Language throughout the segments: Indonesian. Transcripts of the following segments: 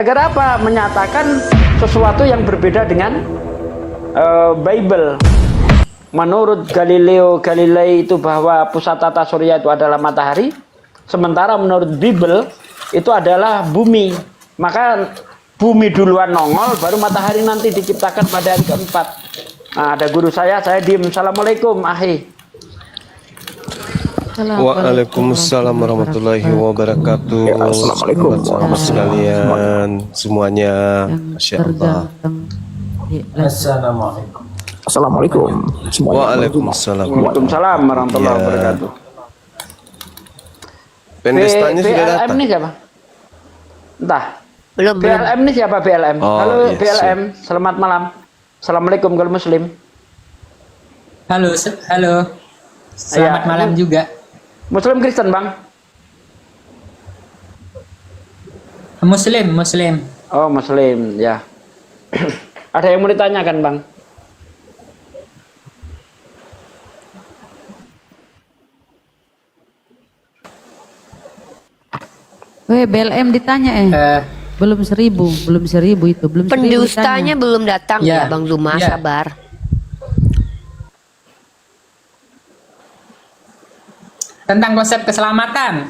Gara apa? Menyatakan sesuatu yang berbeda dengan Bible. Menurut Galileo Galilei itu bahwa pusat tata surya itu adalah matahari, sementara menurut Bible itu adalah bumi. Maka bumi duluan nongol, baru matahari nanti diciptakan pada hari keempat. Nah, ada guru saya diem. Assalamualaikum, ahi. Waalaikumsalam warahmatullahi wabarakatuh. Ya, assalamualaikum warahmatullahi sekalian semuanya. Masya Allah. Assalamualaikum. Assalamualaikum. Waalaikumsalam. Waalaikumsalam warahmatullahi wabarakatuh. Pendestanya sudah datang. BLM ini siapa? Entah. Belum. BLM ini siapa BLM? Oh, Halo iya, BLM, selamat malam. Assalamualaikum kalau Muslim. Halo. Selamat malam juga. Muslim Kristen, Bang? Muslim. Oh, Muslim, ya. Ada yang mau ditanyakan, Bang? BLM ditanya belum 1000 itu belum 1000 Pendustanya belum datang ya, Bang Zuma, ya. sabar. Tentang konsep keselamatan.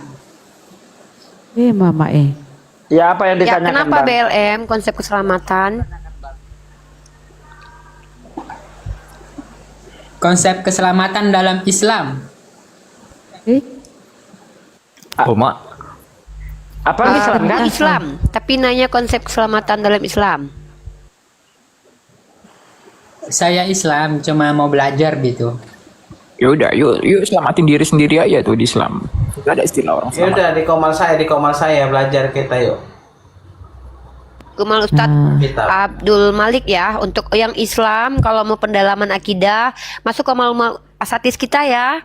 Mama Ya, apa yang Ya, ditanyakan, kenapa Bang? BLM konsep keselamatan? Konsep keselamatan dalam Islam. Mak. Apa Islam kan? Islam, tapi nanya konsep keselamatan dalam Islam. Saya Islam, cuma mau belajar gitu. Ya udah, yuk selamatin diri sendiri aja tuh di Islam. Gak ada istilah orang Ya selamat. udah di komal saya belajar kita yuk. Kemal Ustadz Kita. Abdul Malik ya. Untuk yang Islam kalau mau pendalaman akidah masuk ke mal asatis kita ya.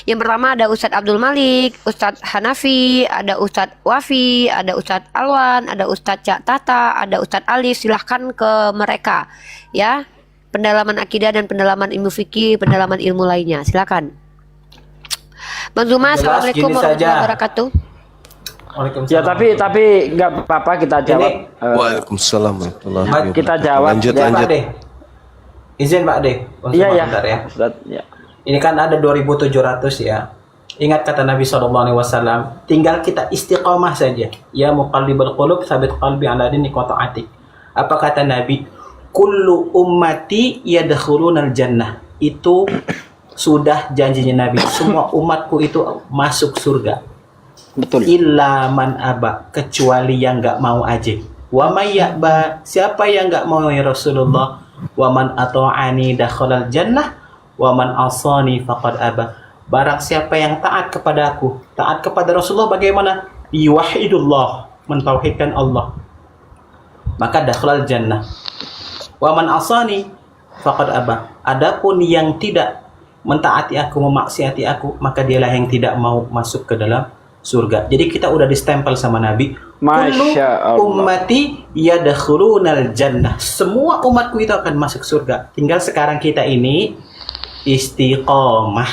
Yang pertama ada Ustadz Abdul Malik, Ustadz Hanafi, ada Ustadz Wafi, ada Ustadz Alwan, ada Ustadz Cak Tata, ada Ustadz Alif. Silahkan ke mereka ya. Pendalaman akidah dan pendalaman ilmu fikih, pendalaman ilmu lainnya. Silakan. Bang Zuma, assalamualaikum warahmatullahi wabarakatuh. Ya, tapi nggak apa-apa kita jawab. Waalaikumsalam warahmatullahi wabarakatuh. Kita jawab. Lanjut. Pak De. Izin Pak De. Iya, Bentar ya. Ustaz, ya. Ini kan ada 2700 ya. Ingat kata Nabi SAW, tinggal kita istiqomah saja. Ya muqallibal qulub, sabit qalbi ala dini qata'atik. Apa kata Nabi? Kullu ummati yadkhulunal jannah. Itu sudah janjinya Nabi. Semua umatku itu masuk surga. Betul. Illa man aba, kecuali yang nggak mau aja. Wa may ya'ba, siapa yang nggak mau ya Rasulullah? Wa man ata'ani dakhalal jannah, wa man asani faqad aba. Barang siapa yang taat kepada aku, taat kepada Rasulullah bagaimana? Yuwahidullah, mentauhidkan Allah. Maka dakhalal jannah. Wa man asani faqad aba. Adapun yang tidak mentaati aku, memaksiati aku, maka dialah yang tidak mau masuk ke dalam surga. Jadi kita udah distempel sama Nabi. Masya Allah. Ummati yadkhulunal jannah. Semua umatku itu akan masuk surga. Tinggal sekarang kita ini istiqomah.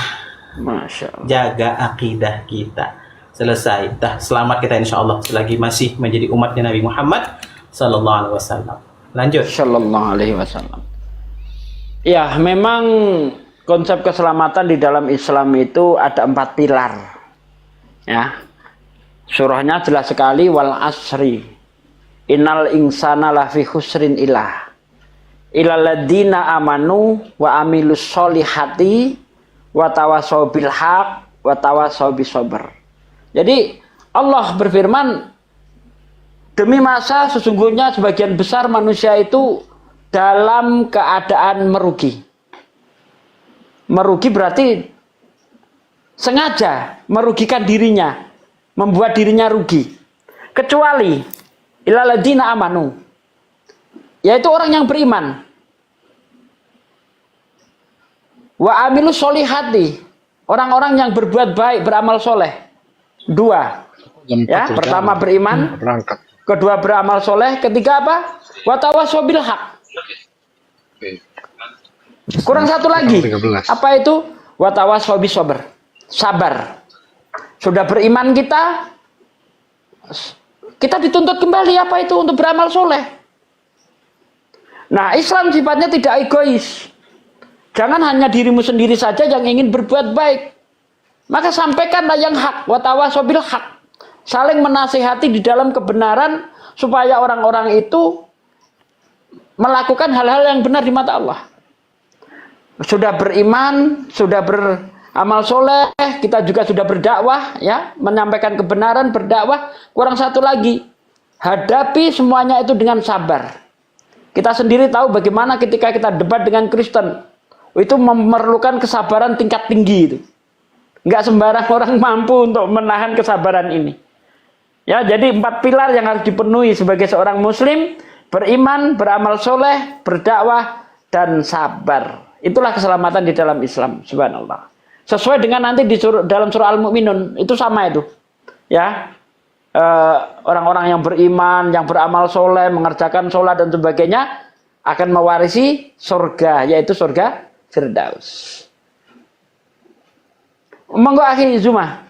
Masya Allah. Jaga akidah kita. Selesai. Dah, selamat kita insyaallah selagi masih menjadi umatnya Nabi Muhammad sallallahu alaihi wasallam. Lanjut. Sallallahu alaihi wasallam. Ya, memang konsep keselamatan di dalam Islam itu ada 4 pilar. Ya. Surahnya jelas sekali, wal asri. Innal insana lafi khusrin ilah. Ilal ladzina amanu wa amilus solihati wa tawasaw bil haq wa tawasaw bis sabr. Jadi Allah berfirman, demi masa sesungguhnya sebagian besar manusia itu dalam keadaan merugi. Merugi berarti sengaja merugikan dirinya, membuat dirinya rugi. Kecuali ilal ladzina amanu, yaitu orang yang beriman. Wa amilus solihati, orang-orang yang berbuat baik, beramal soleh. 2. Ya, pertama beriman, kedua beramal soleh, ketiga apa? Wa tawasaw bil haq. Kurang 1 lagi. Apa itu? Wa tawasaw bis sabr. Sabar. Sudah beriman kita, kita dituntut kembali apa itu untuk beramal soleh. Nah, Islam sifatnya tidak egois. Jangan hanya dirimu sendiri saja yang ingin berbuat baik. Maka sampaikanlah yang hak, wa tawasau bil haq. Saling menasihati di dalam kebenaran supaya orang-orang itu melakukan hal-hal yang benar di mata Allah. Sudah beriman, sudah beramal soleh, kita juga sudah berdakwah, ya, menyampaikan kebenaran, berdakwah. Kurang satu lagi, hadapi semuanya itu dengan sabar. Kita sendiri tahu bagaimana ketika kita debat dengan Kristen, itu memerlukan kesabaran tingkat tinggi itu. Nggak sembarang orang mampu untuk menahan kesabaran ini. Ya, jadi 4 pilar yang harus dipenuhi sebagai seorang Muslim: beriman, beramal soleh, berdakwah, dan sabar. Itulah keselamatan di dalam Islam. Subhanallah. Sesuai dengan nanti dalam surah Al-Mu'minun itu sama itu. Ya. Orang-orang yang beriman, yang beramal soleh, mengerjakan sholat dan sebagainya akan mewarisi surga, yaitu surga Firdaus. Monggo akhi Zuma.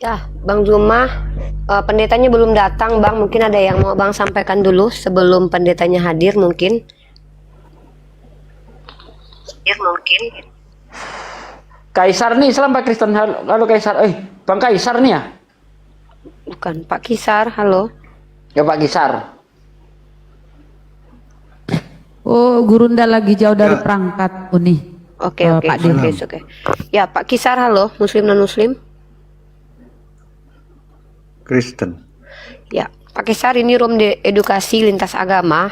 Ya, Bang Zuma, pendetanya belum datang, Bang. Mungkin ada yang mau Bang sampaikan dulu sebelum pendetanya hadir, mungkin. Kaisar nih Islam Pak Kristen? Halo Kaisar. Bang Kaisar nih ya? Bukan, Pak Kisar, halo. Ya Pak Kisar. Oh, Gurunda lagi jauh dari perangkat Uni. Oke. Pak Dirjen. Oke. Ya, Pak Kisar, halo. Muslim non Muslim? Kristen. Ya, Pak Kisar, ini room edukasi lintas agama.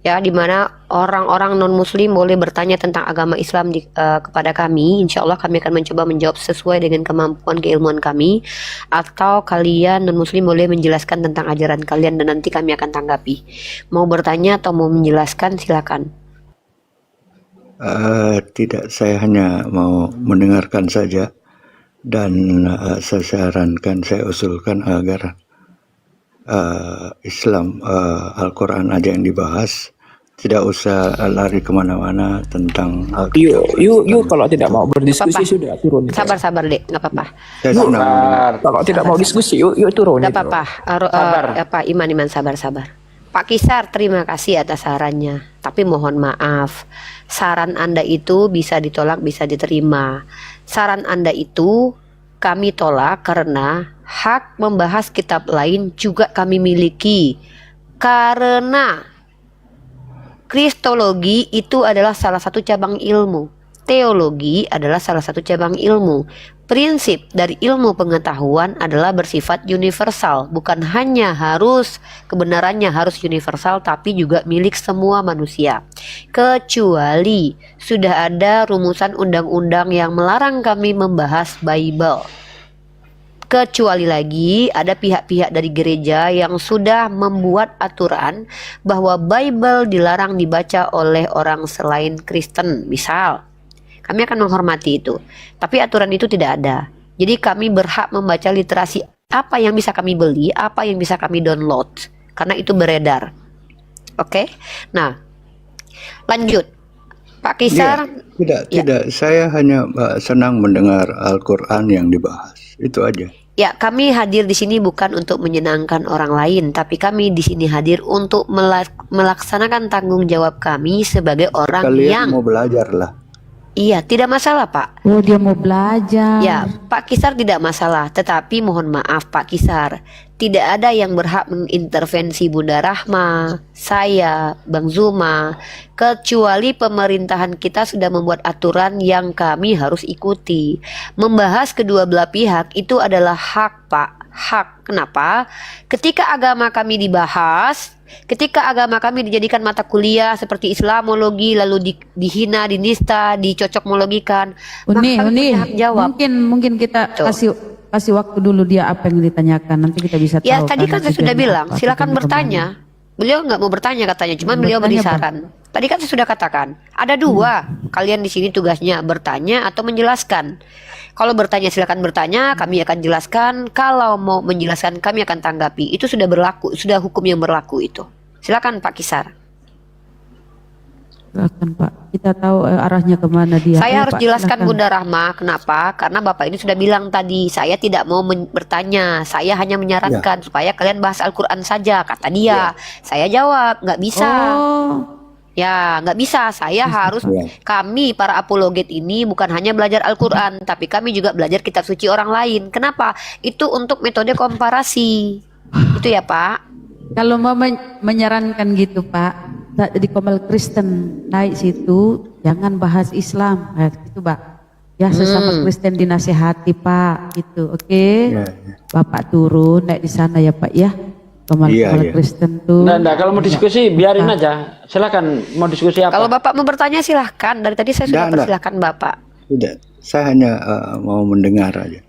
Ya, di mana orang-orang non-muslim boleh bertanya tentang agama Islam kepada kami. Insya Allah kami akan mencoba menjawab sesuai dengan kemampuan keilmuan kami. Atau kalian non-muslim boleh menjelaskan tentang ajaran kalian dan nanti kami akan tanggapi. Mau bertanya atau mau menjelaskan, silakan. Tidak, saya hanya mau mendengarkan saja. Dan saya sarankan, saya usulkan agar Islam, Al-Quran aja yang dibahas. Tidak usah lari kemana-mana tentang Yuk, kalau tidak mau berdiskusi sudah turun. Sabar, Dek, nggak apa-apa. Kalau tidak mau diskusi, yuk turun. Nggak apa-apa. Iman, sabar. Pak Kisar, terima kasih atas sarannya. Tapi mohon maaf, saran Anda itu bisa ditolak, bisa diterima. Saran Anda itu kami tolak karena hak membahas kitab lain juga kami miliki. Karena Kristologi itu adalah salah satu cabang ilmu. Teologi adalah salah satu cabang ilmu. Prinsip dari ilmu pengetahuan adalah bersifat universal. Bukan hanya kebenarannya harus universal, tapi juga milik semua manusia. Kecuali sudah ada rumusan undang-undang yang melarang kami membahas Bible. Kecuali lagi ada pihak-pihak dari gereja yang sudah membuat aturan bahwa Bible dilarang dibaca oleh orang selain Kristen. Misal, kami akan menghormati itu. Tapi aturan itu tidak ada. Jadi kami berhak membaca literasi apa yang bisa kami beli, apa yang bisa kami download. Karena itu beredar. Oke? Nah, lanjut. Pak Kisar. Tidak. Saya hanya senang mendengar Al-Quran yang dibahas. Itu aja. Ya, kami hadir di sini bukan untuk menyenangkan orang lain, tapi kami di sini hadir untuk melaksanakan tanggung jawab kami sebagai orang Kalian mau belajar lah. Iya, tidak masalah, Pak. Oh, dia mau belajar. Ya, Pak Kisar tidak masalah, tetapi mohon maaf Pak Kisar, tidak ada yang berhak mengintervensi Bunda Rahma, saya, Bang Zuma, kecuali pemerintahan kita sudah membuat aturan yang kami harus ikuti. Membahas kedua belah pihak itu adalah hak, Pak. Hak. Kenapa? Ketika agama kami dibahas, ketika agama kami dijadikan mata kuliah seperti Islamologi, lalu dihina, dinista, dicocokmologikan, maka kami punya hak jawab. Mungkin kita kasih waktu dulu dia apa yang ditanyakan, nanti kita bisa tahu. Ya, tadi kan saya sudah bilang, silakan bertanya. Beliau nggak mau bertanya katanya, cuma beliau beri saran. Tadi kan saya sudah katakan, ada dua. Kalian di sini tugasnya bertanya atau menjelaskan. Kalau bertanya silakan bertanya, kami akan jelaskan. Kalau mau menjelaskan kami akan tanggapi. Itu sudah berlaku, sudah hukum yang berlaku itu. Silakan Pak Kisar. Silakan Pak. Kita tahu arahnya kemana dia. Saya Ayo, harus Pak, jelaskan silakan. Bunda Rahma, kenapa? Karena Bapak ini sudah bilang tadi, saya tidak mau bertanya, saya hanya menyarankan supaya kalian bahas Al-Quran saja, kata dia. Saya jawab, nggak bisa. Oh, Ya, nggak bisa. Saya harus, kami para apologet ini bukan hanya belajar Al-Quran, tapi kami juga belajar kitab suci orang lain. Kenapa? Itu untuk metode komparasi. Itu ya Pak. kalau mau menyarankan gitu Pak, di Komal Kristen naik situ, jangan bahas Islam, gitu Pak. Ya sesama Kristen dinasehati Pak, gitu, oke? Ya, Bapak turun naik di sana ya Pak ya. Komal Iya. Kristen tuh. Nah, kalau mau diskusi biarin aja. Silakan mau diskusi apa? Kalau Bapak mau bertanya silahkan. Dari tadi saya sudah Nggak. persilahkan Bapak. Tidak, saya hanya mau mendengar aja.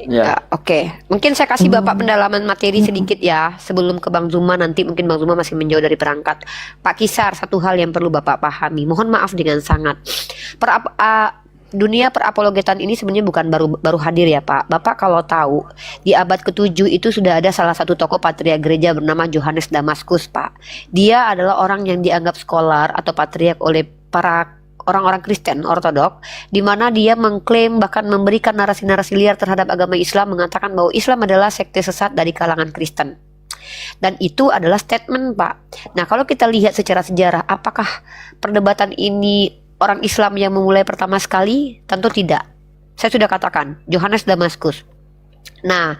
Ya. Oke. Mungkin saya kasih Bapak pendalaman materi sedikit ya. Sebelum ke Bang Zuma, nanti mungkin Bang Zuma masih menjauh dari perangkat. Pak Kisar, satu hal yang perlu Bapak pahami. Mohon maaf dengan sangat. Dunia perapologetan ini sebenarnya bukan baru hadir ya Pak. Bapak kalau tahu di abad ke-7 itu sudah ada salah satu tokoh patriark gereja bernama Johannes Damaskus Pak. Dia adalah orang yang dianggap scholar atau patriark oleh para orang-orang Kristen ortodok, di mana dia mengklaim bahkan memberikan narasi-narasi liar terhadap agama Islam, mengatakan bahwa Islam adalah sekte sesat dari kalangan Kristen. Dan itu adalah statement Pak. Nah kalau kita lihat secara sejarah, apakah perdebatan ini orang Islam yang memulai pertama sekali? Tentu tidak. Saya sudah katakan, Johannes Damaskus. Nah,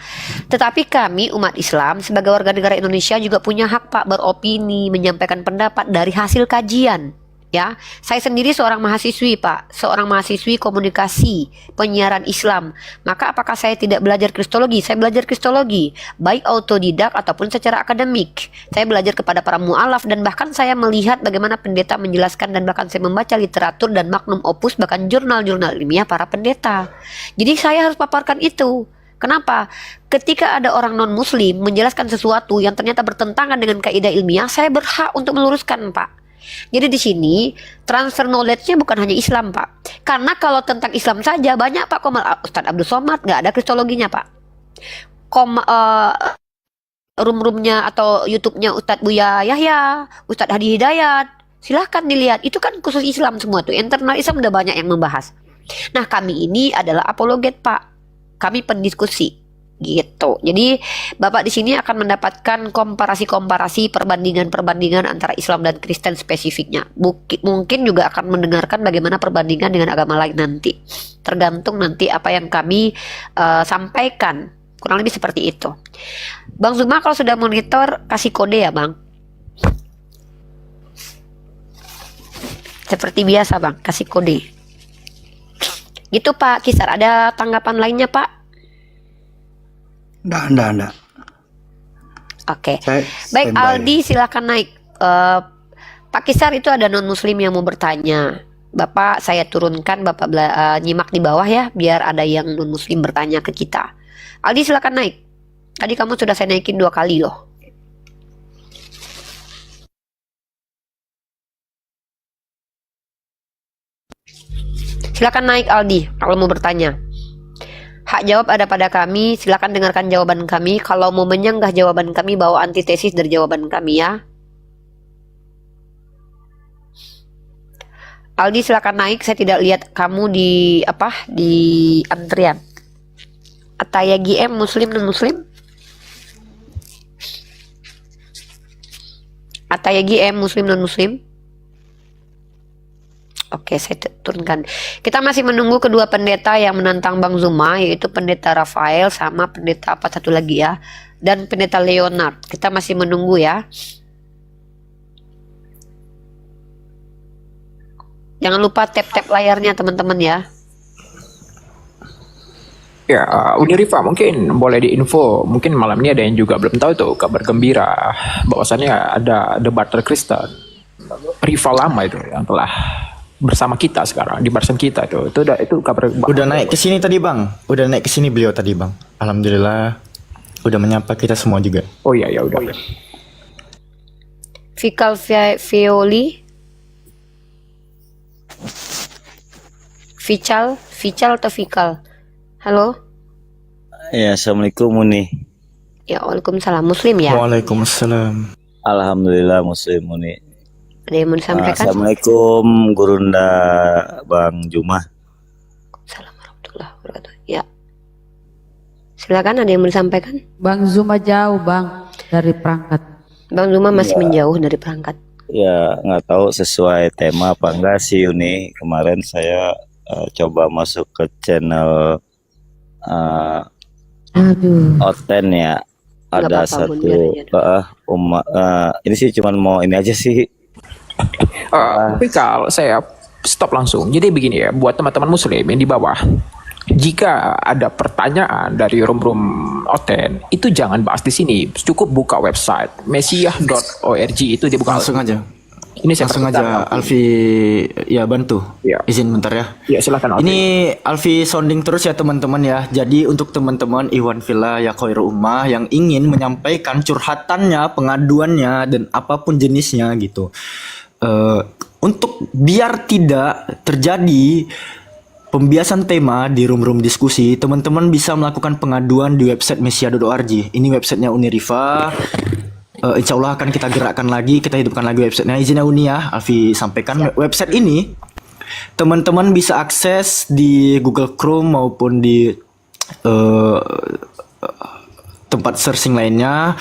tetapi kami umat Islam sebagai warga negara Indonesia juga punya hak Pak beropini, menyampaikan pendapat dari hasil kajian. Ya, saya sendiri seorang mahasiswi Pak, seorang mahasiswi komunikasi penyiaran Islam. Maka apakah saya tidak belajar kristologi? Saya belajar kristologi, baik autodidak ataupun secara akademik. Saya belajar kepada para mu'alaf dan bahkan saya melihat bagaimana pendeta menjelaskan dan bahkan saya membaca literatur dan magnum opus bahkan jurnal-jurnal ilmiah para pendeta. Jadi saya harus paparkan itu. Kenapa? Ketika ada orang non-muslim menjelaskan sesuatu yang ternyata bertentangan dengan kaidah ilmiah, saya berhak untuk meluruskan Pak. Jadi di sini transfer knowledge-nya bukan hanya Islam Pak. Karena kalau tentang Islam saja banyak Pak Komal Ustadz Abdul Somad nggak ada kristologinya Pak. Room-roomnya atau YouTube-nya Ustadz Buya Yahya, Ustadz Hadi Hidayat, silahkan dilihat. Itu kan khusus Islam semua tuh. Internal Islam udah banyak yang membahas. Nah kami ini adalah apologet Pak. Kami pendiskusi. Gitu. Jadi Bapak di sini akan mendapatkan komparasi-komparasi, perbandingan-perbandingan antara Islam dan Kristen spesifiknya. Mungkin juga akan mendengarkan bagaimana perbandingan dengan agama lain nanti. Tergantung nanti apa yang kami sampaikan. Kurang lebih seperti itu. Bang Zuma kalau sudah monitor kasih kode ya Bang. Seperti biasa Bang, kasih kode. Gitu Pak Kisar, ada tanggapan lainnya Pak? Enggak. Oke, Saya baik standby. Aldi silakan naik. Pak Kisar itu ada non Muslim yang mau bertanya. Bapak saya turunkan, Bapak nyimak di bawah ya, biar ada yang non Muslim bertanya ke kita. Aldi silakan naik. Tadi kamu sudah saya naikin 2 kali loh. Silakan naik Aldi kalau mau bertanya. Hak jawab ada pada kami, silakan dengarkan jawaban kami. Kalau mau menyanggah jawaban kami, bawa antitesis dari jawaban kami ya. Aldi silakan naik, saya tidak lihat kamu di antrian. Ataya GM Muslim non Muslim? Ataya GM Muslim non Muslim? Oke, saya turunkan. Kita masih menunggu kedua pendeta yang menantang Bang Zuma, yaitu pendeta Rafael sama pendeta apa satu lagi ya, dan pendeta Leonard. Kita masih menunggu ya. Jangan lupa tap-tap layarnya teman-teman ya. Ya, Unirifa mungkin boleh diinfo. Mungkin malam ini ada yang juga belum tahu tuh kabar gembira bahwasannya ada debater Kristen rival lama itu yang telah bersama kita sekarang di barisan kita itu kabar. Udah naik ke sini tadi Bang. Udah naik ke sini beliau tadi Bang. Alhamdulillah udah menyapa kita semua juga. Oh iya ya udah. Fikal Violi. Vical atau Fikal? Halo? Ya, Assalamualaikum Muni. Ya, Waalaikumsalam. Muslim ya? Waalaikumsalam. Alhamdulillah Muslim Muni. Ada yang mau disampaikan? Assalamualaikum Gurunda Bang Juma. Assalamualaikum warahmatullahi wabarakatuh. Ya. Silakan, ada yang mau disampaikan? Bang Zuma jauh bang dari perangkat. Bang Zuma masih menjauh dari perangkat. Ya nggak tahu sesuai tema apa enggak sih Uni. Kemarin saya coba masuk ke channel Aduh. Oten ya. Nggak Ada apa-apa, Bun, satu biar aja. ini sih cuman mau ini aja sih. Tapi kalau saya stop langsung. Jadi begini ya, buat teman-teman muslim yang di bawah, jika ada pertanyaan dari room-room Oten, itu jangan bahas di sini. Cukup buka website mesiah.org, itu dia buka. Langsung aja. Ini saya Langsung aja Alfi ya bantu. Ya. Izin bentar ya. Ya silakan. Ini Alfi sounding terus ya teman-teman ya. Jadi untuk teman-teman Iwan Villa ya Khairu Ummah yang ingin menyampaikan curhatannya, pengaduannya dan apapun jenisnya gitu. Untuk biar tidak terjadi pembiasan tema di room-room diskusi, teman-teman bisa melakukan pengaduan di website mesia.org. Ini websitenya Unirifa. Insya Allah akan kita gerakkan lagi, kita hidupkan lagi websitenya. Izinnya Uni ya, Alfi sampaikan. Website ini teman-teman bisa akses di Google Chrome maupun di tempat searching lainnya.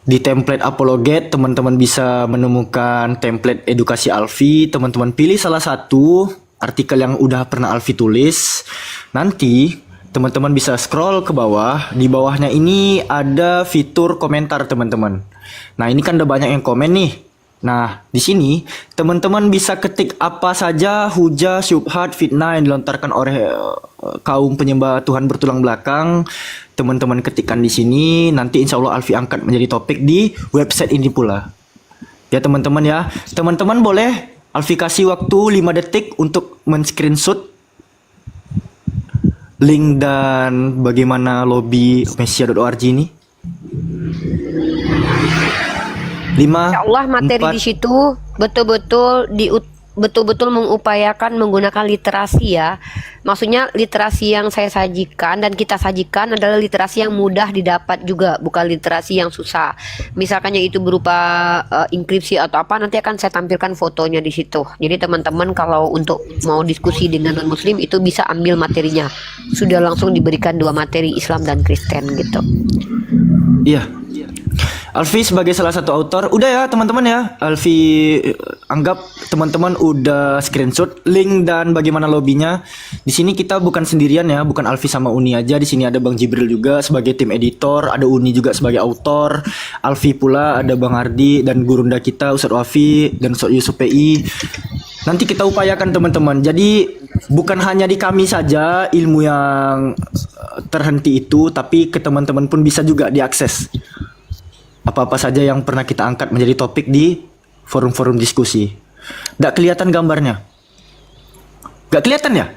Di template Apologet teman-teman bisa menemukan template edukasi Alfi. Teman-teman pilih salah satu artikel yang udah pernah Alfi tulis. Nanti teman-teman bisa scroll ke bawah. Di bawahnya ini ada fitur komentar teman-teman. Nah ini kan udah banyak yang komen nih. Nah di sini teman-teman bisa ketik apa saja hujah, syubhat, fitnah yang dilontarkan oleh kaum penyembah Tuhan bertulang belakang. Teman-teman ketikkan di sini. Nanti insya Allah Alfi angkat menjadi topik di website ini pula. Ya teman-teman ya. Teman-teman boleh Alfi kasih waktu 5 detik untuk men-screenshot link dan bagaimana lobby mesia.org ini. 5, Insya Allah materi 4, di situ betul-betul mengupayakan menggunakan literasi ya. Maksudnya literasi yang saya sajikan dan kita sajikan adalah literasi yang mudah didapat juga, bukan literasi yang susah. Misalkannya itu berupa inskripsi atau apa, nanti akan saya tampilkan fotonya di situ. Jadi teman-teman kalau untuk mau diskusi dengan non-muslim itu bisa ambil materinya. Sudah langsung diberikan 2 materi Islam dan Kristen gitu. Iya. Alfi sebagai salah satu autor, udah ya teman-teman ya. Alfi anggap teman-teman udah screenshot link dan bagaimana lobbynya. Di sini kita bukan sendirian ya, bukan Alfi sama Uni aja. Di sini ada Bang Jibril juga sebagai tim editor, ada Uni juga sebagai autor, Alfi pula, ada Bang Ardi dan gurunda kita Ustadz Wafi dan Ustadz Yusuf PI. Nanti kita upayakan teman-teman. Jadi bukan hanya di kami saja ilmu yang terhenti itu, tapi ke teman-teman pun bisa juga diakses. Apa-apa saja yang pernah kita angkat menjadi topik di forum-forum diskusi. Nggak kelihatan gambarnya? Nggak kelihatan ya?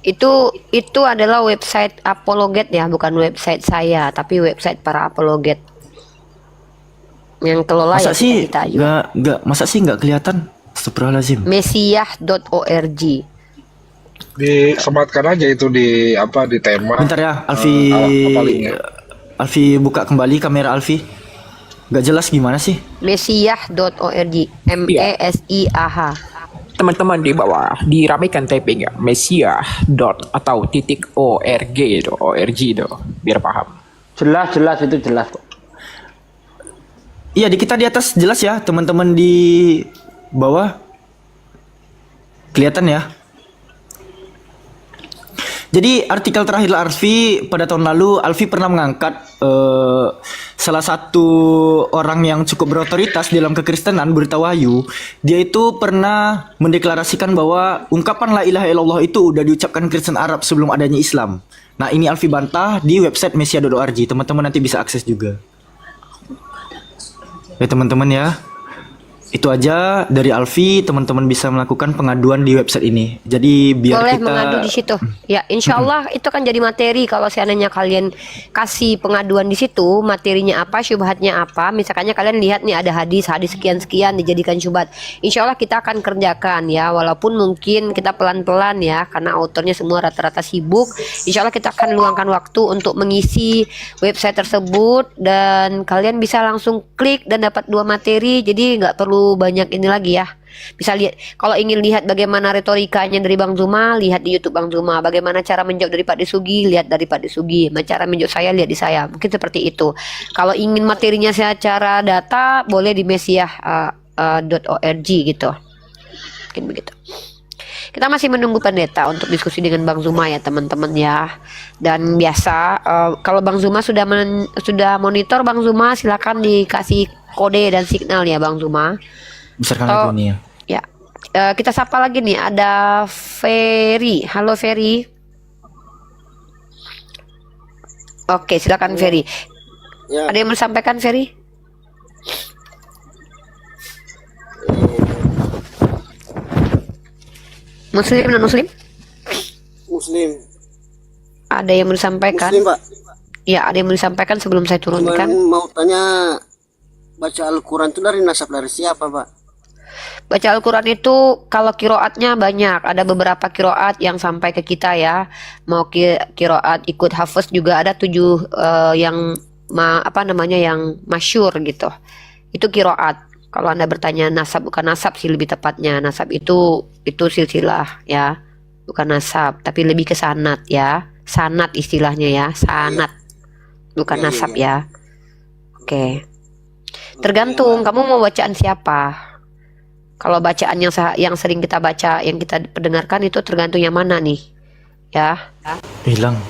Itu adalah website Apologet ya, bukan website saya, tapi website para apologet yang kelola Masa ya sih kita juga. masa sih nggak kelihatan? Astagfirullahaladzim. Mesiah.org. Disematkan aja itu di tema. Bentar ya, Alfi buka kembali kamera Alfi. Nggak jelas gimana sih? Mesiah.org. MESIAH. Teman-teman di bawah diramekan typing ya, mesiah atau .org itu, org itu, biar paham. Jelas itu jelas kok. Iya, di kita di atas jelas ya, teman-teman di bawah kelihatan ya. Jadi artikel terakhir Alfi pada tahun lalu, Alfi pernah mengangkat salah satu orang yang cukup berotoritas dalam kekristenan, Berita Wahyu. Dia itu pernah mendeklarasikan bahwa ungkapan la ilaha illallah itu udah diucapkan Kristen Arab sebelum adanya Islam. Nah ini Alfi bantah di website mesia.org. Teman-teman nanti bisa akses juga. Ya teman-teman ya. Itu aja dari Alfi, teman-teman bisa melakukan pengaduan di website ini. Jadi biar boleh kita mengadu di situ. Ya, insya Allah itu kan jadi materi kalau seandainya kalian kasih pengaduan di situ, materinya apa, syubhatnya apa. Misalkannya kalian lihat nih ada hadis sekian-sekian dijadikan syubhat. Insya Allah kita akan kerjakan ya, walaupun mungkin kita pelan-pelan ya, karena autornya semua rata-rata sibuk. Insya Allah kita akan luangkan waktu untuk mengisi website tersebut dan kalian bisa langsung klik dan dapat 2 materi. Jadi nggak perlu terlalu banyak ini lagi ya. Bisa lihat, kalau ingin lihat bagaimana retorikanya dari Bang Zuma, lihat di YouTube Bang Zuma. Bagaimana cara menjawab dari Pak Desugi, lihat dari Pak Desugi. Cara menjawab saya, lihat di saya. Mungkin seperti itu. Kalau ingin materinya secara data, boleh di mesiah.org gitu. Mungkin begitu. Kita masih menunggu pendeta untuk diskusi dengan Bang Zuma ya teman-teman ya. Dan biasa kalau Bang Zuma sudah monitor Bang Zuma, silakan dikasih kode dan signal ya Bang Zuma. Besarkan lagi ini ya. Ya, kita sapa lagi nih. Ada Ferry. Halo Ferry. Oke, silakan Ferry. Ya. Ada yang mau disampaikan Ferry? Muslim non Muslim? Muslim. Ada yang mau disampaikan? Muslim, Pak. Ya, ada yang mau disampaikan sebelum saya turunkan. Mau tanya, baca Al-Quran itu dari nasab dari siapa, Pak? Baca Al-Quran itu kalau kiroatnya banyak. Ada beberapa kiroat yang sampai ke kita ya. Mau kiroat ikut hafaz juga ada 7 yang yang masyur gitu. Itu kiroat. Kalau Anda bertanya nasab, bukan nasab sih lebih tepatnya. Nasab itu silsilah ya. Bukan nasab, tapi lebih ke sanad ya. Sanad istilahnya ya, sanad. Bukan nasab ya. Oke. Tergantung kamu mau bacaan siapa. Kalau bacaan yang sering kita baca, yang kita pendengarkan itu tergantung yang mana nih. Ya. Hilang.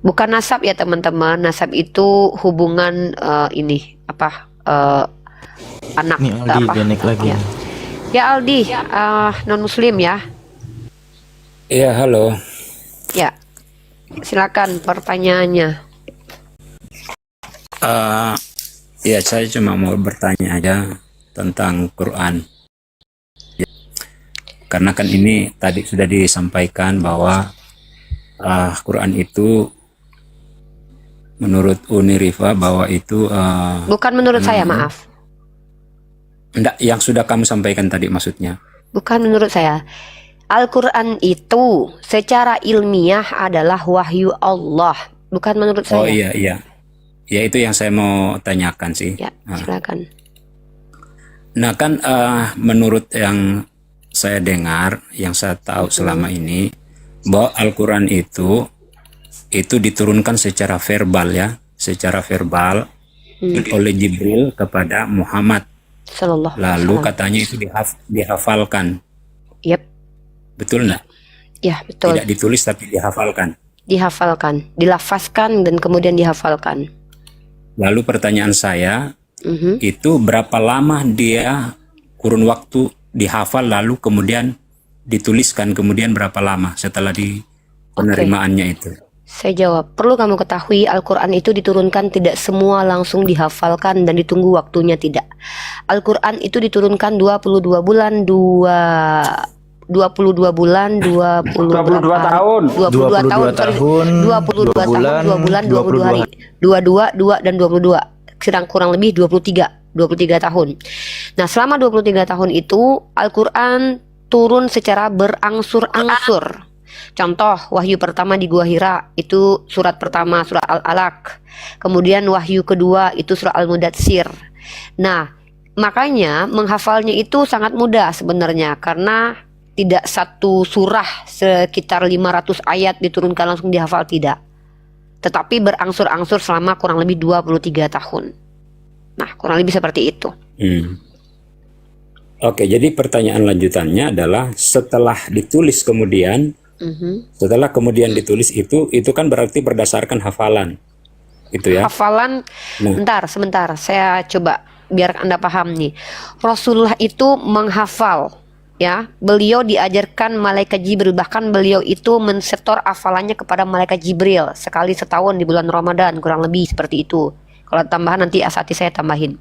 Bukan nasab ya teman-teman. Nasab itu hubungan anak Nih Aldi dia naik lagi. Ya Aldi, non Muslim ya. Iya, halo. Ya, silakan pertanyaannya. Ya, saya cuma mau bertanya aja tentang Quran. Karena kan ini tadi sudah disampaikan bahwa Quran itu menurut Uni Rifa bahwa itu bukan menurut saya, maaf. Enggak, yang sudah kamu sampaikan tadi maksudnya. Bukan menurut saya. Al-Quran itu secara ilmiah adalah wahyu Allah. Bukan menurut saya. Oh iya. Ya itu yang saya mau tanyakan sih. Ya, silakan. Nah kan menurut yang saya dengar, yang saya tahu selama ini, bahwa Al-Quran itu diturunkan secara verbal ya. Secara verbal oleh Jibril kepada Muhammad. Lalu katanya itu dihafalkan. Yep. Betul nggak? Ya, betul. Tidak ditulis tapi dihafalkan. Dihafalkan, dilafazkan dan kemudian dihafalkan. Lalu pertanyaan saya, itu berapa lama dia kurun waktu dihafal lalu kemudian dituliskan, kemudian berapa lama setelah di penerimaannya itu? Saya jawab, perlu kamu ketahui Al-Quran itu diturunkan tidak semua langsung dihafalkan dan ditunggu waktunya, tidak. Al-Quran itu diturunkan 22 bulan, 22 bulan, 22 tahun. 22 tahun, 22 tahun, 2 bulan, 20 hari. 22 dan 22. Kurang lebih 23 tahun. Nah, selama 23 tahun itu Al-Quran turun secara berangsur-angsur. Contoh, wahyu pertama di Gua Hira itu surat pertama, surah Al-Alaq. Kemudian wahyu kedua itu surah Al-Mudatsir. Nah, makanya menghafalnya itu sangat mudah sebenarnya, karena tidak satu surah sekitar 500 ayat diturunkan langsung dihafal, tidak. Tetapi berangsur-angsur selama kurang lebih 23 tahun. Nah, kurang lebih seperti itu. Oke, jadi pertanyaan lanjutannya adalah setelah ditulis kemudian, setelah kemudian ditulis itu kan berarti berdasarkan hafalan, itu ya? Hafalan, sebentar, saya coba biar Anda paham nih. Rasulullah itu menghafal, ya. Beliau diajarkan malaikat Jibril, bahkan beliau itu mensetor hafalannya kepada malaikat Jibril sekali setahun di bulan Ramadan, kurang lebih seperti itu. Kalau tambahan nanti asati saya tambahin.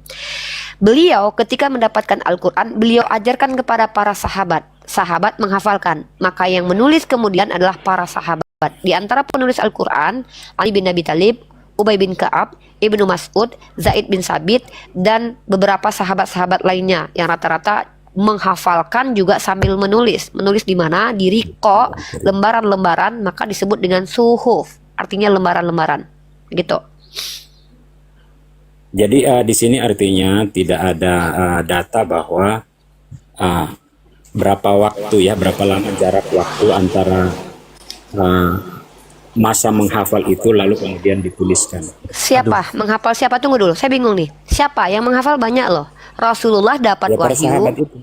Beliau ketika mendapatkan Al-Quran, beliau ajarkan kepada para sahabat. Sahabat menghafalkan. Maka yang menulis kemudian adalah para sahabat. Di antara penulis Al-Quran, Ali bin Abi Thalib, Ubay bin Ka'ab, Ibnu Mas'ud, Zaid bin Sabit, dan beberapa sahabat-sahabat lainnya yang rata-rata menghafalkan juga sambil menulis. Menulis di mana? Di riqo, lembaran-lembaran, maka disebut dengan suhuf. Artinya lembaran-lembaran. Gitu. Jadi di sini artinya tidak ada data bahwa berapa waktu ya, berapa lama jarak waktu antara masa menghafal itu lalu kemudian dituliskan. Siapa menghafal siapa? Tunggu dulu, saya bingung nih. Siapa yang menghafal? Banyak loh. Rasulullah dapat Ya, para sahabat wahyu. itu.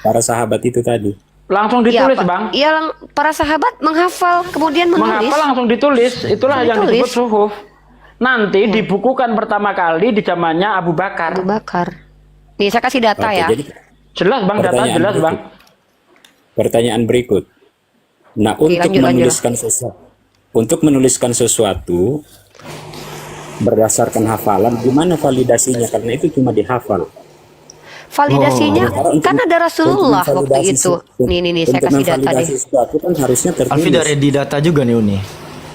Para sahabat itu tadi. Langsung Iya, ditulis, Pak. Bang. Iya, para sahabat menghafal kemudian menulis. Menghafal langsung ditulis. Itulah yang Ditulis. disebut suhuf. Nanti dibukukan pertama kali di zamannya Abu Bakar. Abu Bakar. Nih saya kasih data Oke, ya. jadi Jelas, Bang, data pertanyaan jelas, berikut. Bang. Pertanyaan berikut. Nah, Oke, untuk lanjut. menuliskan sesuatu berdasarkan hafalan, gimana validasinya? Karena itu cuma dihafal. Validasinya kan ada Rasulullah Untuk waktu memvalidasi itu. Nih saya untuk kasih data deh. memvalidasi sesuatu kan harusnya tertulis. Alfi dari di data juga nih Uni.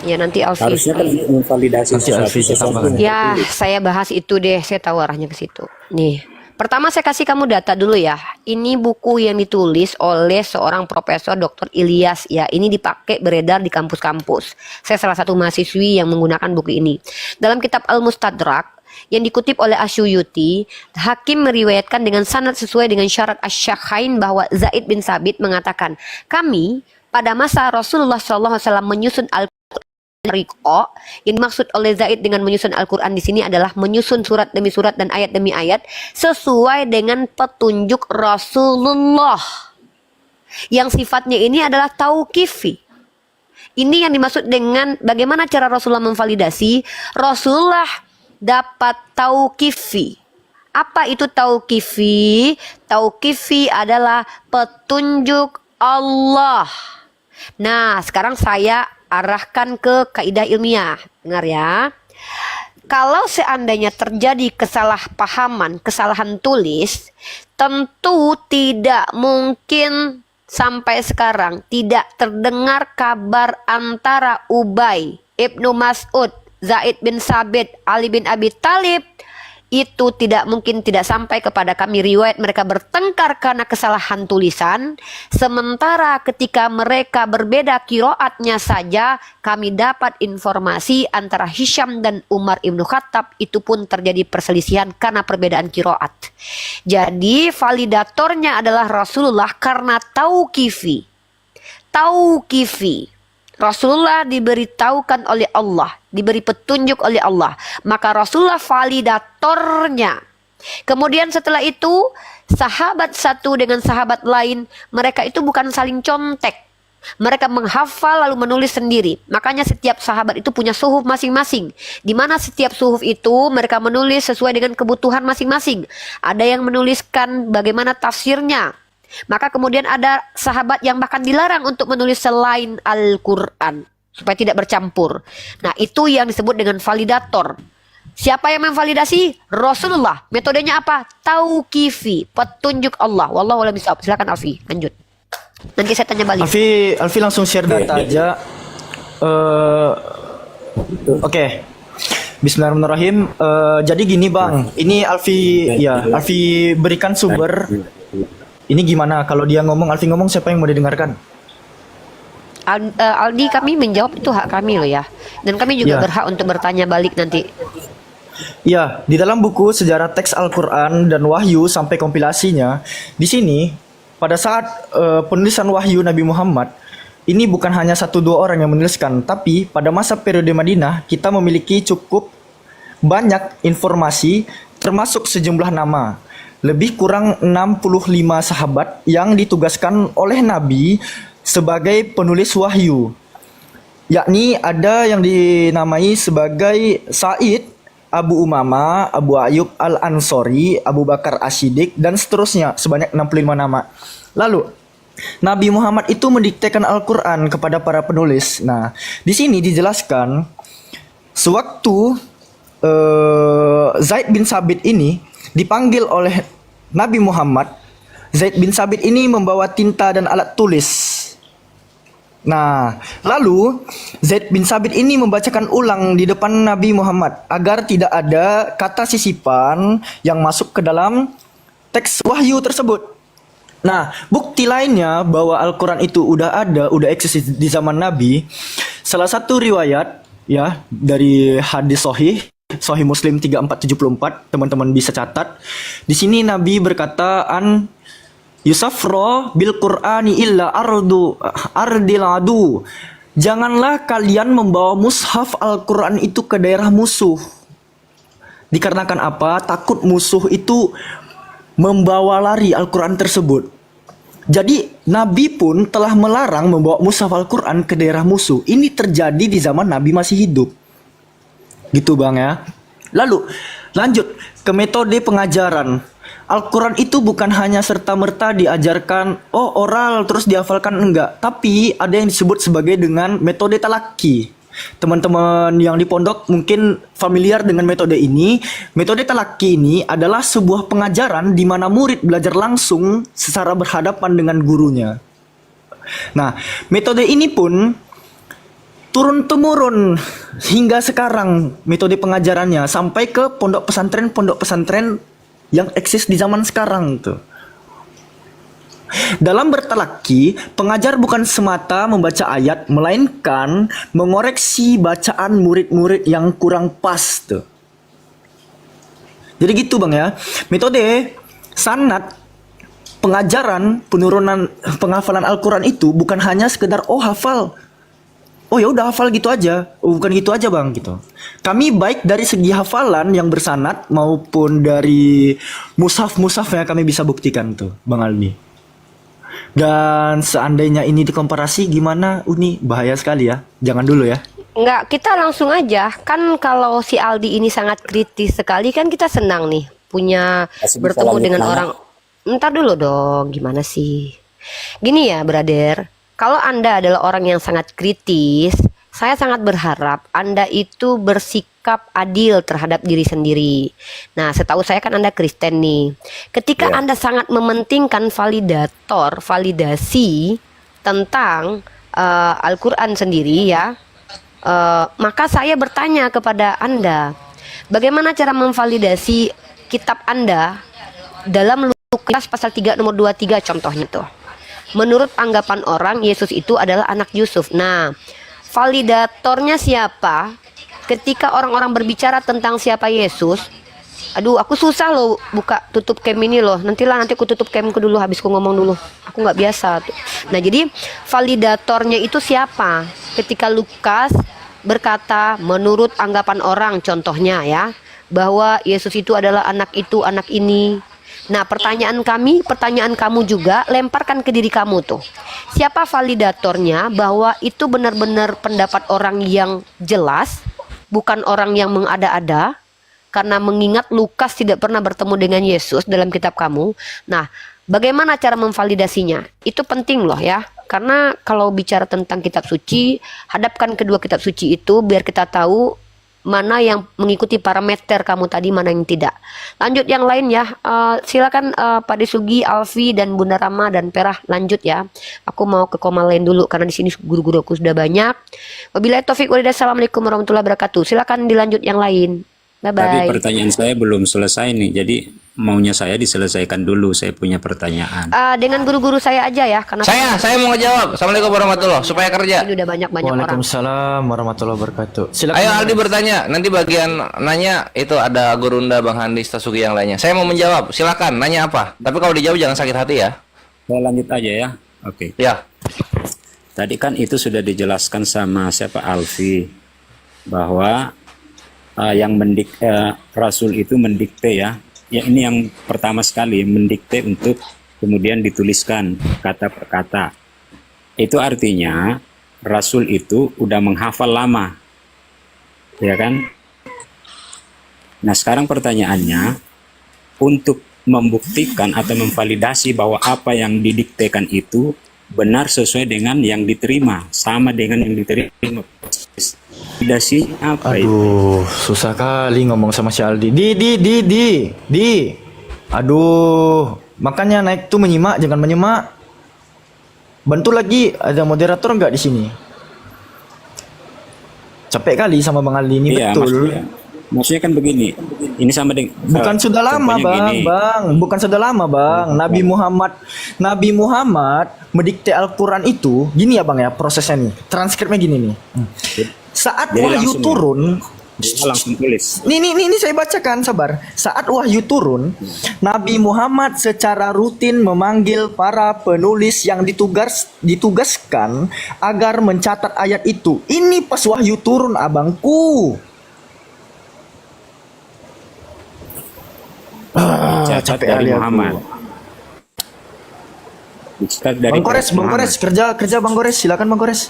Ya nanti Alfi. Harusnya kan untuk memvalidasi Nanti Alfi sesuatu. tambahkan. Ya, saya bahas itu deh. Saya tahu arahnya ke situ. Nih, pertama saya kasih kamu data dulu ya. Ini buku yang ditulis oleh seorang Profesor Dr. Ilyas ya. Ini dipakai beredar di kampus-kampus. Saya salah satu mahasiswi yang menggunakan buku ini. Dalam kitab Al-Mustadrak yang dikutip oleh Asyuyuti, hakim meriwayatkan dengan sanad sesuai dengan syarat Asy-Syaikhain bahwa Zaid bin Sabit mengatakan, kami pada masa Rasulullah SAW menyusun Al-Riqo, yang dimaksud oleh Zaid dengan menyusun Al-Quran di sini adalah menyusun surat demi surat dan ayat demi ayat sesuai dengan petunjuk Rasulullah yang sifatnya ini adalah tauqifi. Ini yang dimaksud dengan bagaimana cara Rasulullah memvalidasi. Rasulullah dapat tauqifi. Apa itu tauqifi? Tauqifi adalah petunjuk Allah. Nah, sekarang saya arahkan ke kaidah ilmiah. Dengar ya. Kalau seandainya terjadi kesalahpahaman, kesalahan tulis, tentu tidak mungkin sampai sekarang tidak terdengar kabar antara Ubay, Ibnu Mas'ud, Zaid bin Sabit, Ali bin Abi Thalib. Itu tidak mungkin tidak sampai kepada kami riwayat mereka bertengkar karena kesalahan tulisan. Sementara ketika mereka berbeda kiroatnya saja, kami dapat informasi antara Hisham dan Umar ibnu Khattab itu pun terjadi perselisihan karena perbedaan kiroat. Jadi validatornya adalah Rasulullah karena tauqifi. Tauqifi. Rasulullah diberitahukan oleh Allah, diberi petunjuk oleh Allah, maka Rasulullah validatornya. Kemudian setelah itu sahabat satu dengan sahabat lain, mereka itu bukan saling contek, mereka menghafal lalu menulis sendiri. Makanya setiap sahabat itu punya suhuf masing-masing, di mana setiap suhuf itu mereka menulis sesuai dengan kebutuhan masing-masing. Ada yang menuliskan bagaimana tafsirnya. Maka kemudian ada sahabat yang bahkan dilarang untuk menulis selain Al-Quran supaya tidak bercampur. Nah, itu yang disebut dengan validator. Siapa yang memvalidasi? Rasulullah. Metodenya apa? Tauqifi, petunjuk Allah. Wallahu a'lam bishawab. Silakan Alfi, lanjut. Nanti saya tanya balik. Alfi langsung share data aja. Oke. Bismillahirrahmanirrahim. Jadi gini Bang, ini Alfi berikan sumber. Ini gimana kalau dia ngomong, Alfi ngomong, siapa yang mau didengarkan? Aldi, kami menjawab itu hak kami loh ya. Dan kami juga berhak untuk bertanya balik nanti. Ya, di dalam buku Sejarah Teks Al-Quran dan Wahyu sampai kompilasinya, di sini pada saat penulisan Wahyu Nabi Muhammad, ini bukan hanya 1-2 orang yang menuliskan, tapi pada masa periode Madinah kita memiliki cukup banyak informasi termasuk sejumlah nama. Lebih kurang 65 sahabat yang ditugaskan oleh Nabi sebagai penulis wahyu. Yakni ada yang dinamai sebagai Sa'id, Abu Umama, Abu Ayyub Al-Ansori, Abu Bakar As-Siddiq, dan seterusnya sebanyak 65 nama. Lalu Nabi Muhammad itu mendiktekan Al-Quran kepada para penulis. Nah, di sini dijelaskan sewaktu Zaid bin Sabit ini dipanggil oleh Nabi Muhammad, Zaid bin Sabit ini membawa tinta dan alat tulis. Nah, lalu Zaid bin Sabit ini membacakan ulang di depan Nabi Muhammad agar tidak ada kata sisipan yang masuk ke dalam teks wahyu tersebut. Nah, bukti lainnya bahwa Al-Quran itu udah eksis di zaman Nabi. Salah satu riwayat ya dari hadis sahih Sahih Muslim 3474, teman-teman bisa catat. Di sini Nabi berkata, Yusafro bil Qur'ani illa ardil adu. Janganlah kalian membawa mushaf Al-Quran itu ke daerah musuh. Dikarenakan apa? Takut musuh itu membawa lari Al-Quran tersebut. Jadi Nabi pun telah melarang membawa mushaf Al-Quran ke daerah musuh. Ini terjadi di zaman Nabi masih hidup. Gitu Bang ya. Lalu lanjut ke metode pengajaran. Al-Quran itu bukan hanya serta-merta diajarkan oral terus dihafalkan, enggak. Tapi ada yang disebut sebagai dengan metode talaki. Teman-teman yang di pondok mungkin familiar dengan metode ini. Metode talaki ini adalah sebuah pengajaran di mana murid belajar langsung secara berhadapan dengan gurunya. Nah, metode ini pun turun-temurun hingga sekarang metode pengajarannya sampai ke pondok pesantren yang eksis di zaman sekarang tuh. Dalam bertalaki, pengajar bukan semata membaca ayat, melainkan mengoreksi bacaan murid-murid yang kurang pas tuh. Jadi gitu Bang ya. Metode sanad pengajaran penurunan penghafalan Al-Quran itu bukan hanya sekedar hafal. Oh ya udah hafal gitu aja. Bukan gitu aja Bang gitu. Kami baik dari segi hafalan yang bersanad maupun dari mushaf-mushaf yang kami bisa buktikan tuh Bang Aldi. Dan seandainya ini dikomparasi gimana Uni? Bahaya sekali ya. Jangan dulu ya. Enggak, kita langsung aja. Kan kalau si Aldi ini sangat kritis sekali, kan kita senang nih punya bertemu dengan orang. Entar dulu dong, gimana sih? Gini ya, brother. Kalau Anda adalah orang yang sangat kritis, saya sangat berharap Anda itu bersikap adil terhadap diri sendiri. Nah, setahu saya kan Anda Kristen nih. Ketika Anda sangat mementingkan validasi tentang Al-Quran sendiri ya, maka saya bertanya kepada Anda, bagaimana cara memvalidasi kitab Anda dalam Lukas pasal 3 nomor 23 contohnya tuh. Menurut anggapan orang, Yesus itu adalah anak Yusuf. Nah, validatornya siapa? Ketika orang-orang berbicara tentang siapa Yesus, aduh, aku susah loh buka tutup cam ini loh. Nanti aku tutup camku dulu, habis aku ngomong dulu. Aku nggak biasa tuh. Nah, jadi validatornya itu siapa? Ketika Lukas berkata, menurut anggapan orang, contohnya ya, bahwa Yesus itu adalah anak itu, anak ini. Nah, pertanyaan kamu juga lemparkan ke diri kamu tuh. Siapa validatornya bahwa itu benar-benar pendapat orang yang jelas, bukan orang yang mengada-ada? Karena mengingat Lukas tidak pernah bertemu dengan Yesus dalam kitab kamu. Nah, bagaimana cara memvalidasinya? Itu penting loh ya. Karena kalau bicara tentang kitab suci, hadapkan kedua kitab suci itu biar kita tahu mana yang mengikuti parameter kamu tadi, mana yang tidak. Lanjut yang lain ya. Silakan Pak Desugi, Alfi dan Bunda Rama dan Perah lanjut ya. Aku mau ke koma lain dulu karena di sini guru-guru aku sudah banyak. Wabillahi taufik walhidayah. Assalamualaikum warahmatullahi wabarakatuh. Silakan dilanjut yang lain. Bye bye. Tapi pertanyaan saya belum selesai nih. Jadi maunya saya diselesaikan dulu. Saya punya pertanyaan. Dengan guru-guru saya aja ya, karena saya mau ngejawab. Assalamualaikum warahmatullahi supaya kerja. ini udah banyak orang. Waalaikumsalam warahmatullahi wabarakatuh. Silakan. Ayo Aldi bertanya. Nanti bagian nanya itu ada Gurunda, Bang Handi, Stasugi yang lainnya. Saya mau menjawab. Silakan nanya apa. Tapi kalau dijawab jangan sakit hati ya. Saya lanjut aja ya. Oke. Ya. Tadi kan itu sudah dijelaskan sama siapa Alfi bahwa yang Rasul itu mendikte ya. Ya ini yang pertama sekali mendikte untuk kemudian dituliskan kata per kata. Itu artinya Rasul itu udah menghafal lama. Ya kan? Nah, sekarang pertanyaannya untuk membuktikan atau memvalidasi bahwa apa yang didiktekan itu benar sesuai dengan yang diterima, sama dengan yang diterima. Validasi apa itu? Aduh, susah kali ngomong sama si Aldi. Di. Aduh, makanya naik tuh menyimak, jangan menyimak. Bantu lagi, ada moderator nggak di sini? Capek kali sama Bang Aldi ini, iya, betul. Maksudnya kan begini, ini sama dengan bukan sudah lama bang, bukan sudah lama bang. Nabi Muhammad mendikte Al-Quran itu gini ya bang ya prosesnya nih, transkripnya gini nih. Saat wahyu turun, Dia langsung tulis. Ini saya bacakan, sabar. Saat wahyu turun, Nabi Muhammad secara rutin memanggil para penulis yang ditugaskan agar mencatat ayat itu. Ini pas wahyu turun, abangku. Catat dari Muhammad. Bang Kores, kerja Bang Kores, silakan Bang Kores.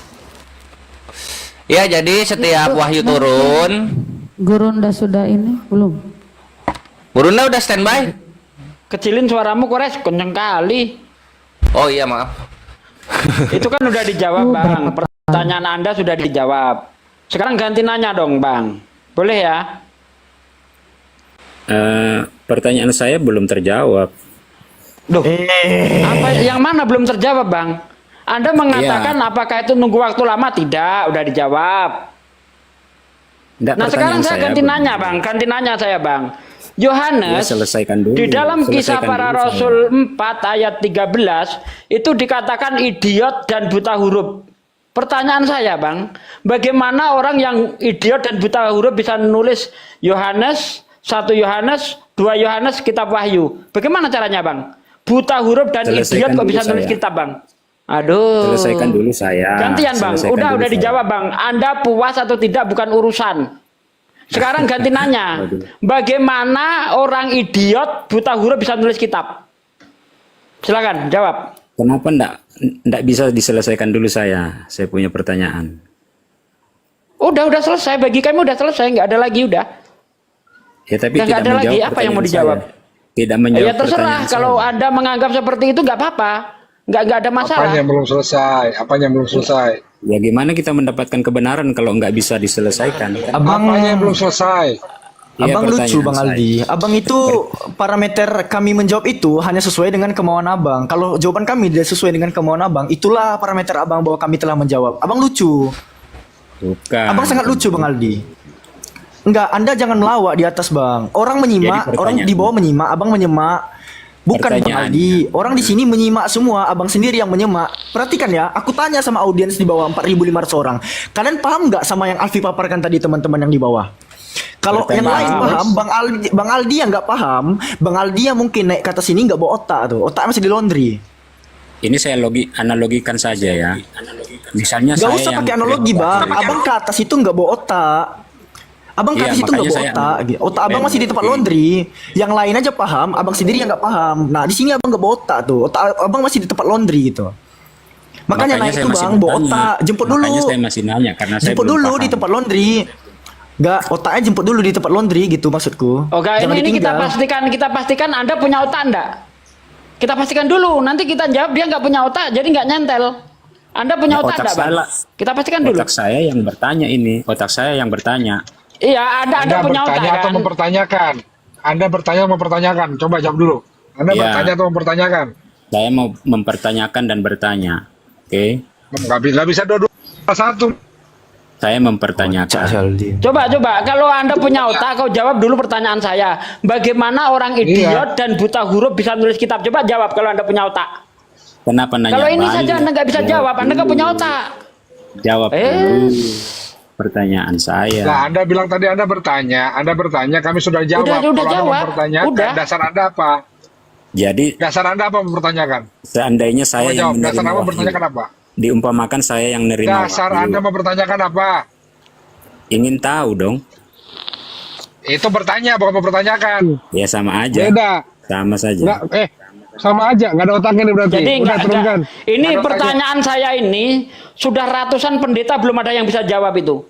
Ya, jadi setiap wahyu turun, Gurunda sudah ini belum? Gurunda udah standby. Kecilin suaramu Kores, kenceng kali. Oh iya, maaf. Itu kan udah dijawab Bang. Pertanyaan Anda sudah dijawab. Sekarang ganti nanya dong Bang. Boleh ya? Pertanyaan saya belum terjawab. Duh, apa yang mana belum terjawab Bang? Anda mengatakan apakah itu nunggu waktu lama? Tidak, udah dijawab. Nah sekarang saya ganti nanya Bang, ganti nanya saya Bang. Yohanes di dalam kisah para Rasul 4 ayat 13 itu dikatakan idiot dan buta huruf. Pertanyaan saya Bang, bagaimana orang yang idiot dan buta huruf bisa nulis Yohanes, 1 Yohanes, 2 Yohanes, kitab Wahyu? Bagaimana caranya Bang? Buta huruf dan idiot kok bisa nulis kitab Bang? Aduh. Selesaikan dulu saya. Gantian Bang, udah dijawab Bang. Anda puas atau tidak bukan urusan. Sekarang ganti nanya. Bagaimana orang idiot buta huruf bisa nulis kitab? Silakan jawab. Kenapa enggak bisa diselesaikan dulu saya? Saya punya pertanyaan. Udah selesai. Bagi kami udah selesai, nggak ada lagi udah. Ya tapi tidak ada lagi. Apa yang mau dijawab? Tidak menjawab. Ya terserah. Kalau Anda menganggap seperti itu nggak apa-apa. Nggak ada masalah. Apanya yang belum selesai? Ya gimana kita mendapatkan kebenaran kalau nggak bisa diselesaikan? Apanya yang belum selesai? Abang lucu Bang Aldi. Abang itu parameter kami menjawab itu hanya sesuai dengan kemauan abang. Kalau jawaban kami tidak sesuai dengan kemauan abang, itulah parameter abang bahwa kami telah menjawab. Abang lucu. Bukan. Abang sangat lucu Bang Aldi. Enggak, Anda jangan melawak di atas Bang. Orang menyimak, orang di bawah menyimak, abang menyimak. Bukan Bang Aldi, orang di sini menyimak semua, abang sendiri yang menyimak. Perhatikan ya, aku tanya sama audiens di bawah 4.500 orang. Kalian paham nggak sama yang Alfi paparkan tadi teman-teman yang di bawah? Kalau yang lain paham, Bang Aldi yang nggak paham, Bang Aldi yang mungkin naik ke atas sini nggak bawa otak tuh, otak masih di laundry. Ini saya analogikan saja ya. Misalnya nggak saya usah yang pakai analogi Bang, abang ke atas itu nggak bawa otak. Abang Iya, kasih itu nggak bawa otak, gitu. Otak abang masih di tempat laundry. Yang lain aja paham, abang sendiri yang nggak paham. Nah di sini abang nggak bawa otak tuh, otak abang masih di tempat laundry gitu. Makanya naik itu Bang, bawa otak, jemput dulu. Makanya saya masih nanya karena saya jemput belum dulu paham. di tempat laundry. Nggak, otaknya jemput dulu di tempat laundry gitu maksudku. Oke, ini kita pastikan Anda punya otak enggak? Kita pastikan dulu, nanti kita jawab dia nggak punya otak, jadi nggak nyentel. Anda punya otak enggak Bang? Kita pastikan dulu. Otak saya yang bertanya ini, otak saya yang bertanya. Iya, Anda punya otak bertanya atau kan? mempertanyakan? Anda bertanya atau mempertanyakan? Coba jawab dulu. Anda Iya. bertanya atau mempertanyakan? Saya mau mempertanyakan dan bertanya. Oke. Nggak bisa dua-dua satu. Saya mempertanyakan. Coba, kalau Anda punya otak, kau jawab dulu pertanyaan saya. Bagaimana orang idiot dan buta huruf bisa nulis kitab? Coba jawab kalau Anda punya otak. Kenapa nanya Kalau ini balik? saja Anda nggak bisa jawab, Anda nggak punya otak. Jawab dulu pertanyaan saya. Nah, Anda bilang tadi Anda bertanya, kami sudah jawab. Udah Kalau Anda jawab. mempertanyakan, Udah. dasar Anda apa? Jadi Dasar Anda apa mempertanyakan? seandainya saya Coba yang jawab, dasar menerima Anda wahyu, bertanyakan apa? diumpamakan saya yang menerima Dasar wahyu. Anda mempertanyakan apa? Ingin tahu dong. Itu bertanya, bukan mempertanyakan. Ya sama aja. Beda. Sama saja. Nggak, sama aja, nggak ada otaknya nih berarti. Jadi Udah turunkan. ini Nggak ada pertanyaan saya ini sudah ratusan pendeta belum ada yang bisa jawab itu.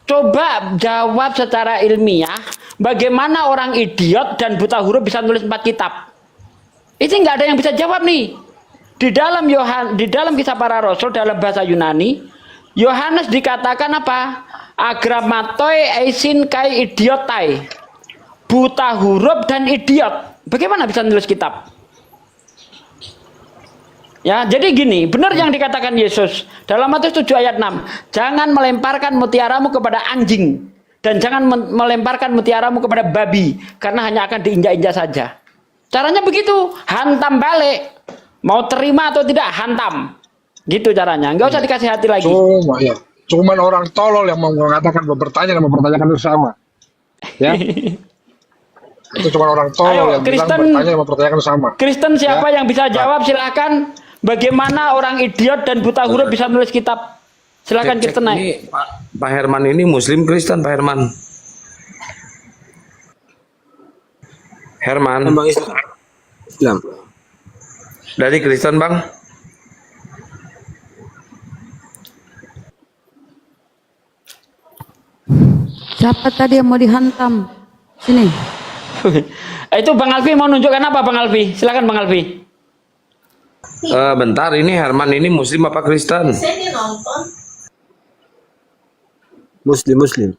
Coba jawab secara ilmiah, bagaimana orang idiot dan buta huruf bisa nulis 4 kitab? Itu nggak ada yang bisa jawab nih. Di dalam kisah para rasul dalam bahasa Yunani, Yohanes dikatakan apa? Agramatoi eisin kai idiotai. Buta huruf dan idiot. Bagaimana bisa nulis kitab? Ya, jadi gini, benar yang dikatakan Yesus dalam Matius 7 ayat 6. Jangan melemparkan mutiaramu kepada anjing dan jangan melemparkan mutiaramu kepada babi karena hanya akan diinjak-injak saja. Caranya begitu, hantam balik. Mau terima atau tidak, hantam. Gitu caranya, nggak usah dikasih hati lagi. Cuman orang tolol yang mau mengatakan bertanya dan mempertanyakan itu sama. Ya. Itu cuma orang tol Ayo, yang bilang Kristen. bertanya dan mempertanyakan sama. Kristen siapa yang bisa jawab? Silakan. Bagaimana orang idiot dan buta huruf bisa nulis kitab? Silakan Kristen naik. Ini Pak Herman ini Muslim Kristen Pak Herman. Herman. Bang Islam. Dari Kristen Bang. Siapa tadi yang mau dihantam? Sini. Itu Bang Alfi mau nunjukkan apa Bang Alfi? Silakan Bang Alfi. Bentar, ini Herman ini Muslim apa Kristen? Muslim.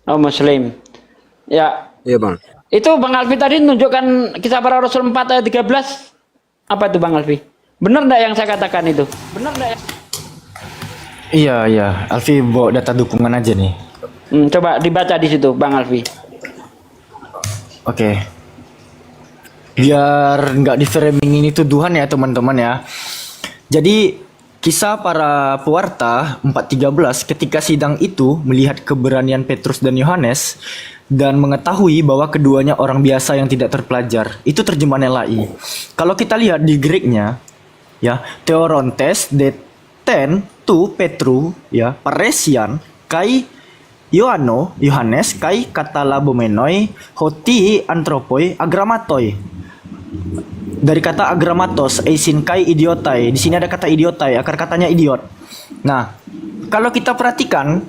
Oh Muslim. Ya. Iya Bang. Itu Bang Alfi tadi nunjukkan kisah para Rasul 4 ayat 13. Apa itu Bang Alfi? Benar enggak yang saya katakan itu? Benar enggak ya? Iya. Alfi bawa data dukungan aja nih. Coba dibaca di situ Bang Alfi. Oke. Biar nggak di framing ini tuduhan ya teman-teman ya. Jadi kisah para pewarta 4:13 ketika sidang itu melihat keberanian Petrus dan Yohanes dan mengetahui bahwa keduanya orang biasa yang tidak terpelajar. Itu terjemahan LAI. Kalau kita lihat di Greknya ya, Theorontes de ten tu Petru ya, Paresian kai Yohanes kai katalabomenoi hoti antropoi agramatoi. Dari kata agramatos eisin kai idiotai. Di sini ada kata idiotai, akar katanya idiot. Nah, kalau kita perhatikan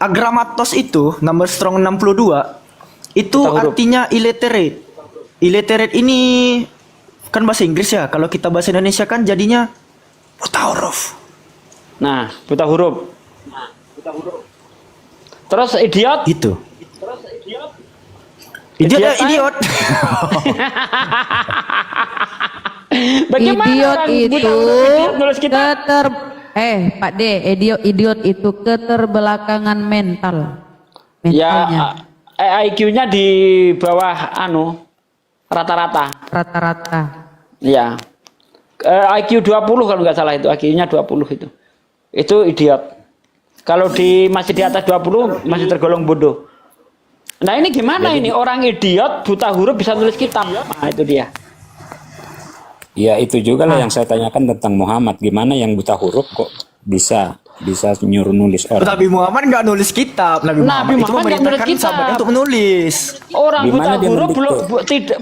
agramatos itu number strong 62 itu artinya illiterate. Illiterate ini kan bahasa Inggris ya. Kalau kita bahasa Indonesia kan jadinya buta huruf. Nah, buta huruf. Terus idiot? Gitu. Idiot. Bagaimana Idiot orang itu buta huruf nulis kitab? Pak D, idiot itu keterbelakangan mental. Ya, IQ-nya di bawah rata-rata. Rata-rata. Ya. IQ 20 kalau nggak salah itu, IQ-nya 20 itu. Itu idiot. Kalau masih di atas 20 masih tergolong bodoh. Nah, ini gimana ini orang idiot buta huruf bisa nulis kitab? Nah, itu dia. Ya itu juga lah yang saya tanyakan tentang Muhammad. Gimana yang buta huruf kok bisa nyuruh nulis orang? Nabi Muhammad nggak nulis kitab. Nabi Muhammad itu memerintahkan sahabatnya untuk menulis. Orang buta huruf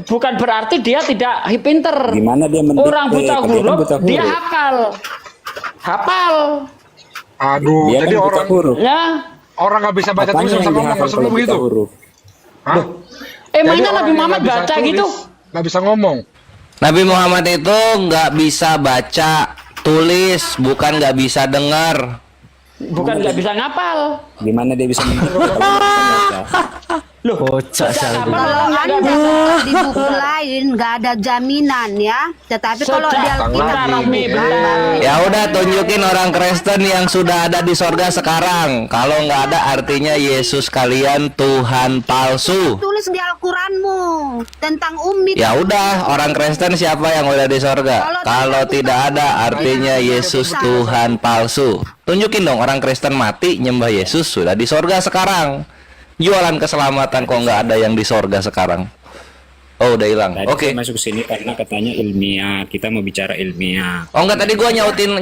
bukan berarti dia tidak pinter. Gimana dia mendikte? Orang buta huruf dia hafal. Aduh, Dia jadi kan buta orang huruf. Ya. orang nggak bisa baca tulis bisa ngomong Rasulullah begitu. Hah? Emangnya Nabi Muhammad baca gitu? Nggak bisa ngomong. Nabi Muhammad itu nggak bisa baca, tulis, bukan nggak bisa dengar. Bukan nggak bisa ngapal. Gimana dia bisa Loh, kocak Kalau Anda baca di buku lain nggak ada jaminan ya. Tetapi kalau di Alkitab Ya udah tunjukin orang Kristen yang sudah ada di sorga sekarang. Kalau nggak ada artinya Yesus kalian Tuhan palsu. tulis di Al-Quranmu tentang Ummi. Ya udah orang Kristen siapa yang udah di sorga? Kalau tidak ada artinya Yesus Tuhan palsu. Tunjukin dong orang Kristen mati nyembah Yesus sudah di sorga sekarang. Jualan keselamatan kok nggak ada yang di sorga sekarang. Oh udah hilang. Oke. Masuk sini karena katanya ilmiah. Kita mau bicara ilmiah. Oh enggak, tadi gua nyautin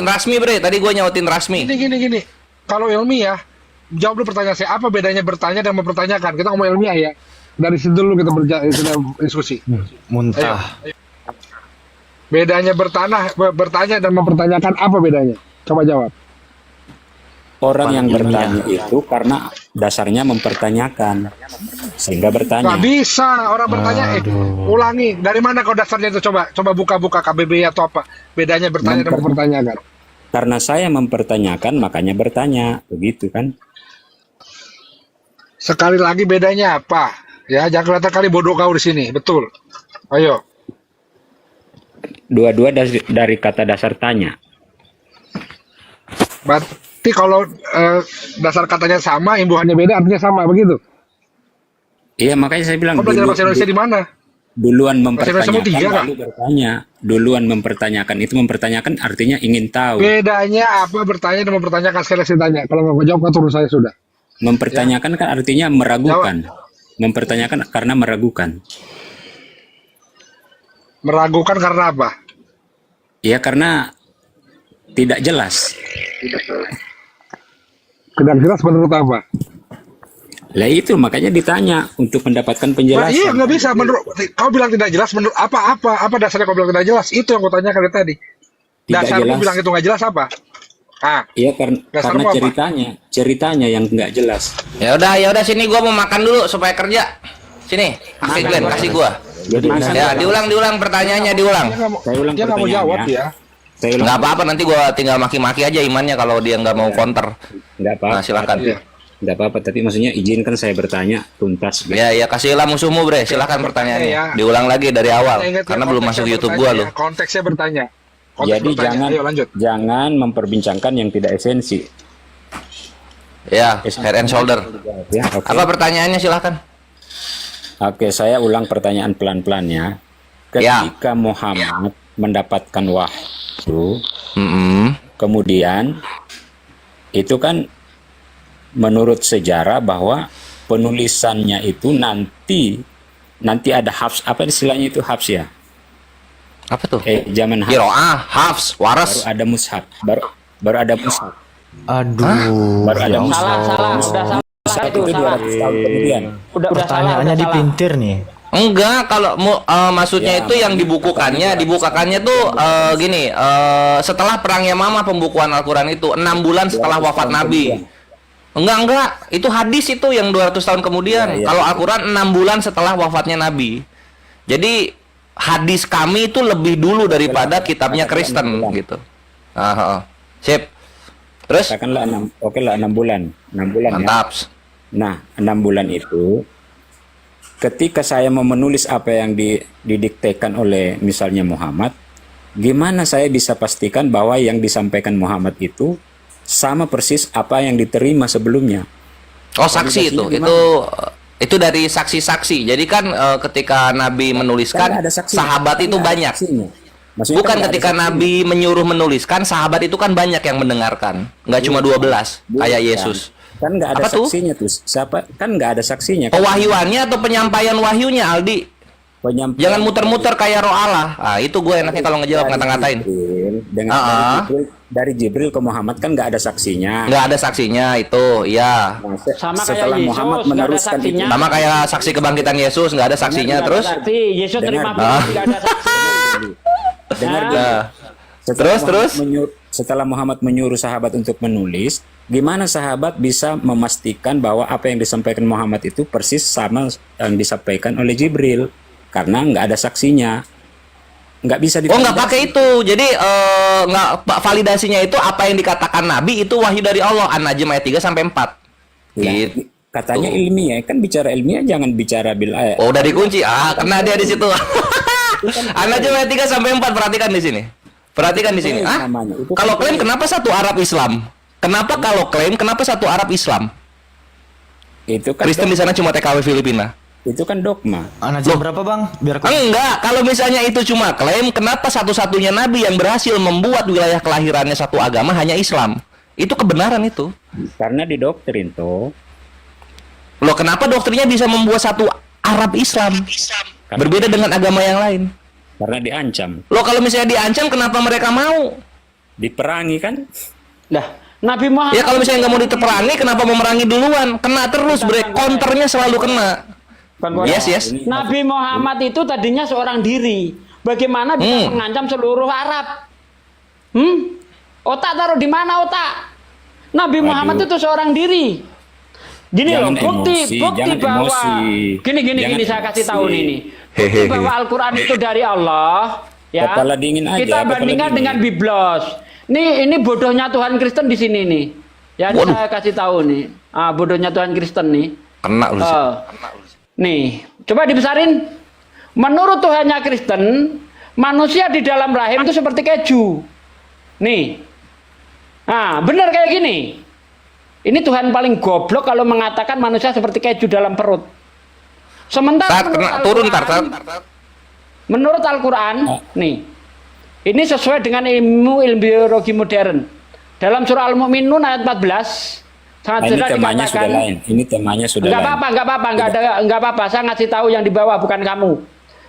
Rasmi bre. Tadi gua nyautin Rasmi. Gini. Kalau ilmiah, jawab dulu pertanyaan saya. Apa bedanya bertanya dan mempertanyakan? Kita ngomong ilmiah ya. Dari situ dulu kita diskusi. Muntah. Ayo. Bedanya bertanya dan mempertanyakan apa bedanya? Coba jawab. Orang yang bertanya itu karena dasarnya mempertanyakan sehingga bertanya. Nggak bisa orang bertanya. Ulangi. Dari mana kau dasarnya itu? Coba buka KBBI atau apa? Bedanya bertanya dan mempertanyakan. Karena saya mempertanyakan makanya bertanya, begitu kan? Sekali lagi bedanya apa? Ya, jangan kelihatan kali bodoh kau di sini. Betul. Ayo. Dua-dua dari kata dasar tanya. Berarti kalau dasar katanya sama, imbuhannya beda, artinya sama, begitu? Iya, makanya saya bilang. Kau belajar bahasa Indonesia di mana? Duluan mempertanyakan, tiga, lalu bertanya. Duluan mempertanyakan, itu mempertanyakan artinya ingin tahu. Bedanya apa bertanya dan mempertanyakan? Sekali lagi saya tanya. Kalau nggak kau jawab, kau turun saya sudah. Mempertanyakan kan artinya meragukan. Mempertanyakan karena meragukan. Meragukan karena apa? Ya karena tidak jelas. Tidak jelas menurut apa? Lah itu makanya ditanya untuk mendapatkan Nah, penjelasan. iya nggak bisa. Menurut kau bilang tidak jelas. Menurut apa dasarnya kau bilang tidak jelas? Itu yang kau tanyakan dari tadi. Tidak Dasarmu jelas. bilang itu nggak jelas apa? Iya karena Dasarmu apa? ceritanya yang nggak jelas. Ya udah sini gua mau makan dulu supaya kerja. Sini, kasih Glenn, kasih gua. Jadi Ya, diulang pertanyaannya diulang. Saya ulang Dia nggak mau jawab pertanyaannya. ya. Saya ulang. Nggak apa-apa, nanti gua tinggal maki-maki aja imannya kalau dia nggak mau counter. Nggak apa-apa. Nah, silakan. Nggak apa-apa. Tapi maksudnya izinkan saya bertanya tuntas. Ya, kasihlah musuhmu, Bre. Silakan pertanyaannya. Ya. Diulang lagi dari awal Saya ingat karena ya, belum konteksnya masuk YouTube bertanya, gua loh. Konteksnya bertanya. Konteks Jadi bertanya. Ayo lanjut. jangan memperbincangkan yang tidak esensi. Ya, head and shoulder. Ya, oke. Apa pertanyaannya silakan? Oke, saya ulang pertanyaan pelan-pelan ya. Ketika Muhammad mendapatkan wahyu, kemudian itu kan menurut sejarah bahwa penulisannya itu nanti ada hafs, apa istilahnya itu hafs ya? Apa tuh? Zaman Qiraah, hafs, waras. Baru ada mushaf, baru ada mushaf. Aduh. Baru ada mushaf. Salah, udah salah. Mushaf itu 200 tahun kemudian. Udah Pertanyaannya salah. dipintir nih. Enggak, kalau maksudnya itu yang dibukukannya tuh gini, setelah perang Yamamah pembukuan Al-Qur'an itu 6 bulan setelah wafat Nabi. Enggak, itu hadis itu yang 200 tahun kemudian. Kalau Al-Qur'an 6 bulan setelah wafatnya Nabi. Jadi hadis kami itu lebih dulu daripada kitabnya Kristen gitu. Sip. Terus? Katakanlah 6 bulan. 6 bulan. Mantap. Ya. Nah, 6 bulan itu ketika saya mau menulis apa yang didiktekan oleh misalnya Muhammad, gimana saya bisa pastikan bahwa yang disampaikan Muhammad itu sama persis apa yang diterima sebelumnya? Oh, saksi itu dari saksi-saksi. Jadi kan ketika Nabi menuliskan, sahabat itu banyak. Maksudnya Bukan kan ketika Nabi menyuruh menuliskan, sahabat itu kan banyak yang mendengarkan. Nggak cuma 12 kayak Yesus. Kan nggak ada Apa tuh? saksinya tuh. Siapa? Kan nggak ada saksinya. Pewahyuannya atau penyampaian wahyunya, Aldi? Jangan muter-muter kayak roh Allah. Ah, itu gue enaknya kalau ngejawab ngata-ngatain. Dari Jibril ke Muhammad kan nggak ada saksinya. Nggak ada saksinya itu, iya. Sama Setelah kayak Yesus, Muhammad nggak ada meneruskan saksinya. itu. Sama kayak saksi kebangkitan Yesus, nggak ada saksinya. Nggak ada Terus? saksi. Yesus terima Dengar. nggak ada saksi. Dengar Nah. dulu. Terus? Setelah Muhammad menyuruh sahabat untuk menulis, gimana sahabat bisa memastikan bahwa apa yang disampaikan Muhammad itu persis sama yang disampaikan oleh Jibril? Karena nggak ada saksinya, nggak bisa Oh, nggak pakai itu. Jadi nggak validasinya itu apa yang dikatakan Nabi itu wahyu dari Allah. An-Najm ayat 3 sampai 4. Gitu. Katanya ilmiah, kan bicara ilmiah jangan bicara bil ayat. Oh, udah dikunci. Kena dia di situ. An-Najm ayat 3 sampai 4, perhatikan di sini. Perhatikan di sini. Kalau klaim kenapa satu Arab Islam? Kenapa kalau klaim kenapa satu Arab Islam? Itu kan Kristen di sana cuma TKW Filipina. Itu kan dogma. Najm berapa, Bang? Biar Enggak, kalau misalnya itu cuma klaim, kenapa satu-satunya nabi yang berhasil membuat wilayah kelahirannya satu agama hanya Islam? Itu kebenaran itu. Karena di doktrin tuh. Loh, kenapa doktrinnya bisa membuat satu Arab Islam? Berbeda dengan agama yang lain. Karena diancam. Loh, kalau misalnya diancam, kenapa mereka mau? Diperangi kan? Nah, Nabi Muhammad. Ya kalau misalnya nggak mau diteperangi, kenapa memerangi duluan? Kena terus, bre. Counternya selalu kena. Yes. Nabi Muhammad itu tadinya seorang diri. Bagaimana bisa mengancam seluruh Arab? Otak taruh di mana otak? Nabi Muhammad itu seorang diri. Gini Jangan loh, bukti jangan bahwa emosi. gini saya kasih tahu ini. Bukti bahwa Al-Qur'an itu dari Allah, ya. Kepala dingin aja, Kita kepala bandingkan dingin. dengan Biblos. Ini bodohnya Tuhan Kristen di sini nih. Ya, ini saya kasih tahu nih. Bodohnya Tuhan Kristen nih. Kena lu sih. Nih, coba dibesarin. Menurut Tuhannya Kristen, manusia di dalam rahim itu seperti keju. Nih. Nah, benar kayak gini. Ini Tuhan paling goblok kalau mengatakan manusia seperti keju dalam perut. Sementara menurut Al-Quran, nih, ini sesuai dengan ilmu biologi modern. Dalam surah Al-Mu'minun ayat 14, Sangat Nah, ini jelas temanya dikatakan. sudah lain. Ini temanya sudah Enggak lain. apa-apa, enggak apa-apa. Saya ngasih tahu yang di bawah bukan kamu.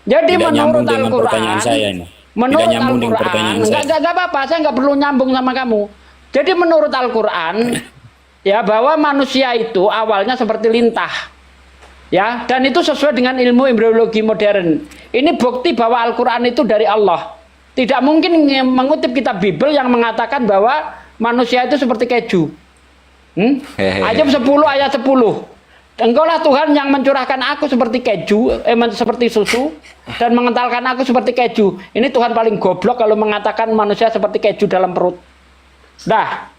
Jadi Tidak nyambung menurut dengan Al-Quran, pertanyaan saya ini. menurut Tidak nyambung dengan Al-Quran, pertanyaan saya. enggak apa-apa. Saya enggak perlu nyambung sama kamu. Jadi menurut Al-Quran, ya bahwa manusia itu awalnya seperti lintah. Ya, dan itu sesuai dengan ilmu embriologi modern. Ini bukti bahwa Al-Quran itu dari Allah. Tidak mungkin mengutip kitab Bible yang mengatakan bahwa manusia itu seperti keju. Ayat 10 ayat 10. Engkaulah Tuhan yang mencurahkan aku seperti keju, seperti susu, dan mengentalkan aku seperti keju. Ini Tuhan paling goblok kalau mengatakan manusia seperti keju dalam perut. Dah.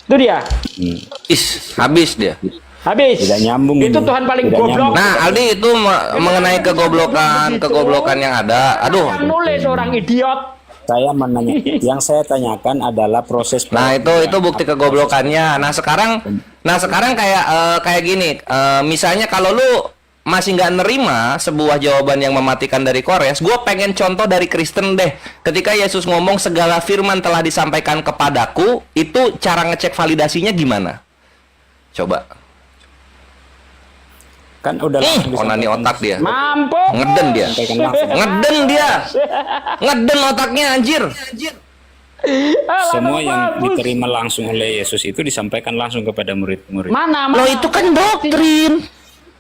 Itu dia. Habis dia. Habis. Tidak nyambung. Itu ini. Tuhan paling Tidak goblok. nyambung. Nah, Aldi itu mengenai kegoblokan yang ada. Aduh. Yang nulis orang idiot. Saya menanya, yang saya tanyakan adalah proses. Nah, itu bukti kegoblokannya. Nah, sekarang kayak gini. Misalnya kalau lu masih nggak nerima sebuah jawaban yang mematikan dari Kores, gue pengen contoh dari Kristen deh. Ketika Yesus ngomong segala firman telah disampaikan kepadaku, itu cara ngecek validasinya gimana? Coba. Kan udah onani otak dia. Mampus. Ngeden dia. Ngeden dia. Ngeden otaknya anjir. Semua yang diterima langsung oleh Yesus itu disampaikan langsung kepada murid-murid. Mana? Loh, itu kan doktrin.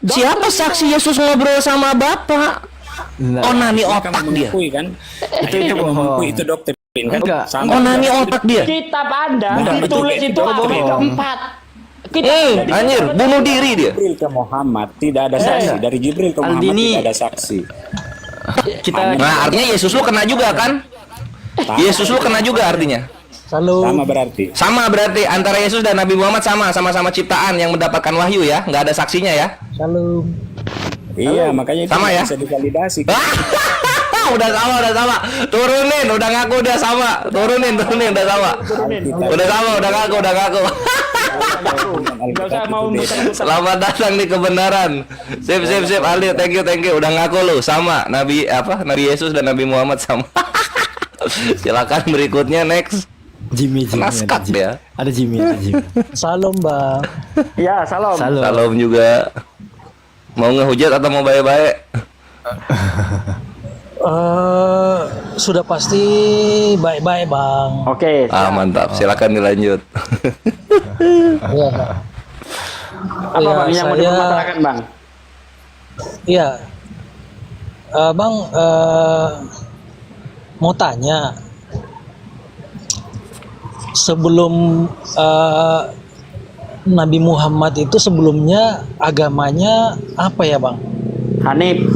Siapa saksi Yesus ngobrol sama Bapak? Onani otak dia. Kan? Itu doktrin kan? Onani otak dia. Kitab Anda ditulis itu abad keempat. Anjir, bunuh diri dia. Jibril ke Muhammad tidak ada saksi. Dari Jibril ke Muhammad tidak ada saksi. Nah, artinya Yesus lu kena juga kan? Yesus lu kena juga artinya. Sama berarti antara Yesus dan Nabi Muhammad sama-sama ciptaan yang mendapatkan wahyu ya, nggak ada saksinya ya. Iya, makanya itu sama ya. Bisa divalidasi. Udah sama. Turunin, udah ngaku udah sama. Turunin udah sama. Udah ngaku. Selamat datang di kebenaran. Sip Aldi, thank you. Udah ngaku lu sama Nabi Yesus dan Nabi Muhammad sama. Silakan berikutnya next. Jimmy. Naskat ya. Ada Jimmy. Salam, Bang. Ya, salam. Salam juga. Mau ngehujat atau mau baik-baik? Sudah pasti baik-baik, Bang. Oke. Mantap. Silakan dilanjut. Apa Bang yang mau dipermasalahkan, Bang? Iya. Bang, mau tanya. Sebelum Nabi Muhammad itu sebelumnya agamanya apa ya, Bang? Hanif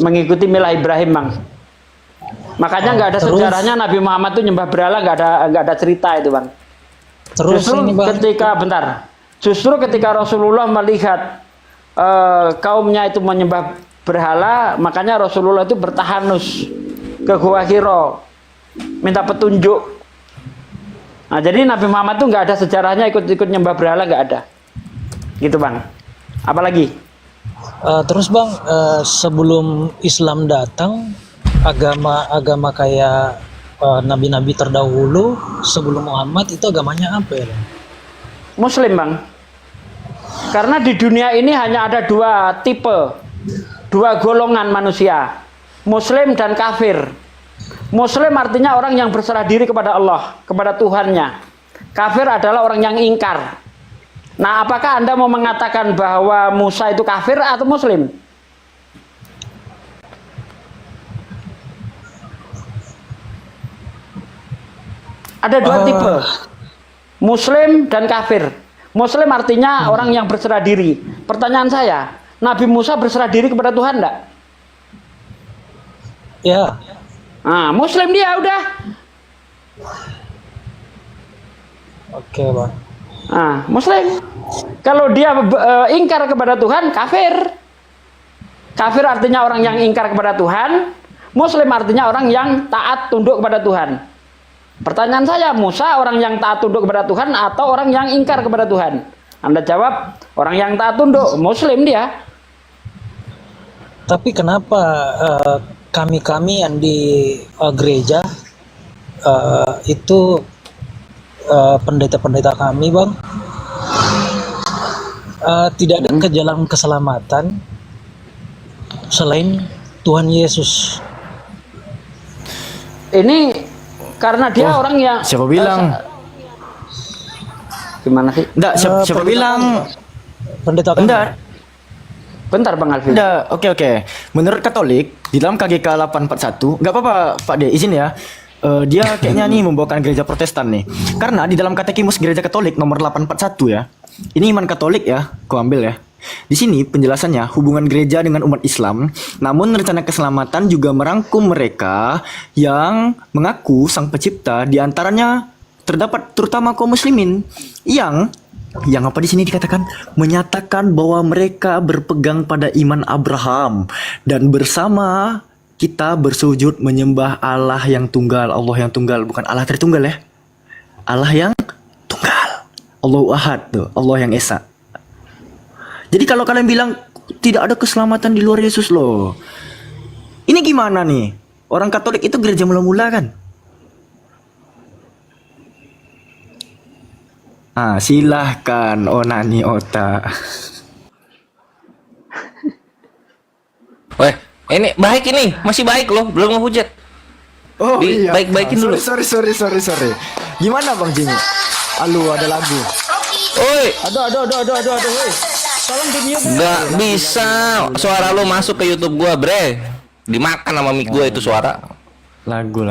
mengikuti milah Ibrahim, Bang. Makanya nggak ada sejarahnya Nabi Muhammad itu nyembah berhala, nggak ada cerita itu, Bang. Justru ketika Rasulullah melihat kaumnya itu menyembah berhala, makanya Rasulullah itu bertahanus ke Gua Hiro minta petunjuk. Nah, jadi Nabi Muhammad itu nggak ada sejarahnya ikut nyembah berhala, nggak ada. Gitu, Bang. Apalagi? Terus Bang, sebelum Islam datang, agama kayak nabi-nabi terdahulu sebelum Muhammad itu agamanya apa ya, Bang? Muslim, Bang. Karena di dunia ini hanya ada dua tipe, dua golongan manusia, Muslim dan kafir. Muslim artinya orang yang berserah diri kepada Allah, kepada Tuhannya. Kafir adalah orang yang ingkar. Nah, apakah Anda mau mengatakan bahwa Musa itu kafir atau Muslim? Ada dua tipe, Muslim dan kafir. Muslim artinya orang yang berserah diri. Pertanyaan saya, Nabi Musa berserah diri kepada Tuhan enggak? Ya. Nah, Muslim dia udah. Oke, Bang. Nah, Muslim. Kalau dia ingkar kepada Tuhan, kafir. Kafir artinya orang yang ingkar kepada Tuhan. Muslim artinya orang yang taat tunduk kepada Tuhan. Pertanyaan saya, Musa orang yang taat tunduk kepada Tuhan atau orang yang ingkar kepada Tuhan? Anda jawab, orang yang taat tunduk, Muslim dia. Tapi kenapa kami yang di gereja itu pendeta-pendeta kami bang, tidak ada ke jalan keselamatan selain Tuhan Yesus. Ini karena dia orang yang Siapa bilang? Gimana sih? Enggak, siapa bilang? Pendeta kami. Enggak. Bentar Bang Alvin. Enggak, oke. Menurut Katolik di dalam KGK 841, enggak apa-apa Pak De, izin ya. Dia kayaknya nih membawakan gereja Protestan nih. Karena di dalam Katekimus Gereja Katolik nomor 841 ya. Ini iman Katolik ya, ku ambil ya. Di sini penjelasannya hubungan gereja dengan umat Islam, namun rencana keselamatan juga merangkum mereka yang mengaku Sang Pencipta, di antaranya terdapat terutama kaum muslimin yang apa di sini dikatakan menyatakan bahwa mereka berpegang pada iman Abraham dan bersama kita bersujud menyembah Allah yang tunggal, Allah yang tunggal, bukan Allah Tritunggal ya. Allah yang tunggal. Allahu Ahad tuh, Allah yang Esa. Jadi kalau kalian bilang tidak ada keselamatan di luar Yesus loh. Ini gimana nih? Orang Katolik itu gereja mula-mula kan? Silahkan Onani Ota. Weh, ini baik ini, masih baik loh, belum ngehujat. Oh iya. Baik-baikin dulu. Sorry. Gimana Bang Jimmy? Aduh, ada lagu. Oi. Aduh, woi. Tolong di mute. Nggak bisa, suara lo masuk ke YouTube gua, bre. Dimakan sama mic gua itu suara. Lagu.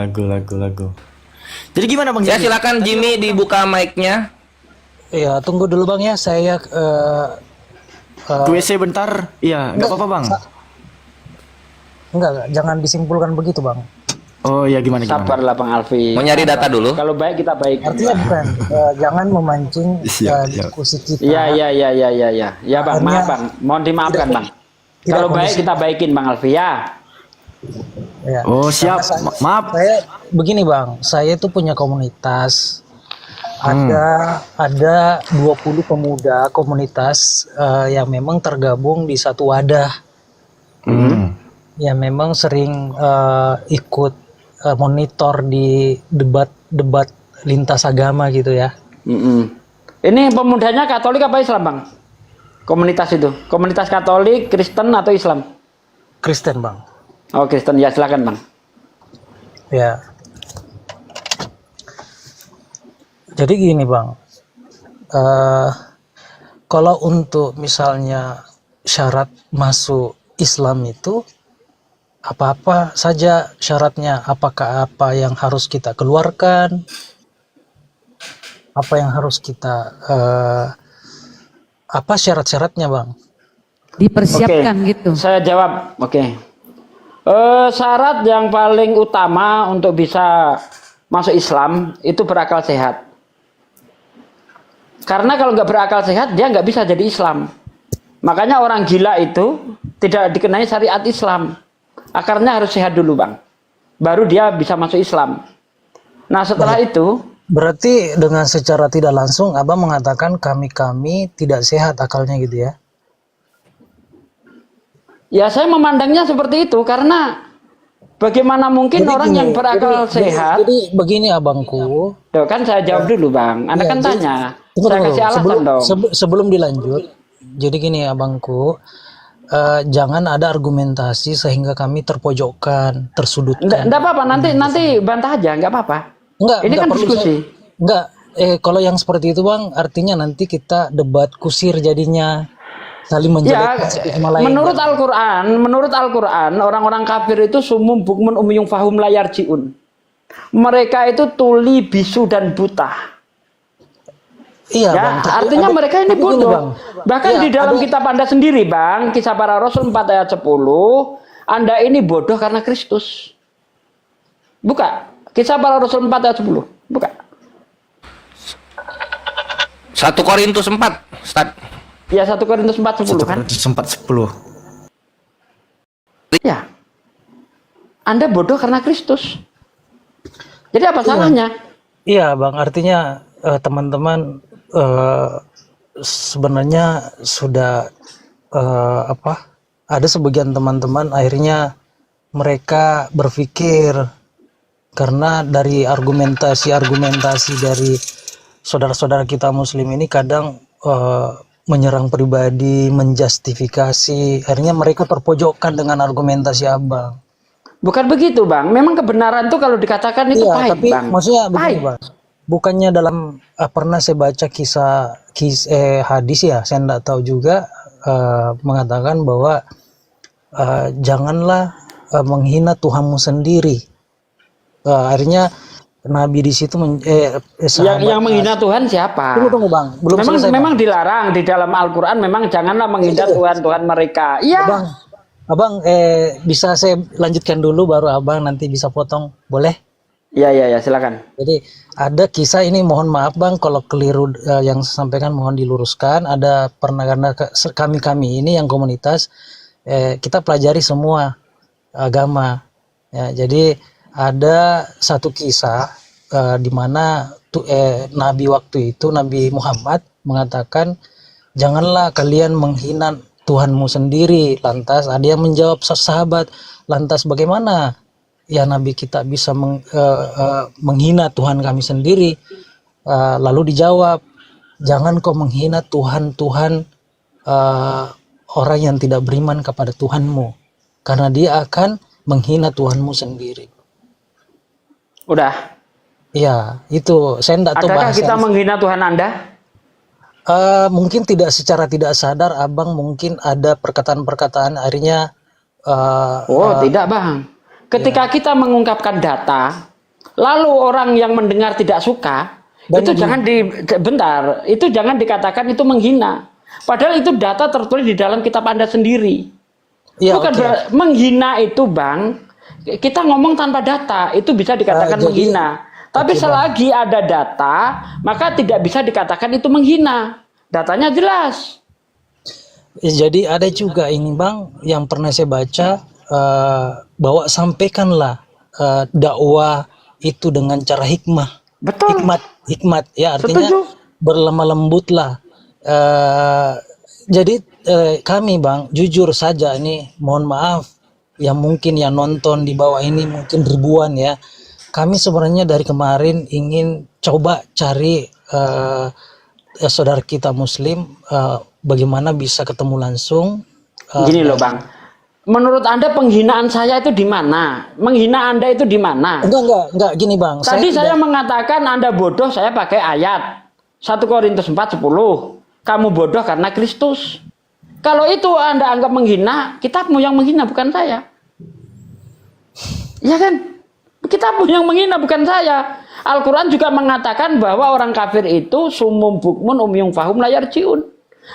Jadi gimana Bang Jimmy? Ya silakan Jimmy dibuka mic-nya. Iya, tunggu dulu bang ya, saya ke WC bentar. Iya, nggak apa-apa Bang. Enggak, jangan disimpulkan begitu bang. Oh iya, gimana? Sabarlah Bang Alvin. Mau nyari data dulu. Kalau baik kita baik. Artinya bukan, jangan memancing diskusi kita. Iya. Ya Bang, maaf Bang. Mohon dimaafkan Bang. Kalau baik kita baikin Bang Alvin ya. Ya. Oh siap. Maaf. Saya begini bang, saya itu punya komunitas. Ada 20 pemuda komunitas yang memang tergabung di satu wadah. Yang memang sering ikut monitor di debat lintas agama gitu ya. Ini pemudanya Katolik apa Islam Bang? Komunitas itu, komunitas Katolik, Kristen atau Islam? Kristen Bang. Oh Kristen, ya silakan Bang. Ya. Jadi gini Bang, kalau untuk misalnya syarat masuk Islam itu apa-apa saja syaratnya, apakah apa yang harus kita keluarkan, apa yang harus kita apa syarat-syaratnya Bang? Dipersiapkan gitu. Saya jawab, syarat yang paling utama untuk bisa masuk Islam itu berakal sehat. Karena kalau nggak berakal sehat dia nggak bisa jadi Islam. Makanya orang gila itu tidak dikenai syariat Islam. Akarnya harus sehat dulu Bang, baru dia bisa masuk Islam. Nah setelah itu berarti dengan secara tidak langsung Abang mengatakan kami tidak sehat akalnya gitu ya? Ya saya memandangnya seperti itu karena bagaimana mungkin orang yang berakal sehat. Jadi begini abangku. Tuh kan saya jawab dulu Bang. Anda kan tanya. Saya kasih alasan dong. Sebelum dilanjut, jadi gini abangku. Jangan ada argumentasi sehingga kami terpojokkan, tersudutkan. Enggak apa-apa, nanti bantah aja, enggak apa-apa. Ini kan diskusi. Kalau yang seperti itu Bang, artinya nanti kita debat kusir jadinya, saling menjelekkan satu sama lain. Menurut Al-Quran, orang-orang kafir itu sumum bukmun umyung fahum layar jiun. Mereka itu tuli, bisu dan buta. Iya, ya, Bang. artinya mereka ini bodoh. Bang. Bahkan di dalam kitab Anda sendiri, Bang, Kisah Para Rasul 4 ayat 10, Anda ini bodoh karena Kristus. Buka. Kisah Para Rasul 4 ayat 10. Buka. 1 Korintus 4, Ustaz. Ya, 1 Korintus 4 10 kan? 1 Korintus 4 10. Ya. Anda bodoh karena Kristus. Jadi apa salahnya? Iya, Bang. Artinya teman-teman sebenarnya sudah ada sebagian teman-teman akhirnya mereka berpikir Karena dari argumentasi dari saudara-saudara kita Muslim ini kadang menyerang pribadi, menjustifikasi, akhirnya mereka terpojokkan dengan argumentasi abang. Bukan begitu, Bang. Memang kebenaran itu kalau dikatakan itu Iya, pahit, tapi Bang. maksudnya begini, Pahit. Bang. Bukannya dalam pernah saya baca hadis ya, saya tidak tahu juga mengatakan bahwa janganlah menghina Tuhanmu sendiri. Akhirnya Nabi di situ yang menghina Tuhan siapa? Tunggu Bang, belum selesai. Memang dilarang di dalam Al-Qur'an, memang janganlah menghina Tuhan mereka. Iya. Abang bisa saya lanjutkan dulu baru Abang nanti bisa potong, boleh? Iya, silakan. Jadi ada kisah ini, mohon maaf Bang kalau keliru yang saya sampaikan, mohon diluruskan. Ada pernah, karena kami ini yang komunitas kita pelajari semua agama. Ya, jadi ada satu kisah di mana Nabi waktu itu, Nabi Muhammad mengatakan, janganlah kalian menghina Tuhanmu sendiri. Lantas ada yang menjawab sahabat, lantas bagaimana ya Nabi kita bisa menghina Tuhan kami sendiri? Lalu dijawab, jangan kau menghina Tuhan orang yang tidak beriman kepada Tuhanmu, karena dia akan menghina Tuhanmu sendiri. Udah. Ya, itu saya tidak tahu. Adakah kita menghina Tuhan Anda? Mungkin tidak, secara tidak sadar Abang mungkin ada perkataan-perkataan akhirnya tidak Bang. Ketika kita mengungkapkan data, lalu orang yang mendengar tidak suka, itu jangan dikatakan itu menghina. Padahal itu data tertulis di dalam kitab Anda sendiri. Ya, bukan menghina itu Bang. Kita ngomong tanpa data, itu bisa dikatakan menghina. Tapi selagi ada data, maka tidak bisa dikatakan itu menghina. Datanya jelas. Jadi ada juga ini Bang, yang pernah saya baca, bahwa sampaikanlah dakwah itu dengan cara hikmah. Betul. Hikmat ya, artinya berlemah lembutlah. Jadi kami Bang, jujur saja ini, mohon maaf, yang mungkin yang nonton di bawah ini mungkin ribuan ya. Kami sebenarnya dari kemarin ingin coba cari saudara kita Muslim, bagaimana bisa ketemu langsung. Gini loh Bang, menurut Anda penghinaan saya itu di mana? Menghina Anda itu di mana? Enggak, gini Bang. Tadi saya mengatakan Anda bodoh, saya pakai ayat 1 Korintus 4:10. Kamu bodoh karena Kristus. Kalau itu Anda anggap menghina, kitabmu yang menghina, bukan saya. Ya kan? Kitabmu yang menghina, bukan saya. Al-Quran juga mengatakan bahwa orang kafir itu sumum bukmun umyung fahum layar ciun.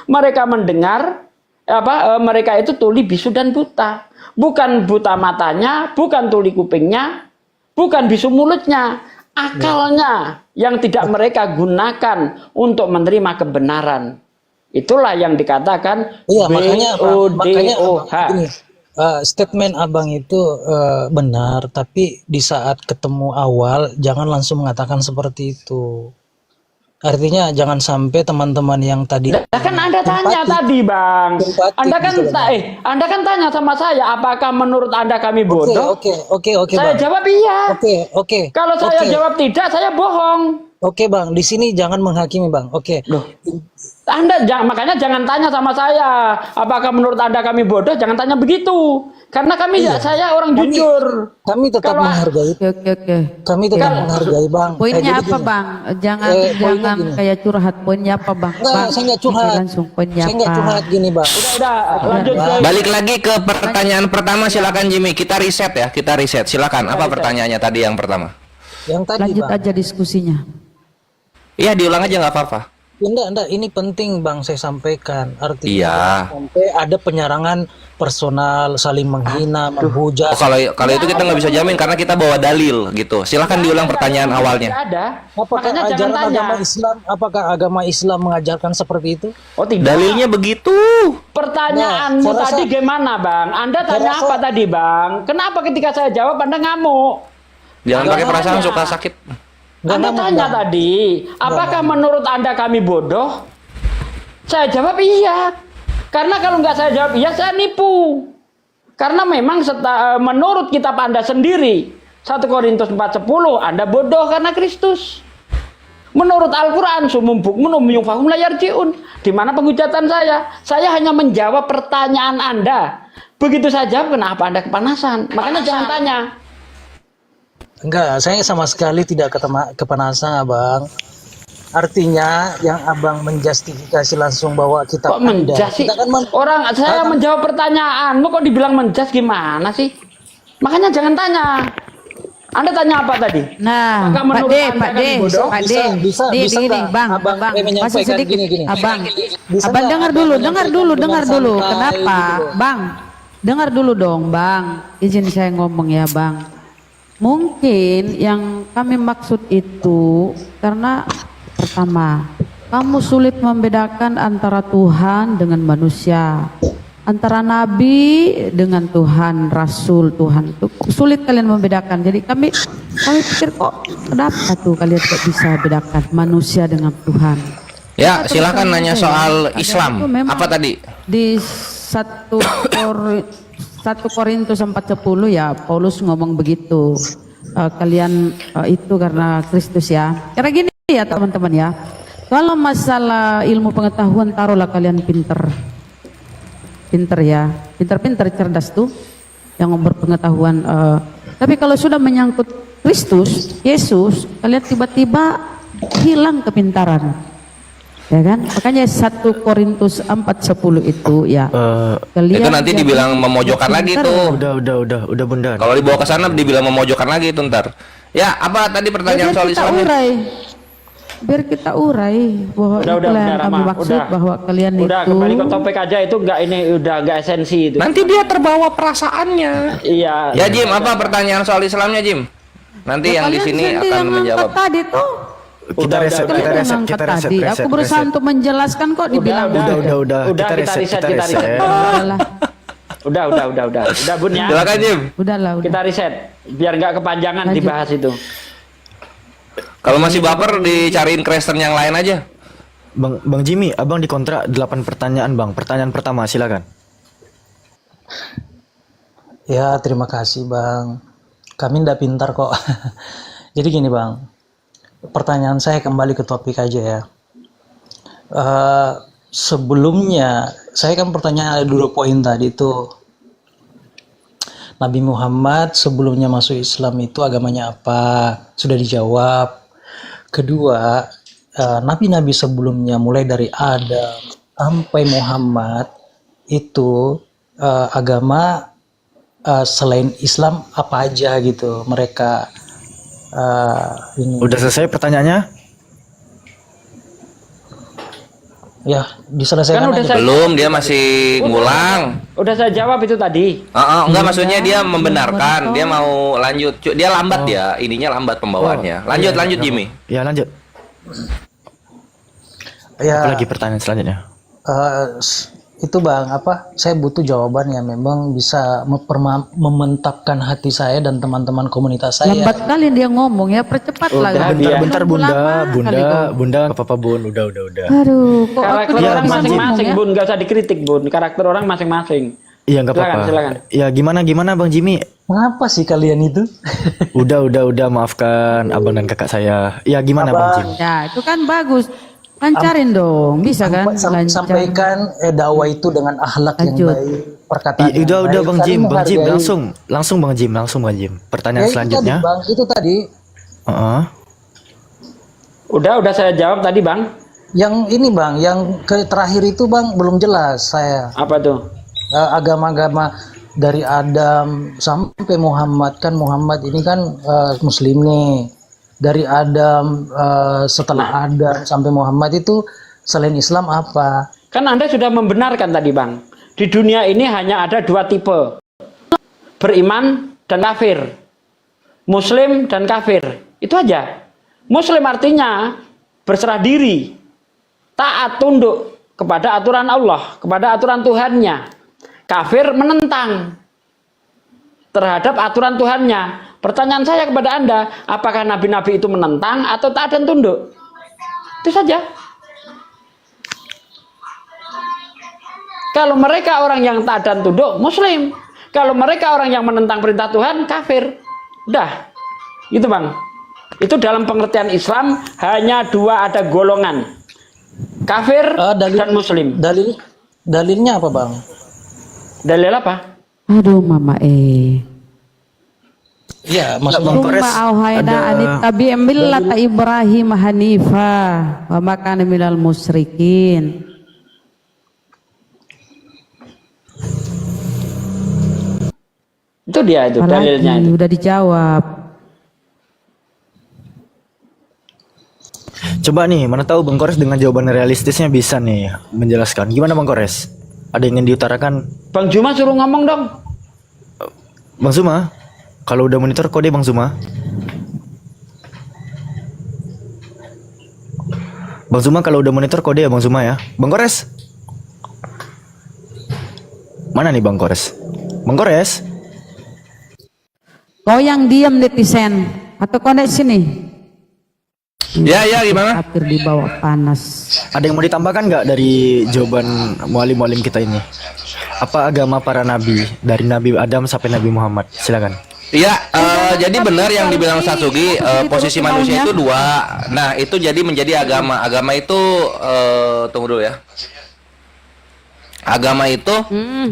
Mereka mendengar, mereka itu tuli, bisu dan buta. Bukan buta matanya, bukan tuli kupingnya, bukan bisu mulutnya. Akalnya yang tidak mereka gunakan untuk menerima kebenaran. Itulah yang dikatakan makanya BODOH. Statement Abang itu benar, tapi di saat ketemu awal jangan langsung mengatakan seperti itu. Artinya jangan sampai teman-teman yang tadi kan Anda tanya tadi Bang, Anda kan tanya sama saya, apakah menurut Anda kami bodoh? Oke, saya Bang. jawab iya. Oke. Kalau saya jawab tidak, saya bohong. Oke Bang, di sini jangan menghakimi Bang. Oke. Makanya jangan tanya sama saya, apakah menurut Anda kami bodoh? Jangan tanya begitu, karena saya orang jujur. Kami tetap menghargai. Oke. Kami tetap menghargai Bang. Poinnya apa Bang? Jangan kayak curhat. Poinnya apa Bang? Enggak, saya nggak curhat. Langsung poinnya saya nggak curhat gini Bang. Udah lanjut. Balik lagi ke pertanyaan pertama, silakan Jimmy. Kita riset. Silakan. Apa pertanyaannya tadi yang pertama? Yang tadi lanjut Bang. aja diskusinya. Iya, diulang aja nggak apa-apa. Enggak, ini penting Bang saya sampaikan. Artinya sampai ada penyerangan personal, saling menghina, menghujat. Kalau itu kita nggak bisa jamin karena kita bawa dalil gitu. Silakan diulang pertanyaan awalnya. Apakah agama Islam mengajarkan seperti itu? Oh tidak. Dalilnya begitu. Pertanyaanmu tadi gimana Bang? Anda tanya apa tadi Bang? Kenapa ketika saya jawab Anda ngamuk? Jangan pakai perasaan, suka sakit. Anda tanya tadi, apakah menurut Anda kami bodoh? Saya jawab iya. Karena kalau nggak saya jawab iya, saya nipu. Karena memang menurut kitab Anda sendiri, 1 Korintus 4:10, Anda bodoh karena Kristus. Menurut Al-Quran, sumum bukmun umyung fahum la yarji'un. Di mana penghujatan saya? Saya hanya menjawab pertanyaan Anda. Begitu saja, kenapa Anda kepanasan? Makanya jangan tanya. Enggak, saya sama sekali tidak kepanasan, Abang. Artinya yang Abang menjustifikasi langsung bahwa kita Kok menjas sih? Orang saya menjawab pertanyaanmu kok dibilang menjas gimana sih? Makanya jangan tanya. Anda tanya apa tadi? Nah, Pak D, Pak D, bisa gini, nggak Bang, Abang masih menyampaikan sedikit, gini. Abang, Bisa Abang nggak dengar dulu. santai Kenapa, gitu? Bang? Dengar dulu dong, Bang. Izin saya ngomong ya, Bang. Mungkin yang kami maksud itu karena pertama, kamu sulit membedakan antara Tuhan dengan manusia, antara nabi dengan Tuhan, rasul Tuhan. Itu sulit kalian membedakan. Jadi kami pikir kok kenapa tuh kalian tidak bisa bedakan manusia dengan Tuhan. Ya, silakan nanya soal Islam. Apa tadi? Di 1 Korintus 4:10 ya Paulus ngomong begitu. Kalian itu karena Kristus ya. Karena gini ya teman-teman ya. Kalau masalah ilmu pengetahuan taruhlah kalian pinter ya, pinter cerdas tuh yang berpengetahuan. Tapi kalau sudah menyangkut Kristus, Yesus, kalian tiba-tiba hilang kepintaran, ya kan? Makanya 1 Korintus 4:10 itu ya. Itu nanti dibilang memojokkan lagi tuh. Udah Bunda. Kalau dibawa ke sana dibilang memojokkan lagi itu ntar. Ya, apa tadi pertanyaan soal Islam? Biar kita urai bahwa itulah yang kami maksud bahwa kalian itu. Kembali ke topik aja, itu udah enggak esensi itu. Nanti dia terbawa perasaannya. Iya. Ya Jim, apa pertanyaan soal Islamnya Jim? Nanti yang di sini akan menjawab. Tadi tuh Kita reset. Aku berusaha untuk menjelaskan kok dibilang. Udah. Kita reset. Udah Bun ya. Silakan Jim. Udah. Kita reset biar nggak kepanjangan dibahas itu. Kalau masih baper dicariin Kristen yang lain aja. Bang Jimmy, Abang dikontrak 8 pertanyaan, Bang. Pertanyaan pertama, silakan. Ya, terima kasih, Bang. Kami ndak pintar kok. Jadi gini, Bang. Pertanyaan saya kembali ke topik aja ya. Sebelumnya, saya kan pertanyaan ada 2 poin tadi tuh. Nabi Muhammad sebelumnya masuk Islam itu agamanya apa? Sudah dijawab. Kedua, nabi-nabi sebelumnya mulai dari Adam sampai Muhammad itu agama selain Islam apa aja gitu mereka ini. Udah selesai pertanyaannya? Ya, diselesaikan aja. Belum, dia masih ngulang. Udah saya jawab itu tadi. Enggak, maksudnya dia membenarkan, dia mau lanjut. Dia lambat ya, ininya lambat pembawaannya. Lanjut Jimmy. Ya, lanjut. Ya. Apalagi pertanyaan selanjutnya? Itu Bang, saya butuh jawaban yang memang bisa mementapkan hati saya dan teman-teman komunitas saya. Lambat kali dia ngomong ya, percepatlah. Bentar Bunda, apa Bun, udah. Aduh, kok karakter orang masing-masing, Bun, nggak usah dikritik, Bun. Karakter orang masing-masing. Iya, nggak apa-apa. Silakan. Ya, gimana Bang Jimmy? Kenapa sih kalian itu? Udah, maafkan abang dan kakak saya. Ya, gimana Bang Jimmy? Ya, itu kan bagus. Lancarin dong, bisa kan? Sampaikan dakwah itu dengan akhlak yang baik, perkataan. Udah Bang Jim, langsung Bang Jim. Pertanyaan selanjutnya. Itu tadi. Udah saya jawab tadi, Bang. Yang ini, Bang, yang terakhir itu, Bang, belum jelas saya. Apa tuh? Agama-agama dari Adam sampai Muhammad, kan Muhammad ini kan Muslim nih. Dari Adam setelah Adam sampai Muhammad itu selain Islam apa? Kan Anda sudah membenarkan tadi, Bang. Di dunia ini hanya ada 2 tipe. Beriman dan kafir. Muslim dan kafir. Itu aja. Muslim artinya berserah diri. Taat, tunduk kepada aturan Allah, kepada aturan Tuhannya. Kafir menentang terhadap aturan Tuhannya. Pertanyaan saya kepada Anda, apakah nabi-nabi itu menentang atau taat dan tunduk? Itu saja. Kalau mereka orang yang taat dan tunduk, Muslim. Kalau mereka orang yang menentang perintah Tuhan, kafir. Udah. Itu Bang. Itu dalam pengertian Islam hanya dua, ada golongan. Kafir dan muslim. Dalilnya apa Bang? Dalil apa? Aduh mama Iya, maksud Bang Summa Kores auhayna anit tabi'im millata Ibrahim hanifa wa ma kana minal musyrikin. Itu dia itu Apalagi, dalilnya itu. udah dijawab. Coba nih, mana tahu Bang Kores dengan jawaban realistisnya bisa nih menjelaskan. Gimana Bang Kores? Ada yang ingin diutarakan? Bang Juma suruh ngomong dong. Bang Zuma, kalau udah monitor kode Bang Zuma. Bang Zuma kalau udah monitor kode ya Bang Zuma ya. Bang Kores. Mana nih Bang Kores? Bang Kores. Kau yang diam netizen atau koneksi nih? Ya gimana? Hampir di bawah panas. Ada yang mau ditambahkan nggak dari jawaban mualim-mualim kita ini? Apa agama para nabi dari Nabi Adam sampai Nabi Muhammad? Silakan. Iya, jadi benar yang dibilang Satsugi, posisi manusia itu dua. Nah, itu jadi menjadi agama. Agama itu, tunggu dulu ya. Agama itu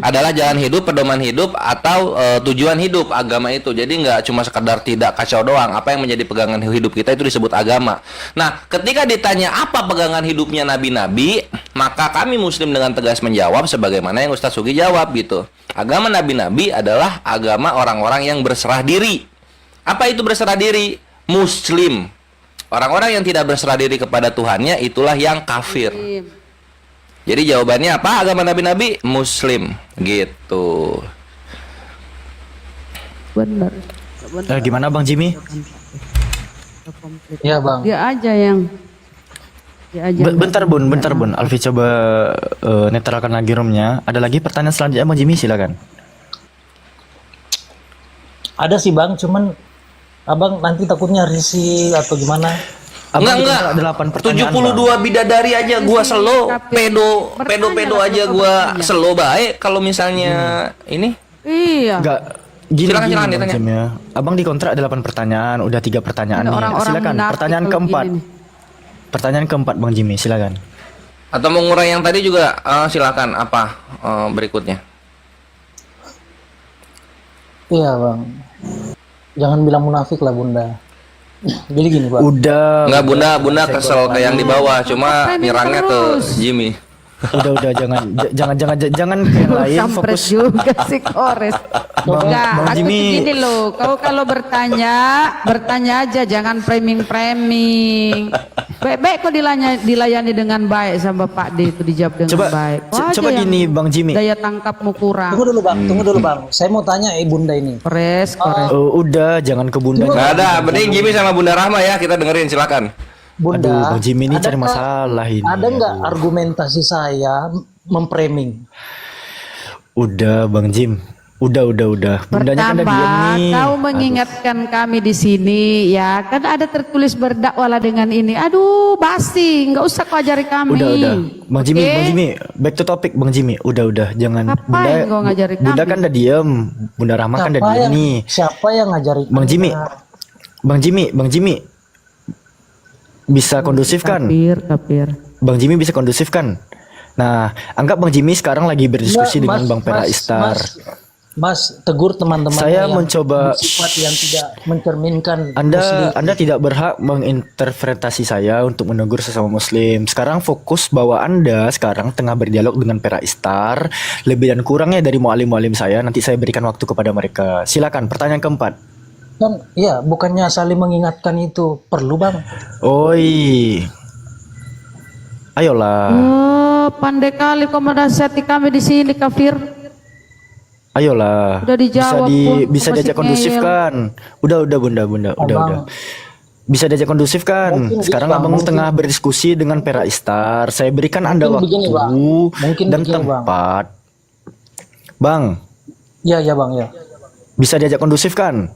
adalah jalan hidup, pedoman hidup, atau tujuan hidup. Agama itu jadi nggak cuma sekedar tidak kacau doang. Apa yang menjadi pegangan hidup kita itu disebut agama. Nah, ketika ditanya apa pegangan hidupnya nabi-nabi, maka kami Muslim dengan tegas menjawab sebagaimana yang Ustaz Sugi jawab gitu. Agama nabi-nabi adalah agama orang-orang yang berserah diri. Apa itu berserah diri? Muslim. Orang-orang yang tidak berserah diri kepada Tuhannya itulah yang kafir. Jadi jawabannya apa? Agama nabi-nabi Muslim gitu. Benar. Gimana Bang Jimmy? Ya Bang. Dia aja yang. Bentar Bun. Alfi coba netralkan lagi roomnya. Ada lagi pertanyaan selanjutnya Bang Jimmy, silakan. Ada sih Bang, cuman Abang nanti takutnya risih atau gimana? Enggak. 72 bidadari aja gua selo, pedo aja gua selo baik kalau misalnya ini. Iya. Enggak. Gini, silakan Bang ditanya. Jim ya. Abang dikontrak 8 pertanyaan, udah 3 pertanyaan nih. Silakan. Pertanyaan keempat. Pertanyaan keempat Bang Jimmy, silakan. Atau mau ngurai yang tadi juga silakan apa berikutnya. Iya Bang. Jangan bilang munafik lah Bunda. Jadi gini Pak. Udah. Enggak Bunda kesel ke yang di bawah, cuma nyerangnya ke Jimmy. Udah jangan ke yang lain, Kampret fokus. juga si Kores. Enggak, Bang aku tuh Jimmy. gini loh. Kau kalau bertanya aja, jangan framing. Baik kok dilayani dengan baik sama Pak D itu, dijawab dengan baik. Kau aja Coba yang gini Bang Jimmy. daya tangkapmu kurang. Tunggu dulu Bang. Saya mau tanya Bunda ini. Kores. Udah jangan ke Bunda. Enggak ada, mending Jimmy sama Bunda Rahma ya, kita dengerin silakan. Bunda, Aduh, Bang Jimmy ini cari adakah- masalah ini. Ada nggak argumentasi saya memframing? Udah Bang Jim. Udah. Bundanya kan udah diem Pertama, nih. kau mengingatkan kami di sini ya, kan ada tertulis berdakwalah dengan ini. Aduh, basi, nggak usah kau ajari kami. Udah. Bang Jimmy, Oke? Bang Jimmy, back to topic Bang Jimmy. Udah, jangan. Ngapain kau ngajari Bunda kami? kan udah diem. Bunda Rahma kan udah diem nih. Siapa yang ngajari? Bang Jimmy. Bisa kondusif kan? Kapir. Bang Jimmy bisa kondusif kan? Nah, anggap Bang Jimmy sekarang lagi berdiskusi Enggak, dengan Bang Pera Istar. Mas, tegur teman-teman. Saya mencoba sifat yang tidak mencerminkan Muslim. Anda tidak berhak menginterpretasi saya untuk menegur sesama Muslim. Sekarang fokus bahwa Anda sekarang tengah berdialog dengan Pera Istar. Lebih dan kurangnya dari mualim-mualim saya. Nanti saya berikan waktu kepada mereka. Silakan. Pertanyaan keempat. Kan, ya bukannya saling mengingatkan itu perlu Bang? Oi, ayolah. Oh, pandai kali kau menasihati kami di sini, kafir. Ayolah. Udah dijawab, Bun. Bisa Masih diajak kondusif ngeyel. kan? Udah Bunda. Udah. Bisa diajak kondusif kan? Mungkin Sekarang gini, Bang, Abang mungkin- tengah berdiskusi dengan Pera Istar. Saya berikan Anda Mungkin waktu begini, Bang. Mungkin dan begini, Bang. tempat. Bang, Ya Bang ya. bisa diajak kondusif kan?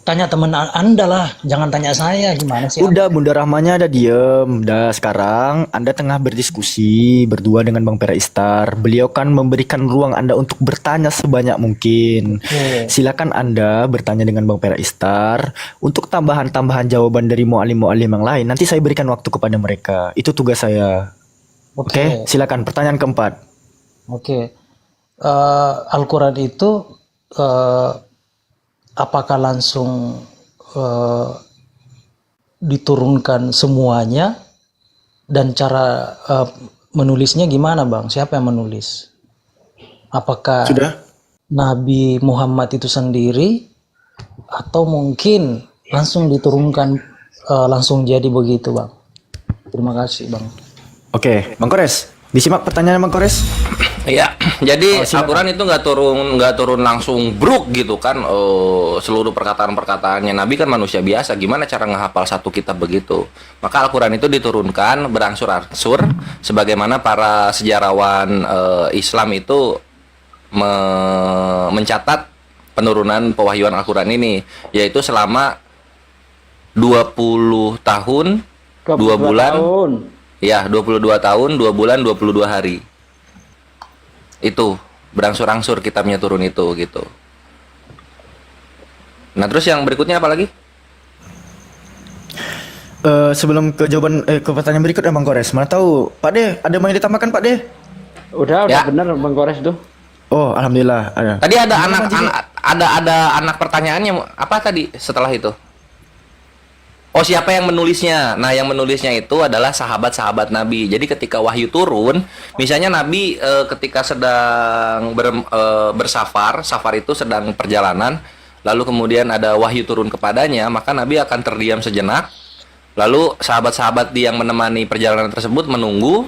tanya teman Anda lah, jangan tanya saya gimana sih. Udah, Bunda Rahmanya ada diem. Udah, sekarang Anda tengah berdiskusi berdua dengan Bang Pera Istar. Beliau kan memberikan ruang Anda untuk bertanya sebanyak mungkin. Silakan Anda bertanya dengan Bang Pera Istar. Untuk tambahan-tambahan jawaban dari mu'alim-mu'alim yang lain, nanti saya berikan waktu kepada mereka. Itu tugas saya. Oke, silakan pertanyaan keempat. Oke. Al-Quran itu apakah langsung diturunkan semuanya, dan cara menulisnya gimana Bang? Siapa yang menulis? Apakah Nabi Muhammad itu sendiri, atau mungkin langsung diturunkan langsung jadi begitu Bang? Terima kasih Bang. Oke, Bang Kores, disimak pertanyaan Bang Kores. Iya, jadi Al-Quran itu nggak turun langsung bruk gitu kan. Seluruh perkataan-perkataannya Nabi kan manusia biasa. Gimana cara ngehafal satu kitab begitu? Maka Al-Quran itu diturunkan berangsur-angsur, sebagaimana para sejarawan Islam itu mencatat penurunan pewahyuan Al-Quran ini, yaitu selama 20 tahun, 2 bulan, ya 22 tahun, 2 bulan, 22 hari. Itu berangsur-angsur kitabnya turun itu gitu. Nah, terus yang berikutnya apa lagi? Sebelum ke jawaban ke pertanyaan berikutnya Bang Kores, mana tahu Pak De ada mau yang ditambahkan Pak De? Udah benar Bang Kores tuh. Oh, alhamdulillah ada. Tadi ada ada anak pertanyaannya apa tadi setelah itu? Oh, siapa yang menulisnya? Nah, yang menulisnya itu adalah sahabat-sahabat Nabi. Jadi ketika wahyu turun, misalnya Nabi ketika sedang bersafar, safar itu sedang perjalanan, lalu kemudian ada wahyu turun kepadanya, maka Nabi akan terdiam sejenak. Lalu sahabat-sahabat yang menemani perjalanan tersebut menunggu.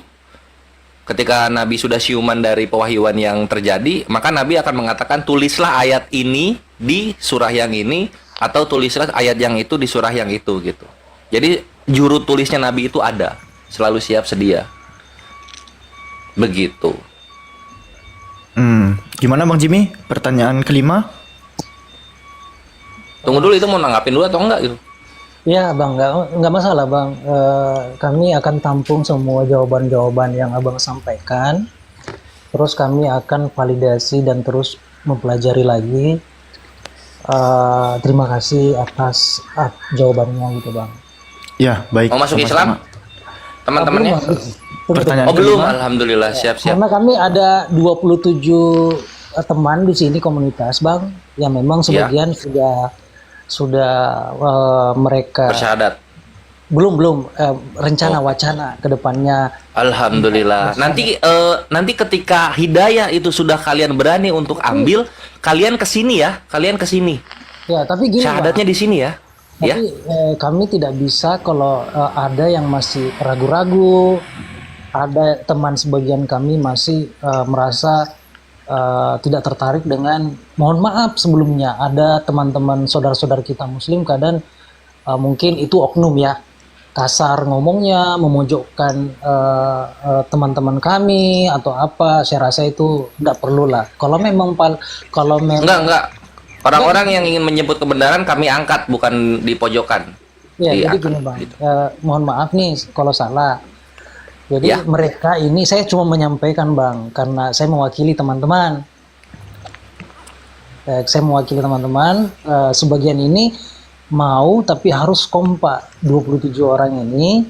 Ketika Nabi sudah siuman dari pewahyuan yang terjadi, maka Nabi akan mengatakan, tulislah ayat ini di surah yang ini, atau tulislah ayat yang itu di surah yang itu gitu. Jadi juru tulisnya Nabi itu ada, selalu siap sedia. Begitu. Gimana Bang Jimmy? Pertanyaan kelima? Tunggu dulu, itu mau nanggapin dulu atau enggak gitu? Ya Bang, nggak masalah Bang. Kami akan tampung semua jawaban-jawaban yang Abang sampaikan. Terus kami akan validasi dan terus mempelajari lagi. Terima kasih atas jawabannya gitu Bang. Ya, baik. Mau masuk Islam? Teman-temannya? Pertanyaan belum, alhamdulillah, siap-siap. Karena kami ada 27 teman di sini komunitas Bang, yang memang sebagian sudah mereka bersyahadat. Belum rencana wacana ke depannya. Alhamdulillah. Nanti ketika hidayah itu sudah kalian berani untuk ambil, kalian kesini ya, Ya, tapi gini syahadatnya Bang, di sini ya. tapi kami tidak bisa kalau ada yang masih ragu-ragu, ada teman sebagian kami masih merasa tidak tertarik dengan, mohon maaf sebelumnya, ada teman-teman saudara-saudara kita Muslim kadang mungkin itu oknum ya, kasar ngomongnya, memojokkan teman-teman kami atau apa. Saya rasa itu tidak perlu lah. Kalau memang enggak. Orang-orang yang ingin menyebut kebenaran kami angkat, bukan dipojokkan. Ya, jadi gini Bang, gitu. Mohon maaf nih kalau salah. Jadi mereka ini, saya cuma menyampaikan Bang, karena saya mewakili teman-teman. Sebagian ini mau tapi harus kompak 27 orang ini,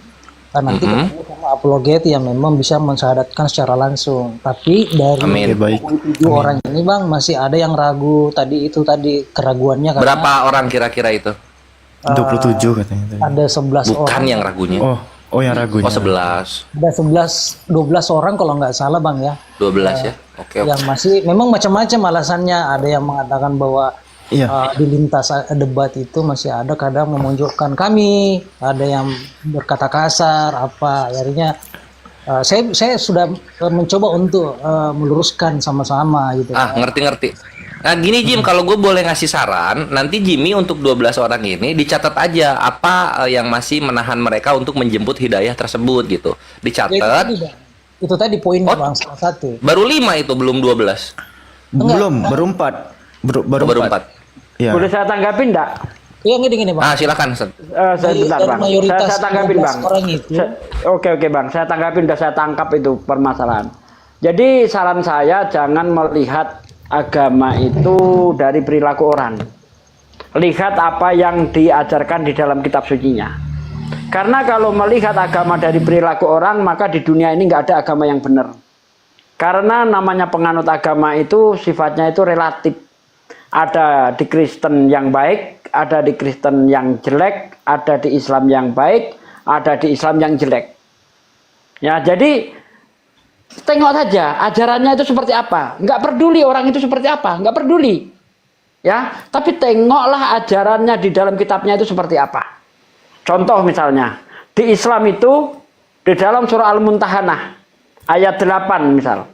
nanti ketemu sama apologet yang memang bisa mensyahadatkan secara langsung. Tapi dari 27 orang ini Bang, masih ada yang ragu. Tadi keraguannya karena berapa orang kira-kira itu? 27 katanya tadi. Ada 11 orang. Bukan yang ragunya. Oh yang ragunya. Oh 11. Ada 12 orang kalau nggak salah Bang ya. 12 ya. Oke. Yang masih memang macam-macam alasannya. Ada yang mengatakan bahwa di lintas debat itu masih ada kadang memojokkan kami, ada yang berkata kasar apa. Akhirnya saya sudah mencoba untuk meluruskan sama-sama gitu. Ngerti. Nah gini Jim, kalau gue boleh ngasih saran, nanti Jimmy untuk 12 orang ini dicatat aja apa yang masih menahan mereka untuk menjemput hidayah tersebut gitu. Dicatat. Itu tadi poinnya Bang, salah satu. Baru 5 itu, belum 12. Belum, baru 4. Baru 4. Ya. Boleh saya tanggapin enggak? Iya gini Bang. Silakan Ustaz. Sebentar dari Bang, mayoritas saya tanggapin 12 Bang. orang itu. Oke Bang, saya tanggapin, udah saya tangkap itu permasalahan. Jadi saran saya jangan melihat agama itu dari perilaku orang. Lihat apa yang diajarkan di dalam kitab sucinya. Karena kalau melihat agama dari perilaku orang, maka di dunia ini nggak ada agama yang benar. Karena namanya penganut agama itu sifatnya itu relatif. Ada di Kristen yang baik, ada di Kristen yang jelek, ada di Islam yang baik, ada di Islam yang jelek. Ya, jadi tengok saja ajarannya itu seperti apa. Nggak peduli orang itu seperti apa, nggak peduli. Ya, tapi tengoklah ajarannya di dalam kitabnya itu seperti apa. Contoh misalnya, di Islam itu di dalam surah Al-Muntahanah ayat 8 misal.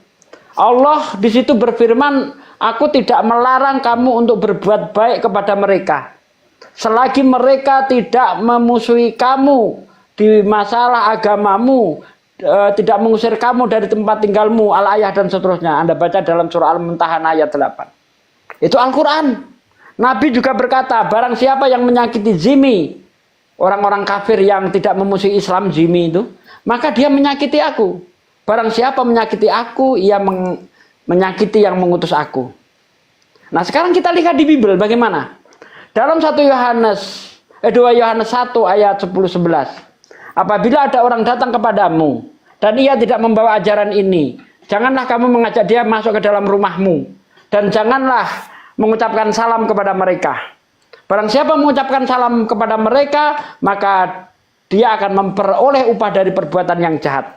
Allah di situ berfirman, aku tidak melarang kamu untuk berbuat baik kepada mereka selagi mereka tidak memusuhi kamu di masalah agamamu, tidak mengusir kamu dari tempat tinggalmu, al-ayah dan seterusnya. Anda baca dalam surah Al-Muntahanah ayat 8. Itu Al-Quran. Nabi juga berkata, barang siapa yang menyakiti zimmi, orang-orang kafir yang tidak memusuhi Islam, zimmi itu, maka dia menyakiti aku. Barang siapa menyakiti aku, ia menyakiti yang mengutus aku. Nah sekarang kita lihat di Bible bagaimana. Dalam 2 Yohanes 1 ayat 10-11. Apabila ada orang datang kepadamu, dan ia tidak membawa ajaran ini, janganlah kamu mengajak dia masuk ke dalam rumahmu. Dan janganlah mengucapkan salam kepada mereka. Barang siapa mengucapkan salam kepada mereka, maka dia akan memperoleh upah dari perbuatan yang jahat.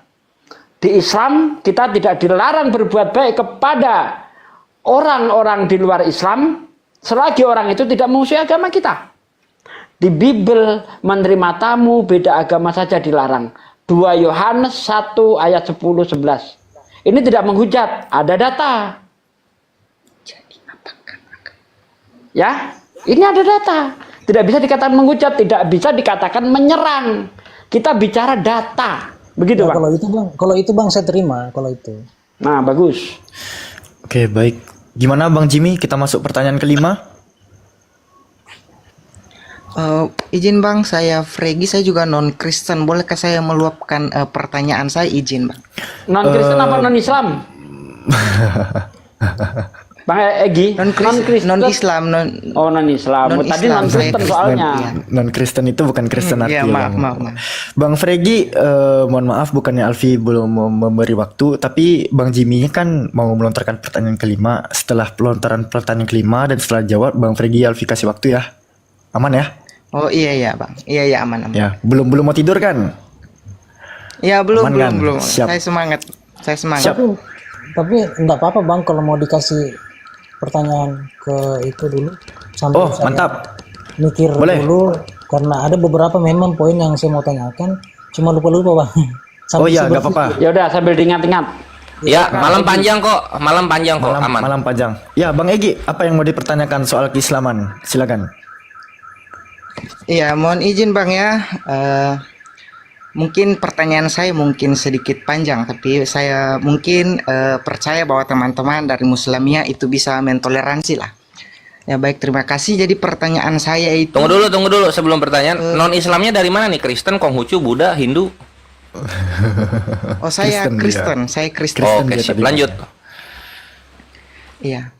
Di Islam, kita tidak dilarang berbuat baik kepada orang-orang di luar Islam, selagi orang itu tidak memusuhi agama kita. Di Bible, menerima tamu beda agama saja dilarang. 2 Yohanes 1 ayat 10-11. Ini tidak menghujat, ada data. Ya, ini ada data. Tidak bisa dikatakan menghujat, tidak bisa dikatakan menyerang. Kita bicara data. Begitu, Ya, Bang. kalau itu Bang saya terima kalau itu. Nah, bagus. Oke, baik. Gimana Bang Jimmy? Kita masuk pertanyaan kelima. Izin Bang, saya Fregi, saya juga non-Kristen. Bolehkah saya meluapkan pertanyaan saya? Izin Bang. Non-Kristen apa non-Islam? Bang Egi, non-Islam. Oh, non-Islam. Tadi non-Kristen soalnya. Non-Kristen itu bukan Kristen Iya, artinya. maaf. Bang Fregi, mohon maaf bukannya Alfi belum memberi waktu, tapi Bang Jimmy kan mau melontarkan pertanyaan kelima. Setelah pelontaran pertanyaan kelima dan setelah jawab, Bang Fregi Alfi kasih waktu ya. Aman ya? Oh iya Bang. Iya aman. Ya, belum mau tidur kan? Ya belum. Siap. Saya semangat. Tapi enggak apa-apa Bang kalau mau dikasih pertanyaan ke itu dulu sambil saya mantap. mikir Boleh. dulu karena ada beberapa memang poin yang saya mau tanyakan cuma lupa Bang. Oh iya, nggak apa-apa. Ya udah sambil diingat-ingat. Ya, malam panjang kok, aman. Malam panjang. Ya, Bang Egi, apa yang mau dipertanyakan soal keislaman? Silakan. Iya, mohon izin Bang ya. Mungkin pertanyaan saya mungkin sedikit panjang, tapi saya mungkin percaya bahwa teman-teman dari Muslimia itu bisa mentoleransi lah. Ya baik, terima kasih. Jadi pertanyaan saya itu. Tunggu dulu sebelum pertanyaan. Non Islamnya dari mana nih? Kristen, Konghucu, Buddha, Hindu? Oh saya Kristen, saya Kristen. Oke, sip. Lanjut. Iya.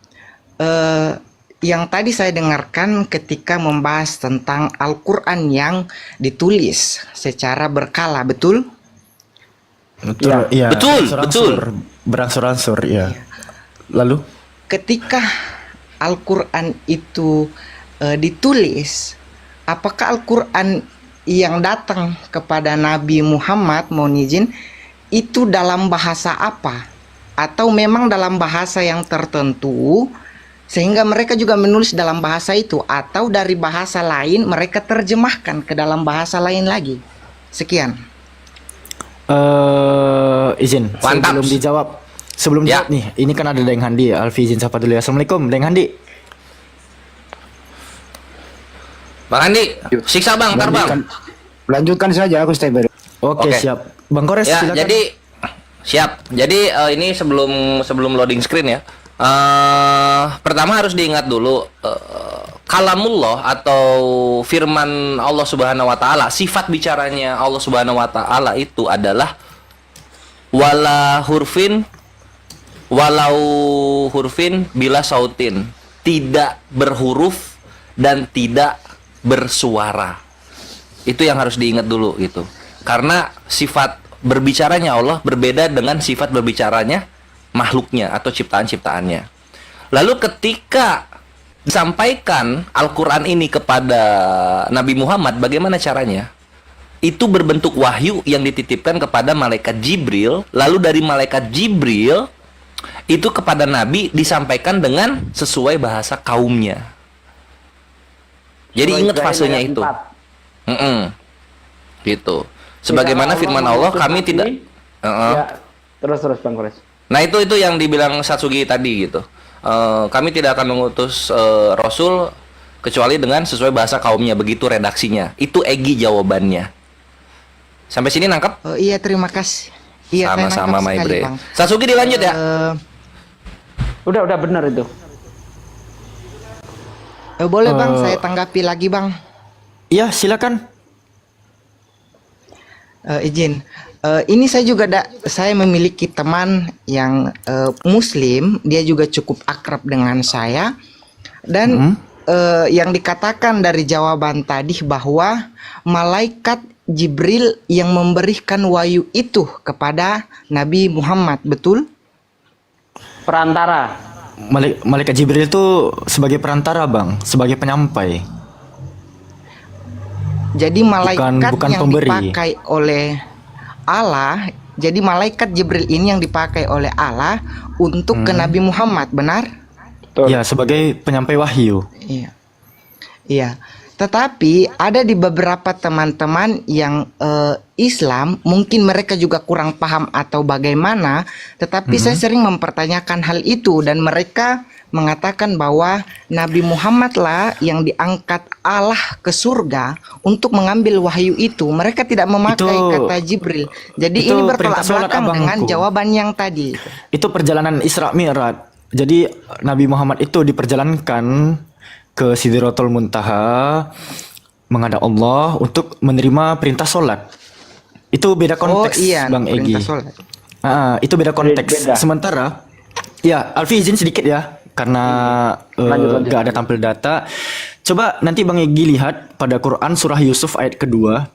Yang tadi saya dengarkan ketika membahas tentang Al-Quran yang ditulis secara berkala, betul? Betul, iya. Betul. Berangsur-angsur, ya. Lalu? Ketika Al-Quran itu ditulis, apakah Al-Quran yang datang kepada Nabi Muhammad, mohon izin, itu dalam bahasa apa? Atau memang dalam bahasa yang tertentu, sehingga mereka juga menulis dalam bahasa itu, atau dari bahasa lain mereka terjemahkan ke dalam bahasa lain lagi? Sekian. Izin. Mantap. Sebelum dijawab. Jawab nih, ini kan ada Deng Handi. Alfi izin sapa dulu ya. Assalamualaikum, Deng Handi. Bang Handi, siksa Bang, ntar Bang. Lanjutkan saja, aku stay baru. Oke, siap. Bang Kores, Ya, silakan. jadi siap. Jadi ini sebelum loading screen ya. Pertama harus diingat dulu kalamullah atau firman Allah Subhanahu wa taala, sifat bicaranya Allah Subhanahu wa taala itu adalah walau hurfin bila sautin, tidak berhuruf dan tidak bersuara. Itu yang harus diingat dulu gitu. Karena sifat berbicaranya Allah berbeda dengan sifat berbicaranya makhluknya atau ciptaan-ciptaannya. Lalu ketika disampaikan Al-Quran ini kepada Nabi Muhammad, bagaimana caranya? Itu berbentuk wahyu yang dititipkan kepada malaikat Jibril. Lalu dari malaikat Jibril itu kepada Nabi disampaikan dengan sesuai bahasa kaumnya. Jadi ingat fasenya itu. Gitu. Sebagaimana firman Allah, kami tidak. Ya, terus Bang Kores. Nah itu yang dibilang Satsugi tadi gitu. Kami tidak akan mengutus Rasul kecuali dengan sesuai bahasa kaumnya, begitu redaksinya. Itu Egi jawabannya. Sampai sini nangkep? Oh, iya, terima kasih. Iya, sama-sama My Bre. Satsugi dilanjut ya. Udah benar itu. Boleh Bang, saya tanggapi lagi Bang. Iya, silakan. Izin. Ini saya juga saya memiliki teman yang Muslim, dia juga cukup akrab dengan saya, dan yang dikatakan dari jawaban tadi bahwa malaikat Jibril yang memberikan wahyu itu kepada Nabi Muhammad, betul? Perantara. Malaikat Jibril itu sebagai perantara Bang, sebagai penyampai. Jadi malaikat bukan yang pemberi. dipakai oleh Allah, jadi malaikat Jibril ini yang dipakai oleh Allah untuk ke Nabi Muhammad, benar? Ya, sebagai penyampai wahyu. Iya. Iya. Tetapi ada di beberapa teman-teman yang Islam, mungkin mereka juga kurang paham atau bagaimana, tetapi saya sering mempertanyakan hal itu dan mereka mengatakan bahwa Nabi Muhammad lah yang diangkat Allah ke surga untuk mengambil wahyu itu. Mereka tidak memakai kata Jibril. Jadi ini bertolak belakang dengan jawaban yang tadi. Itu perjalanan Isra Mi'raj. Jadi Nabi Muhammad itu diperjalankan ke Sidratul Muntaha menghadap Allah untuk menerima perintah sholat. Itu beda konteks, Bang Egi. Itu beda konteks. Sementara, ya Alfi izin sedikit ya, karena gak ada tampil data. Coba nanti Bang Egi lihat pada Quran surah Yusuf ayat kedua.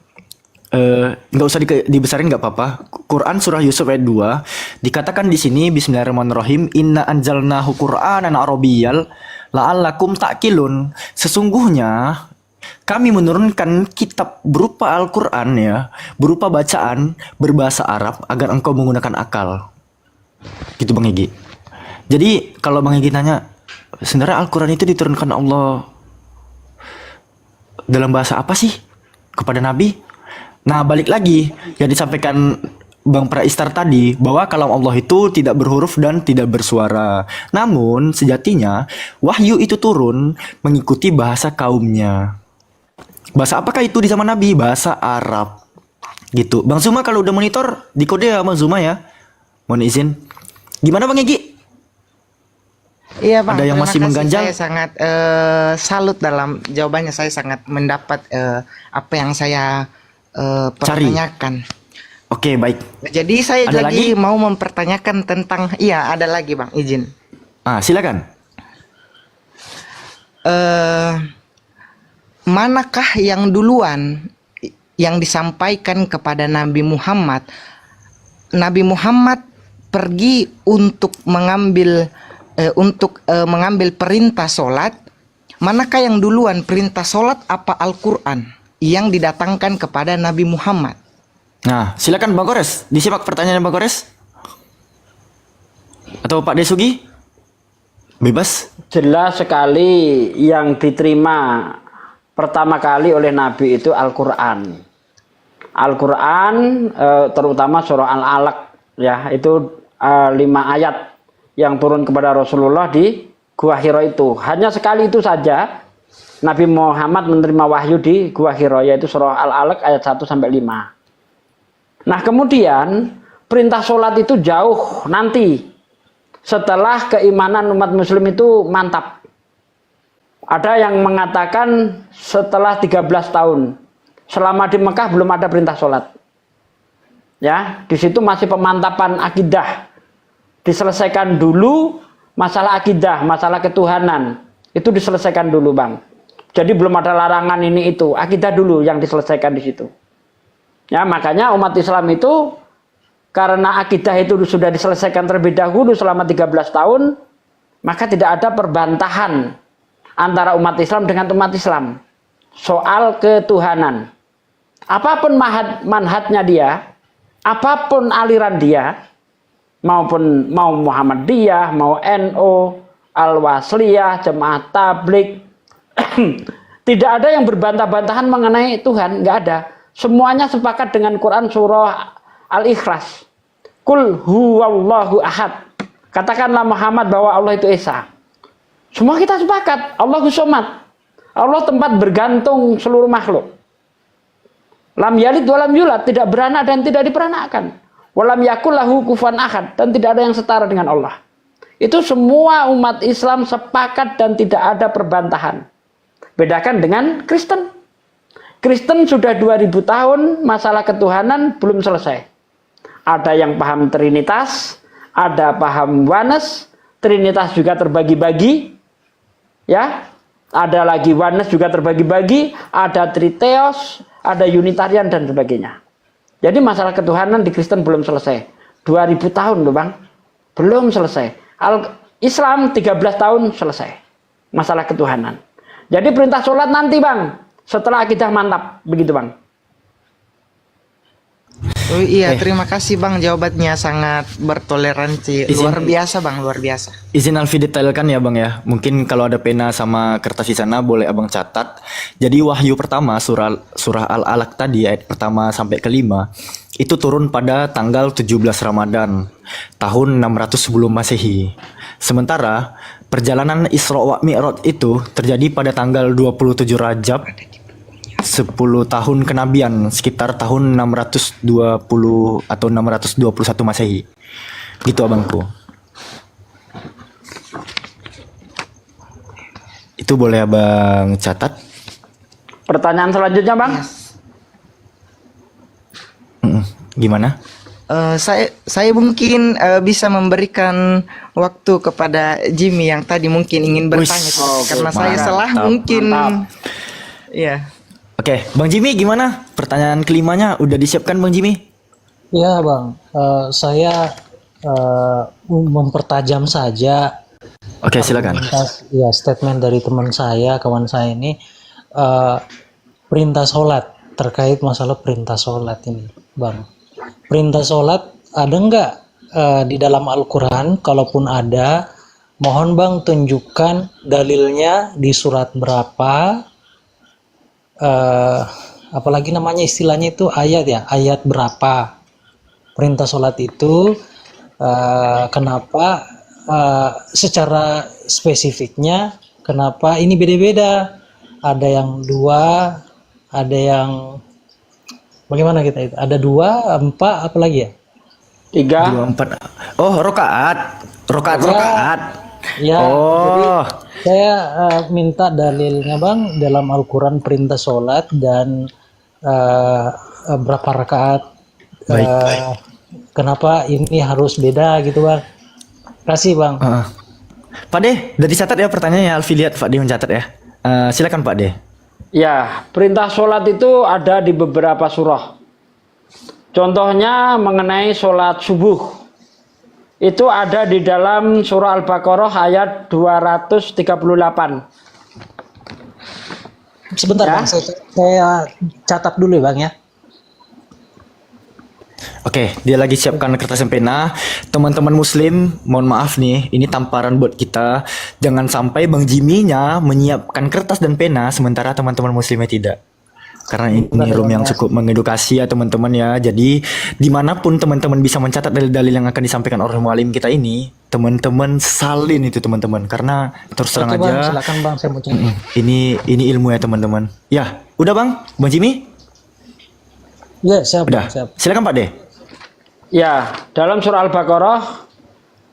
Nggak usah dibesarin nggak apa-apa. Quran surah Yusuf ayat 2 dikatakan di sini Bismillahirrahmanirrahim, inna anjalnahu Qur'anan arabiyyal la'allakum ta'qilun. Sesungguhnya kami menurunkan kitab berupa Al-Qur'an ya, berupa bacaan berbahasa Arab agar engkau menggunakan akal. Gitu Bang Egi. Jadi kalau Bang Egi tanya, sebenarnya Al-Qur'an itu diturunkan Allah dalam bahasa apa sih kepada Nabi? Nah, balik lagi yang disampaikan Bang Praistar tadi, bahwa kalam Allah itu tidak berhuruf dan tidak bersuara. Namun sejatinya wahyu itu turun mengikuti bahasa kaumnya. Bahasa apakah itu di zaman Nabi? Bahasa Arab. Gitu. Bang Zuma kalau udah monitor dikode ya Bang Zuma ya. Mohon izin. Gimana Bang Egi? Iya Bang, ada yang masih mengganjal. Saya sangat salut dalam jawabannya. Saya sangat mendapat apa yang saya pertanyakan. Oke, baik. Jadi saya ada lagi mau mempertanyakan tentang, iya ada lagi Bang, izin. Silakan. Manakah yang duluan yang disampaikan kepada Nabi Muhammad? Nabi Muhammad pergi untuk mengambil perintah sholat. Manakah yang duluan, perintah sholat apa Al-Quran yang didatangkan kepada Nabi Muhammad? Nah, silakan Bang Kores, disimak pertanyaan Bang Kores. Atau Pak Desugi? Bebas. Jelas sekali yang diterima pertama kali oleh Nabi itu Al-Quran. Al-Quran terutama surah Al-Alaq ya, itu 5 ayat yang turun kepada Rasulullah di Gua Hira itu. Hanya sekali itu saja Nabi Muhammad menerima wahyu di Gua Hira, yaitu surah Al-Alaq ayat 1 sampai 5. Nah, kemudian perintah sholat itu jauh nanti setelah keimanan umat muslim itu mantap. Ada yang mengatakan setelah 13 tahun. Selama di Mekah belum ada perintah sholat. Ya, di situ masih pemantapan akidah. Diselesaikan dulu masalah akidah, masalah ketuhanan. Itu diselesaikan dulu, Bang. Jadi belum ada larangan ini itu. Akidah dulu yang diselesaikan di situ. Ya, makanya umat Islam itu karena akidah itu sudah diselesaikan terlebih dahulu selama 13 tahun, maka tidak ada perbantahan antara umat Islam dengan umat Islam soal ketuhanan. Apapun manhajnya dia, apapun aliran dia, mau Muhammadiyah, mau NU, Al-Wasliyah, Jemaah Tabligh, tidak ada yang berbantah-bantahan mengenai Tuhan, nggak ada. Semuanya sepakat dengan Quran surah Al-Ikhlas. Qul huwallahu ahad. Katakanlah Muhammad bahwa Allah itu Esa. Semua kita sepakat, Allahus Somad. Allah tempat bergantung seluruh makhluk. Lam yalid walam yulad, tidak beranak dan tidak diperanakkan. Walam yakul lahu kufuwan ahad, dan tidak ada yang setara dengan Allah. Itu semua umat Islam sepakat dan tidak ada perbantahan. Bedakan dengan Kristen. Kristen sudah 2000 tahun masalah ketuhanan belum selesai. Ada yang paham Trinitas, ada paham Oneness, Trinitas juga terbagi-bagi. Ya, ada lagi Oneness juga terbagi-bagi, ada Triteos, ada Unitarian dan sebagainya. Jadi masalah ketuhanan di Kristen belum selesai. 2000 tahun loh, Bang. Belum selesai. Islam 13 tahun selesai. Masalah ketuhanan. Jadi perintah sholat nanti, Bang. Setelah akidah mantap. Begitu, Bang. Oh iya, terima kasih Bang, jawabannya sangat bertoleransi. Luar biasa Bang, luar biasa. Izin Alfi detailkan ya Bang ya. Mungkin kalau ada pena sama kertas di sana boleh Abang catat. Jadi wahyu pertama surah Al-Alaq tadi ayat pertama sampai kelima itu turun pada tanggal 17 Ramadan tahun 600 sebelum Masehi. Sementara perjalanan Isra wa Mi'raj itu terjadi pada tanggal 27 Rajab 10 tahun kenabian, sekitar tahun 620 atau 621 Masehi. Gitu abangku. Itu boleh abang catat. Pertanyaan selanjutnya, Bang. Gimana? Saya mungkin bisa memberikan waktu kepada Jimmy yang tadi mungkin ingin bertanya karena saya salah mungkin. Iya. Oke, Bang Jimmy gimana? Pertanyaan kelimanya udah disiapkan Bang Jimmy? Ya Bang, saya mempertajam saja. Oke, silakan. Ya, statement dari teman saya, kawan saya ini, perintah sholat, terkait masalah perintah sholat ini, Bang. Perintah sholat ada nggak di dalam Al-Quran? Kalaupun ada, mohon Bang tunjukkan dalilnya di surat berapa, apalagi namanya istilahnya itu ayat ya, ayat berapa perintah sholat itu, kenapa secara spesifiknya, kenapa ini beda-beda, ada yang 2, ada yang bagaimana kita itu, ada 2, 4, apa lagi ya, 3, 2, 4. Oh, rokaat. Ya, jadi saya minta dalilnya Bang dalam Al-Quran perintah sholat dan berapa rakaat, kenapa ini harus beda gitu Bang. Kasih Bang. Pak De, udah dicatat ya pertanyaannya, Alfi lihat Pak De mencatat ya. Silakan Pak De. Ya, perintah sholat itu ada di beberapa surah. Contohnya mengenai sholat subuh. Itu ada di dalam surah Al-Baqarah ayat 238. Sebentar ya? Bang, saya catat dulu ya Bang ya. Oke, dia lagi siapkan kertas dan pena. Teman-teman muslim, mohon maaf nih, ini tamparan buat kita. Jangan sampai Bang Jimmy-nya menyiapkan kertas dan pena, sementara teman-teman muslimnya tidak. Karena ini room yang cukup mengedukasi ya teman-teman ya. Jadi dimanapun teman-teman bisa mencatat dalil-dalil yang akan disampaikan oleh mualim kita ini, teman-teman salin itu teman-teman. Karena terus terang aja. Bang, silakan Bang, saya mau coba. Ini ilmu ya teman-teman. Ya, udah Bang Jimmy? Ya, siap. Udah. Siap. Silakan Pak De. Ya, dalam surah Al-Baqarah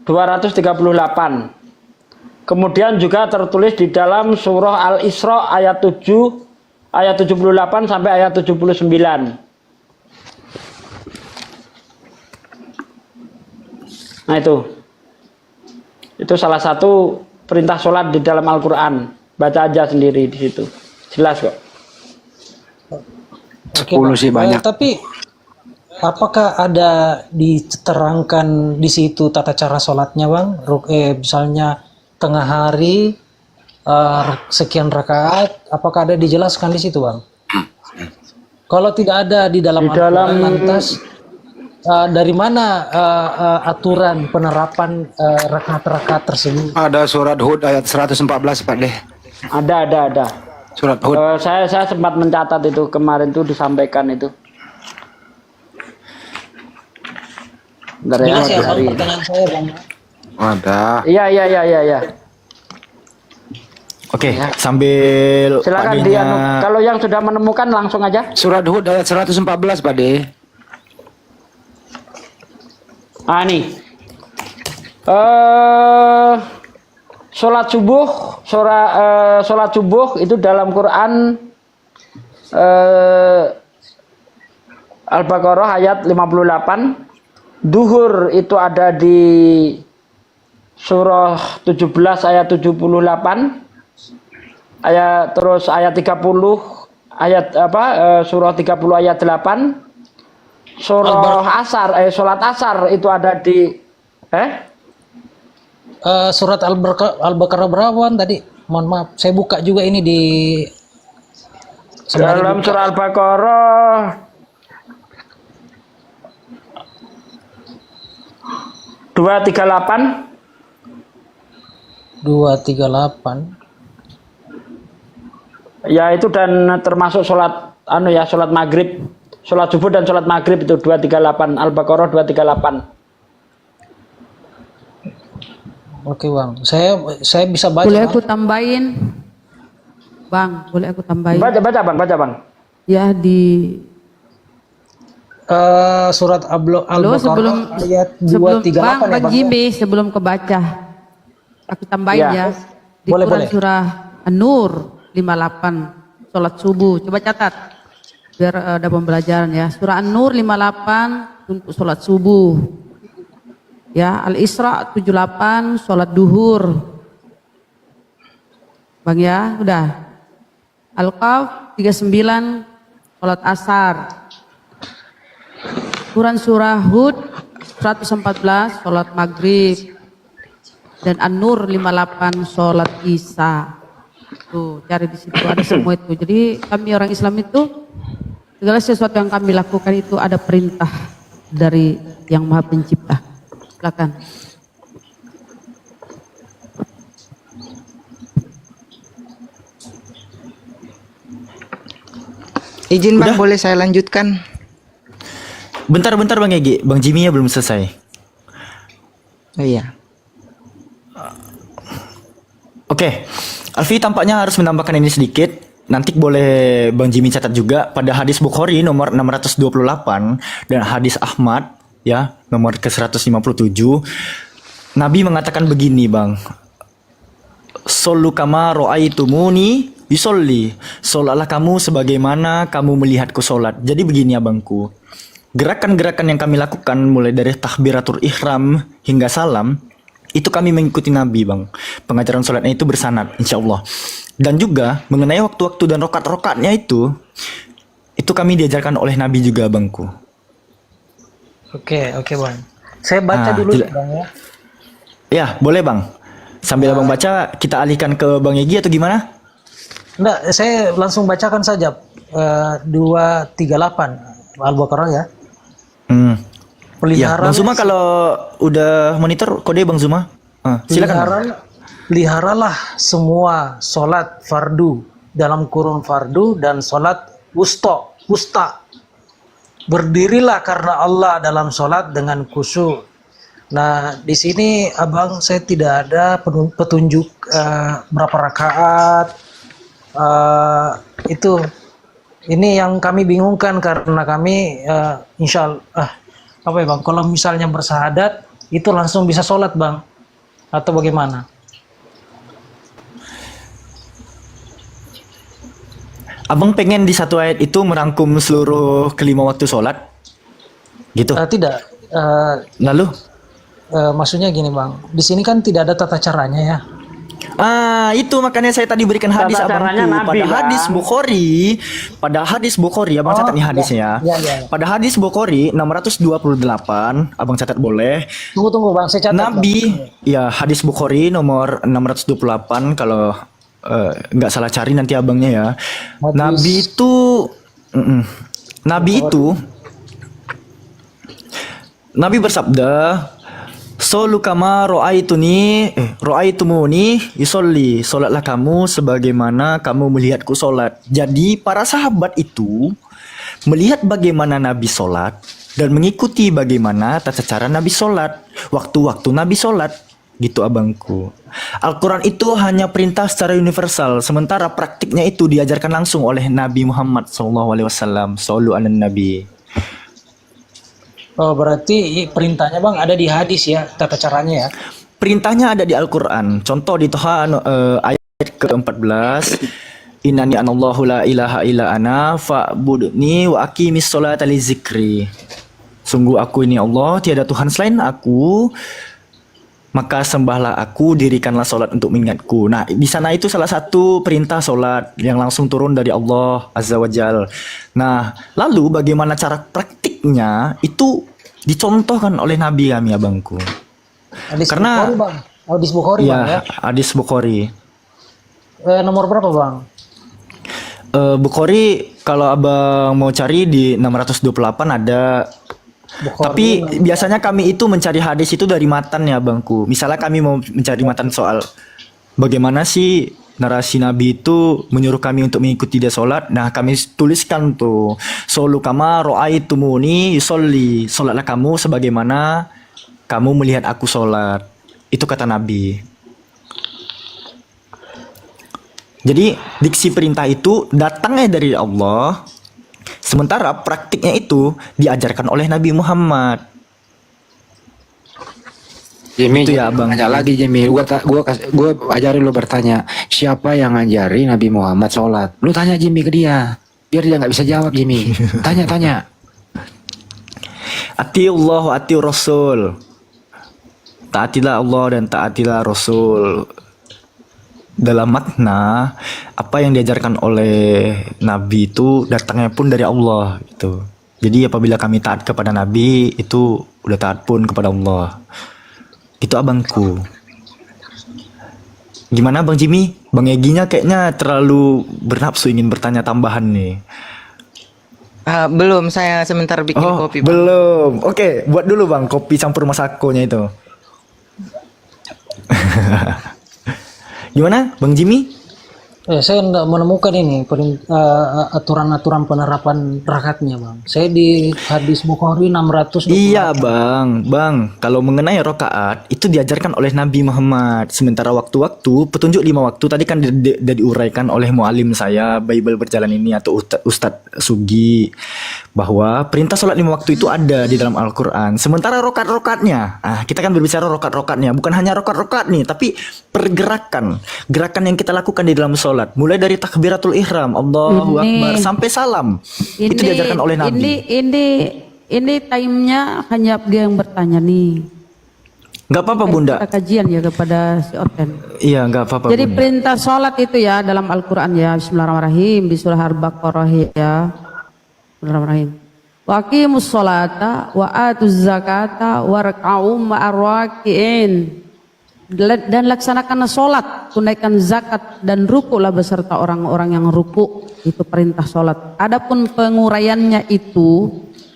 238. Kemudian juga tertulis di dalam surah Al-Isra ayat 7, ayat 78 sampai ayat 79. Nah itu salah satu perintah sholat di dalam Al-Quran. Baca aja sendiri di situ, jelas kok. 10 sih banyak. Tapi apakah ada diterangkan di situ tata cara sholatnya, Bang? Misalnya tengah hari sekian rakaat, apakah ada dijelaskan di situ, Bang? Kalau tidak ada di dalam Al-Quran, lantas dari mana aturan penerapan rakaat-rakaat tersebut? Ada surat Hud ayat 114 Pak deh. Ada. Surat Hud. Saya sempat mencatat itu kemarin tuh disampaikan itu. Bentar ya, Jelas ya, Bang, hari. pertanyaan saya, Bang. Ada. Iya. Oke, sambil Silakan kalau yang sudah menemukan langsung aja. Surat Hud ayat 114 Pak deh. Nih. Sholat subuh itu dalam Quran Al-Baqarah ayat 58. Duhur itu ada di surah 17 ayat 78. Terus ayat 30 surah 30 ayat 8. Surah Asar, sholat Asar itu ada di surat Al-Baqarah berapa tadi? Mohon maaf, saya buka juga ini di dalam surah Al-Baqarah 238. Ya itu, dan termasuk sholat sholat maghrib, sholat subuh dan sholat maghrib itu 238, Al-Baqarah 238. Oke, Bang, saya bisa baca. Boleh aku tambahin, Bang? Boleh aku tambahin? Baca Bang. Ya di surat Al-Baqarah ayat 238 Bang Jimmy, sebelum kebaca aku tambahin ya. Di Quran surah An-Nur 58 sholat subuh. Coba catat biar ada pembelajaran ya. Surah An-Nur 58 untuk sholat subuh. Ya, Al-Isra 78 sholat duhur. Bang ya, udah. Al-Qaf 39 sholat asar. Quran surah Hud 114 sholat maghrib. Dan An-Nur 58 sholat isya. Tuh, cari di situ ada semua itu. Jadi kami orang Islam itu segala sesuatu yang kami lakukan itu ada perintah dari Yang Maha Pencipta. Silakan. Izin Bang, boleh saya lanjutkan? Bentar Bang Egi, Bang Jimmy nya belum selesai. Oh iya. Oke, Alfi tampaknya harus menambahkan ini sedikit. Nanti boleh Bang Jimmy catat juga pada hadis Bukhari nomor 628 dan hadis Ahmad ya nomor ke-157. Nabi mengatakan begini, Bang. Sallu kama ra'aitumuni yusolli. Sholatlah kamu sebagaimana kamu melihatku sholat. Jadi begini abangku. Gerakan-gerakan yang kami lakukan mulai dari takbiratul ihram hingga salam itu kami mengikuti Nabi, Bang. Pengajaran sholatnya itu bersanad, insya Allah. Dan juga mengenai waktu-waktu dan rokat-rokatnya itu kami diajarkan oleh Nabi juga, Bangku. Oke, Bang. Saya baca dulu, Bang ya. Ya, boleh, Bang. Sambil Abang baca, kita alihkan ke Bang Egi atau gimana? Enggak, saya langsung bacakan saja 238 Al-Baqarah ya. Ya, Bang Zuma kalau udah monitor kode Bang Zuma. Silakan. Peliharalah semua sholat fardu dalam kurun fardu dan sholat wusta. Berdirilah karena Allah dalam sholat dengan khusyuk. Nah, di sini Abang saya tidak ada petunjuk berapa rakaat. Ini yang kami bingungkan karena kami insya Allah apa ya Bang, kalau misalnya bersahadat itu langsung bisa sholat Bang atau bagaimana? Abang pengen di satu ayat itu merangkum seluruh kelima waktu sholat? Gitu? Tidak. Lalu? Maksudnya gini bang, di sini kan tidak ada tata caranya ya. Itu makanya saya tadi berikan hadis Tata caranya abangku. Nabi, Pada hadis Bukhari, abang catat nih hadisnya. Ya. Pada hadis Bukhari 628, abang catat boleh. Tunggu bang, saya catat. Nabi, ya hadis Bukhari nomor 628 kalau nggak salah cari nanti abangnya ya. Nabi bersabda, "Solu kama ro'aitumuni yusolli." Solatlah kamu sebagaimana kamu melihatku solat. Jadi para sahabat itu melihat bagaimana Nabi solat dan mengikuti bagaimana tata cara Nabi solat, waktu-waktu Nabi solat. Gitu abangku. Al-Quran itu hanya perintah secara universal, sementara praktiknya itu diajarkan langsung oleh Nabi Muhammad SAW. Sallu ala Nabi. Oh, berarti perintahnya bang ada di hadis ya, tata caranya ya? Perintahnya ada di Al-Quran. Contoh di Toha ayat ke-14. Innani anallahu la ilaha illa ana fa'budni wa aqimis sholata li zikri. Sungguh aku ini Allah, tiada Tuhan selain aku, maka sembahlah aku, dirikanlah solat untuk mengingatku. Nah, di sana itu salah satu perintah solat yang langsung turun dari Allah Azza wa Jal. Nah, lalu bagaimana cara praktiknya itu dicontohkan oleh Nabi kami abangku. Hadis Karena Bukhari, bang. Hadis Bukhari ya, bang ya. hadis Bukhari. Nomor berapa bang? Bukhari kalau abang mau cari di 628 ada. Bukhari, Tapi biasanya kami itu mencari hadis itu dari matan ya bangku. Misalnya kami mau mencari matan soal bagaimana sih narasi Nabi itu menyuruh kami untuk mengikuti dia solat. Nah kami tuliskan tuh, solu kama ro'aitumuni yusolli. Solatlah kamu sebagaimana kamu melihat aku solat. Itu kata Nabi. Jadi diksi perintah itu datangnya dari Allah. Sementara praktiknya itu diajarkan oleh Nabi Muhammad. Jimmy, itu ya abang. Tanya lagi Jimmy, gua ajarin lu bertanya, siapa yang ngajari Nabi Muhammad sholat? Lu tanya Jimmy ke dia, biar dia nggak bisa jawab Jimmy. Tanya. Atiullah wa atiur Rasul. Taatilah Allah dan taatilah Rasul. Dalam makna apa yang diajarkan oleh Nabi itu datangnya pun dari Allah gitu. Jadi apabila kami taat kepada Nabi itu udah taat pun kepada Allah. Itu abangku. Gimana Bang Jimmy? Bang Eginya kayaknya terlalu bernafsu ingin bertanya tambahan nih. Belum, saya sebentar bikin kopi. Bang. Belum. Oke, buat dulu Bang kopi campur masakonya itu. Gimana, Bang Jimmy? Saya tidak menemukan ini aturan-aturan penerapan rakatnya, bang. Saya di hadis Bukhari 600. Iya, bang. Kalau mengenai rakaat itu diajarkan oleh Nabi Muhammad. Sementara waktu-waktu petunjuk 5 waktu tadi kan diuraikan oleh mualim saya Bible berjalan ini atau Ustadz Sugi bahwa perintah sholat 5 waktu itu ada di dalam Al-Quran. Sementara rokat-rokatnya, kita kan berbicara rokat-rokatnya, bukan hanya rokat-rokat nih, tapi gerakan yang kita lakukan di dalam sholat. Mulai dari takbiratul ihram, Allahu Akbar sampai salam. Itu diajarkan oleh Nabi. Ini time-nya hanya dia yang bertanya nih. Gak apa-apa Bunda. Kita kajian ya kepada si Orten. Iya gak apa-apa. Jadi Bunda. perintah sholat itu ya dalam Al-Quran ya. Bismillahirrahmanirrahim. Di surah Al-Baqarah ya. Bismillahirrahmanirrahim. Wa aqimus sholata wa atuz zakata warka'u ma'arraki'in. Dan laksanakan sholat, tunaikan zakat dan rukulah beserta orang-orang yang ruku. Itu perintah sholat. Adapun penguraiannya itu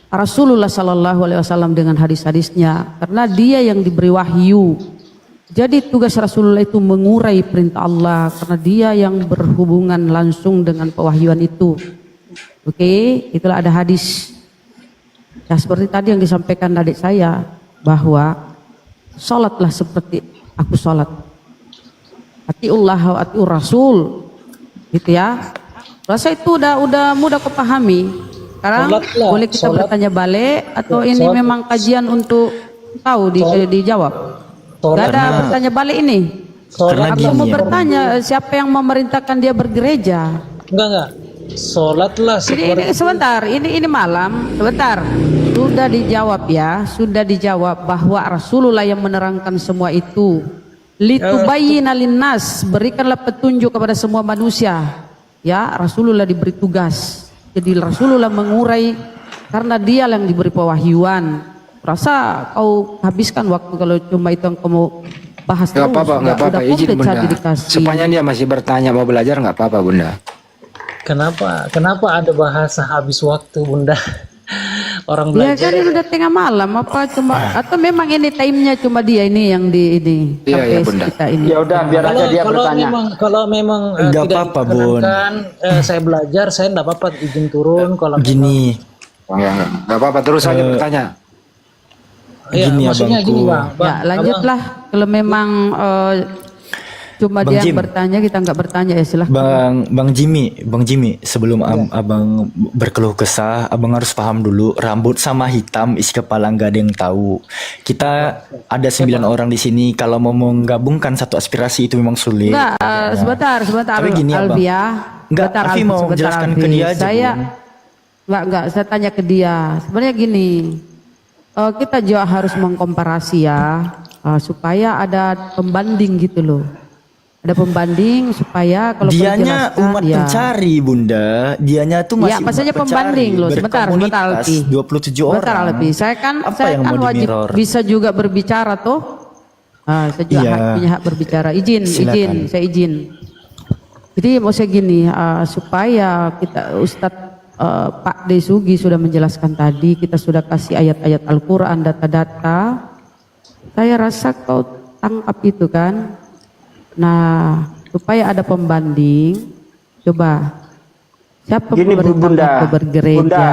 Rasulullah Sallallahu Alaihi Wasallam dengan hadis-hadisnya, karena dia yang diberi wahyu. Jadi tugas Rasulullah itu mengurai perintah Allah, karena dia yang berhubungan langsung dengan pewahyuan itu. Oke, itulah ada hadis. Ya seperti tadi yang disampaikan adik saya bahwa sholatlah seperti aku sholat. Atiullah wa atiur Rasul, gitu ya. Rasa itu udah mudah kepahami. Sekarang boleh kita bertanya balik atau ini memang kajian untuk tahu dijawab? Gak ada bertanya balik ini. Aku mau bertanya siapa yang memerintahkan dia bergereja? Enggak. Sholatlah Ini sebentar, ini malam, sebentar. Sudah dijawab ya, sudah dijawab bahwa Rasulullah yang menerangkan semua itu. Litubayyina linnas, berikanlah petunjuk kepada semua manusia. Ya, Rasulullah diberi tugas. Jadi Rasulullah mengurai karena dia yang diberi pewahyuan. Rasa kau habiskan waktu kalau cuma itu yang kamu bahas Nggak terus. apa-apa, nggak apa-apa. Udah Izin komplit Bunda. tadi dikasih. Sepanjang dia masih bertanya mau belajar nggak apa-apa Bunda. Kenapa ada bahasa habis waktu Bunda? Orang Ya belajar. kan ini udah tengah malam apa cuma atau memang ini time-nya cuma dia ini yang di ini Iya, sampai iya, Bunda. kita ini. Ya udah biar aja dia bertanya. Kalau memang Nggak tidak apa-apa, Bun. diperkenankan, saya belajar, saya enggak apa-apa izin turun kalau Gini, Nggak apa-apa, terus aja bertanya. Iya, gini maksudnya abangku. gini Bang. Ya lanjutlah kalau memang cuma Bang dia yang Jim. bertanya kita nggak bertanya ya silahkan. Bang Jimmy, sebelum abang berkeluh kesah, abang harus paham dulu rambut sama hitam isi kepala nggak ada yang tahu. Kita ada 9 orang di sini. Kalau mau menggabungkan satu aspirasi itu memang sulit. Enggak, sebentar Tapi gini, Abang. Albi ya. Enggak, Sebentar, Alfi mau sebentar, jelaskan Albi. ke dia aja, Saya Bun. enggak, saya tanya ke dia. Sebenarnya gini, kita juga harus mengkomparasi ya, supaya ada pembanding gitu loh. Ada pembanding supaya kalau Dianya menjelaskan, umat ya. pencari, Bunda. Dianya tuh masih Ya, maksudnya umat pencari, pembanding loh. Sebentar, sebentar berkomunitas, Albi. 27 Sebentar orang. Albi. Saya kan Apa yang mau wajib di-mirror? bisa juga berbicara tuh. Saya juga Iya. punya hak berbicara. Izin, Silakan. saya izin. Jadi mau saya gini, supaya kita Ustadz Pak Desugi sudah menjelaskan tadi, kita sudah kasih ayat-ayat Al-Quran, data-data. Saya rasa kau tangkap itu kan. Nah, supaya ada pembanding, coba siapa Gini Bu Bunda, pemerintah bergereja?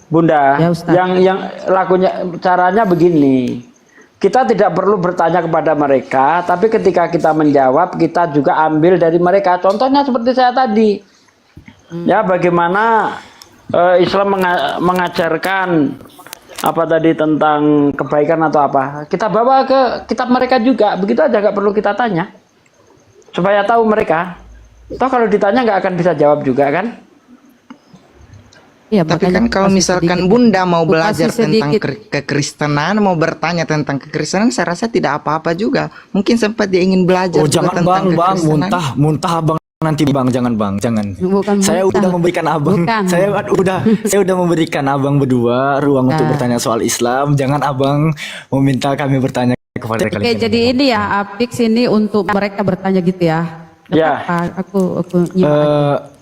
Bunda, Ya, Ustaz. yang lakunya caranya begini. Kita tidak perlu bertanya kepada mereka, tapi ketika kita menjawab, kita juga ambil dari mereka. Contohnya seperti saya tadi. Ya, bagaimana Islam mengajarkan apa tadi tentang kebaikan atau apa. Kita bawa ke kitab mereka juga. Begitu aja, nggak perlu kita tanya. Supaya tahu mereka. Toh kalau ditanya nggak akan bisa jawab juga kan? Ya, Tapi makanya kan kalau kasih misalkan sedikit. Bunda mau Aku belajar kasih tentang sedikit. kekristenan, mau bertanya tentang kekristenan, saya rasa tidak apa-apa juga. Mungkin sempat dia ingin belajar Oh, juga jangan tentang bang, kekristenan. muntah abang nanti bang, jangan bang, jangan. Bukan Saya muntah. udah memberikan abang, Bukan. saya udah memberikan abang berdua ruang untuk bertanya soal Islam. Jangan abang meminta kami bertanya kepada Oke, kalian. jadi ini ya, Apix ini untuk mereka bertanya gitu ya. Nggak Ya. apa-apa, aku nyimak.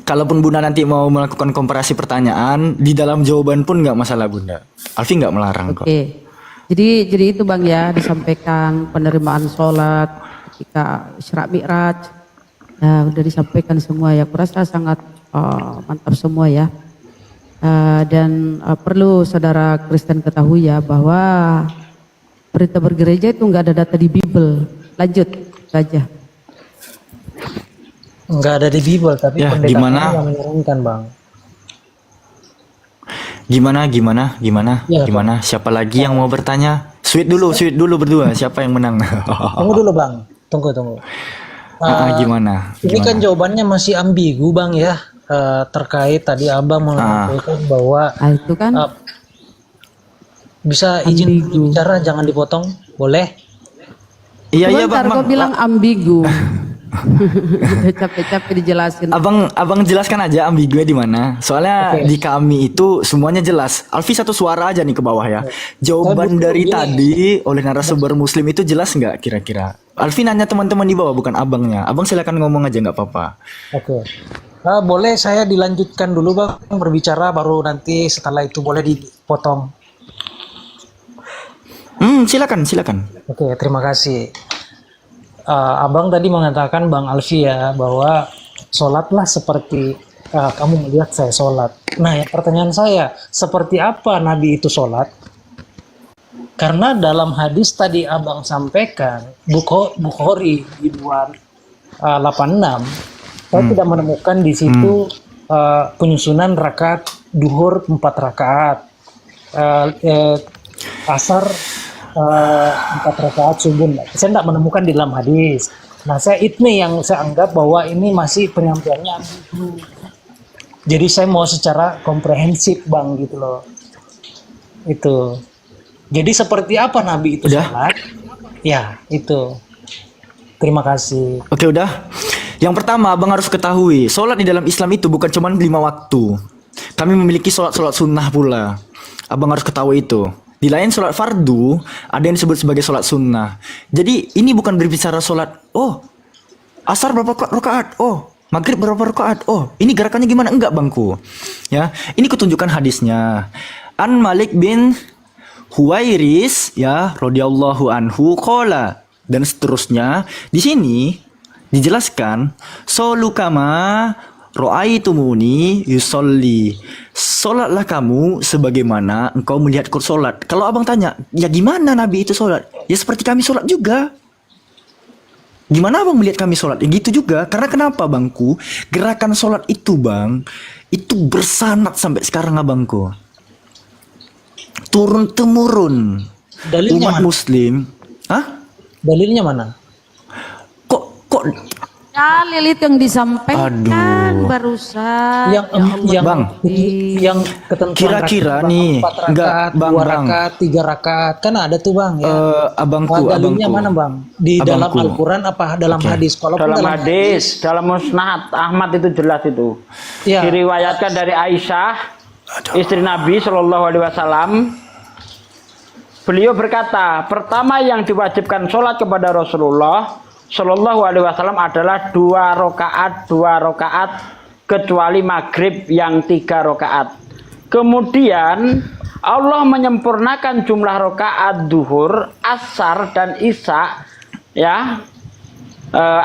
Kalaupun Bunda nanti mau melakukan komparasi pertanyaan, di dalam jawaban pun nggak masalah Bunda. Alfi nggak melarang kok. Oke. Jadi itu Bang ya, disampaikan penerimaan sholat ketika Isra Mi'raj. Ya, udah disampaikan semua ya. Aku rasa sangat mantap semua ya. Dan perlu saudara Kristen ketahui ya bahwa berita bergereja itu nggak ada data di Bible. Lanjut saja. Enggak ada di Bible, tapi Ya, pendeta gimana? kami yang menurunkan Bang. Gimana? Siapa lagi yang mau bertanya? Sweet dulu berdua. Siapa yang menang? Tunggu dulu Bang, tunggu. Gimana? Ini kan jawabannya masih ambigu Bang ya, terkait tadi Abang menyampaikan bahwa itu kan bisa izin bicara, jangan dipotong, boleh? Iya Sebentar, kau bilang ambigu. Udah capek-capek dijelasin. Abang jelaskan aja ambigunya di mana. Soalnya di kami itu semuanya jelas. Alfi satu suara aja nih ke bawah ya. Jawaban dari tadi oleh narasumber Muslim itu jelas nggak kira-kira? Alfi nanya teman-teman di bawah bukan abangnya. Abang silakan ngomong aja nggak apa-apa. Oke. Boleh saya dilanjutkan dulu Bang berbicara, baru nanti setelah itu boleh dipotong. Silakan. Oke, terima kasih. Abang tadi mengatakan Bang Alfi ya bahwa sholatlah seperti kamu melihat saya sholat. Nah, pertanyaan saya, seperti apa Nabi itu sholat? Karena dalam hadis tadi Abang sampaikan Bukhari di 286, saya tidak menemukan di situ penyusunan rakaat duhur 4 rakaat, asar 4 rakaat subuh. Saya tidak menemukan di dalam hadis. Nah, ini yang saya anggap bahwa ini masih penyampaiannya ambigu. Jadi saya mau secara komprehensif Bang gitu loh. Itu. Jadi seperti apa Nabi itu sholat? Ya, itu. Terima kasih. Oke, udah. Yang pertama, abang harus ketahui, sholat di dalam Islam itu bukan cuma 5 waktu. Kami memiliki sholat-sholat sunnah pula. Abang harus ketahui itu. Di lain sholat fardu, ada yang disebut sebagai sholat sunnah. Jadi ini bukan berbicara sholat, oh asar berapa rakaat, oh maghrib berapa rakaat, oh ini gerakannya gimana, enggak bangku. Ya, ini kutunjukkan hadisnya. An Malik bin Huwairis ya radhiyallahu anhu qala, dan seterusnya. Di sini dijelaskan solu kama ro'aitumuni yusolli, solatlah kamu sebagaimana engkau melihatku solat. Kalau abang tanya, ya gimana Nabi itu solat? Ya seperti kami solat juga. Gimana abang melihat kami solat? Ya gitu juga. Karena kenapa bangku? Gerakan solat itu bang, itu bersanad sampai sekarang abangku. Turun temurun. Dalilnya umat mana? Muslim. Hah? Dalilnya mana? Kok Dalil itu yang disampaikan barusan. Yang Bang, yang ketentuan kira-kira rakaat, nih, 4 rakaat, enggak, Bang, 2 Bang. rakaat, 3 rakaat, kan ada tuh Bang ya. Dalilnya mana Bang? Di dalam Al-Quran apa dalam hadis? Kalau dalam hadis, dalam musnad Ahmad itu jelas itu. Ya. Diriwayatkan dari Aisyah, istri Nabi Shallallahu Alaihi Wasallam. Beliau berkata, pertama yang diwajibkan sholat kepada Rasulullah Shallallahu Alaihi Wasallam adalah 2 rakaat kecuali maghrib yang 3 rakaat. Kemudian Allah menyempurnakan jumlah rakaat duhur, asar dan isya ya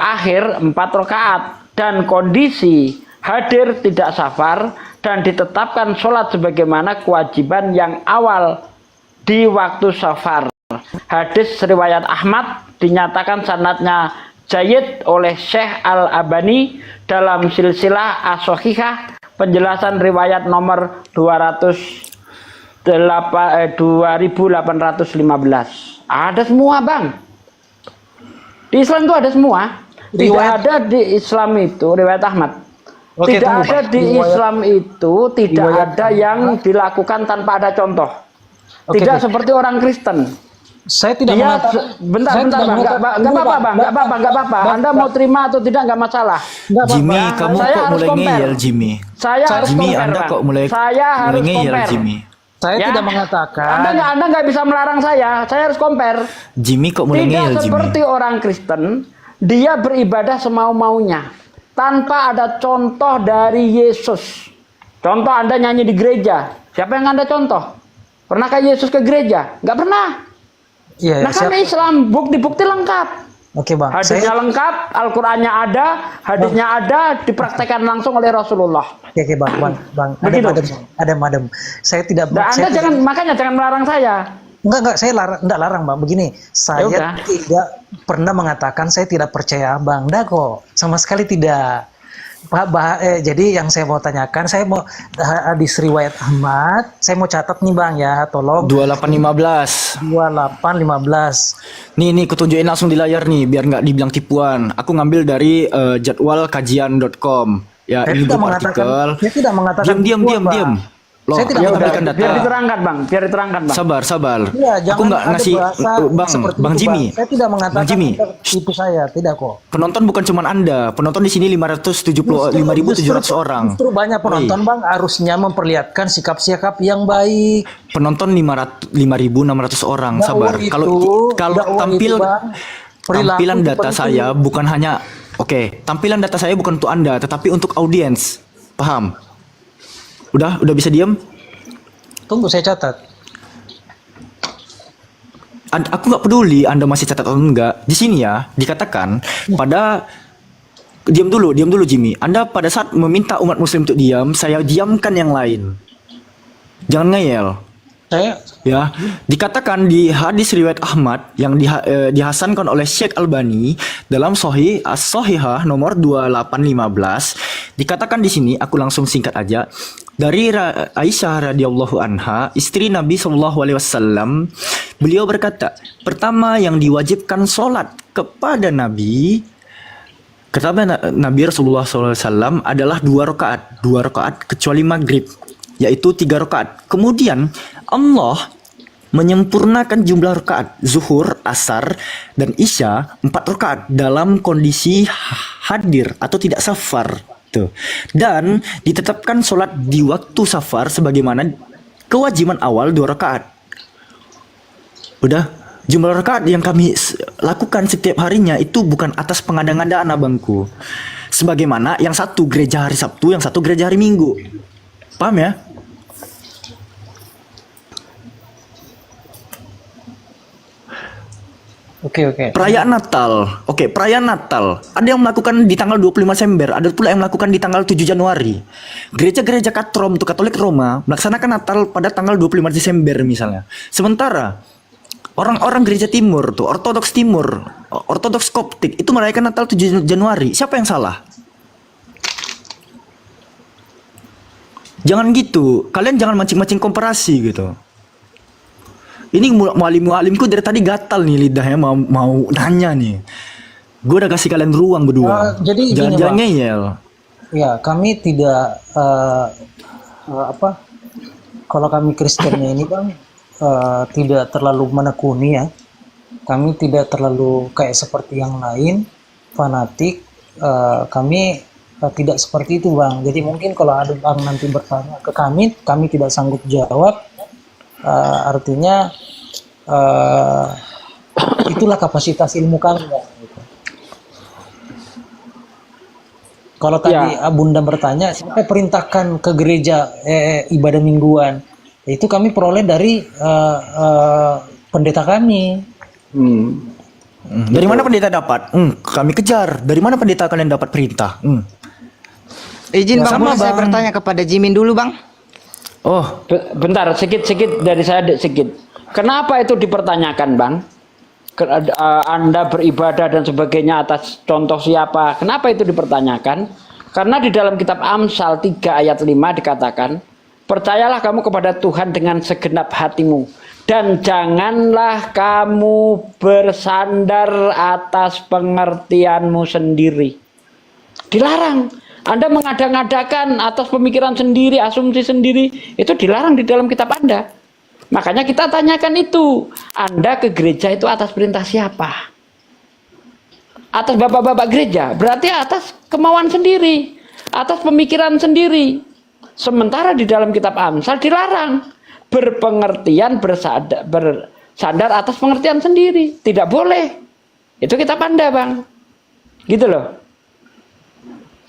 akhir 4 rakaat, dan kondisi hadir tidak safar, dan ditetapkan sholat sebagaimana kewajiban yang awal di waktu safar. Hadis riwayat Ahmad dinyatakan sanadnya jayyid oleh Syekh Al-Albani dalam silsilah as-sahihah, penjelasan riwayat nomor 2815. Ada semua Bang. Di Islam itu ada semua. Tidak ada di Islam itu riwayat Ahmad. Oke, tidak ada di Islam itu tidak ada yang dilakukan tanpa ada contoh. Tidak seperti orang Kristen. Saya tidak mengatakan. Bentar Bang, nggak apa-apa. Anda mau terima atau tidak nggak masalah. Jimmy, kamu saya kok harus mulai compare. ngeyel Jimmy? Saya harus Jimmy, compare, Anda Bang. kok mulai Saya harus ngeyel compare. Jimmy? Saya Ya. tidak mengatakan. Anda nggak bisa melarang saya harus compare. Jimmy kok mulai ngeyel Tidak Jimmy? seperti orang Kristen, dia beribadah semau-maunya tanpa ada contoh dari Yesus. Contoh Anda nyanyi di gereja, siapa yang Anda contoh? Pernahkah Yesus ke gereja? Nggak pernah. Iya, Nah kan Islam bukti-bukti lengkap. Oke Bang. Hadisnya lengkap, Al-Qur'annya ada, hadisnya ada, dipraktekkan langsung oleh Rasulullah. Oke Bang. Begitu. Adem. Saya tidak. Nah, Anda makanya jangan melarang saya. Enggak, saya enggak larang Bang. Begini, saya tidak pernah mengatakan saya tidak percaya Bang. Enggak kok, sama sekali tidak. Jadi yang saya mau tanyakan, saya mau hadis riwayat Ahmad, saya mau catat nih Bang ya, tolong. 2815. Nih, kutunjukin langsung di layar nih, biar nggak dibilang tipuan. Aku ngambil dari jadwalkajian.com. Ya, ini grup artikel. Saya tidak mengatakan. Diam. Loh, saya tidak mengatakan data. Biar diterangkan Bang. Sabar. Iya, Aku nggak ngasih Bang Jimmy. Saya tidak mengatakan Bang Jimmy. itu saya, tidak kok. Penonton bukan cuma Anda. Penonton di sini 575.700 orang. Justru banyak penonton Bang, harusnya memperlihatkan sikap-sikap yang baik. Penonton 5.600 orang. Sabar. Kalau tampilan data saya bukan hanya tampilan data saya bukan untuk Anda, tetapi untuk audiens. Paham? Udah bisa diam? Tunggu saya catat. Aku nggak peduli Anda masih catat atau enggak. Di sini ya dikatakan pada diam dulu Jimmy. Anda pada saat meminta umat Muslim untuk diam, saya diamkan yang lain. Jangan ngeyel. Ya, dikatakan di hadis riwayat Ahmad yang dihasankan oleh Syekh Albani dalam Sahih As-Sahihah nomor 2815, dikatakan di sini, aku langsung singkat aja, dari Aisyah radhiyallahu anha, istri Nabi sallallahu alaihi wasallam, beliau berkata, pertama yang diwajibkan sholat kepada Nabi Kata Nabi Rasulullah SAW adalah 2 rakaat kecuali maghrib, yaitu 3 rakaat. Kemudian Allah menyempurnakan jumlah rakaat zuhur, asar, dan isya 4 rakaat dalam kondisi hadir atau tidak safar. Tuh. Dan ditetapkan sholat di waktu safar sebagaimana kewajiban awal 2 rakaat. Udah, jumlah rakaat yang kami lakukan setiap harinya itu bukan atas pengada-ngadaan abangku. Sebagaimana yang satu gereja hari Sabtu, yang satu gereja hari Minggu. Paham ya? Oke. Perayaan Natal. Oke, perayaan Natal. Ada yang melakukan di tanggal 25 Desember, ada pula yang melakukan di tanggal 7 Januari. Gereja-gereja Katrom atau Katolik Roma melaksanakan Natal pada tanggal 25 Desember misalnya. Sementara orang-orang gereja timur tuh, Ortodoks Timur, Ortodoks Koptik itu merayakan Natal 7 Januari. Siapa yang salah? Jangan gitu. Kalian jangan mancing-mancing komparasi gitu. Ini mualimku dari tadi gatal nih lidahnya mau nanya nih. Gue udah kasih kalian ruang berdua. Jadi jangan ngeyel. Ya, kami tidak kalau kami Kristennya ini Bang tidak terlalu menekuni ya. Kami tidak terlalu kayak seperti yang lain fanatik. Kami tidak seperti itu Bang. Jadi mungkin kalau ada Bang nanti bertanya ke kami tidak sanggup jawab. Artinya itulah kapasitas ilmu kami Bang. Gitu. Kalau tadi Bunda bertanya siapa yang perintahkan ke gereja ibadah mingguan, itu kami peroleh dari pendeta kami. Dari mana pendeta dapat? Kami kejar. Dari mana pendeta kalian dapat perintah? Izin Bang, boleh saya bertanya kepada Jimin dulu Bang? Oh, bentar, sedikit dari saya sedikit. Kenapa itu dipertanyakan, Bang? Anda beribadah dan sebagainya atas contoh siapa? Kenapa itu dipertanyakan? Karena di dalam kitab Amsal 3 ayat 5 dikatakan, percayalah kamu kepada Tuhan dengan segenap hatimu, dan janganlah kamu bersandar atas pengertianmu sendiri. Dilarang. Anda mengada-ngadakan atas pemikiran sendiri, asumsi sendiri, itu dilarang di dalam kitab Anda. Makanya kita tanyakan itu, Anda ke gereja itu atas perintah siapa? Atas bapak-bapak gereja, berarti atas kemauan sendiri, atas pemikiran sendiri. Sementara di dalam kitab Amsal dilarang berpengertian, bersandar atas pengertian sendiri. Tidak boleh. Itu kitab Anda, Bang. Gitu loh.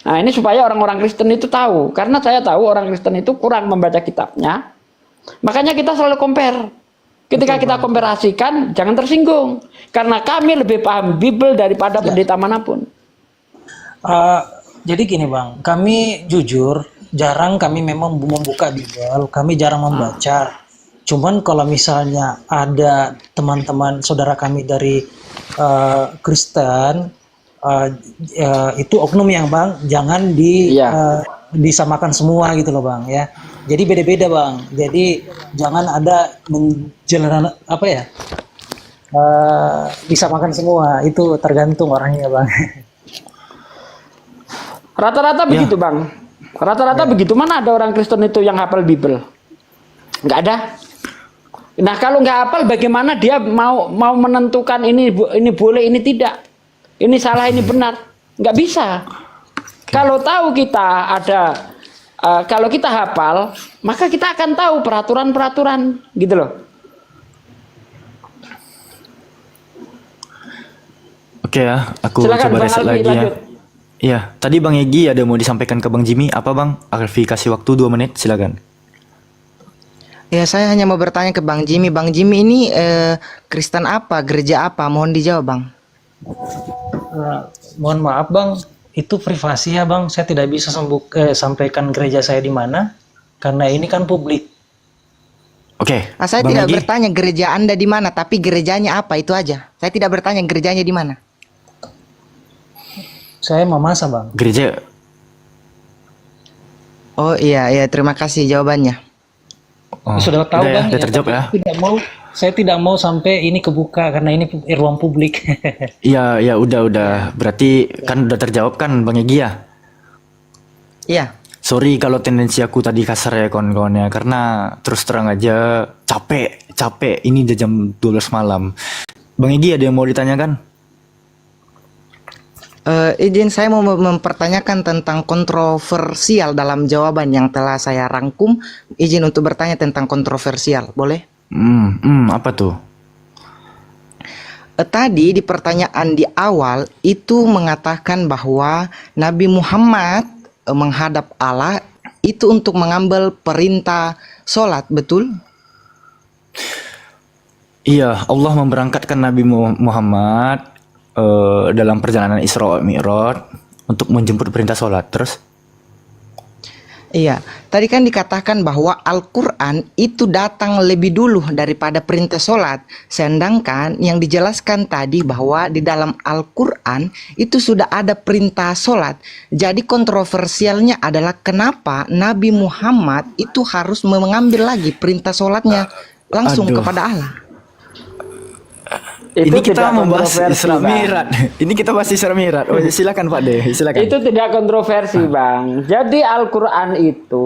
Nah, ini supaya orang-orang Kristen itu tahu. Karena saya tahu orang Kristen itu kurang membaca kitabnya. Makanya kita selalu compare. Ketika kita komparasikan, jangan tersinggung. Karena kami lebih paham Bible daripada pendeta manapun. Jadi gini Bang, kami jujur, jarang kami memang membuka Bible. Kami jarang membaca. Cuman kalau misalnya ada teman-teman saudara kami dari Kristen, itu oknum yang Bang, jangan disamakan semua gitu loh Bang ya. Jadi beda-beda Bang. Jadi jangan ada disamakan semua. Itu tergantung orangnya Bang. Rata-rata begitu Bang. Rata-rata begitu. Mana ada orang Kristen itu yang hafal Bible? Nggak ada. Nah kalau nggak hafal, bagaimana dia mau menentukan ini boleh, ini tidak, ini salah, ini benar? Nggak bisa. Kalau tahu kita ada, kalau kita hafal, maka kita akan tahu peraturan-peraturan, gitu loh. Oke ya, aku Silakan, coba Bang reset Alfi, lagi lanjut. Ya, tadi Bang Egi ada mau disampaikan ke Bang Jimmy, apa Bang? Alfi kasih waktu 2 menit, silakan. Ya, saya hanya mau bertanya ke Bang Jimmy. Bang Jimmy ini Kristen apa, gereja apa? Mohon dijawab Bang. Mohon maaf Bang, itu privasi ya Bang. Saya tidak bisa sampaikan gereja saya di mana, karena ini kan publik. Oke. Saya Bang tidak Egi. bertanya gereja Anda di mana, tapi gerejanya apa, itu aja. Saya tidak bertanya gerejanya di mana. Saya Mamasa Bang. Gereja. Oh iya, terima kasih jawabannya. Oh, Sudah tahu udah ya, Bang. udah terjawab ya. Tidak mau Saya tidak mau sampai ini kebuka karena ini ruang publik. Iya, ya udah. Berarti kan udah terjawab kan Bang Egy ya? Iya. Sorry kalau tendensi aku tadi kasar ya kawan-kawan ya, karena terus terang aja capek. Ini udah jam 12 malam. Bang Egy ada yang mau ditanyakan? Izin saya mau mempertanyakan tentang kontroversial dalam jawaban yang telah saya rangkum. Izin untuk bertanya tentang kontroversial, boleh? Apa tuh? Tadi di pertanyaan di awal itu mengatakan bahwa Nabi Muhammad menghadap Allah itu untuk mengambil perintah sholat, betul? Iya, Allah memberangkatkan Nabi Muhammad dalam perjalanan Isra Mi'raj untuk menjemput perintah sholat. Terus? Iya, tadi kan dikatakan bahwa Al-Quran itu datang lebih dulu daripada perintah sholat. Sedangkan yang dijelaskan tadi bahwa di dalam Al-Quran itu sudah ada perintah sholat. Jadi kontroversialnya adalah kenapa Nabi Muhammad itu harus mengambil lagi perintah sholatnya langsung kepada Allah. Ini kita membahas Isra Mi'raj. Ini kita bahas Isra Mi'raj. Oh, silakan Pak De, silakan. Itu tidak kontroversi, Bang. Jadi Al-Qur'an itu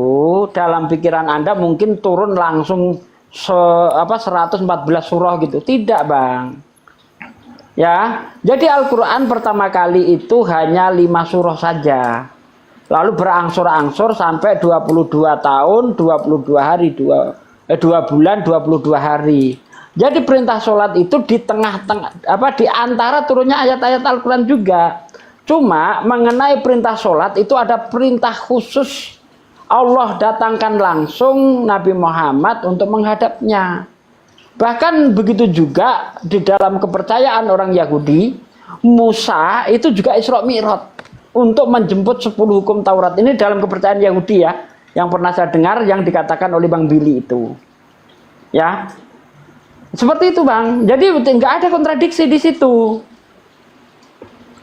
dalam pikiran Anda mungkin turun langsung 114 surah gitu. Tidak, Bang. Ya. Jadi Al-Qur'an pertama kali itu hanya 5 surah saja. Lalu berangsur-angsur sampai 22 tahun, 22 hari, 2 bulan, 22 hari. Jadi perintah sholat itu di tengah-tengah di antara turunnya ayat-ayat Al-Quran juga. Cuma mengenai perintah sholat itu ada perintah khusus. Allah datangkan langsung Nabi Muhammad untuk menghadapnya. Bahkan begitu juga di dalam kepercayaan orang Yahudi, Musa itu juga Isra Mi'raj untuk menjemput 10 hukum Taurat. Ini dalam kepercayaan Yahudi ya, yang pernah saya dengar yang dikatakan oleh Bang Billy itu. Ya. Seperti itu, Bang. Jadi nggak ada kontradiksi di situ.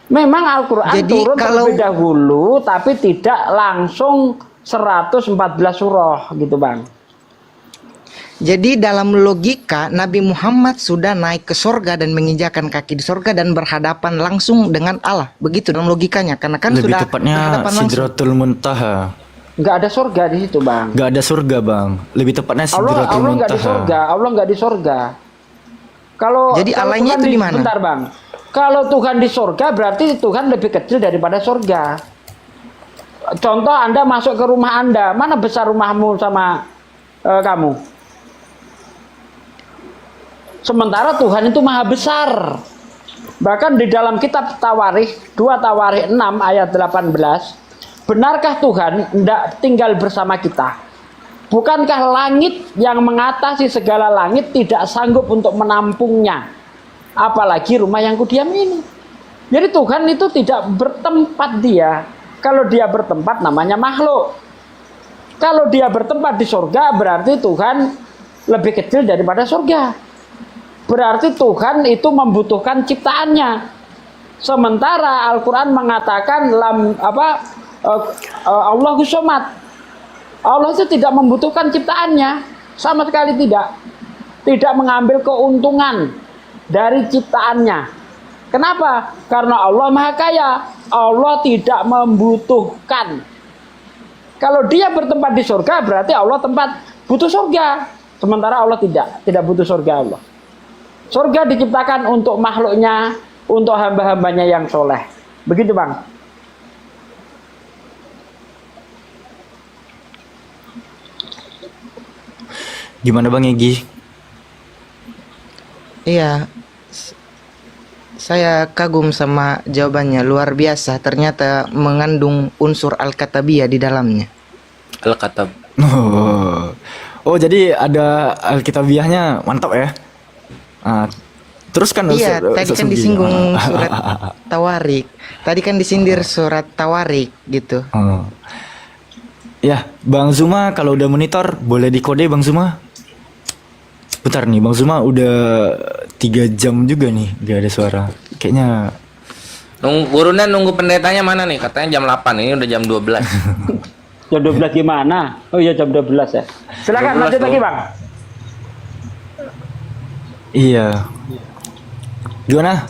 Memang Al-Quran turun terlebih dahulu, tapi tidak langsung 114 surah gitu, Bang. Jadi dalam logika Nabi Muhammad sudah naik ke surga dan menginjakan kaki di surga dan berhadapan langsung dengan Allah. Begitu dalam logikanya, karena kan lebih sudah tepatnya berhadapan langsung. Sidratul Muntaha. Nggak ada surga di situ, Bang. Nggak ada surga, Bang. Lebih tepatnya Sidratul Allah nggak di Muntaha. surga. Allah nggak di surga. Jadi Allahnya itu di mana? Bentar, Bang. Kalau Tuhan di surga berarti Tuhan lebih kecil daripada surga. Contoh Anda masuk ke rumah Anda, mana besar rumahmu sama kamu? Sementara Tuhan itu maha besar. Bahkan di dalam kitab Tawarikh 2 Tawarikh 6 ayat 18, benarkah Tuhan hendak tinggal bersama kita? Bukankah langit yang mengatasi segala langit tidak sanggup untuk menampungnya? Apalagi rumah yang kudiam ini. Jadi Tuhan itu tidak bertempat dia. Kalau dia bertempat namanya makhluk. Kalau dia bertempat di surga berarti Tuhan lebih kecil daripada surga. Berarti Tuhan itu membutuhkan ciptaannya. Sementara Al-Quran mengatakan Allahus Somad. Allah itu tidak membutuhkan ciptaannya, sama sekali tidak. Tidak mengambil keuntungan dari ciptaannya. Kenapa? Karena Allah Maha Kaya. Allah tidak membutuhkan. Kalau dia bertempat di surga, berarti Allah butuh surga. Sementara Allah tidak butuh surga Allah. Surga diciptakan untuk makhluknya, untuk hamba-hambanya yang soleh. Begitu, Bang. Gimana Bang Egy? Iya, saya kagum sama jawabannya, luar biasa. Ternyata mengandung unsur Al-Katabiyah di dalamnya. Al-Katab. Oh, jadi ada Alkitabiahnya, mantap ya. Terus kan iya, tadi kan disinggung surat Tawarik. Tadi kan disindir surat Tawarik gitu. Ya, Bang Zuma kalau udah monitor boleh dikode Bang Zuma. Bentar nih, Bang Zuma udah 3 jam juga nih gak ada suara. Kayaknya Nunggu pendetanya mana nih? Katanya jam 8, ini udah jam 12. Jam 12 gimana? Oh iya jam 12 ya. Silakan lanjut lagi, Bang. Iya. Gimana?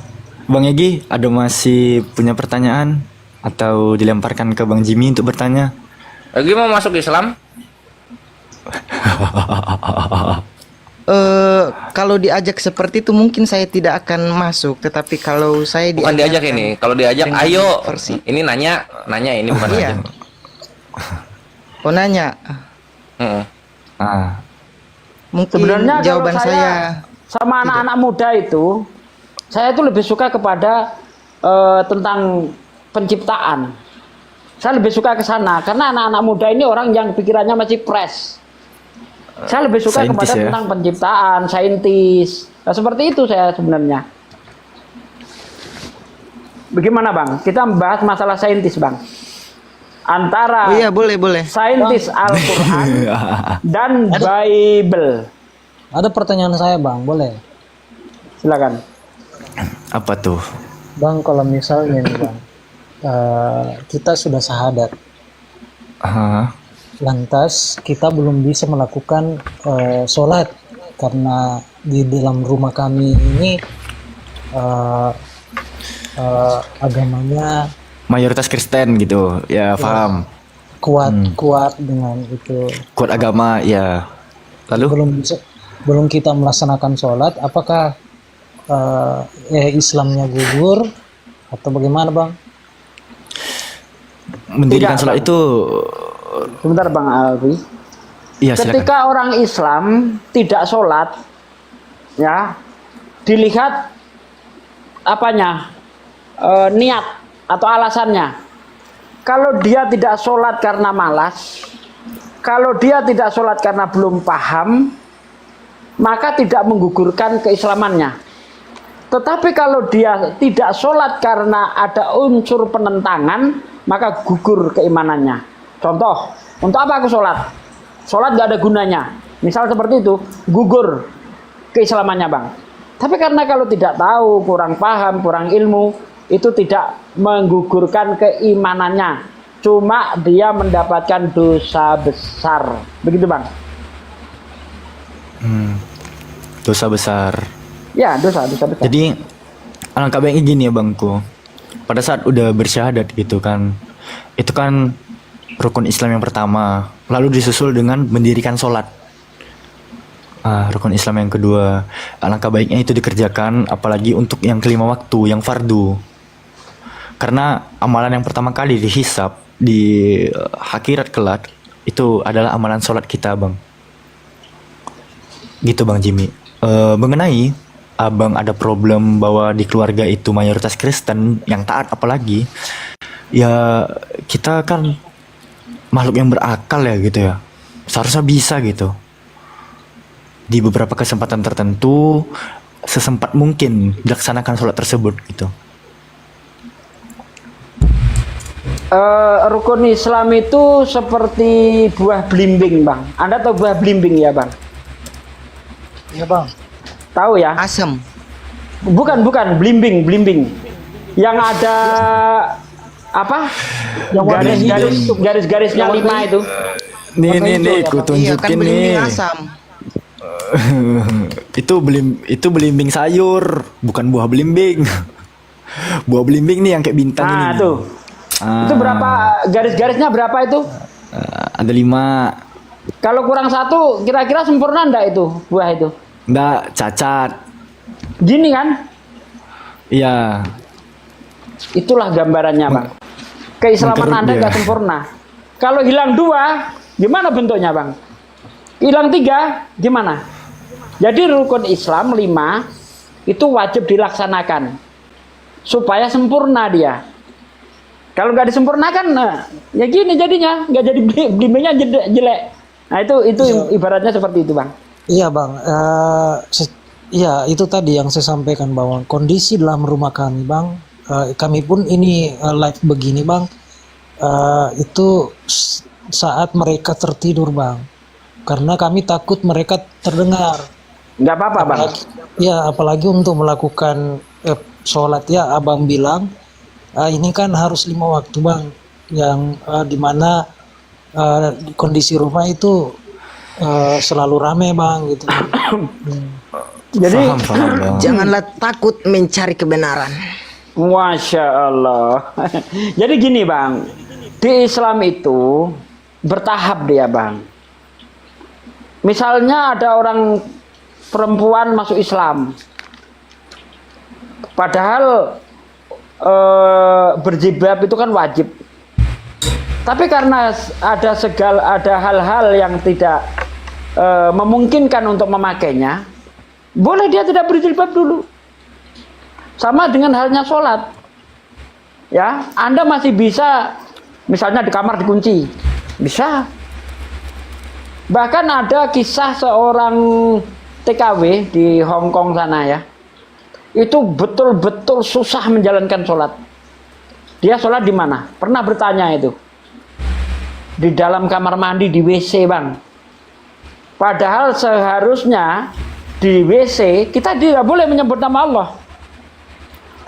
Bang Egi, ada masih punya pertanyaan? Atau dilemparkan ke Bang Jimmy untuk bertanya? Egi mau masuk Islam? Kalau diajak seperti itu mungkin saya tidak akan masuk, tetapi kalau saya Bukan diajak ini. Kalau diajak, dengan ayo. versi. Ini nanya ini bukan Iya. nanya. Oh, nanya. Mungkin Sebenarnya jawaban kalau saya sama anak-anak muda itu, saya itu lebih suka kepada tentang penciptaan. Saya lebih suka ke sana karena anak-anak muda ini orang yang pikirannya masih fresh. Saya lebih suka Saintis kepada ya? tentang penciptaan, saintis. Nah, seperti itu saya sebenarnya. Bagaimana Bang? Kita membahas masalah saintis Bang. Antara iya, boleh. saintis Al-Quran dan Bible. Ada pertanyaan saya Bang, boleh? Silakan. Apa tuh? Bang, kalau misalnya nih Bang, kita sudah syahadat, lantas kita belum bisa melakukan sholat karena di dalam rumah kami ini agamanya Mayoritas Kristen gitu. Ya, paham. kuat dengan itu. Kuat agama, ya. Lalu? Belum kita melaksanakan sholat, apakah Islamnya gugur atau bagaimana Bang? Mendirikan Tidak, sholat Bang. itu. Sebentar Bang Alwi. Iya, silakan. Ketika orang Islam tidak sholat, ya dilihat apanya, niat atau alasannya. Kalau dia tidak sholat karena malas, kalau dia tidak sholat karena belum paham, maka tidak menggugurkan keislamannya. Tetapi kalau dia tidak sholat karena ada unsur penentangan, maka gugur keimanannya. Contoh, untuk apa aku sholat? Sholat gak ada gunanya. Misal seperti itu, gugur keislamannya Bang. Tapi karena kalau tidak tahu, kurang paham, kurang ilmu, itu tidak menggugurkan keimanannya. Cuma dia mendapatkan dosa besar. Begitu Bang. Dosa besar. Ya, dosa besar. Jadi alangkah baiknya gini ya Bangku. Pada saat udah bersyahadat gitu kan, itu kan rukun Islam yang pertama, lalu disusul dengan mendirikan sholat. Rukun Islam yang kedua, alangkah baiknya itu dikerjakan, apalagi untuk yang kelima waktu, yang fardu. Karena amalan yang pertama kali dihisab di akhirat kelak itu adalah amalan sholat kita Bang. Gitu Bang Jimmy. Mengenai Abang ada problem bahwa di keluarga itu mayoritas Kristen yang taat, apalagi ya kita kan makhluk yang berakal ya gitu ya, seharusnya bisa gitu di beberapa kesempatan tertentu sesempat mungkin dilaksanakan sholat tersebut gitu. Rukun Islam itu seperti buah belimbing Bang. Anda tahu buah belimbing ya Bang? Iya Bang. Tahu ya? Asam. Bukan belimbing. Yang ada apa? Garis-garisnya 5 itu. Nih, ku tunjukin kan nih. belimbing asam. Itu belimbing sayur, bukan buah belimbing. Buah belimbing nih yang kayak bintang ini. Nah, tuh. Itu berapa garis-garisnya berapa itu? Ada 5. Kalau kurang 1 kira-kira sempurna enggak itu buah itu? Enggak, cacat. Gini kan? Iya. Itulah gambarannya Bang. Keislaman Mengkerut Anda dia. nggak sempurna. Kalau hilang 2, gimana bentuknya Bang? Hilang 3, gimana? Jadi rukun Islam 5 itu wajib dilaksanakan supaya sempurna dia. Kalau nggak disempurnakan, nah, ya gini jadinya, nggak jadi belimbingnya jelek. Nah itu ibaratnya seperti itu Bang. Iya Bang, iya itu tadi yang saya sampaikan bahwa kondisi dalam rumah kami Bang, kami pun ini live begini Bang, itu saat mereka tertidur Bang, karena kami takut mereka terdengar. Nggak apa-apa Bang. Ya apalagi untuk melakukan sholat ya Abang bilang, ini kan harus 5 waktu Bang, yang dimana kondisi rumah itu selalu rame Bang gitu. Jadi Janganlah takut mencari kebenaran. Masya Allah. Jadi gini Bang, di Islam itu bertahap dia Bang. Misalnya ada orang perempuan masuk Islam, padahal berjilbab itu kan wajib. Tapi karena ada hal-hal yang tidak memungkinkan untuk memakainya, boleh dia tidak berjilbab dulu. Sama dengan halnya sholat. Ya, Anda masih bisa, misalnya di kamar dikunci, bisa. Bahkan ada kisah seorang TKW di Hong Kong sana ya. Itu betul-betul susah menjalankan sholat. Dia sholat di mana? Pernah bertanya itu. Di dalam kamar mandi, di WC Bang. Padahal seharusnya di WC kita tidak boleh menyebut nama Allah.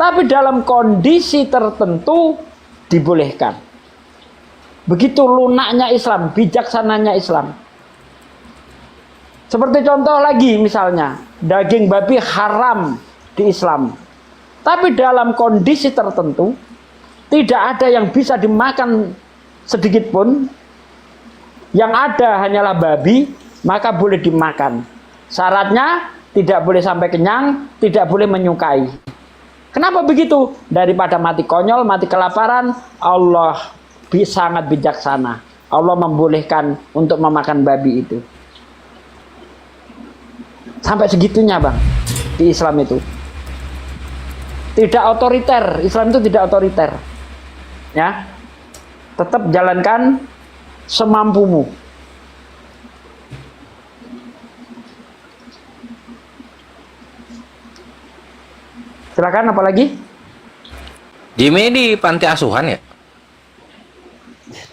Tapi dalam kondisi tertentu dibolehkan. Begitu lunaknya Islam, bijaksananya Islam. Seperti contoh lagi misalnya, daging babi haram di Islam. Tapi dalam kondisi tertentu, tidak ada yang bisa dimakan sedikit pun. Yang ada hanyalah babi, maka boleh dimakan. Syaratnya tidak boleh sampai kenyang, tidak boleh menyukai. Kenapa begitu? Daripada mati konyol, mati kelaparan, Allah sangat bijaksana. Allah membolehkan untuk memakan babi itu. Sampai segitunya Bang, di Islam itu. Tidak otoriter, Islam itu tidak otoriter. Ya. Tetap jalankan semampumu. Silakan apa lagi? Jimmy di panti asuhan ya?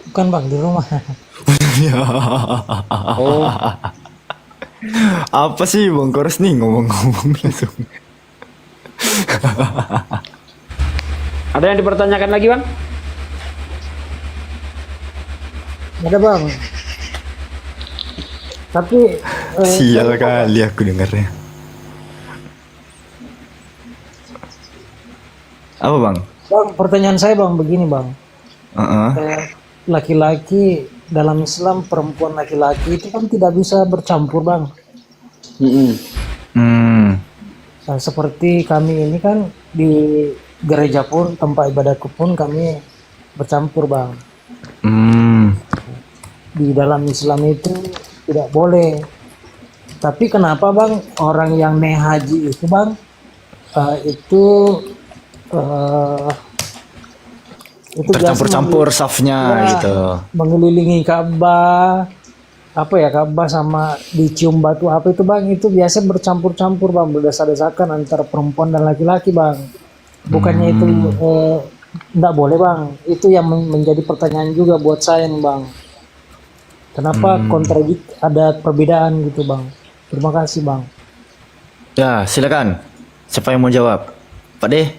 Bukan Bang, di rumah. Oh. Apa sih Bang Kores nih ngomong-ngomong langsung? Ada yang dipertanyakan lagi Bang? Ada Bang. Tapi sial kali aku dengarnya. Apa Bang? Bang, pertanyaan saya Bang begini Bang. Laki-laki dalam Islam, perempuan laki-laki itu kan tidak bisa bercampur Bang. Nah, seperti kami ini kan di gereja pun, tempat ibadahku pun kami bercampur Bang. Di dalam Islam itu tidak boleh. Tapi kenapa Bang orang yang naik haji itu Bang itu bercampur-campur safnya gitu. Mengelilingi Ka'bah, apa ya, Ka'bah sama dicium batu apa itu Bang, itu biasa bercampur-campur Bang, berdesak-desakan antara perempuan dan laki-laki Bang. Bukannya itu enggak boleh Bang. Itu yang menjadi pertanyaan juga buat saya nih Bang. Kenapa ada perbedaan gitu Bang? Terima kasih Bang. Ya, silakan. Siapa yang mau jawab? Pak De?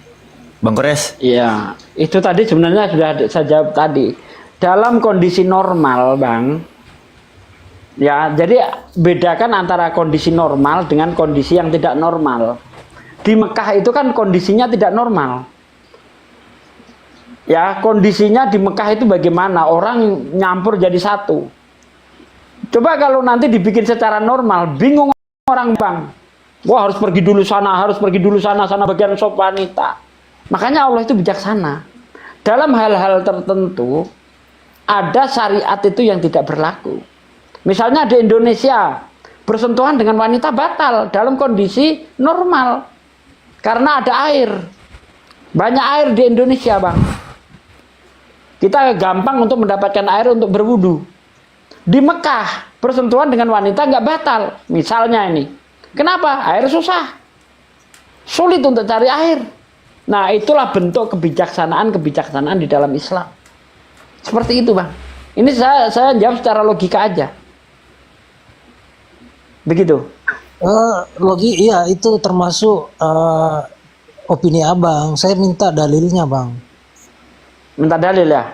Bang Kores? Iya, itu tadi sebenarnya sudah saya jawab tadi. Dalam kondisi normal, Bang, ya, jadi bedakan antara kondisi normal dengan kondisi yang tidak normal. Di Mekah itu kan kondisinya tidak normal. Ya, kondisinya di Mekah itu bagaimana? Orang nyampur jadi satu. Coba kalau nanti dibikin secara normal, bingung orang Bang. Wah, harus pergi dulu sana, sana bagian sop wanita. Makanya Allah itu bijaksana. Dalam hal-hal tertentu, ada syariat itu yang tidak berlaku. Misalnya di Indonesia, bersentuhan dengan wanita batal dalam kondisi normal. Karena ada air. Banyak air di Indonesia, Bang. Kita gampang untuk mendapatkan air untuk berwudu. Di Mekah, bersentuhan dengan wanita nggak batal. Misalnya ini. Kenapa? Air susah. Sulit untuk cari air. Nah, itulah bentuk kebijaksanaan di dalam Islam. Seperti itu, Bang. Ini saya jawab secara logika aja. Begitu. Iya, itu termasuk opini Abang. Saya minta dalilnya, Bang. Minta dalil ya?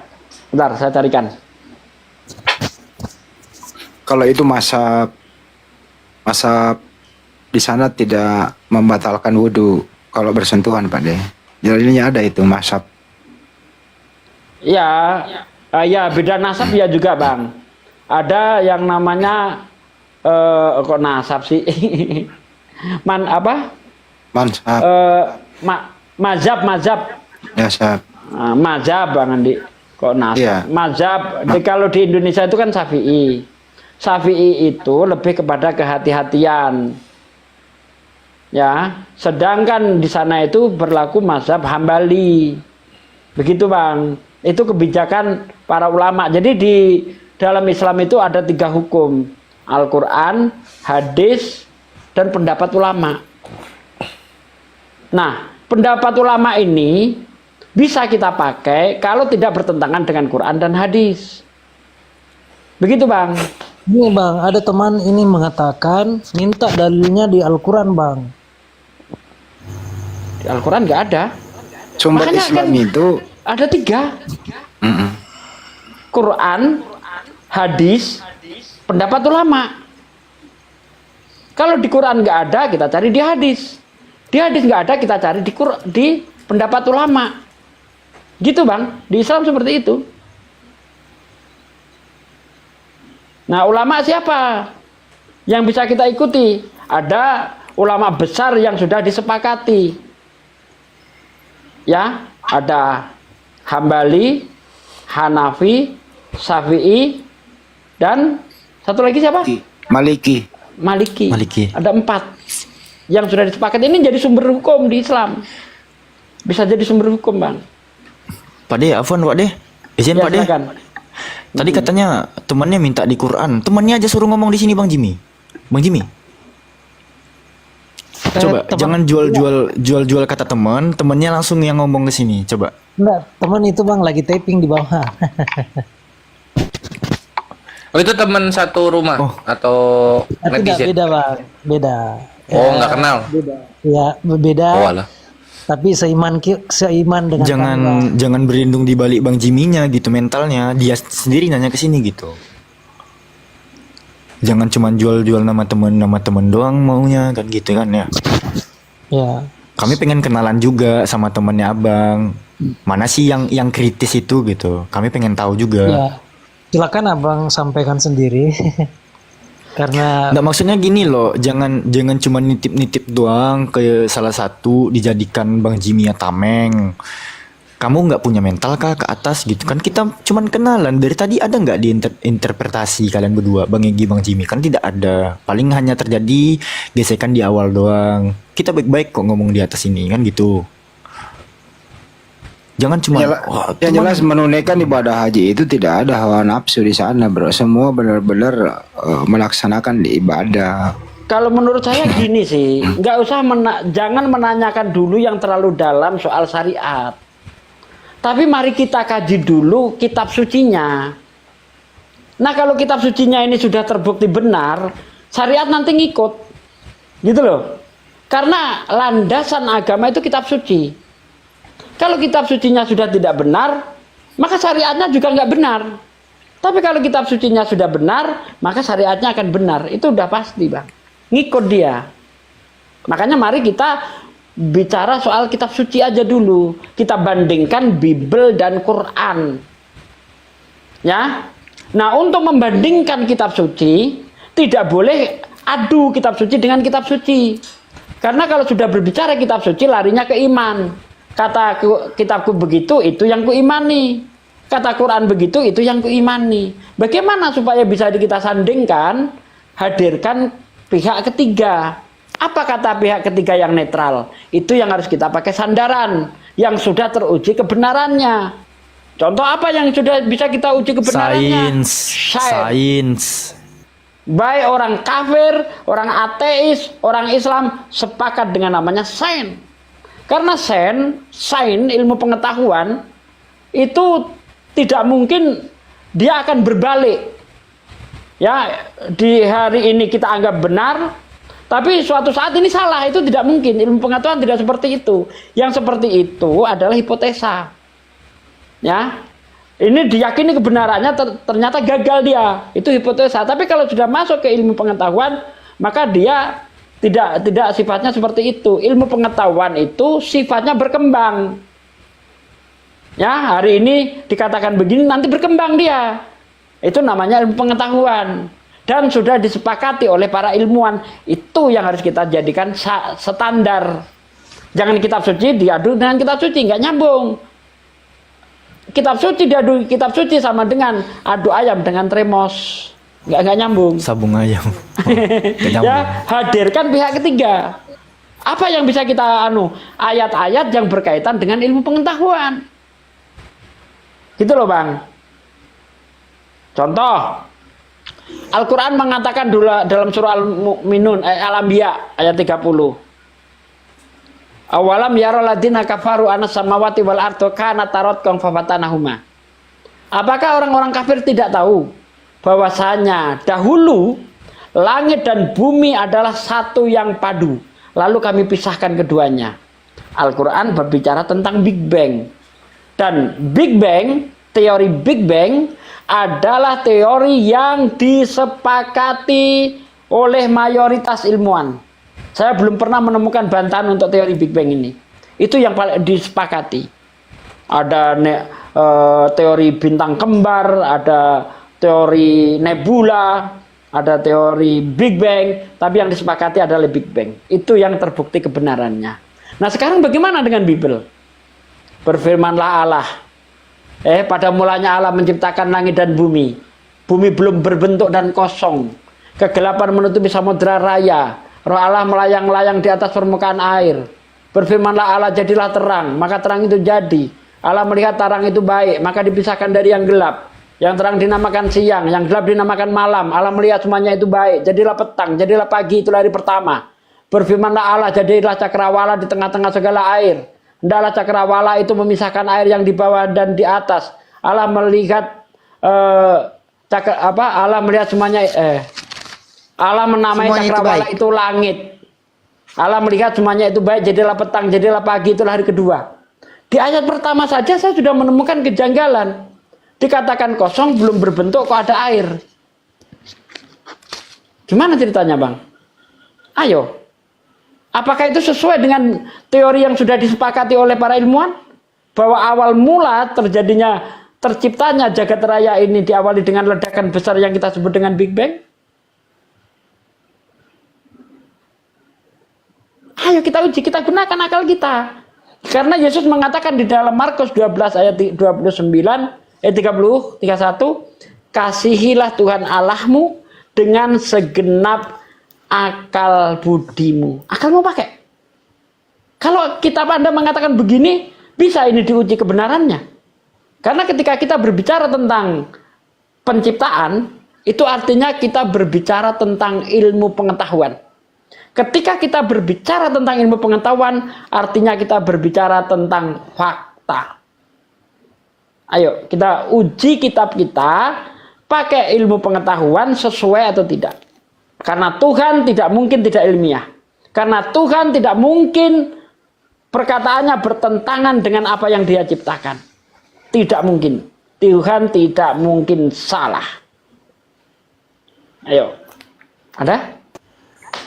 Bentar, saya carikan. Kalau itu masa di sana tidak membatalkan wudhu kalau bersentuhan Pak De. Jadinya ada itu mazhab. Ya, ya beda nasab ya juga Bang. Ada yang namanya kok nasab sih? Mazhab. Mazhab. Mazhab. Mazhab Bang Andi. Kok nasab? Iya. Mazhab. Kalau di Indonesia itu kan Syafi'i. Syafi'i itu lebih kepada kehati-hatian. Ya, sedangkan di sana itu berlaku mazhab Hambali. Begitu Bang. Itu kebijakan para ulama. Jadi di dalam Islam itu ada 3 hukum. Al-Quran, hadis, dan pendapat ulama. Nah, pendapat ulama ini bisa kita pakai kalau tidak bertentangan dengan Quran dan hadis. Begitu Bang. Ini Bang, ada teman ini mengatakan minta dalilnya di Al-Quran Bang. Di Al-Quran nggak ada. Sumber Makanya Islam kan itu ada 3. Quran, hadis, pendapat ulama. Kalau di Quran nggak ada, kita cari di hadis. Di hadis nggak ada, kita cari di pendapat ulama. Gitu Bang, di Islam seperti itu. Nah, ulama siapa yang bisa kita ikuti? Ada ulama besar yang sudah disepakati. Ya, ada Hambali, Hanafi, Syafi'i, dan satu lagi siapa? Maliki. Ada 4 yang sudah disepakati. Ini jadi sumber hukum di Islam. Bisa jadi sumber hukum Bang. Pak De, afwan Pak De. Izin Ya, Pak De. silakan. Tadi katanya temannya minta di Quran. Temannya aja suruh ngomong di sini Bang Jimmy. Bang Jimmy. Coba jangan jual kata temannya langsung yang ngomong ke sini. Coba. Enggak, teman itu Bang lagi taping di bawah. Oh itu teman satu rumah atau Itu netizen? beda Bang, beda. Oh nggak kenal? Beda. Ya, berbeda. Oh alah. Tapi seiman dengan Jangan berlindung di balik Bang Jimmy-nya gitu mentalnya. Dia sendiri nanya ke sini gitu. Jangan cuma jual nama temen doang maunya kan gitu kan ya. Ya. Kami pengen kenalan juga sama temennya Abang. Mana sih yang kritis itu gitu. Kami pengen tahu juga. Ya. Silakan Abang sampaikan sendiri. Karena nggak, maksudnya gini loh, jangan cuma nitip doang ke salah satu dijadikan Bang Jimmy ya tameng. Kamu nggak punya mental kah ke atas gitu kan? Kita cuman kenalan. Dari tadi ada nggak interpretasi kalian berdua, Bang Egy, Bang Jimmy? Kan tidak ada. Paling hanya terjadi gesekan di awal doang. Kita baik-baik kok ngomong di atas ini kan gitu. Jangan cuma yang jelas menunaikan ibadah haji itu tidak ada hawa nafsu di sana, bro. Semua benar-benar melaksanakan di ibadah. Kalau menurut saya gini sih, nggak usah jangan menanyakan dulu yang terlalu dalam soal syariat. Tapi mari kita kaji dulu kitab sucinya. Nah kalau kitab sucinya ini sudah terbukti benar, syariat nanti ngikut, gitu loh. Karena landasan agama itu kitab suci. Kalau kitab sucinya sudah tidak benar, maka syariatnya juga nggak benar. Tapi kalau kitab sucinya sudah benar, maka syariatnya akan benar. Itu udah pasti Bang. Ngikut dia. Makanya mari kita bicara soal kitab suci aja dulu. Kita bandingkan Bible dan Quran. Ya. Nah untuk membandingkan kitab suci, tidak boleh adu kitab suci dengan kitab suci. Karena kalau sudah berbicara kitab suci, larinya ke iman. Kata kitabku begitu, itu yang kuimani. Kata Quran begitu, itu yang kuimani. Bagaimana supaya bisa kita sandingkan? Hadirkan pihak ketiga. Apa kata pihak ketiga yang netral? Itu yang harus kita pakai sandaran, yang sudah teruji kebenarannya. Contoh apa yang sudah bisa kita uji kebenarannya? Sains. Baik orang kafir, orang ateis, orang Islam sepakat dengan namanya sains. Karena sains, ilmu pengetahuan itu tidak mungkin dia akan berbalik. Ya, di hari ini kita anggap benar, tapi suatu saat ini salah. Itu tidak mungkin. Ilmu pengetahuan tidak seperti itu. Yang seperti itu adalah hipotesa. Ya, ini diyakini kebenarannya, ternyata gagal dia. Itu hipotesa. Tapi kalau sudah masuk ke ilmu pengetahuan, maka dia Tidak sifatnya seperti itu. Ilmu pengetahuan itu sifatnya berkembang. Ya, hari ini dikatakan begini, nanti berkembang dia. Itu namanya ilmu pengetahuan. Dan sudah disepakati oleh para ilmuwan. Itu yang harus kita jadikan standar. Jangan kitab suci diadu dengan kitab suci, nggak nyambung. Kitab suci diadu kitab suci sama dengan adu ayam dengan tremos. Nggak nyambung. Sabung ayam. Ya, hadirkan pihak ketiga. Apa yang bisa kita ayat-ayat yang berkaitan dengan ilmu pengetahuan. Gitu loh, Bang. Contoh, Al-Quran mengatakan dulu dalam surah Al-Mu'minun Al-Anbiya ayat 30. Awalam yarul ladzina kafaru anas samawati wal ardu kanat taratqan fafatanahuma. Apakah orang-orang kafir tidak tahu bahwasanya dahulu langit dan bumi adalah satu yang padu, lalu kami pisahkan keduanya. Al-Quran berbicara tentang Big Bang. Dan Big Bang, teori Big Bang adalah teori yang disepakati oleh mayoritas ilmuwan. Saya belum pernah menemukan bantahan untuk teori Big Bang ini. Itu yang paling disepakati. Ada teori bintang kembar, ada teori nebula, ada teori Big Bang, tapi yang disepakati adalah Big Bang. Itu yang terbukti kebenarannya. Nah, sekarang bagaimana dengan Bible? Berfirmanlah Allah, pada mulanya Allah menciptakan langit dan bumi. Bumi belum berbentuk dan kosong. Kegelapan menutupi samudra raya. Roh Allah melayang-layang di atas permukaan air. Berfirmanlah Allah, jadilah terang, maka terang itu jadi. Allah melihat terang itu baik, maka dipisahkan dari yang gelap. Yang terang dinamakan siang, yang gelap dinamakan malam. Allah melihat semuanya itu baik. Jadilah petang, jadilah pagi, itulah hari pertama. Berfirmanlah Allah, jadilah cakrawala di tengah-tengah segala air. Hendaklah cakrawala itu memisahkan air yang di bawah dan di atas. Allah melihat Allah melihat semuanya. Allah menamai cakrawala itu langit. Allah melihat semuanya itu baik, jadilah petang, jadilah pagi, itulah hari kedua. Di ayat pertama saja saya sudah menemukan kejanggalan. Dikatakan kosong, belum berbentuk, kok ada air. Gimana ceritanya, Bang? Ayo. Apakah itu sesuai dengan teori yang sudah disepakati oleh para ilmuwan? Bahwa awal mula terciptanya jagat raya ini diawali dengan ledakan besar yang kita sebut dengan Big Bang? Ayo kita uji, kita gunakan akal kita. Karena Yesus mengatakan di dalam Markus 12 ayat 29, 31, kasihilah Tuhan Allahmu dengan segenap akal budimu. Akal mau pakai. Kalau kitab Anda mengatakan begini, bisa ini diuji kebenarannya. Karena ketika kita berbicara tentang penciptaan, itu artinya kita berbicara tentang ilmu pengetahuan. Ketika kita berbicara tentang ilmu pengetahuan, artinya kita berbicara tentang fakta. Ayo, kita uji kitab kita pakai ilmu pengetahuan sesuai atau tidak. Karena Tuhan tidak mungkin tidak ilmiah. Karena Tuhan tidak mungkin perkataannya bertentangan dengan apa yang Dia ciptakan. Tidak mungkin. Tuhan tidak mungkin salah. Ayo. Ada?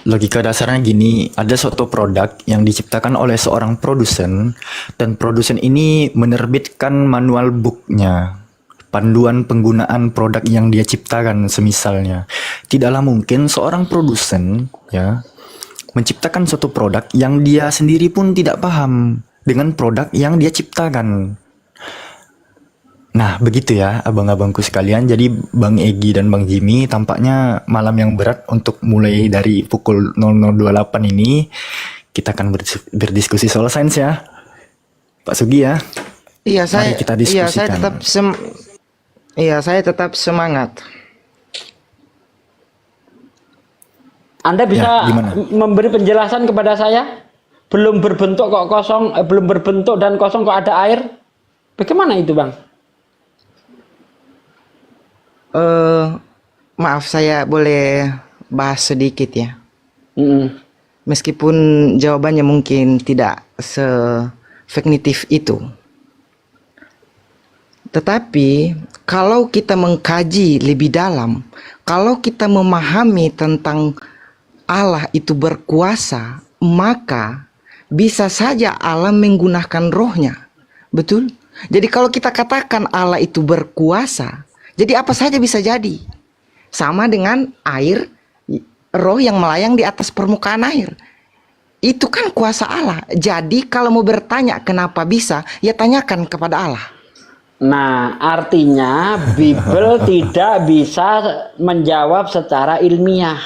Logika dasarnya gini, ada suatu produk yang diciptakan oleh seorang produsen, dan produsen ini menerbitkan manual booknya, panduan penggunaan produk yang dia ciptakan semisalnya. Tidaklah mungkin seorang produsen ya menciptakan suatu produk yang dia sendiri pun tidak paham dengan produk yang dia ciptakan. Nah, begitu ya abang-abangku sekalian. Jadi Bang Egi dan Bang Jimmy tampaknya malam yang berat untuk mulai dari pukul 00.28 ini. Kita akan berdiskusi soal sains ya. Pak Sugi ya. Iya, Mari kita diskusikan. Saya tetap semangat. Anda bisa memberi penjelasan kepada saya? Belum berbentuk kok kosong, belum berbentuk dan kosong kok ada air? Bagaimana itu, Bang? Maaf, saya boleh bahas sedikit ya. Meskipun jawabannya mungkin tidak se-definitif itu. Tetapi kalau kita mengkaji lebih dalam, kalau kita memahami tentang Allah itu berkuasa, maka bisa saja Allah menggunakan rohnya. Betul? Jadi kalau kita katakan Allah itu berkuasa, jadi apa saja bisa jadi. Sama dengan air, roh yang melayang di atas permukaan air. Itu kan kuasa Allah. Jadi kalau mau bertanya kenapa bisa, ya tanyakan kepada Allah. Nah, artinya Bible tidak bisa menjawab secara ilmiah.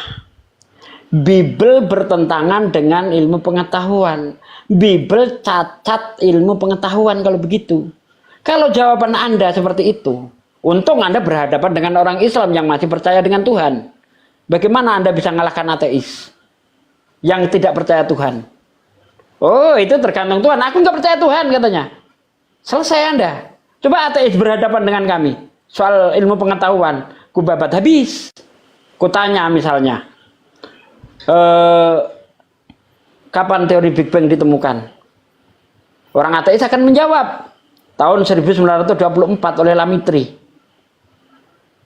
Bible bertentangan dengan ilmu pengetahuan. Bible cacat ilmu pengetahuan kalau begitu. Kalau jawaban Anda seperti itu, untung Anda berhadapan dengan orang Islam yang masih percaya dengan Tuhan. Bagaimana Anda bisa mengalahkan ateis yang tidak percaya Tuhan? Oh, itu tergantung Tuhan. Aku nggak percaya Tuhan katanya. Selesai Anda. Coba ateis berhadapan dengan kami soal ilmu pengetahuan, ku babat habis. Ku tanya misalnya, kapan teori Big Bang ditemukan? Orang ateis akan menjawab tahun 1924 oleh Lamitri.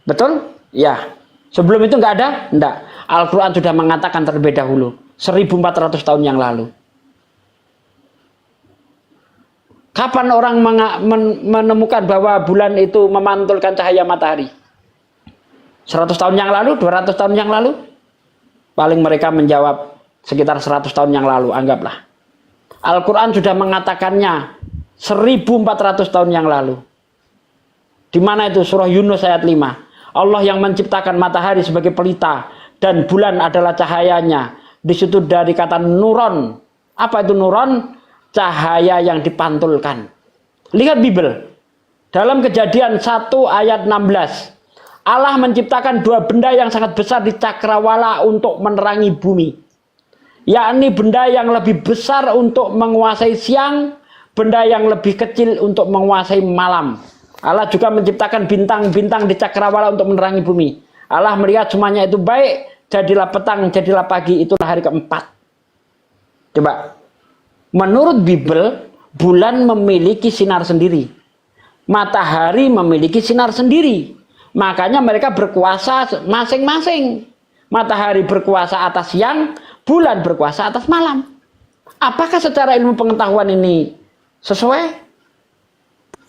Betul? Ya. Sebelum itu nggak ada? Enggak. Al-Quran sudah mengatakan terlebih dahulu 1400 tahun yang lalu. Kapan orang menemukan bahwa bulan itu memantulkan cahaya matahari? 100 tahun yang lalu? 200 tahun yang lalu? Paling mereka menjawab sekitar 100 tahun yang lalu, anggaplah. Al-Quran sudah mengatakannya 1400 tahun yang lalu. Di mana itu? Surah Yunus ayat 5. Allah yang menciptakan matahari sebagai pelita dan bulan adalah cahayanya. Di situ dari kata nuron. Apa itu nuron? Cahaya yang dipantulkan. Lihat Bible. Dalam Kejadian 1 ayat 16. Allah menciptakan dua benda yang sangat besar di cakrawala untuk menerangi bumi. Yakni benda yang lebih besar untuk menguasai siang, benda yang lebih kecil untuk menguasai malam. Allah juga menciptakan bintang-bintang di cakrawala untuk menerangi bumi. Allah melihat semuanya itu baik, jadilah petang, jadilah pagi, itulah hari keempat. Coba, menurut Bible, bulan memiliki sinar sendiri. Matahari memiliki sinar sendiri. Makanya mereka berkuasa masing-masing. Matahari berkuasa atas siang, bulan berkuasa atas malam. Apakah secara ilmu pengetahuan ini sesuai?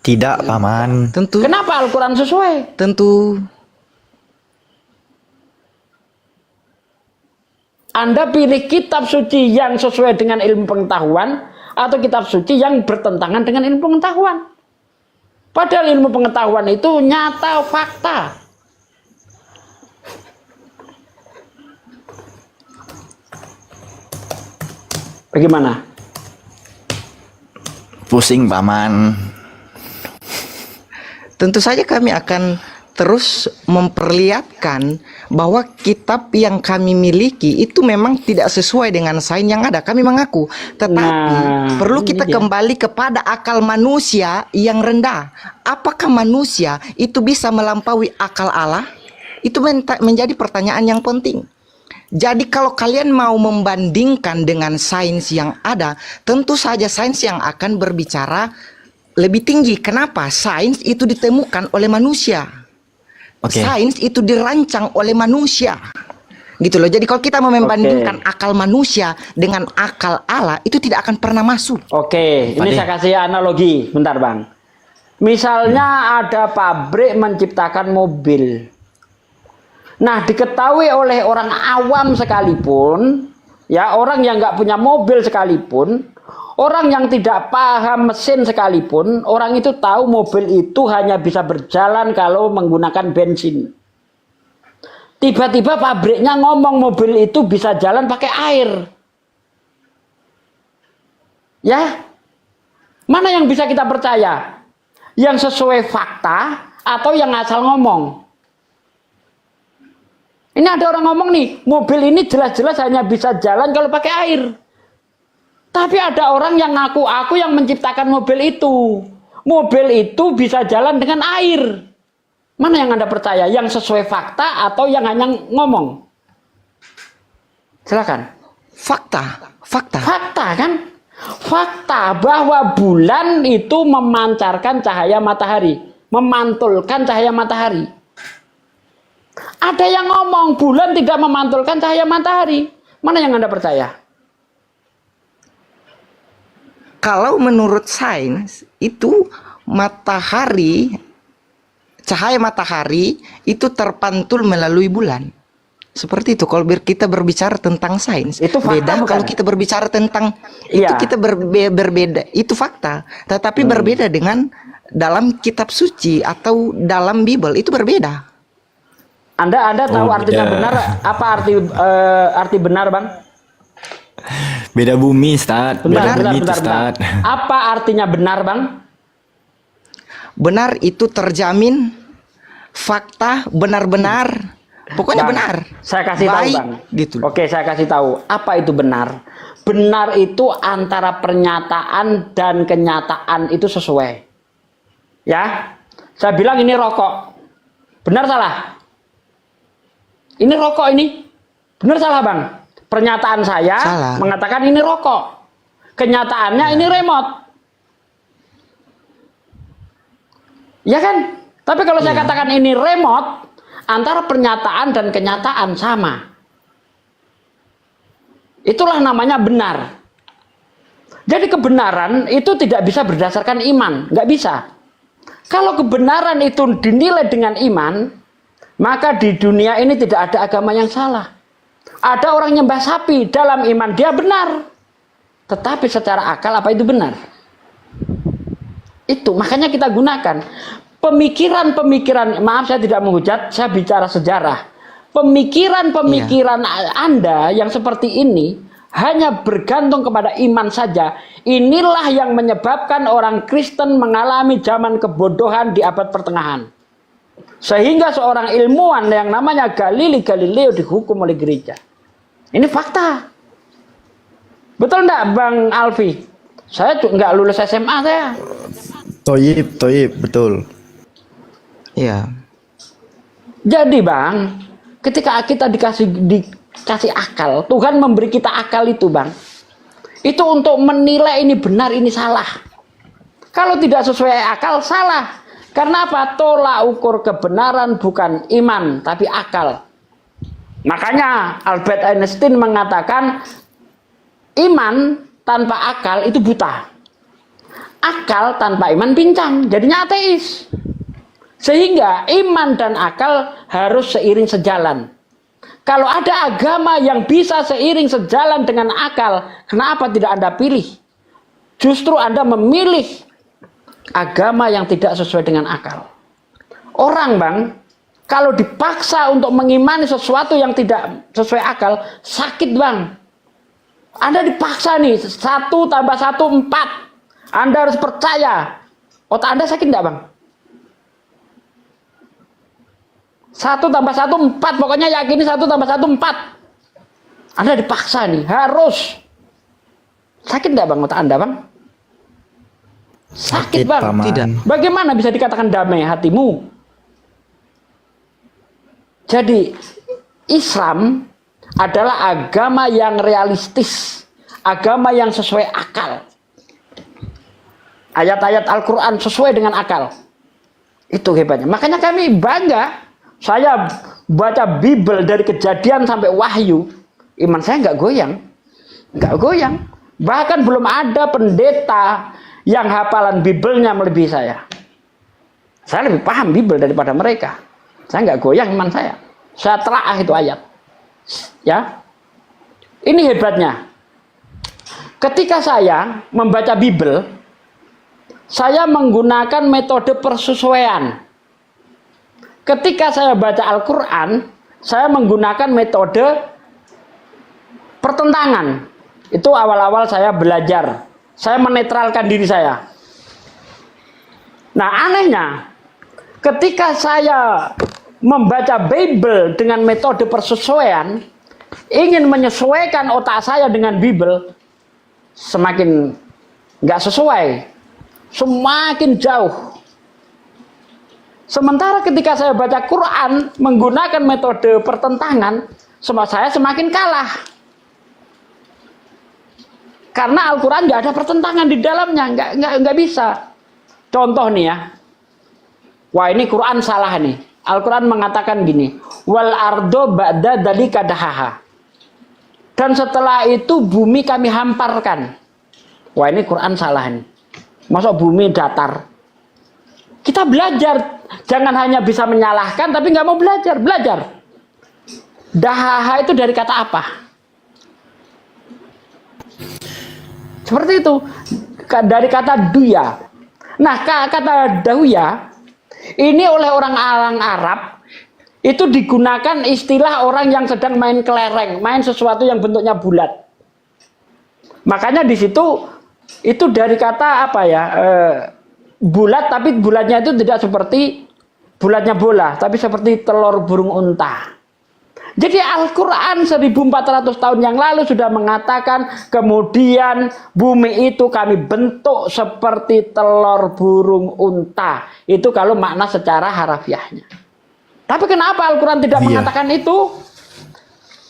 Tidak, Paman. Tentu. Kenapa Al-Quran sesuai? Tentu. Anda pilih kitab suci yang sesuai dengan ilmu pengetahuan atau kitab suci yang bertentangan dengan ilmu pengetahuan. Padahal ilmu pengetahuan itu nyata fakta. Bagaimana? Pusing, Paman. Tentu saja kami akan terus memperlihatkan bahwa kitab yang kami miliki itu memang tidak sesuai dengan sains yang ada. Kami mengaku, tetapi perlu kita kembali kepada akal manusia yang rendah. Apakah manusia itu bisa melampaui akal Allah? Itu menjadi pertanyaan yang penting. Jadi kalau kalian mau membandingkan dengan sains yang ada, tentu saja sains yang akan berbicara lebih tinggi. Kenapa? Sains itu ditemukan oleh manusia. Sains itu dirancang oleh manusia. Gitu loh. Jadi kalau kita mau membandingkan akal manusia dengan akal Allah, itu tidak akan pernah masuk. Ini saya kasih analogi. Bentar, Bang. Misalnya ada pabrik menciptakan mobil. Nah, diketahui oleh orang awam sekalipun, ya, orang yang nggak punya mobil sekalipun, orang yang tidak paham mesin sekalipun, orang itu tahu mobil itu hanya bisa berjalan kalau menggunakan bensin. Tiba-tiba pabriknya ngomong mobil itu bisa jalan pakai air. Ya, mana yang bisa kita percaya? Yang sesuai fakta atau yang asal ngomong? Ini ada orang ngomong nih, mobil ini jelas-jelas hanya bisa jalan kalau pakai air. Tapi ada orang yang ngaku aku yang menciptakan mobil itu. Mobil itu bisa jalan dengan air. Mana yang Anda percaya? Yang sesuai fakta atau yang hanya ngomong? Silakan. Fakta. Fakta kan? Fakta bahwa bulan itu memancarkan cahaya matahari. Memantulkan cahaya matahari. Ada yang ngomong bulan tidak memantulkan cahaya matahari. Mana yang Anda percaya? Kalau menurut sains itu matahari, cahaya matahari itu terpantul melalui bulan. Seperti itu kalau kita berbicara tentang sains. Itu fakta beda bukan? kalau kita berbicara tentang Iya. itu kita berbeda. Itu fakta. Tetapi berbeda dengan dalam kitab suci atau dalam Bible itu berbeda. Anda tahu artinya beda. benar? Apa arti benar, Bang? Beda bumi, Ustaz. Beda bumi itu, Ustaz. Apa artinya benar, Bang? Benar itu terjamin, fakta benar-benar, pokoknya Bang, benar. Saya kasih tahu, Baik, Bang. gitu. Oke, saya kasih tahu. Apa itu benar? Benar itu antara pernyataan dan kenyataan itu sesuai. Ya, saya bilang ini rokok. Benar salah? Ini rokok ini. Benar salah, Bang? Pernyataan saya Salah. mengatakan ini rokok. Kenyataannya ini remote. Ya kan? Tapi kalau saya katakan ini remote, antara pernyataan dan kenyataan sama. Itulah namanya benar. Jadi kebenaran itu tidak bisa berdasarkan iman, nggak bisa. Kalau kebenaran itu dinilai dengan iman, maka di dunia ini tidak ada agama yang salah. Ada orang nyembah sapi, dalam iman dia benar. Tetapi secara akal apa itu benar? Itu makanya kita gunakan pemikiran-pemikiran, maaf saya tidak menghujat, saya bicara sejarah. Pemikiran-pemikiran Anda yang seperti ini hanya bergantung kepada iman saja. Inilah yang menyebabkan orang Kristen mengalami zaman kebodohan di abad pertengahan. Sehingga seorang ilmuwan yang namanya Galileo dihukum oleh gereja. Ini fakta. Betul enggak, Bang Alfi? Saya nggak lulus SMA saya. Toyib, betul. Iya. Jadi, Bang, ketika kita dikasih akal, Tuhan memberi kita akal itu, Bang. Itu untuk menilai ini benar, ini salah. Kalau tidak sesuai akal, salah. Karena apa? Tolak ukur kebenaran bukan iman, tapi akal. Makanya Albert Einstein mengatakan iman tanpa akal itu buta. Akal tanpa iman pincang, jadinya ateis. Sehingga iman dan akal harus seiring sejalan. Kalau ada agama yang bisa seiring sejalan dengan akal, kenapa tidak Anda pilih? Justru Anda memilih agama yang tidak sesuai dengan akal. Orang, Bang, kalau dipaksa untuk mengimani sesuatu yang tidak sesuai akal, sakit, Bang. Anda dipaksa nih, 1 tambah 1 4. Anda harus percaya. Otak Anda sakit enggak, Bang? 1 tambah 1 4. Pokoknya yakini 1 tambah 1 4. Anda dipaksa nih, harus. Sakit enggak, Bang, otak Anda, Bang? Sakit, Bang. Paman. Tidak. Bagaimana bisa dikatakan damai hatimu? Jadi Islam adalah agama yang realistis, agama yang sesuai akal. Ayat-ayat Al-Quran sesuai dengan akal. Itu hebatnya. Makanya kami bangga. Saya baca Bible dari Kejadian sampai Wahyu, iman saya nggak goyang, nggak goyang. Bahkan belum ada pendeta yang hafalan Bible-nya melebihi saya. Saya lebih paham Bible daripada mereka. Saya nggak goyang iman saya. Saya telaah itu ayat. Ya, ini hebatnya. Ketika saya membaca Bible, saya menggunakan metode persesuaian. Ketika saya baca Al-Quran, saya menggunakan metode pertentangan. Itu awal-awal saya belajar. Saya menetralkan diri saya. Nah, anehnya, ketika saya membaca Bible dengan metode persesuaian, ingin menyesuaikan otak saya dengan Bible, semakin nggak sesuai, semakin jauh. Sementara ketika saya baca Quran menggunakan metode pertentangan, saya semakin kalah. Karena Al-Quran nggak ada pertentangan di dalamnya, nggak bisa. Contoh nih ya, wah ini Quran salah nih. Al-Quran mengatakan gini, wal ardo ba'da dzalika dahaha. Dan setelah itu bumi kami hamparkan. Wah, ini Quran salah nih. Masa bumi datar? Kita belajar. Jangan hanya bisa menyalahkan tapi nggak mau belajar. Belajar. Dahaha itu dari kata apa? Seperti itu. Dari kata duya. Nah, kata dahuya ini oleh orang Arab itu digunakan istilah orang yang sedang main kelereng, main sesuatu yang bentuknya bulat. Makanya di situ itu dari kata apa ya? Bulat, tapi bulatnya itu tidak seperti bulatnya bola, tapi seperti telur burung unta. Jadi Al-Quran 1400 tahun yang lalu sudah mengatakan kemudian bumi itu kami bentuk seperti telur burung unta. Itu kalau makna secara harafiahnya. Tapi kenapa Al-Quran tidak mengatakan itu?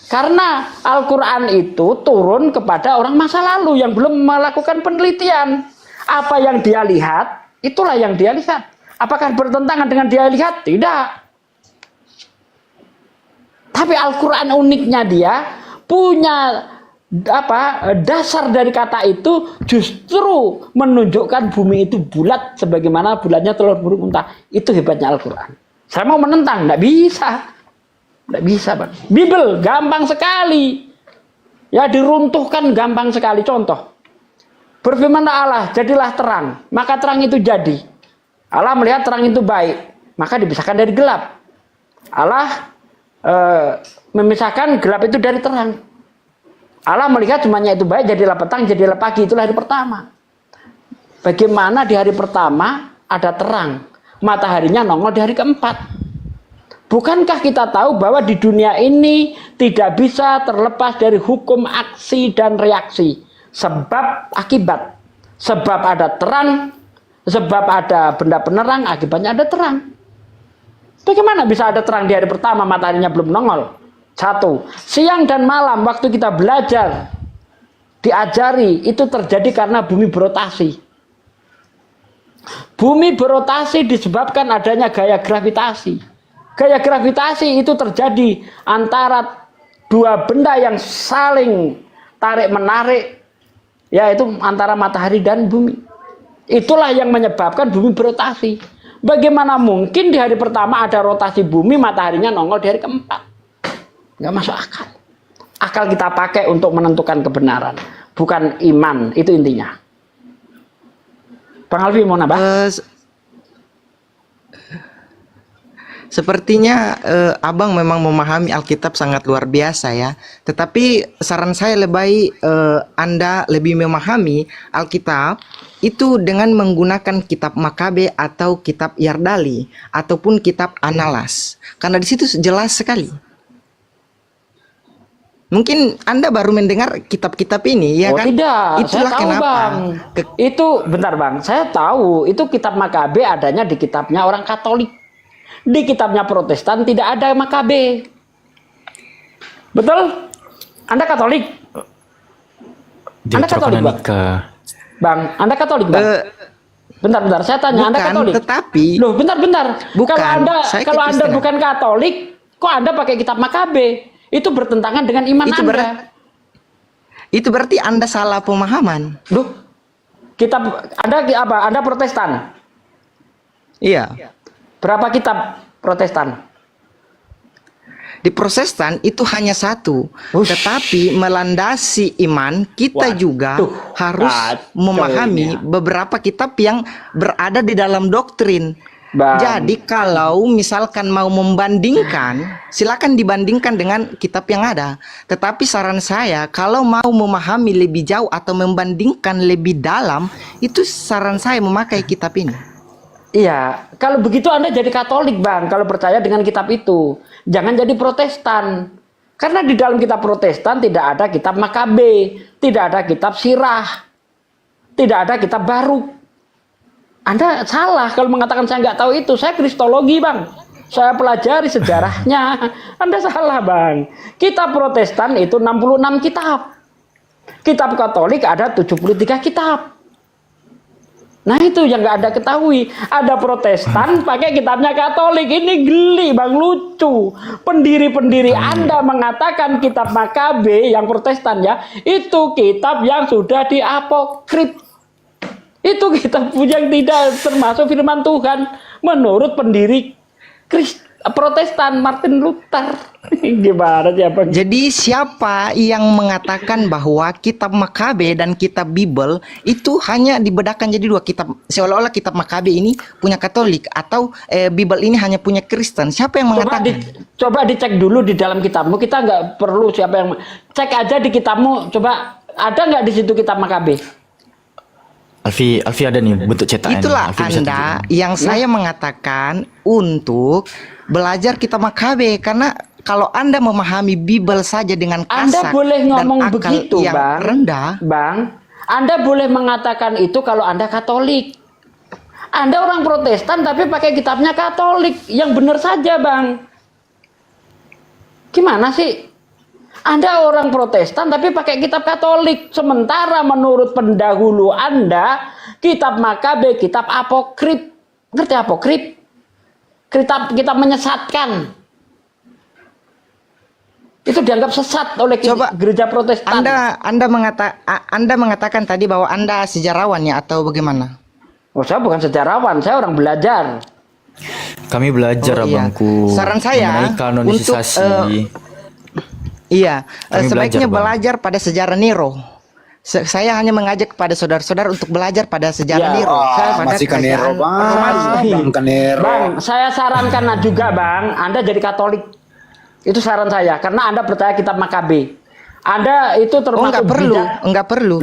Karena Al-Quran itu turun kepada orang masa lalu yang belum melakukan penelitian. Apa yang dia lihat, itulah yang dia lihat. Apakah bertentangan dengan dia lihat? Tidak. Tapi Al-Quran uniknya dia punya dasar dari kata itu justru menunjukkan bumi itu bulat sebagaimana bulatnya telur burung unta. Itu hebatnya Al-Quran. Saya mau menentang, nggak bisa. Nggak bisa, Bang. Bible gampang sekali. Ya, diruntuhkan gampang sekali. Contoh. Berfirman Allah, jadilah terang. Maka terang itu jadi. Allah melihat terang itu baik. Maka dipisahkan dari gelap. Allah memisahkan gelap itu dari terang. Allah melihat semuanya itu baik, jadilah petang, jadilah pagi. Itulah hari pertama. Bagaimana di hari pertama ada terang, mataharinya nongol di hari keempat? Bukankah kita tahu bahwa di dunia ini tidak bisa terlepas dari hukum aksi dan reaksi, sebab akibat. Sebab ada terang, sebab ada benda penerang, akibatnya ada terang. Bagaimana bisa ada terang di hari pertama, mataharinya belum nongol? Satu, siang dan malam waktu kita belajar, diajari, itu terjadi karena bumi berotasi. Bumi berotasi disebabkan adanya gaya gravitasi. Gaya gravitasi itu terjadi antara dua benda yang saling tarik-menarik, yaitu antara matahari dan bumi. Itulah yang menyebabkan bumi berotasi. Bagaimana mungkin di hari pertama ada rotasi bumi, mataharinya nongol di hari keempat? Nggak masuk akal. Akal kita pakai untuk menentukan kebenaran, bukan iman. Itu intinya. Bang Alfi mau nambah? Sepertinya Abang memang memahami Alkitab sangat luar biasa ya. Tetapi saran saya lebih Anda lebih memahami Alkitab itu dengan menggunakan kitab Makabe atau kitab Yardali ataupun kitab Analas. Karena di situ jelas sekali. Mungkin Anda baru mendengar kitab-kitab ini, ya kan? Tidak, itulah saya tahu, kenapa. Bang. Itu bentar, Bang. Saya tahu itu kitab Makabe adanya di kitabnya orang Katolik. Di kitabnya Protestan tidak ada Makabe. Betul? Anda Katolik? Anda Katolik, Bang? Bang, Anda Katolik, Bang? Bentar, saya tanya, Anda Katolik? Tetapi loh, bentar. Bukan, Kalau Anda bukan Katolik, kok Anda pakai kitab Makabe? Itu bertentangan dengan iman Anda. Itu berarti Anda salah pemahaman. Loh, kitab Anda apa? Anda Protestan? Iya. Berapa kitab Protestan? Di Protestan itu hanya satu, tetapi melandasi iman kita juga harus memahami beberapa kitab yang berada di dalam doktrin. Jadi kalau misalkan mau membandingkan, silakan dibandingkan dengan kitab yang ada. Tetapi saran saya kalau mau memahami lebih jauh atau membandingkan lebih dalam, itu saran saya memakai kitab ini. Iya, kalau begitu Anda jadi Katolik, Bang, kalau percaya dengan kitab itu. Jangan jadi Protestan. Karena di dalam kitab Protestan tidak ada kitab Makabe, tidak ada kitab Sirah, tidak ada kitab Baruk. Anda salah kalau mengatakan saya nggak tahu itu. Saya Kristologi, Bang. Saya pelajari sejarahnya. Anda salah, Bang. Kitab Protestan itu 66 kitab. Kitab Katolik ada 73 kitab. Nah itu yang nggak ada ketahui. Ada Protestan pakai kitabnya Katolik. Ini geli bang, lucu. Pendiri-pendiri Anda mengatakan kitab Makabe yang Protestan ya, itu kitab yang sudah diapokrif. Itu kitab yang tidak termasuk firman Tuhan menurut pendiri Protestan Martin Luther. Gimana sih apa? Jadi siapa yang mengatakan bahwa kitab Makabe dan kitab Bible itu hanya dibedakan jadi dua kitab, seolah-olah kitab Makabe ini punya Katolik atau Bible ini hanya punya Kristen? Siapa yang mengatakan? Coba dicek dulu di dalam kitabmu. Kita nggak perlu siapa yang cek aja di kitabmu. Coba ada nggak di situ kitab Makabe? Alfi ada nih bentuk cetakan. Itulah Anda yang saya mengatakan untuk belajar kitab Makabe, karena kalau Anda memahami Bible saja dengan kasar Anda boleh ngomong dan akal begitu, yang Bang. rendah, Bang. Anda boleh mengatakan itu kalau Anda Katolik. Anda orang Protestan tapi pakai kitabnya Katolik. Yang benar saja, Bang. Gimana sih? Anda orang Protestan tapi pakai kitab Katolik. Sementara menurut pendahulu Anda, kitab Makabe, kitab apokrif. Ngerti apokrif? Kitab menyesatkan. Itu dianggap sesat oleh gereja Protestan. Anda mengatakan tadi bahwa Anda sejarawan ya atau bagaimana? Oh, saya bukan sejarawan, saya orang belajar. Kami belajar abangku. Saran saya mengenai kanonisasi. Sebaiknya belajar, belajar pada sejarah Nero. Saya hanya mengajak kepada saudara-saudara untuk belajar pada sejarah Nero. Masih kan Nero, Bang, saya sarankan juga, Bang, Anda jadi Katolik. Itu saran saya, karena Anda percaya kitab Makabe. Anda itu termasuk enggak perlu.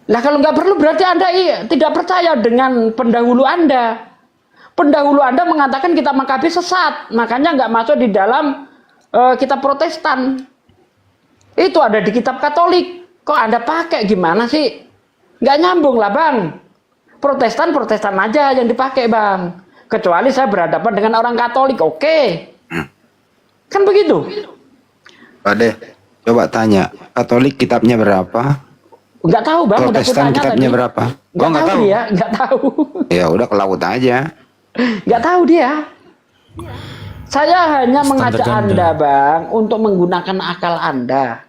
Lah kalau nggak perlu berarti Anda tidak percaya dengan pendahulu Anda. Pendahulu Anda mengatakan kitab Makabe sesat, makanya nggak masuk di dalam kitab Protestan. Itu ada di kitab Katolik. Kok Anda pakai gimana sih? Nggak nyambung lah, Bang. Protestan aja yang dipakai, Bang. Kecuali saya berhadapan dengan orang Katolik, oke. Kan begitu. Pak De, coba tanya, Katolik kitabnya berapa? Nggak tahu, Bang. Protestan kitabnya berapa? Nggak tahu dia, nggak tahu. Ya udah ke laut aja. Nggak tahu dia. Saya hanya mengajak Anda, Bang, untuk menggunakan akal Anda.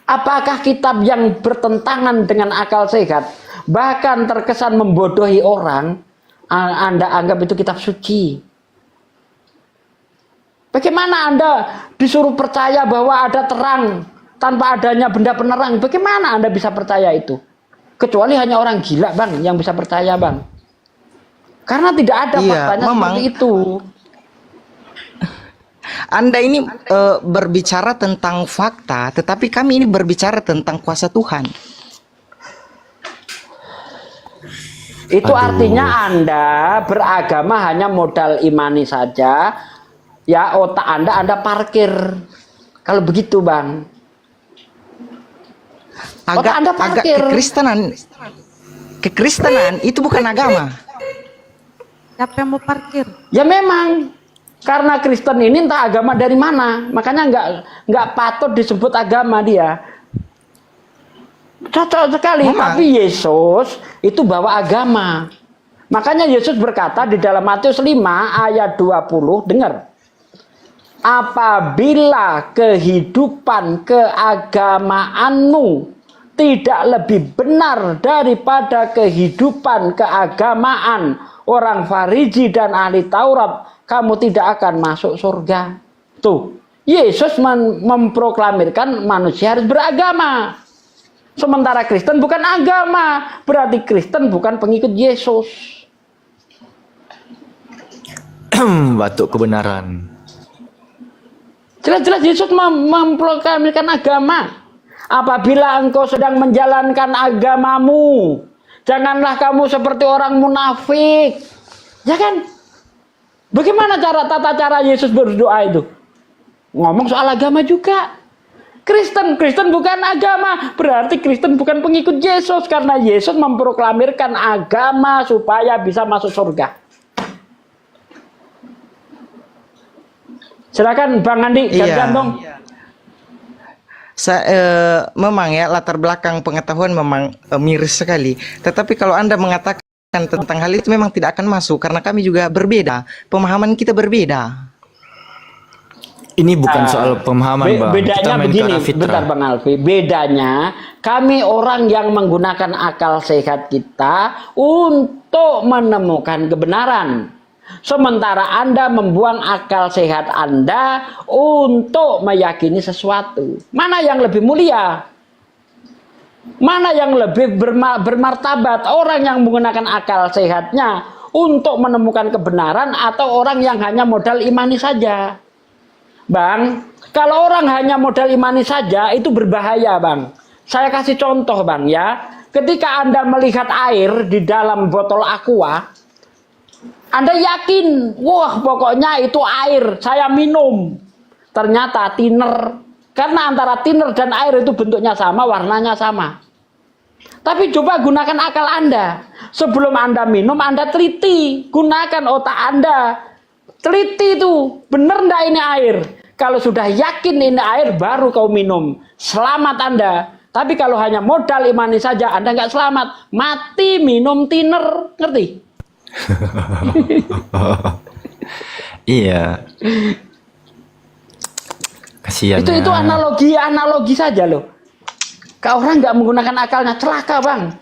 Apakah kitab yang bertentangan dengan akal sehat, bahkan terkesan membodohi orang, Anda anggap itu kitab suci? Bagaimana Anda disuruh percaya bahwa ada terang tanpa adanya benda penerang? Bagaimana Anda bisa percaya itu? Kecuali hanya orang gila, Bang, yang bisa percaya, Bang. Karena tidak ada faktanya seperti itu. Anda ini berbicara tentang fakta, tetapi kami ini berbicara tentang kuasa Tuhan. Itu artinya Anda beragama hanya modal imani saja. Ya, otak Anda parkir. Kalau begitu, Bang. Otak Anda parkir. Kekristenan itu bukan agama. Siapa yang mau parkir? Ya memang. Karena Kristen ini entah agama dari mana. Makanya nggak patut disebut agama dia. Cocok sekali. Tapi Yesus itu bawa agama. Makanya Yesus berkata di dalam Matius 5 ayat 20, dengar. Apabila kehidupan keagamaanmu tidak lebih benar daripada kehidupan keagamaan orang Farisi dan ahli Taurat, kamu tidak akan masuk surga. Tuh, Yesus memproklamirkan manusia harus beragama. Sementara Kristen bukan agama, berarti Kristen bukan pengikut Yesus. Batuk kebenaran. Jelas-jelas Yesus memproklamirkan agama. Apabila engkau sedang menjalankan agamamu, janganlah kamu seperti orang munafik. Ya kan? Bagaimana tata cara Yesus berdoa itu? Ngomong soal agama juga. Kristen bukan agama, berarti Kristen bukan pengikut Yesus, karena Yesus memproklamirkan agama supaya bisa masuk surga. Silakan Bang Andi, gantian dong. Memang ya latar belakang pengetahuan memang miris sekali. Tetapi kalau Anda mengatakan tentang hal itu memang tidak akan masuk karena kami juga berbeda, pemahaman kita berbeda. Ini bukan soal pemahaman, Bang. Bedanya Kita main ke begini, arah fitrah. bentar Bang Alfi. Bedanya kami orang yang menggunakan akal sehat kita untuk menemukan kebenaran. Sementara Anda membuang akal sehat Anda untuk meyakini sesuatu. Mana yang lebih mulia? Mana yang lebih bermartabat? Orang yang menggunakan akal sehatnya untuk menemukan kebenaran atau orang yang hanya modal imani saja? Bang, kalau orang hanya modal imani saja itu berbahaya, Bang. Saya kasih contoh, Bang, ya. Ketika Anda melihat air di dalam botol aqua, Anda yakin, wah pokoknya itu air, saya minum. Ternyata thinner. Karena antara thinner dan air itu bentuknya sama, warnanya sama. Tapi coba gunakan akal Anda. Sebelum Anda minum, Anda teliti. Gunakan otak Anda. Teliti itu, bener ndak ini air? Kalau sudah yakin ini air, baru kau minum. Selamat Anda. Tapi kalau hanya modal imani saja, Anda nggak selamat. Mati minum thinner, ngerti? Iya. Kasihan. Itu analogi saja loh. Kalau orang nggak menggunakan akalnya, celaka, Bang.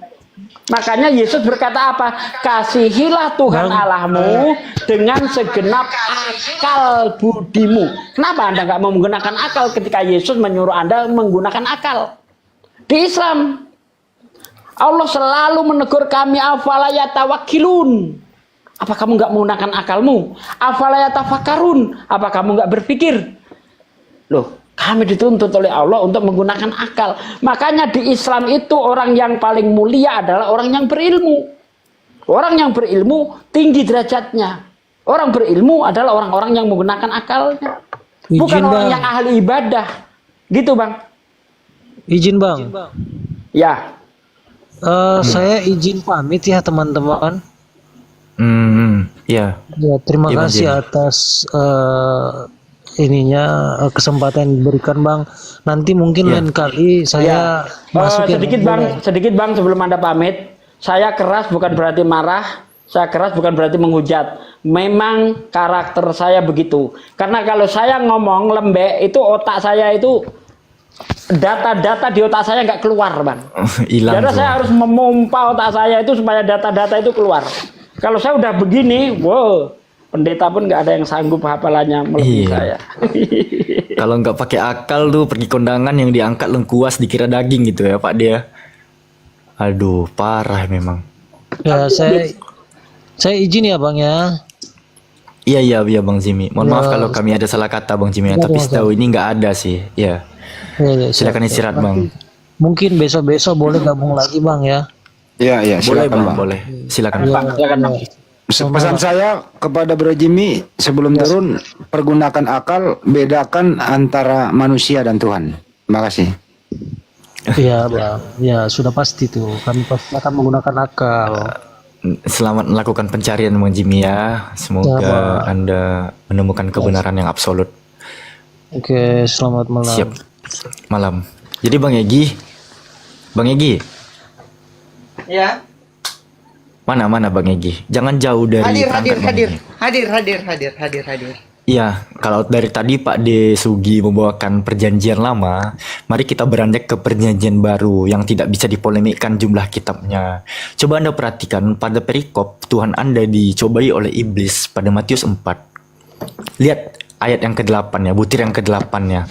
Makanya Yesus berkata apa? Kasihilah Tuhan Allahmu dengan segenap akal budimu. Kenapa Anda nggak mau menggunakan akal ketika Yesus menyuruh Anda menggunakan akal? Di Islam, Allah selalu menegur kami, afala yatawakkilun. Apa kamu nggak menggunakan akalmu? Afala yatafakkarun. Apa kamu nggak berpikir? Loh, kami dituntut oleh Allah untuk menggunakan akal. Makanya di Islam itu orang yang paling mulia adalah orang yang berilmu. Orang yang berilmu tinggi derajatnya. Orang berilmu adalah orang-orang yang menggunakan akalnya. Bukan orang yang ahli ibadah. Gitu, Bang. Izin, Bang. Ya. Saya izin pamit ya, teman-teman. Ya. Ya, terima Ya, Bang kasih Jimmy. atas kesempatan yang diberikan, Bang. Nanti mungkin lain kali saya masuk ya, sedikit Bang sebelum Anda pamit. Saya keras bukan berarti marah, saya keras bukan berarti menghujat. Memang karakter saya begitu. Karena kalau saya ngomong lembek, itu otak saya itu data-data di otak saya nggak keluar, Bang. Hilang. Jadi saya harus memompa otak saya itu supaya data-data itu keluar. Kalau saya udah begini, wow, pendeta pun nggak ada yang sanggup hafalannya melebihi saya. Kalau nggak pakai akal tuh pergi kondangan yang diangkat lengkuas dikira daging gitu ya Pak dia. Aduh, parah memang. Ya, saya izin ya, Bang ya. Iya Bang Jimmy. Mohon maaf kalau kami ada salah kata Bang Jimmy, tapi setahu ini nggak ada sih. Ya. Silakan istirahat, Bang. Mungkin besok-besok boleh gabung lagi, Bang ya. Iya, Boleh, silakan, Bang, boleh. Silakan. Silakan, Bang. Pesan saya kepada Bro Jimmy sebelum turun, pergunakan akal, bedakan antara manusia dan Tuhan. Terima kasih. Iya, Bang. Ya, sudah pasti tuh. Kami pasti akan menggunakan akal. Selamat melakukan pencarian Bang Jimmy ya. Semoga Ya, Bang. Anda menemukan kebenaran yang absolut. Oke, selamat malam. Siap. Malam. Jadi Bang Egi. Ya. Mana Bang Egi? Jangan jauh dari perangkat Bang Egi. Hadir. Iya, kalau dari tadi Pak De Sugi membawakan perjanjian lama, mari kita beranjak ke perjanjian baru yang tidak bisa dipolemikkan jumlah kitabnya. Coba Anda perhatikan pada perikop Tuhan Anda dicobai oleh iblis pada Matius 4. Lihat ayat yang ke-8 ya, butir yang ke-8 ya.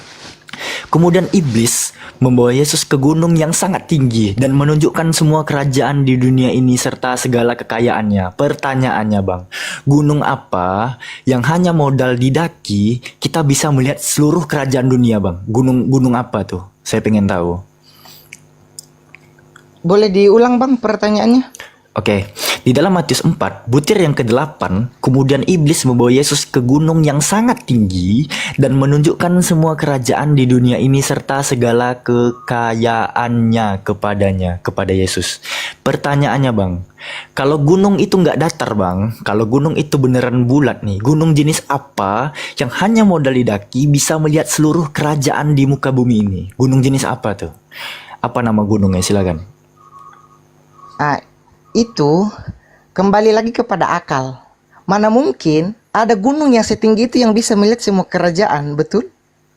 Kemudian iblis membawa Yesus ke gunung yang sangat tinggi dan menunjukkan semua kerajaan di dunia ini serta segala kekayaannya. Pertanyaannya Bang, gunung apa yang hanya modal didaki kita bisa melihat seluruh kerajaan dunia Bang? Gunung apa tuh? Saya pengen tahu. Boleh diulang, Bang, pertanyaannya? Oke, Di dalam Matius 4, butir yang ke-8, kemudian iblis membawa Yesus ke gunung yang sangat tinggi dan menunjukkan semua kerajaan di dunia ini serta segala kekayaannya kepada Yesus. Pertanyaannya Bang, kalau gunung itu nggak datar Bang, kalau gunung itu beneran bulat nih, gunung jenis apa yang hanya modal didaki bisa melihat seluruh kerajaan di muka bumi ini? Gunung jenis apa tuh? Apa nama gunungnya? Silakan. Itu kembali lagi kepada akal. Mana mungkin ada gunung yang setinggi itu yang bisa melihat semua kerajaan, betul?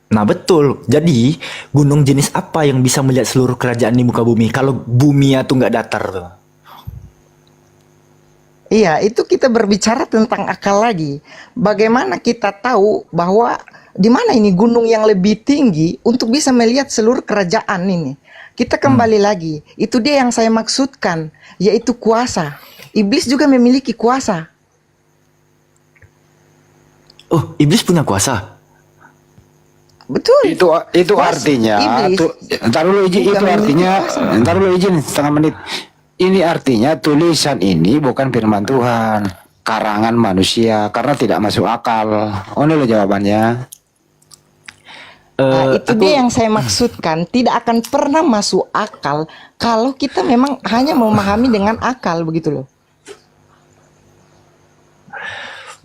Nah betul, jadi gunung jenis apa yang bisa melihat seluruh kerajaan di muka bumi kalau bumi itu nggak datar tuh? Iya, itu kita berbicara tentang akal lagi. Bagaimana kita tahu bahwa di mana ini gunung yang lebih tinggi untuk bisa melihat seluruh kerajaan ini? Kita kembali lagi, itu dia yang saya maksudkan, yaitu kuasa. Iblis juga memiliki kuasa. Oh, iblis punya kuasa? Betul. Itu artinya, ntar dulu izin setengah menit. Ini artinya tulisan ini bukan firman Tuhan, karangan manusia karena tidak masuk akal. Oh, ini loh jawabannya. Itu dia yang saya maksudkan, tidak akan pernah masuk akal kalau kita memang hanya memahami dengan akal, begitu loh.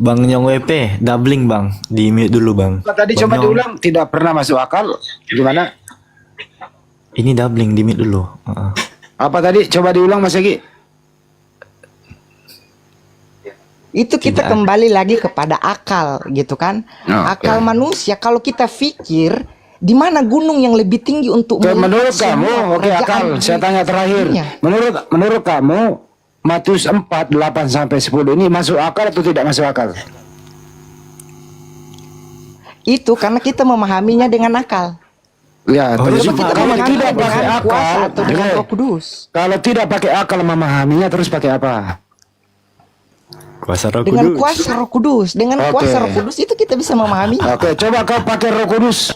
Bang Nyong WP, doubling Bang, di mute dulu Bang. Tadi Bang coba Nyong. diulang, tidak pernah masuk akal, gimana? Ini doubling, di mute dulu. Apa tadi? Coba diulang Mas Egi. Itu kita kembali lagi kepada akal, gitu kan? Akal manusia. Kalau kita pikir di mana gunung yang lebih tinggi untuk menurut kamu, oke akal. Saya tanya terakhir. Menurut kamu, Matius 4, 8 sampai 10 ini masuk akal atau tidak masuk akal? Itu karena kita memahaminya dengan akal. Ya, terus kalau tidak pakai akal atau dengan Roh Kudus. Kalau tidak pakai akal memahaminya terus pakai apa? Kuasa Roh Kudus. Dengan kuasa Roh Kudus, dengan kuasa Roh Kudus itu kita bisa memahami. Oke, coba kau pakai Roh Kudus.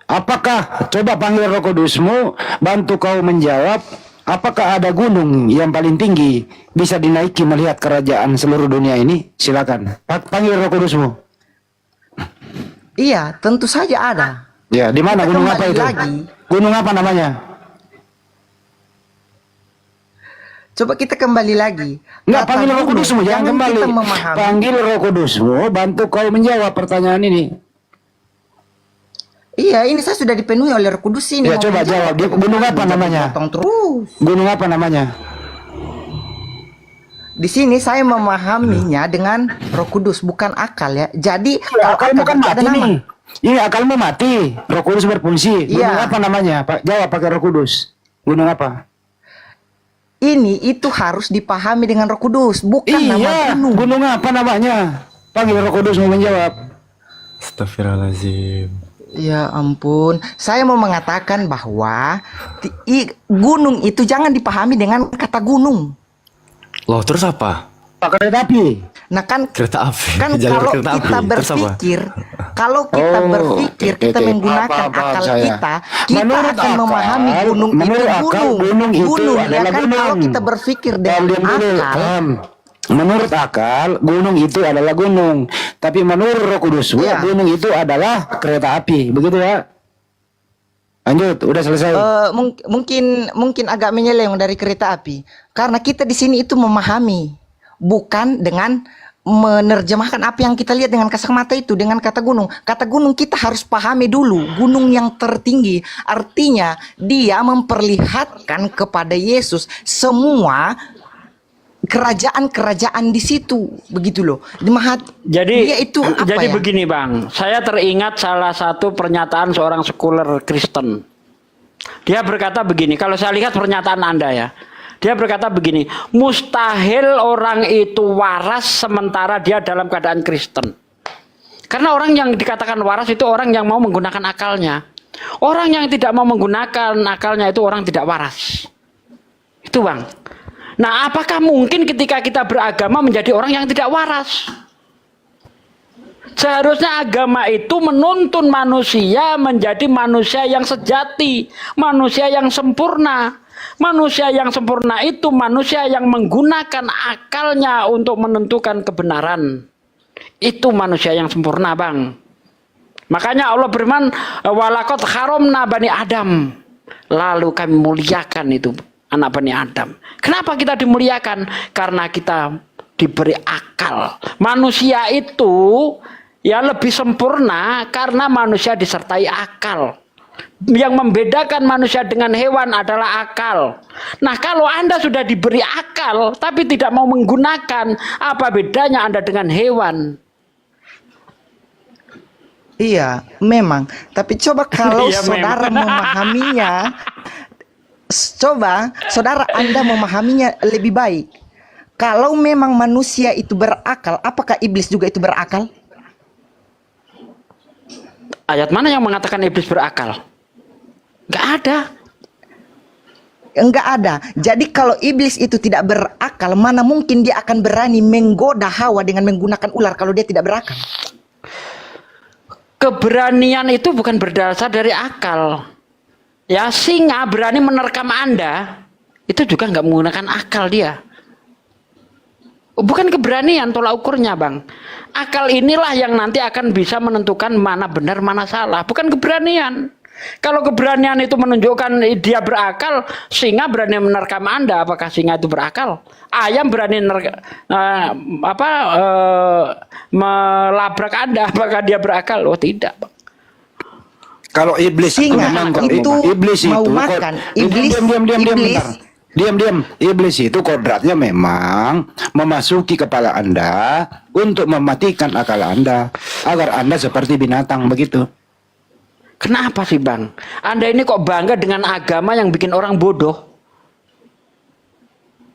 Apakah coba panggil Roh Kudusmu, bantu kau menjawab, apakah ada gunung yang paling tinggi bisa dinaiki melihat kerajaan seluruh dunia ini? Silakan. Panggil Roh Kudusmu. Iya, tentu saja ada. Ya, di mana gunung apa itu? Gunung apa namanya? Coba kita kembali lagi. Enggak, panggil Roh Kudusmu, jangan kembali. Panggil Roh Kudusmu, bantu kau menjawab pertanyaan ini. Iya, ini saya sudah dipenuhi oleh Roh Kudus ini. Ya, coba jawab. Gunung apa namanya? Terus. Gunung apa namanya? Di sini saya memahaminya dengan Roh Kudus, bukan akal ya. Jadi akal bukan mati nih. Ini akalmu mati. Roh Kudus berfungsi. Gunung apa namanya? Jawab pakai Roh Kudus. Gunung apa? Ini itu harus dipahami dengan Roh Kudus, bukan nama gunung. Gunung apa namanya? Panggil Roh Kudus mau menjawab. Astagfirullahaladzim. Ya ampun, saya mau mengatakan bahwa gunung itu jangan dipahami dengan kata gunung. Loh, terus apa? Kereta api. Nah kan kereta api. Kan kalau kita berpikir, kita menggunakan akal kita akan memahami gunung itu gunung ya kan. Kalau kita berpikir dengan akal, menurut akal gunung itu adalah gunung, tapi menurut Roh Kudus gunung itu adalah kereta api, begitu ya? Lanjut, udah selesai. Mungkin agak menyeleweng dari kereta api, karena kita di sini itu memahami, bukan dengan menerjemahkan apa yang kita lihat dengan kasat mata itu dengan kata gunung. Kata gunung kita harus pahami dulu, gunung yang tertinggi artinya dia memperlihatkan kepada Yesus semua kerajaan-kerajaan di situ, begitu loh. Jadi itu apa jadi ya? begini Bang, saya teringat salah satu pernyataan seorang sekuler Kristen. Dia berkata begini, kalau saya lihat pernyataan Anda ya. Dia berkata begini, mustahil orang itu waras sementara dia dalam keadaan Kristen. Karena orang yang dikatakan waras itu orang yang mau menggunakan akalnya. Orang yang tidak mau menggunakan akalnya itu orang tidak waras. Itu Bang. Nah, apakah mungkin ketika kita beragama menjadi orang yang tidak waras? Seharusnya agama itu menuntun manusia menjadi manusia yang sejati, manusia yang sempurna. Manusia yang sempurna itu manusia yang menggunakan akalnya untuk menentukan kebenaran. Itu manusia yang sempurna, Bang. Makanya Allah berfirman, walaqad haramna bani Adam. Lalu kami muliakan itu anak Bani Adam. Kenapa kita dimuliakan? Karena kita diberi akal. Manusia itu ya lebih sempurna karena manusia disertai akal. Yang membedakan manusia dengan hewan adalah akal. Nah, kalau Anda sudah diberi akal tapi tidak mau menggunakan, apa bedanya Anda dengan hewan? Iya, memang. Tapi coba kalau Iya, saudara memang. memahaminya, coba saudara Anda memahaminya lebih baik. Kalau memang manusia itu berakal, apakah iblis juga itu berakal? Ayat mana yang mengatakan iblis berakal? Nggak ada. Enggak ada. Jadi kalau iblis itu tidak berakal, mana mungkin dia akan berani menggoda Hawa dengan menggunakan ular kalau dia tidak berakal? Keberanian itu bukan berdasar dari akal. Ya, singa berani menerkam Anda, itu juga nggak menggunakan akal dia. Bukan keberanian tolak ukurnya, Bang. Akal inilah yang nanti akan bisa menentukan mana benar, mana salah. Bukan keberanian. Kalau keberanian itu menunjukkan dia berakal, singa berani menerkam Anda, apakah singa itu berakal? Ayam berani melabrak Anda, apakah dia berakal? Oh, tidak, Bang. Kalau iblis Singa memang kalau itu iblis mau itu makan. Iblis- diam iblis- bentar. Diam. Iblis itu kodratnya memang memasuki kepala Anda untuk mematikan akal Anda agar Anda seperti binatang begitu. Kenapa sih, Bang? Anda ini kok bangga dengan agama yang bikin orang bodoh?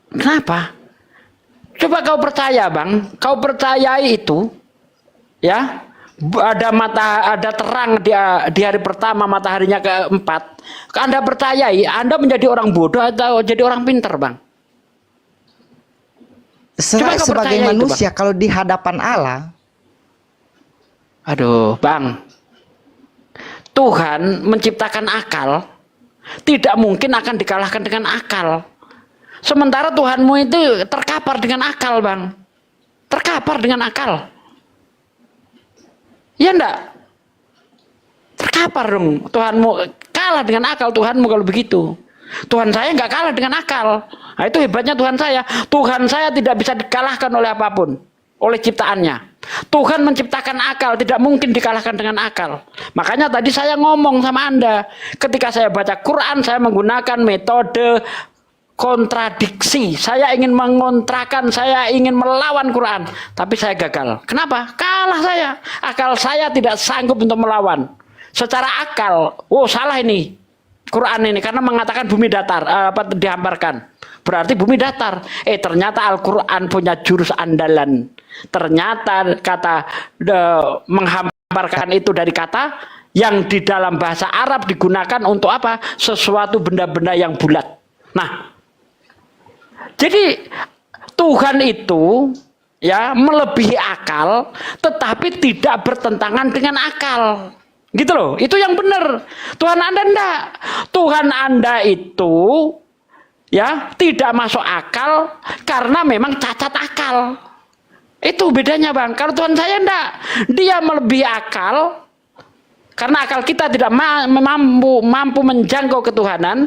Kenapa? Coba kau percaya, Bang. Kau percayai itu, ya? Ada terang di hari pertama, mataharinya keempat. Anda percayai, Anda menjadi orang bodoh atau jadi orang pintar, Bang? Coba kau Sebagai percaya itu, manusia kalau di hadapan Allah, aduh, Bang. Tuhan menciptakan akal, tidak mungkin akan dikalahkan dengan akal. Sementara Tuhanmu itu terkapar dengan akal, Bang. Terkapar dengan akal. Ya enggak? Terkapar dong. Tuhanmu kalah dengan akal Tuhanmu kalau begitu. Tuhan saya enggak kalah dengan akal. Nah, itu hebatnya Tuhan saya. Tuhan saya tidak bisa dikalahkan oleh apapun. Oleh ciptaannya. Tuhan menciptakan akal, tidak mungkin dikalahkan dengan akal. Makanya tadi saya ngomong sama Anda, ketika saya baca Quran, saya menggunakan metode kontradiksi. Saya ingin mengontrakan, saya ingin melawan Quran, tapi saya gagal. Kenapa? Kalah saya. Akal saya tidak sanggup untuk melawan. Secara akal, oh salah ini Quran ini karena mengatakan bumi datar, dihamparkan. Berarti bumi datar. Ternyata Al-Quran punya jurus andalan. Ternyata kata menghamparkan itu dari kata yang di dalam bahasa Arab digunakan untuk apa? Sesuatu benda-benda yang bulat. Nah, jadi Tuhan itu ya melebihi akal, tetapi tidak bertentangan dengan akal. Gitu loh, itu yang benar. Tuhan Anda enggak. Tuhan Anda itu ya tidak masuk akal karena memang cacat akal. Itu bedanya, Bang. Kalau Tuhan saya enggak, dia melebihi akal karena akal kita tidak mampu menjangkau ketuhanan,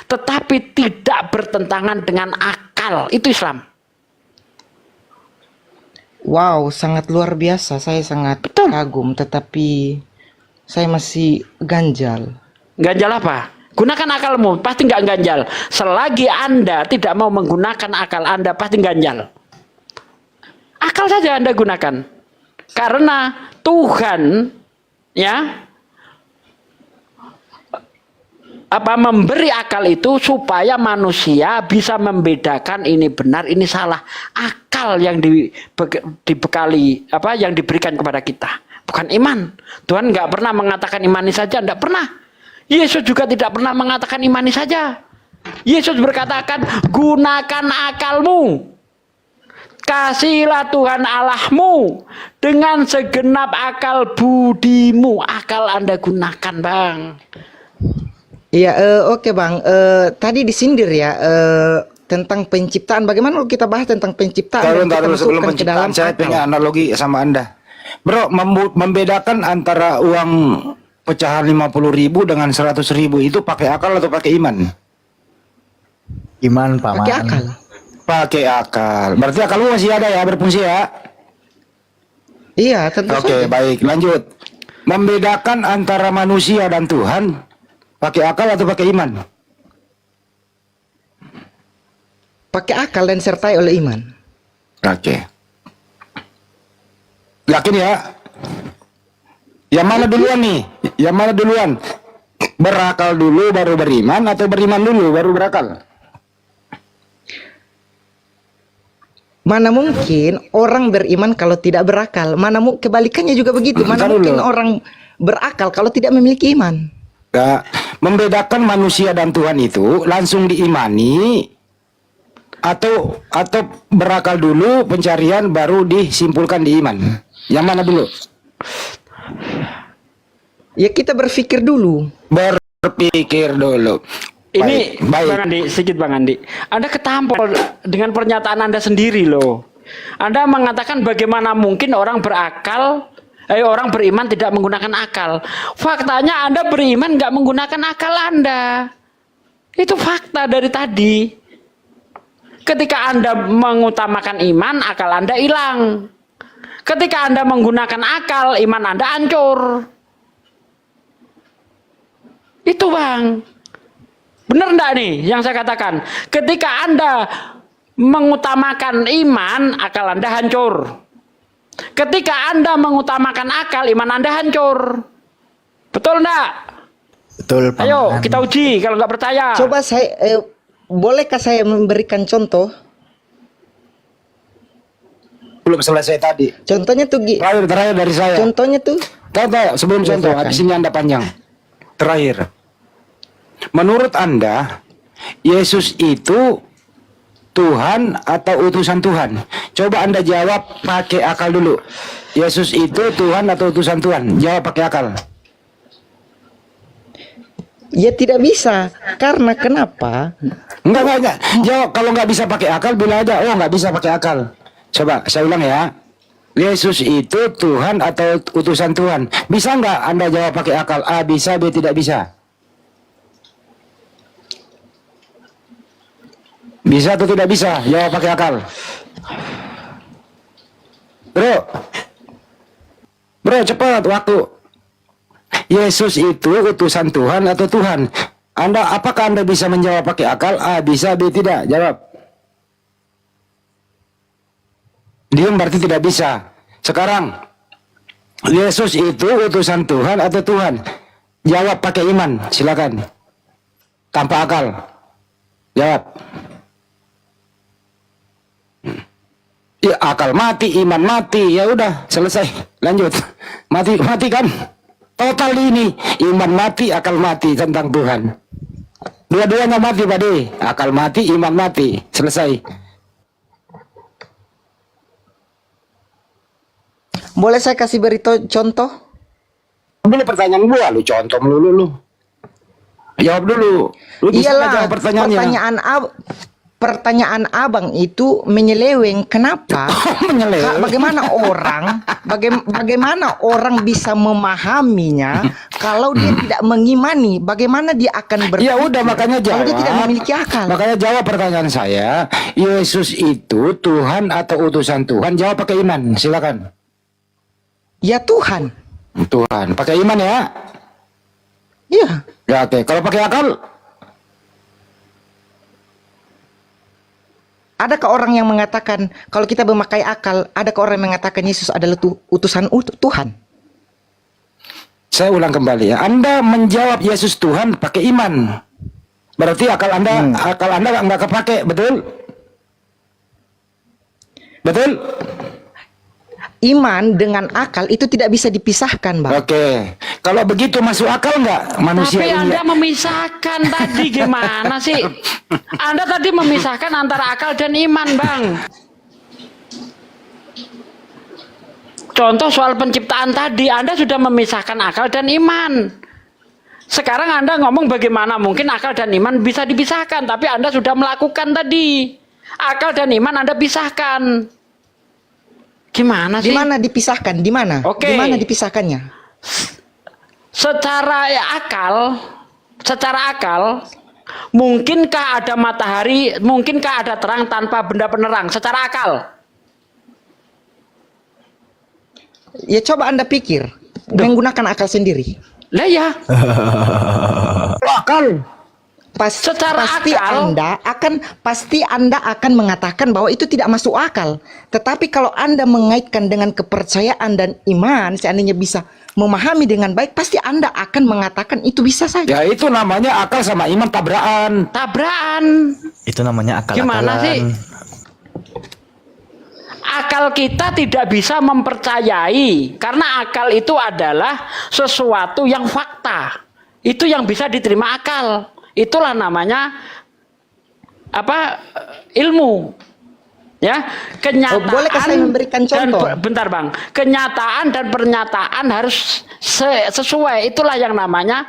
tetapi tidak bertentangan dengan akal. Itu Islam. wow, sangat luar biasa. Saya sangat kagum, tetapi saya masih ganjal. Ganjal apa? Gunakan akalmu, pasti nggak ganjal. Selagi Anda tidak mau menggunakan akal Anda, pasti ganjal. Akal saja Anda gunakan. Karena Tuhan ya memberi akal itu supaya manusia bisa membedakan ini benar, ini salah. Akal yang dibekali yang diberikan kepada kita, bukan iman. Tuhan nggak pernah mengatakan imani saja, nggak pernah. Yesus juga tidak pernah mengatakan imani saja. Yesus berkatakan gunakan akalmu. Kasihilah Tuhan Allahmu dengan segenap akal budimu. Akal Anda gunakan, Bang. Iya, oke Bang. Tadi disindir ya tentang penciptaan. Bagaimana kalau kita bahas tentang penciptaan Kalau dan kita sebelum masukkan ke penciptaan dalam saya akal? punya analogi sama Anda. Bro, membedakan antara uang pecahan 50.000 dengan 100.000 itu pakai akal atau pakai iman? Iman, Paman. Pakai akal. Pakai akal. Berarti akalmu masih ada ya, berfungsi ya? Iya, tentu Oke, saja. baik, lanjut. Membedakan antara manusia dan Tuhan pakai akal atau pakai iman? Pakai akal dan disertai oleh iman. Oke. Yakin ya? Yang mana duluan nih? Yang mana duluan? Berakal dulu baru beriman atau beriman dulu baru berakal? Mana mungkin orang beriman kalau tidak berakal? Kebalikannya juga begitu. Mana Bentar mungkin dulu. orang berakal kalau tidak memiliki iman? Nah, membedakan manusia dan Tuhan itu langsung diimani atau berakal dulu pencarian baru disimpulkan di iman. Yang mana dulu? Ya kita berpikir dulu. Berpikir dulu. Ini Baik. Bang Andi, sedikit Bang Andi. Anda ketampol dengan pernyataan Anda sendiri loh. Anda mengatakan bagaimana mungkin orang berakal, orang beriman tidak menggunakan akal. Faktanya Anda beriman nggak menggunakan akal Anda. Itu fakta dari tadi. Ketika Anda mengutamakan iman, akal Anda hilang. Ketika Anda menggunakan akal, iman Anda hancur. Itu Bang. Benar enggak nih yang saya katakan? Ketika Anda mengutamakan iman, akal Anda hancur. Ketika Anda mengutamakan akal, iman Anda hancur. Betul enggak? Betul, Paman. Ayo kita uji kalau nggak percaya. Coba saya, bolehkah saya memberikan contoh? Belum selesai tadi. Contohnya tuh Terakhir dari saya. Contohnya tuh. Tahu sebelum contoh, habis ini Anda panjang. Terakhir. Menurut Anda, Yesus itu Tuhan atau utusan Tuhan? Coba Anda jawab pakai akal dulu. Yesus itu Tuhan atau utusan Tuhan? Jawab pakai akal. Ya tidak bisa. Karena kenapa? Enggak. Jawab, kalau nggak bisa pakai akal, bilang aja, oh nggak bisa pakai akal. Coba, saya ulang ya. Yesus itu Tuhan atau utusan Tuhan? Bisa nggak Anda jawab pakai akal? A bisa, B tidak bisa. Bisa atau tidak bisa? Jawab pakai akal. Bro, cepat waktu. Yesus itu utusan Tuhan atau Tuhan? Apakah Anda bisa menjawab pakai akal? A bisa, B tidak. Jawab. Diam berarti tidak bisa. Sekarang, Yesus itu utusan Tuhan atau Tuhan? Jawab pakai iman, silakan. Tanpa akal. Jawab. Ya, akal mati, iman mati, ya udah selesai, lanjut. Mati kan? Total ini iman mati, akal mati tentang Tuhan. Dua-duanya mati, Pak De. Akal mati, iman mati, selesai. Boleh saya kasih beri contoh? Dulu pertanyaan gua, lu contoh melulu lu. Jawab dulu. Lu bisa nggak jawab pertanyaannya? Pertanyaan abang itu menyeleweng. Kenapa? Menyeleweng. Bagaimana orang bisa memahaminya kalau dia tidak mengimani? Bagaimana dia akan berpikir? Ya udah, makanya jawab. Kalau dia tidak memiliki akal. Makanya jawab pertanyaan saya. Yesus itu Tuhan atau utusan Tuhan? Jawab pakai iman, silakan. Ya Tuhan. Tuhan. Pakai iman ya? Iya. Ya oke. Kalau pakai akal? Adakah orang yang mengatakan kalau kita memakai akal, adakah orang yang mengatakan Yesus adalah utusan Tuhan? Saya ulang kembali ya. Anda menjawab Yesus Tuhan pakai iman. Berarti akal Anda nggak kepake, betul? Betul? Iman dengan akal itu tidak bisa dipisahkan, Bang. Oke. Kalau begitu masuk akal nggak manusia Tapi ini? Anda memisahkan tadi gimana sih? Anda tadi memisahkan antara akal dan iman, Bang. Contoh soal penciptaan tadi, Anda sudah memisahkan akal dan iman. Sekarang Anda ngomong bagaimana mungkin akal dan iman bisa dipisahkan, tapi Anda sudah melakukan tadi. Akal dan iman Anda pisahkan. Gimana sih? Di mana dipisahkan? Di mana? Oke. Di mana dipisahkannya? Secara akal, mungkinkah ada matahari, mungkinkah ada terang tanpa benda penerang? Secara akal. Ya coba Anda pikir, menggunakan akal sendiri. Lah ya. Akal. Secara pasti akal, pasti Anda akan mengatakan bahwa itu tidak masuk akal. Tetapi kalau Anda mengaitkan dengan kepercayaan dan iman, seandainya bisa memahami dengan baik, pasti Anda akan mengatakan itu bisa saja. Ya itu namanya akal sama iman tabrakan. Tabrakan. Itu namanya akal-akalan. Gimana sih? Akal kita tidak bisa mempercayai, karena akal itu adalah sesuatu yang fakta. Itu yang bisa diterima akal. Itulah namanya ilmu. Ya, kenyataan. Bolehkah saya memberikan contoh? Bentar Bang, kenyataan dan pernyataan harus sesuai. Itulah yang namanya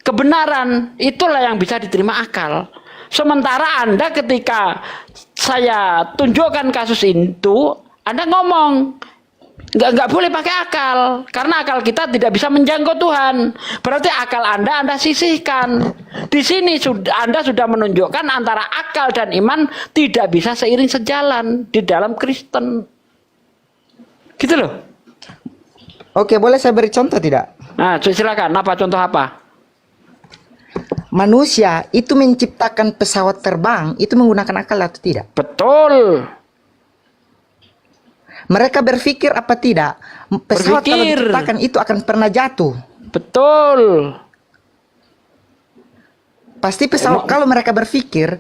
kebenaran. Itulah yang bisa diterima akal. Sementara Anda ketika saya tunjukkan kasus itu, Anda ngomong nggak boleh pakai akal, karena akal kita tidak bisa menjangkau Tuhan. Berarti akal Anda sisihkan. Di sini Anda sudah menunjukkan antara akal dan iman tidak bisa seiring sejalan di dalam Kristen. Gitu loh. Oke, boleh saya beri contoh tidak? Nah, silakan. Apa contoh apa? Manusia itu menciptakan pesawat terbang itu menggunakan akal atau tidak? Betul. Mereka berpikir apa tidak? Pesawat kalau diciptakan itu akan pernah jatuh. Betul. Pasti pesawat kalau mereka berpikir,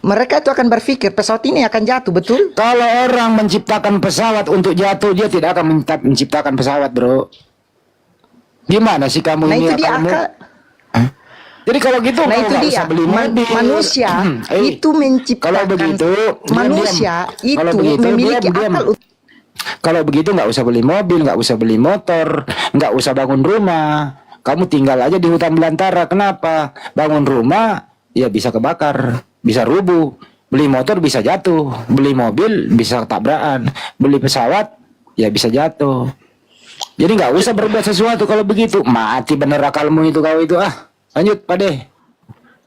mereka itu akan berpikir pesawat ini akan jatuh, betul? Kalau orang menciptakan pesawat untuk jatuh, dia tidak akan menciptakan pesawat, bro. Gimana sih kamu Nah ini itu dia akal. Jadi kalau gitu, nah itu dia manusia itu menciptakan. Kalau begitu, manusia itu memiliki akal. Kalau begitu nggak usah beli mobil, nggak usah beli motor, nggak usah bangun rumah. Kamu tinggal aja di hutan belantara. Kenapa? Bangun rumah ya bisa kebakar, bisa rubuh. Beli motor bisa jatuh, beli mobil bisa tabrakan, beli pesawat ya bisa jatuh. Jadi nggak usah berbuat sesuatu kalau begitu. Mati bener akalmu itu kau itu ah. Lanjut, Pak De.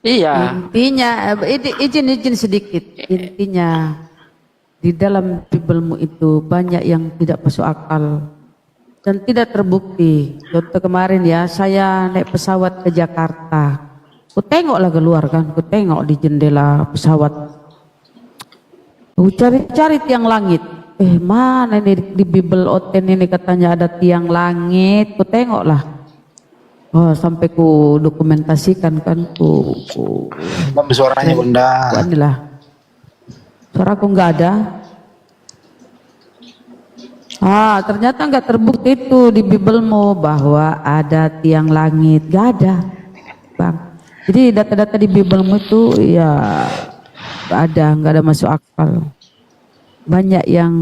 Iya. Intinya, izin sedikit. Intinya, di dalam Biblemu itu banyak yang tidak masuk akal dan tidak terbukti. Contoh kemarin ya, saya naik pesawat ke Jakarta. Ku tengoklah keluar kan, ku tengok di jendela pesawat. Ku cari tiang langit. Mana ini di Bible Oten ini katanya ada tiang langit. Ku tengoklah. Oh, sampai ku dokumentasikan kan ku suaranya Bunda. Inilah. Suaraku nggak ada. Ternyata nggak terbukti itu di Biblemu bahwa ada tiang langit. Nggak ada, Bang. Jadi data-data di Biblemu itu ya nggak ada masuk akal. Banyak yang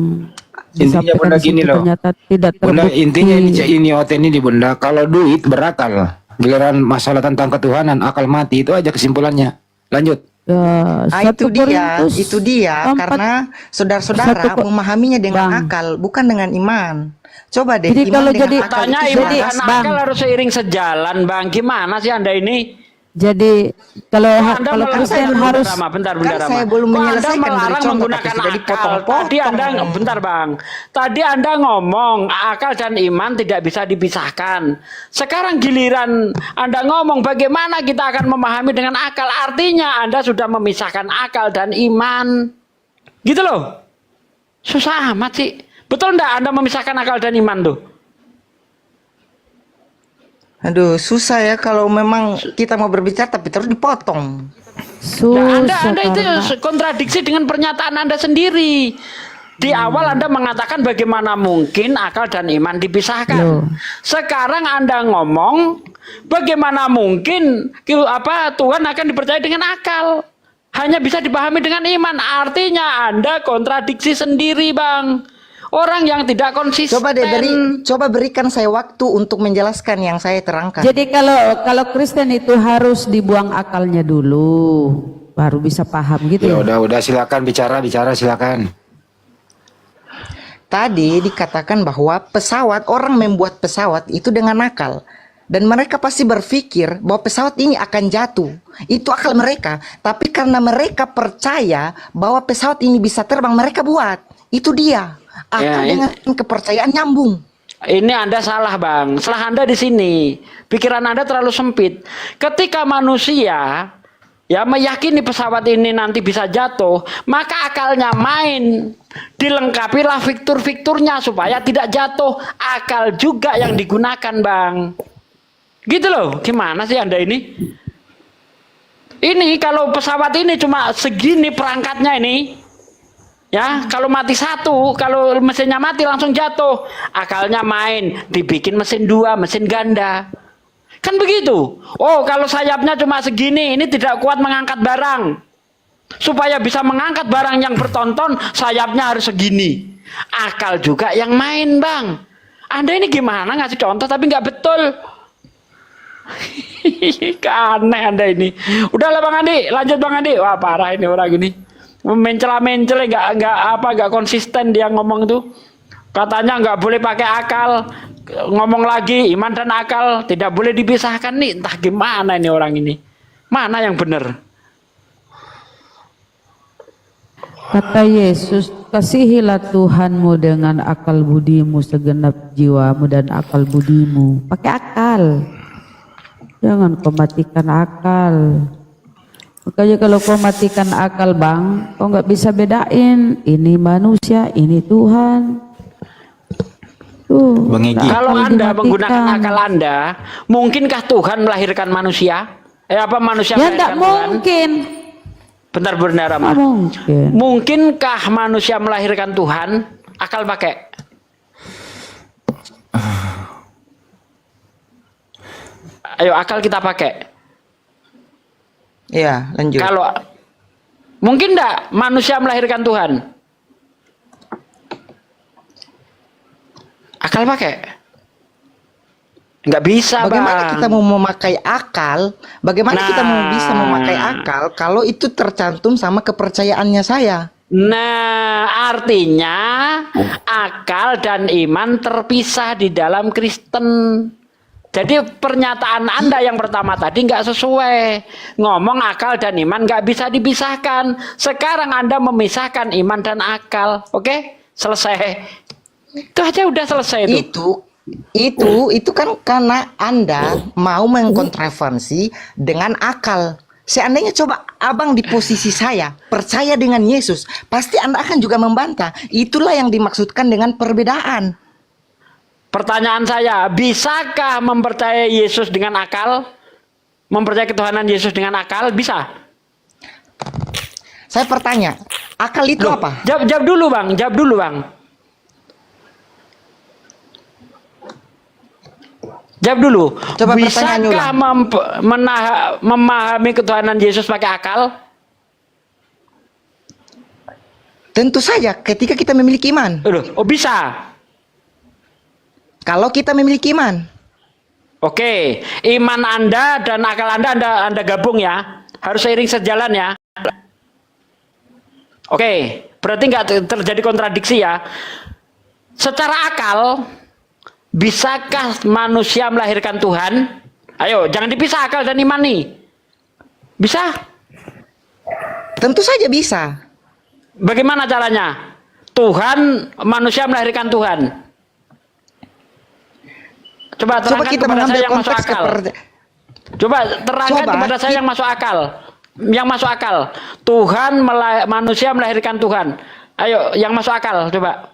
intinya Bunda gini loh. Ternyata tidak terbukti. Bunda, intinya ini Oten ini Bunda, kalau duit berakal, giliran masalah tentang ketuhanan akal mati, itu aja kesimpulannya. Lanjut. Itu dia karena saudara-saudara memahaminya dengan akal bukan dengan iman. Coba deh. Jadi kalau jadi tanya iman dan akal harus seiring sejalan, Bang. Gimana sih Anda ini? Jadi kalau Kristen harus bentar, saya belum menyelesaikan melarang menggunakan akal. Tadi Anda bentar Bang. Tadi Anda ngomong akal dan iman tidak bisa dipisahkan. Sekarang giliran Anda ngomong bagaimana kita akan memahami dengan akal. Artinya Anda sudah memisahkan akal dan iman. Gitu loh. Susah amat sih. Betul enggak Anda memisahkan akal dan iman tuh? Aduh, susah ya kalau memang kita mau berbicara tapi terus dipotong. Nah, Anda itu kontradiksi dengan pernyataan Anda sendiri. Di awal Anda mengatakan bagaimana mungkin akal dan iman dipisahkan. Sekarang Anda ngomong bagaimana mungkin Tuhan akan dipercaya dengan akal. Hanya bisa dipahami dengan iman. Artinya Anda kontradiksi sendiri, Bang. Orang yang tidak konsisten. Coba berikan saya waktu untuk menjelaskan yang saya terangkan. Jadi kalau Kristen itu harus dibuang akalnya dulu, baru bisa paham gitu ya. Udah silakan bicara silakan. Tadi dikatakan bahwa orang membuat pesawat itu dengan akal. Dan mereka pasti berpikir bahwa pesawat ini akan jatuh. Itu akal mereka. Tapi karena mereka percaya bahwa pesawat ini bisa terbang, mereka buat. Itu dia. Akal dengan kepercayaan nyambung. Ini Anda salah, Bang. Salah Anda di sini. Pikiran Anda terlalu sempit. Ketika manusia meyakini pesawat ini nanti bisa jatuh, maka akalnya main. Dilengkapilah fitur-fiturnya supaya tidak jatuh. Akal juga yang digunakan, Bang. Gitu loh, gimana sih Anda ini? Ini kalau pesawat ini cuma segini perangkatnya ini, ya, kalau mati satu, kalau mesinnya mati langsung jatuh. Akalnya main, dibikin mesin 2, mesin ganda. Kan begitu. Oh, kalau sayapnya cuma segini, ini tidak kuat mengangkat barang. Supaya bisa mengangkat barang yang bertonton, sayapnya harus segini. Akal juga yang main, Bang. Anda ini gimana ngasih contoh tapi nggak betul. Aneh Anda ini. Udahlah Bang Andi, lanjut Bang Andi. Wah parah ini orang ini. Mencela-mencela nggak konsisten dia ngomong tuh. Katanya nggak boleh pakai akal. Ngomong lagi iman dan akal tidak boleh dipisahkan nih. Entah gimana ini orang ini. Mana yang benar? Kata Yesus, kasihilah Tuhanmu dengan akal budimu, segenap jiwamu dan akal budimu. Pakai akal. Jangan kau matikan akal. Makanya kalau kau matikan akal Bang, kau nggak bisa bedain ini manusia, ini Tuhan. Tuh, kalau Anda menggunakan akal Anda, mungkinkah Tuhan melahirkan manusia? Apa manusia ya melahirkan tidak mungkin. Benar-benar Ramah. Mungkin. Mungkinkah manusia melahirkan Tuhan? Akal pakai. Ayo akal kita pakai. Iya, lanjut. Kalau mungkin enggak manusia melahirkan Tuhan? Akal pakai. Enggak bisa, Bagaimana Bang. kita mau memakai akal? Bagaimana kita mau bisa memakai akal kalau itu tercantum sama kepercayaannya saya? Nah, artinya akal dan iman terpisah di dalam Kristen. Jadi pernyataan Anda yang pertama tadi nggak sesuai. Ngomong akal dan iman nggak bisa dipisahkan. Sekarang Anda memisahkan iman dan akal. Oke? Selesai. Itu aja udah selesai itu. Itu kan karena Anda mau mengkontravensi dengan akal. Seandainya coba abang di posisi saya, percaya dengan Yesus, pasti Anda akan juga membantah. Itulah yang dimaksudkan dengan perbedaan. Pertanyaan saya, bisakah mempercayai Yesus dengan akal? Mempercayai ketuhanan Yesus dengan akal? Bisa? Saya bertanya, akal itu apa? Jawab dulu Bang, jawab dulu Bang. Jawab dulu. Coba bisakah memahami ketuhanan Yesus pakai akal? Tentu saja ketika kita memiliki iman. Oh bisa. Kalau kita memiliki iman. Oke, iman Anda dan akal Anda gabung ya. Harus seiring sejalan ya. Oke, berarti nggak terjadi kontradiksi ya. Secara akal, bisakah manusia melahirkan Tuhan? Ayo, jangan dipisah akal dan iman nih. Bisa? Tentu saja bisa. Bagaimana caranya? Tuhan, manusia melahirkan Tuhan. Coba terangkan kita kepada saya yang masuk konteks akal. Coba terangkan kepada saya yang masuk akal. Yang masuk akal. Tuhan, manusia melahirkan Tuhan. Ayo, yang masuk akal, coba.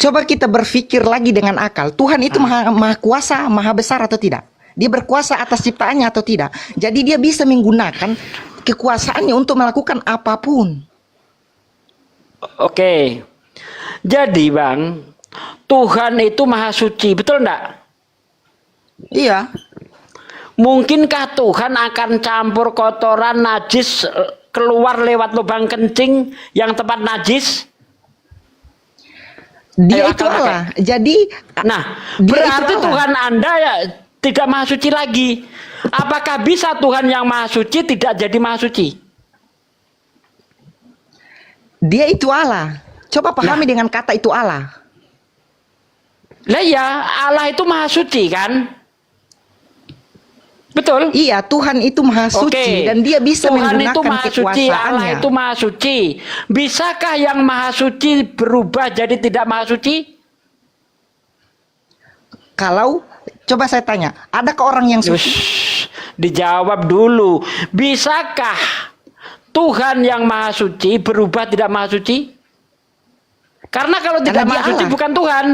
Coba kita berpikir lagi dengan akal. Tuhan itu maha kuasa, maha besar atau tidak? Dia berkuasa atas ciptaannya atau tidak? Jadi dia bisa menggunakan kekuasaannya untuk melakukan apapun. Oke. Jadi Bang, Tuhan itu maha suci, betul enggak? Iya. Mungkinkah Tuhan akan campur kotoran najis keluar lewat lubang kencing yang tempat najis? Dia Ayo, itu akal pakai. Allah. Jadi Nah, dia berarti itu Allah. Tuhan Anda ya tidak maha suci lagi. Apakah bisa Tuhan yang maha suci tidak jadi maha suci? Dia itu Allah. Coba pahami dengan kata itu Allah. Lah ya, Allah itu maha suci kan? Betul? Iya, Tuhan itu maha suci dan dia bisa Tuhan itu menggunakan maha suci, Allah kekuasaannya. itu maha suci. Bisakah yang maha suci berubah jadi tidak maha suci? Kalau coba saya tanya, adakah orang yang suci? Dijawab dulu. Bisakah Tuhan yang maha suci berubah tidak maha suci? Karena kalau tidak Karena maha dia suci Allah. bukan Tuhan.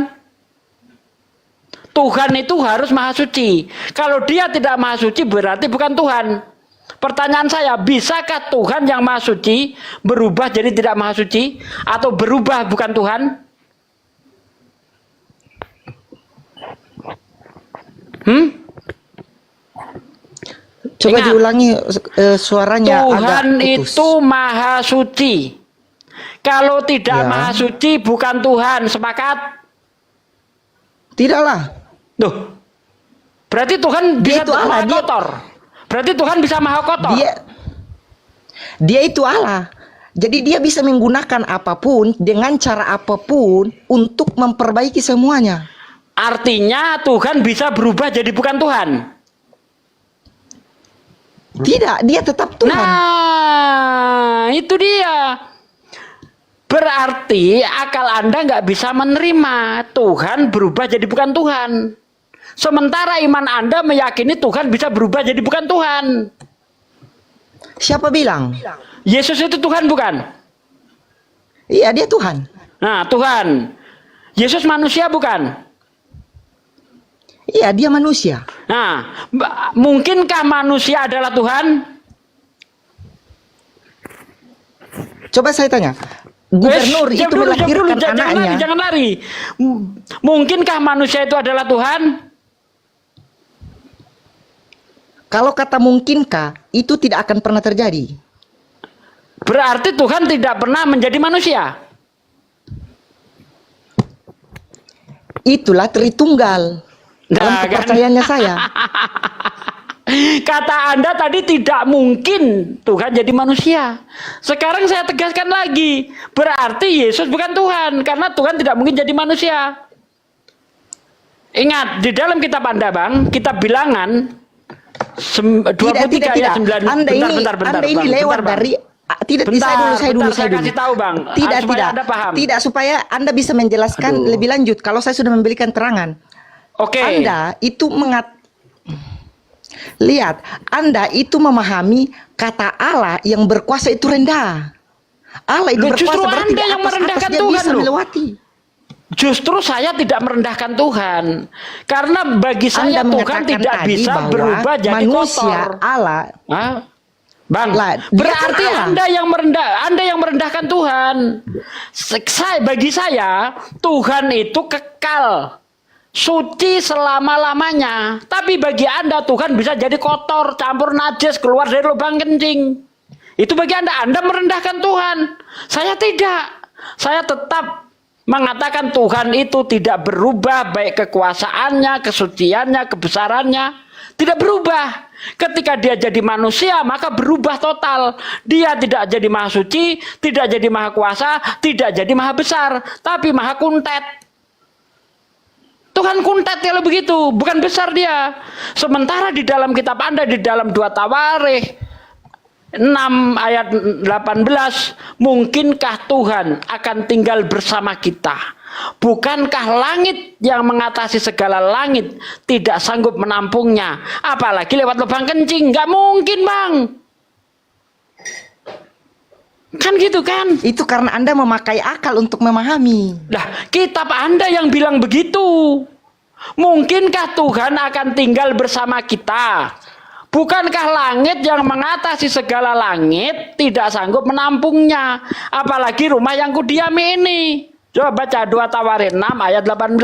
Tuhan itu harus maha suci. Kalau dia tidak maha suci berarti bukan Tuhan. Pertanyaan saya, bisakah Tuhan yang maha suci berubah jadi tidak maha suci? Atau berubah bukan Tuhan? Coba Ingat, diulangi suaranya Tuhan agak putus. itu maha suci. Kalau tidak Ya. maha suci bukan Tuhan. Sepakat? Tidaklah. Tuh. Berarti Tuhan bisa itu Allah, maha dia- kotor. Berarti Tuhan bisa maha kotor. Dia itu Allah. Jadi dia bisa menggunakan apapun dengan cara apapun untuk memperbaiki semuanya. Artinya Tuhan bisa berubah jadi bukan Tuhan. Tidak, dia tetap Tuhan. Nah, itu dia. Berarti akal Anda nggak bisa menerima Tuhan berubah jadi bukan Tuhan. Sementara iman Anda meyakini Tuhan bisa berubah jadi bukan Tuhan. Siapa bilang? Yesus itu Tuhan bukan? Iya, dia Tuhan. Nah, Tuhan. Yesus manusia bukan? Iya, dia manusia. Nah, mungkinkah manusia adalah Tuhan? Coba saya tanya. Gubernur itu melahirkan anaknya. Jangan lari. Mungkinkah manusia itu adalah Tuhan? Kalau kata mungkinkah, itu tidak akan pernah terjadi. Berarti Tuhan tidak pernah menjadi manusia. Itulah Tritunggal. Dalam kepercayaannya saya. Kata Anda tadi tidak mungkin Tuhan jadi manusia. Sekarang saya tegaskan lagi. Berarti Yesus bukan Tuhan. Karena Tuhan tidak mungkin jadi manusia. Ingat, di dalam kitab Anda, Bang, kitab Bilangan 23 ayat 9. Anda ini lewat dari tidak saya dulu. Kasih tahu, Bang. Tidak, supaya tidak. Anda paham. Tidak, supaya Anda bisa menjelaskan lebih lanjut kalau saya sudah memberikan terangan. Oke. Anda itu lihat, Anda itu memahami kata Allah yang berkuasa itu rendah. Allah itu Loh, berkuasa justru berarti Anda di yang atas merendahkan dia Tuhan, bisa loh. melewati. Justru saya tidak merendahkan Tuhan. Karena bagi saya Anda Tuhan mengatakan tidak tadi bisa bahwa berubah jadi manusia kotor. Allah. Hah? Bang, Dia berarti kan Allah. Anda yang merendahkan Tuhan. Bagi saya Tuhan itu kekal, suci selama-lamanya. Tapi bagi Anda Tuhan bisa jadi kotor, campur najis, keluar dari lubang kencing. Itu bagi Anda merendahkan Tuhan. Saya tidak. Saya tetap mengatakan Tuhan itu tidak berubah, baik kekuasaannya, kesuciannya, kebesarannya tidak berubah. Ketika dia jadi manusia maka berubah total. Dia tidak jadi maha suci, tidak jadi maha kuasa, tidak jadi maha besar, tapi maha kuntet. Tuhan kuntet kalau begitu, bukan besar dia. Sementara di dalam kitab Anda, di dalam 2 Tawarikh 6 ayat 18, mungkinkah Tuhan akan tinggal bersama kita? Bukankah langit yang mengatasi segala langit tidak sanggup menampungnya? Apalagi lewat lubang kencing, nggak mungkin, Bang. Kan gitu kan? Itu karena Anda memakai akal untuk memahami. Lah, kitab Anda yang bilang begitu. Mungkinkah Tuhan akan tinggal bersama kita? Bukankah langit yang mengatasi segala langit tidak sanggup menampungnya? Apalagi rumah yang kudiami ini. Coba baca 2 Tawarikh 6 ayat 18.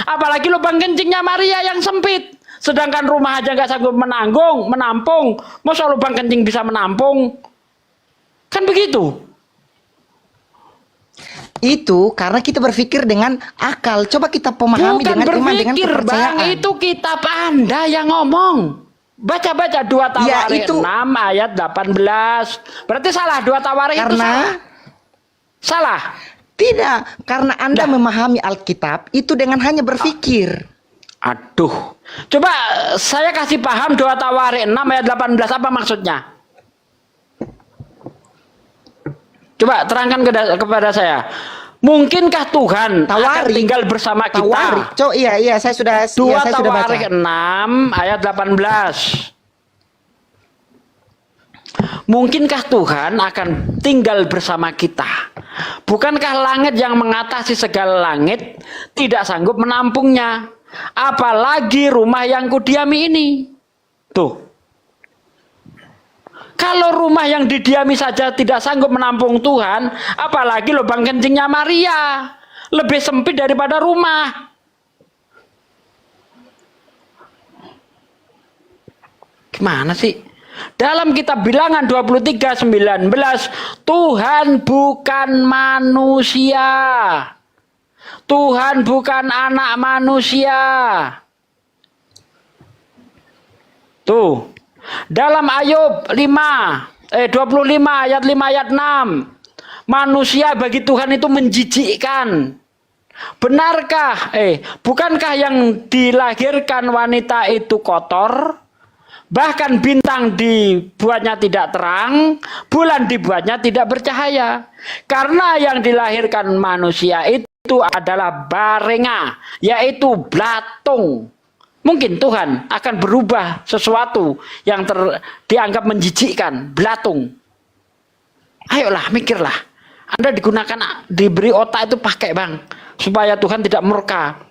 Apalagi lubang kencingnya Maria yang sempit. Sedangkan rumah aja nggak sanggup menampung. Masa lubang kencing bisa menampung? Kan begitu. Itu karena kita berpikir dengan akal. Coba kita pemahami Bukan dengan iman, dengan berpikir, kepercayaan. Bang, itu kitab Anda yang ngomong. Baca-baca 2 Ya, Tawarikh itu 6 ayat 18. Berarti salah 2 Tawarikh itu karena salah. Tidak, karena Anda memahami Alkitab itu dengan hanya berpikir. Aduh. Coba saya kasih paham 2 Tawarikh 6 ayat 18 apa maksudnya? Coba terangkan kepada saya. Mungkinkah Tuhan akan tinggal bersama kita? Tawarikh. Iya, saya sudah 2 saya sudah baca. Tawarikh 6 ayat 18. Mungkinkah Tuhan akan tinggal bersama kita? Bukankah langit yang mengatasi segala langit tidak sanggup menampungnya? Apalagi rumah yang kudiami ini. Tuh. Kalau rumah yang didiami saja tidak sanggup menampung Tuhan, apalagi lubang kencingnya Maria. Lebih sempit daripada rumah. Gimana sih? Dalam kitab Bilangan 23:19, Tuhan bukan manusia. Tuhan bukan anak manusia. Tuh. Dalam Ayub 25 ayat 5 ayat 6. Manusia bagi Tuhan itu menjijikkan. Benarkah? Bukankah yang dilahirkan wanita itu kotor? Bahkan bintang dibuatnya tidak terang, bulan dibuatnya tidak bercahaya. Karena yang dilahirkan manusia itu adalah barenga, yaitu belatung. Mungkin Tuhan akan berubah sesuatu yang dianggap menjijikkan, belatung. Ayolah, mikirlah. Anda diberi otak itu pakai, Bang, supaya Tuhan tidak murka.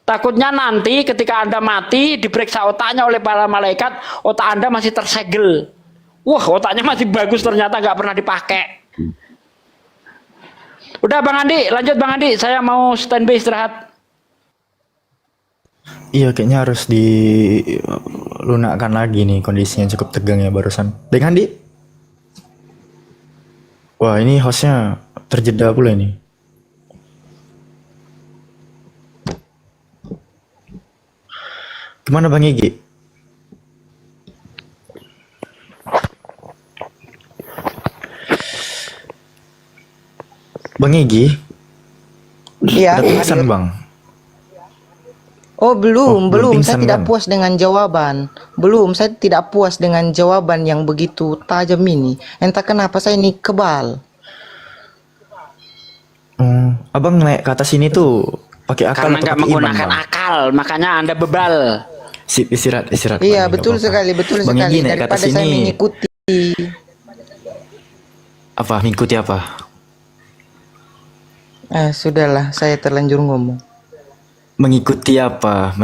Takutnya nanti ketika Anda mati, diperiksa otaknya oleh para malaikat, otak Anda masih tersegel. Wah, otaknya masih bagus, ternyata nggak pernah dipakai. Udah, Bang Andi, lanjut Bang Andi. Saya mau standby istirahat. Iya, kayaknya harus dilunakkan lagi nih, kondisinya cukup tegang ya barusan. Bang Andi? Wah, ini hostnya terjeda pula ini. Gimana Bang Egi? Bang Egi? Iya. Udah pingsan Bang? Oh belum. Saya pingsan, tidak kan? puas dengan jawaban. Saya tidak puas dengan jawaban yang begitu tajam ini. Entah kenapa saya ini kebal. Abang naik ke atas ini tuh pakai akal Karena atau nggak pakai iman, menggunakan Bang? akal, makanya Anda bebal. Sip, istirahat. Iya, Bang, betul nggak apa-apa. sekali, betul Bang sekali. Egi naik ke atas Daripada saya ini mengikuti. apa? Mengikuti apa? Sudahlah, saya terlanjur ngomong. Mengikuti apa?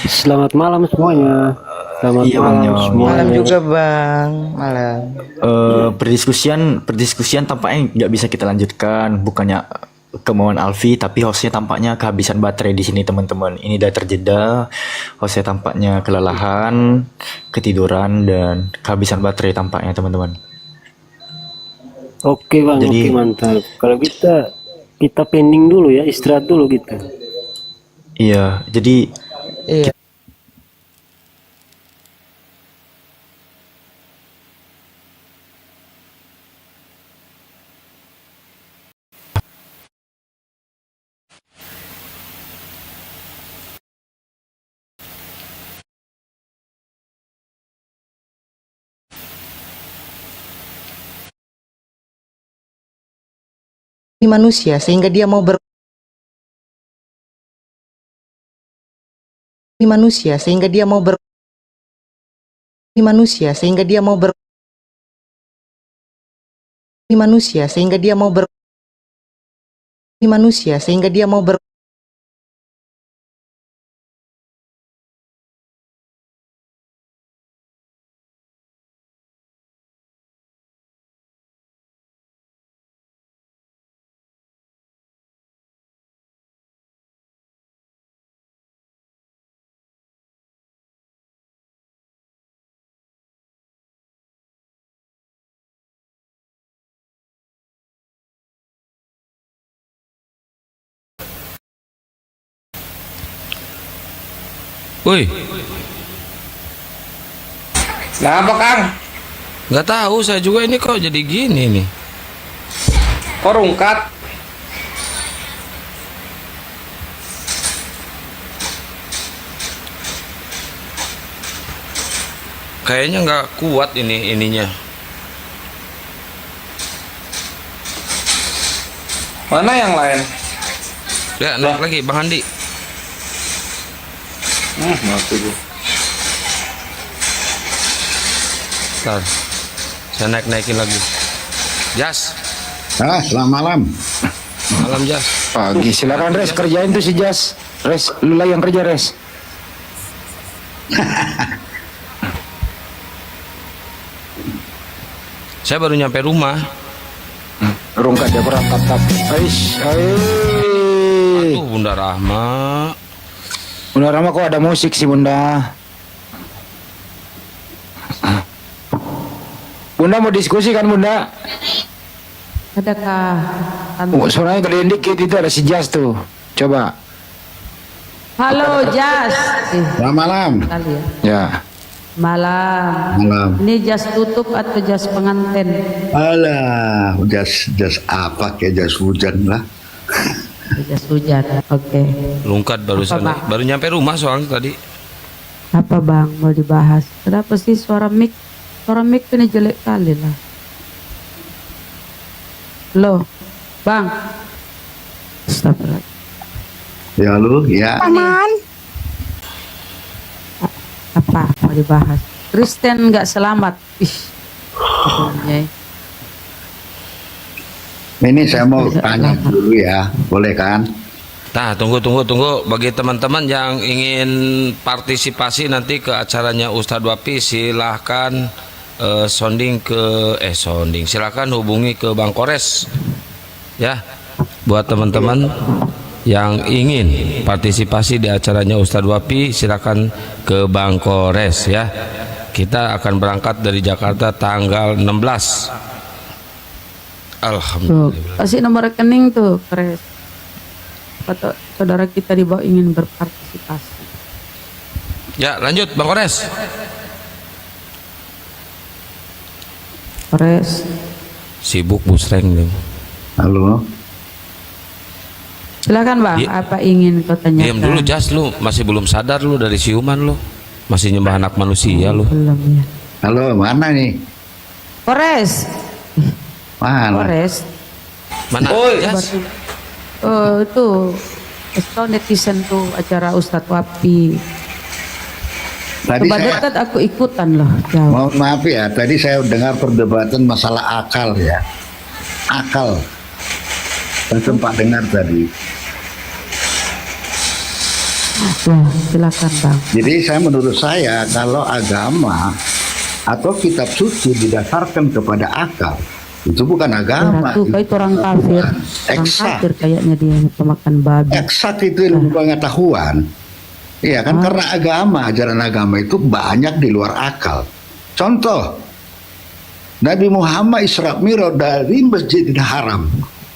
Selamat malam semuanya. Selamat Iya, Bang malam Nyoy. semuanya. Malam juga Bang, malam. Perdiskusian tampaknya nggak bisa kita lanjutkan, bukannya kemauan Alfi, tapi hostnya tampaknya kehabisan baterai di sini teman-teman. Ini udah terjeda, hostnya tampaknya kelelahan, ketiduran dan kehabisan baterai tampaknya teman-teman. Oke Bang, Jadi- oke mantap. Kalau kita pending dulu ya, istirahat dulu gitu. Iya, jadi Iya. Manusia sehingga dia mau manusia sehingga dia mau manusia sehingga dia mau manusia sehingga dia mau manusia sehingga dia mau Woi. Nah, apa Kang? Nggak tahu saya juga ini kok jadi gini nih. Kok rungkat? Kayaknya nggak kuat ininya. Mana yang lain? Ya, naik lagi Bang Andi. Mati gue. Bentar. Saya naikin lagi. Jas. Selamat malam. Malam Jas. Pagi, silakan Res, kerjain tuh si Jas. Res, lu lah yang kerja Res. Saya baru nyampe rumah. Rungkat dia berangkat. Aduh, Bunda Rahma. Bunda Rahma kok ada musik sih Bunda? Bunda mau diskusi kan Bunda? Adakah? Suaranya gedein dikit, itu ada si Jas tuh. Coba. Halo Jas. Selamat malam. Kali ya. Ya. Malam. Malam. Ini jas tutup atau jas pengantin? Alah, jas apa kayak jas hujan lah. Jas hujan. Oke. Lungkat barusan. Baru nyampe rumah soalnya tadi. Apa Bang mau dibahas? Kenapa sih suara mic ini jelek kali lah. Loh, Bang. Astagfirullah. Ya lu, ya. Paman. Apa mau dibahas? Kristen nggak selamat. Ini saya mau tanya dulu ya, boleh kan? Nah, tunggu. Bagi teman-teman yang ingin partisipasi nanti ke acaranya Ustadz Wapi, silahkan silahkan hubungi ke Bang Kores ya. Buat teman-teman yang ingin partisipasi di acaranya Ustadz Wapi, silakan ke Bang Kores ya. Kita akan berangkat dari Jakarta tanggal 16. Alhamdulillah. Kasih nomor rekening tuh, Kores. Atau saudara kita di bawah ingin berpartisipasi. Ya, lanjut Bang Kores. Kores. Sibuk busreng dong. Halo. Silakan Bang, apa ingin kau tanyakan? Diam dulu Jas, lu masih belum sadar lu dari siuman lu. Masih nyembah anak manusia lu. Belum ya. Halo, mana nih? Kores. Mana? Kores. Mana? Jas? Oh, itu. Kau netizen tuh acara Ustadz Wapi. Tadi Coba dekat aku ikutan loh. Jauh. Mohon maaf ya, tadi saya dengar perdebatan masalah akal ya. Akal. Saya sempat dengar tadi. Ya, silakan Bang. Jadi menurut saya kalau agama atau kitab suci didasarkan kepada akal, itu bukan agama. Ratu, itu orang kafir. Orang kafir kayaknya dia pemakan babi. Eksak itu ilmu pengetahuan. Iya kan, karena ajaran agama itu banyak di luar akal. Contoh, Nabi Muhammad Isra Mi'raj dari Masjidil Haram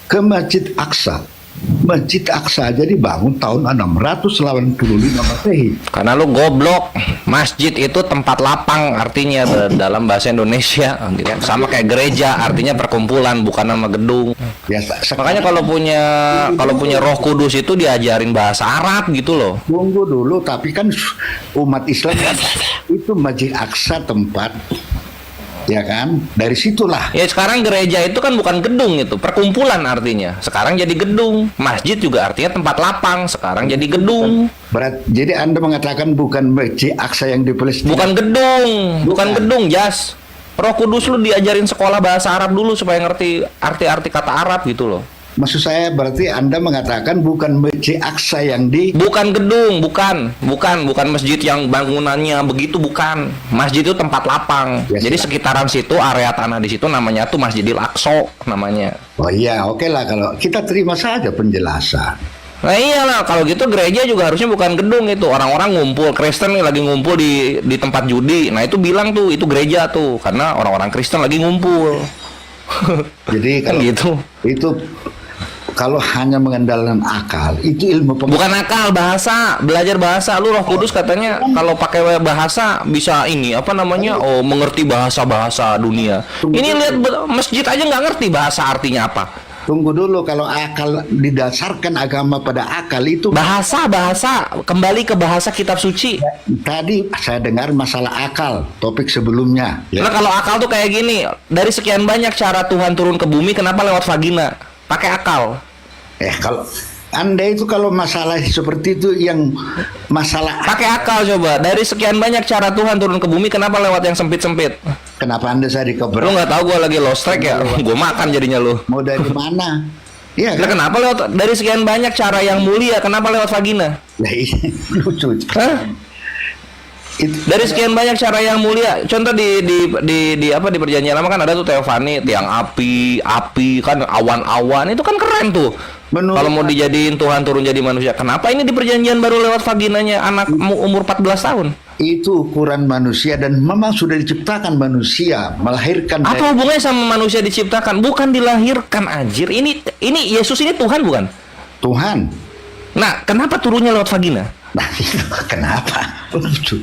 ke Masjid Aqsa. Masjid Aqsa jadi bangun tahun 685 Masehi. Karena lu goblok. Masjid itu tempat lapang artinya dalam bahasa Indonesia, sama kayak gereja artinya perkumpulan, bukan nama gedung. Ya, makanya kalau punya Roh Kudus itu diajarin bahasa Arab gitu loh. Tunggu dulu, tapi kan umat Islam kan itu Masjid Aqsa tempat, ya kan? Dari situlah. Ya sekarang gereja itu kan bukan gedung, itu perkumpulan artinya. Sekarang jadi gedung. Masjid juga artinya tempat lapang. Sekarang jadi gedung. Jadi Anda mengatakan bukan Masjid Aqsa yang di Palestina. Bukan gedung, bukan gedung, Jas. Roh Kudus lu diajarin sekolah bahasa Arab dulu supaya ngerti arti-arti kata Arab gitu loh. Maksud saya berarti Anda mengatakan bukan Masjid Aqsa yang di... Bukan gedung, bukan masjid yang bangunannya begitu, bukan. Masjid itu tempat lapang. Ya, jadi sekitaran situ, area tanah di situ namanya tuh Masjidil Aqsa namanya. Oh iya, oke lah kalau kita terima saja penjelasan. Nah iyalah, kalau gitu gereja juga harusnya bukan gedung itu. Orang-orang ngumpul, Kristen nih lagi ngumpul di tempat judi. Nah itu bilang tuh, itu gereja tuh. Karena orang-orang Kristen lagi ngumpul. Jadi kalau gitu. Itu kalau hanya mengandalkan akal, itu ilmu Bukan akal, bahasa, belajar bahasa. Lu Roh Kudus katanya kalau pakai bahasa bisa ini apa namanya? Oh, mengerti bahasa-bahasa dunia. Ini lihat masjid aja nggak ngerti bahasa artinya apa. Tunggu dulu, kalau akal didasarkan agama pada akal itu bahasa kembali ke bahasa kitab suci. Tadi saya dengar masalah akal, topik sebelumnya. Nah, kalau akal tuh kayak gini, dari sekian banyak cara Tuhan turun ke bumi, kenapa lewat vagina? Pakai akal. Kalau Anda itu kalau masalah seperti itu yang masalah pakai akal coba. Dari sekian banyak cara Tuhan turun ke bumi, kenapa lewat yang sempit-sempit? Kenapa Anda saya dikeberat? Lu nggak tahu gue lagi lost track ya? Gue makan jadinya lu. Mau dari mana? Iya. Nah, kenapa lewat dari sekian banyak cara yang mulia, kenapa lewat vagina? Nah, lucu. Dari sekian banyak cara yang mulia, contoh di perjanjian lama kan ada tuh teofani, tiang api kan, awan-awan, itu kan keren tuh. Kalau mau dijadiin Tuhan turun jadi manusia, kenapa ini di perjanjian baru lewat vaginanya anak umur 14 tahun? Itu ukuran manusia dan memang sudah diciptakan manusia melahirkan. Apa hubungannya sama manusia diciptakan? Bukan dilahirkan, anjir. Ini Yesus ini Tuhan bukan? Tuhan. Nah, kenapa turunnya lewat vagina? Nah, kenapa? Lucu.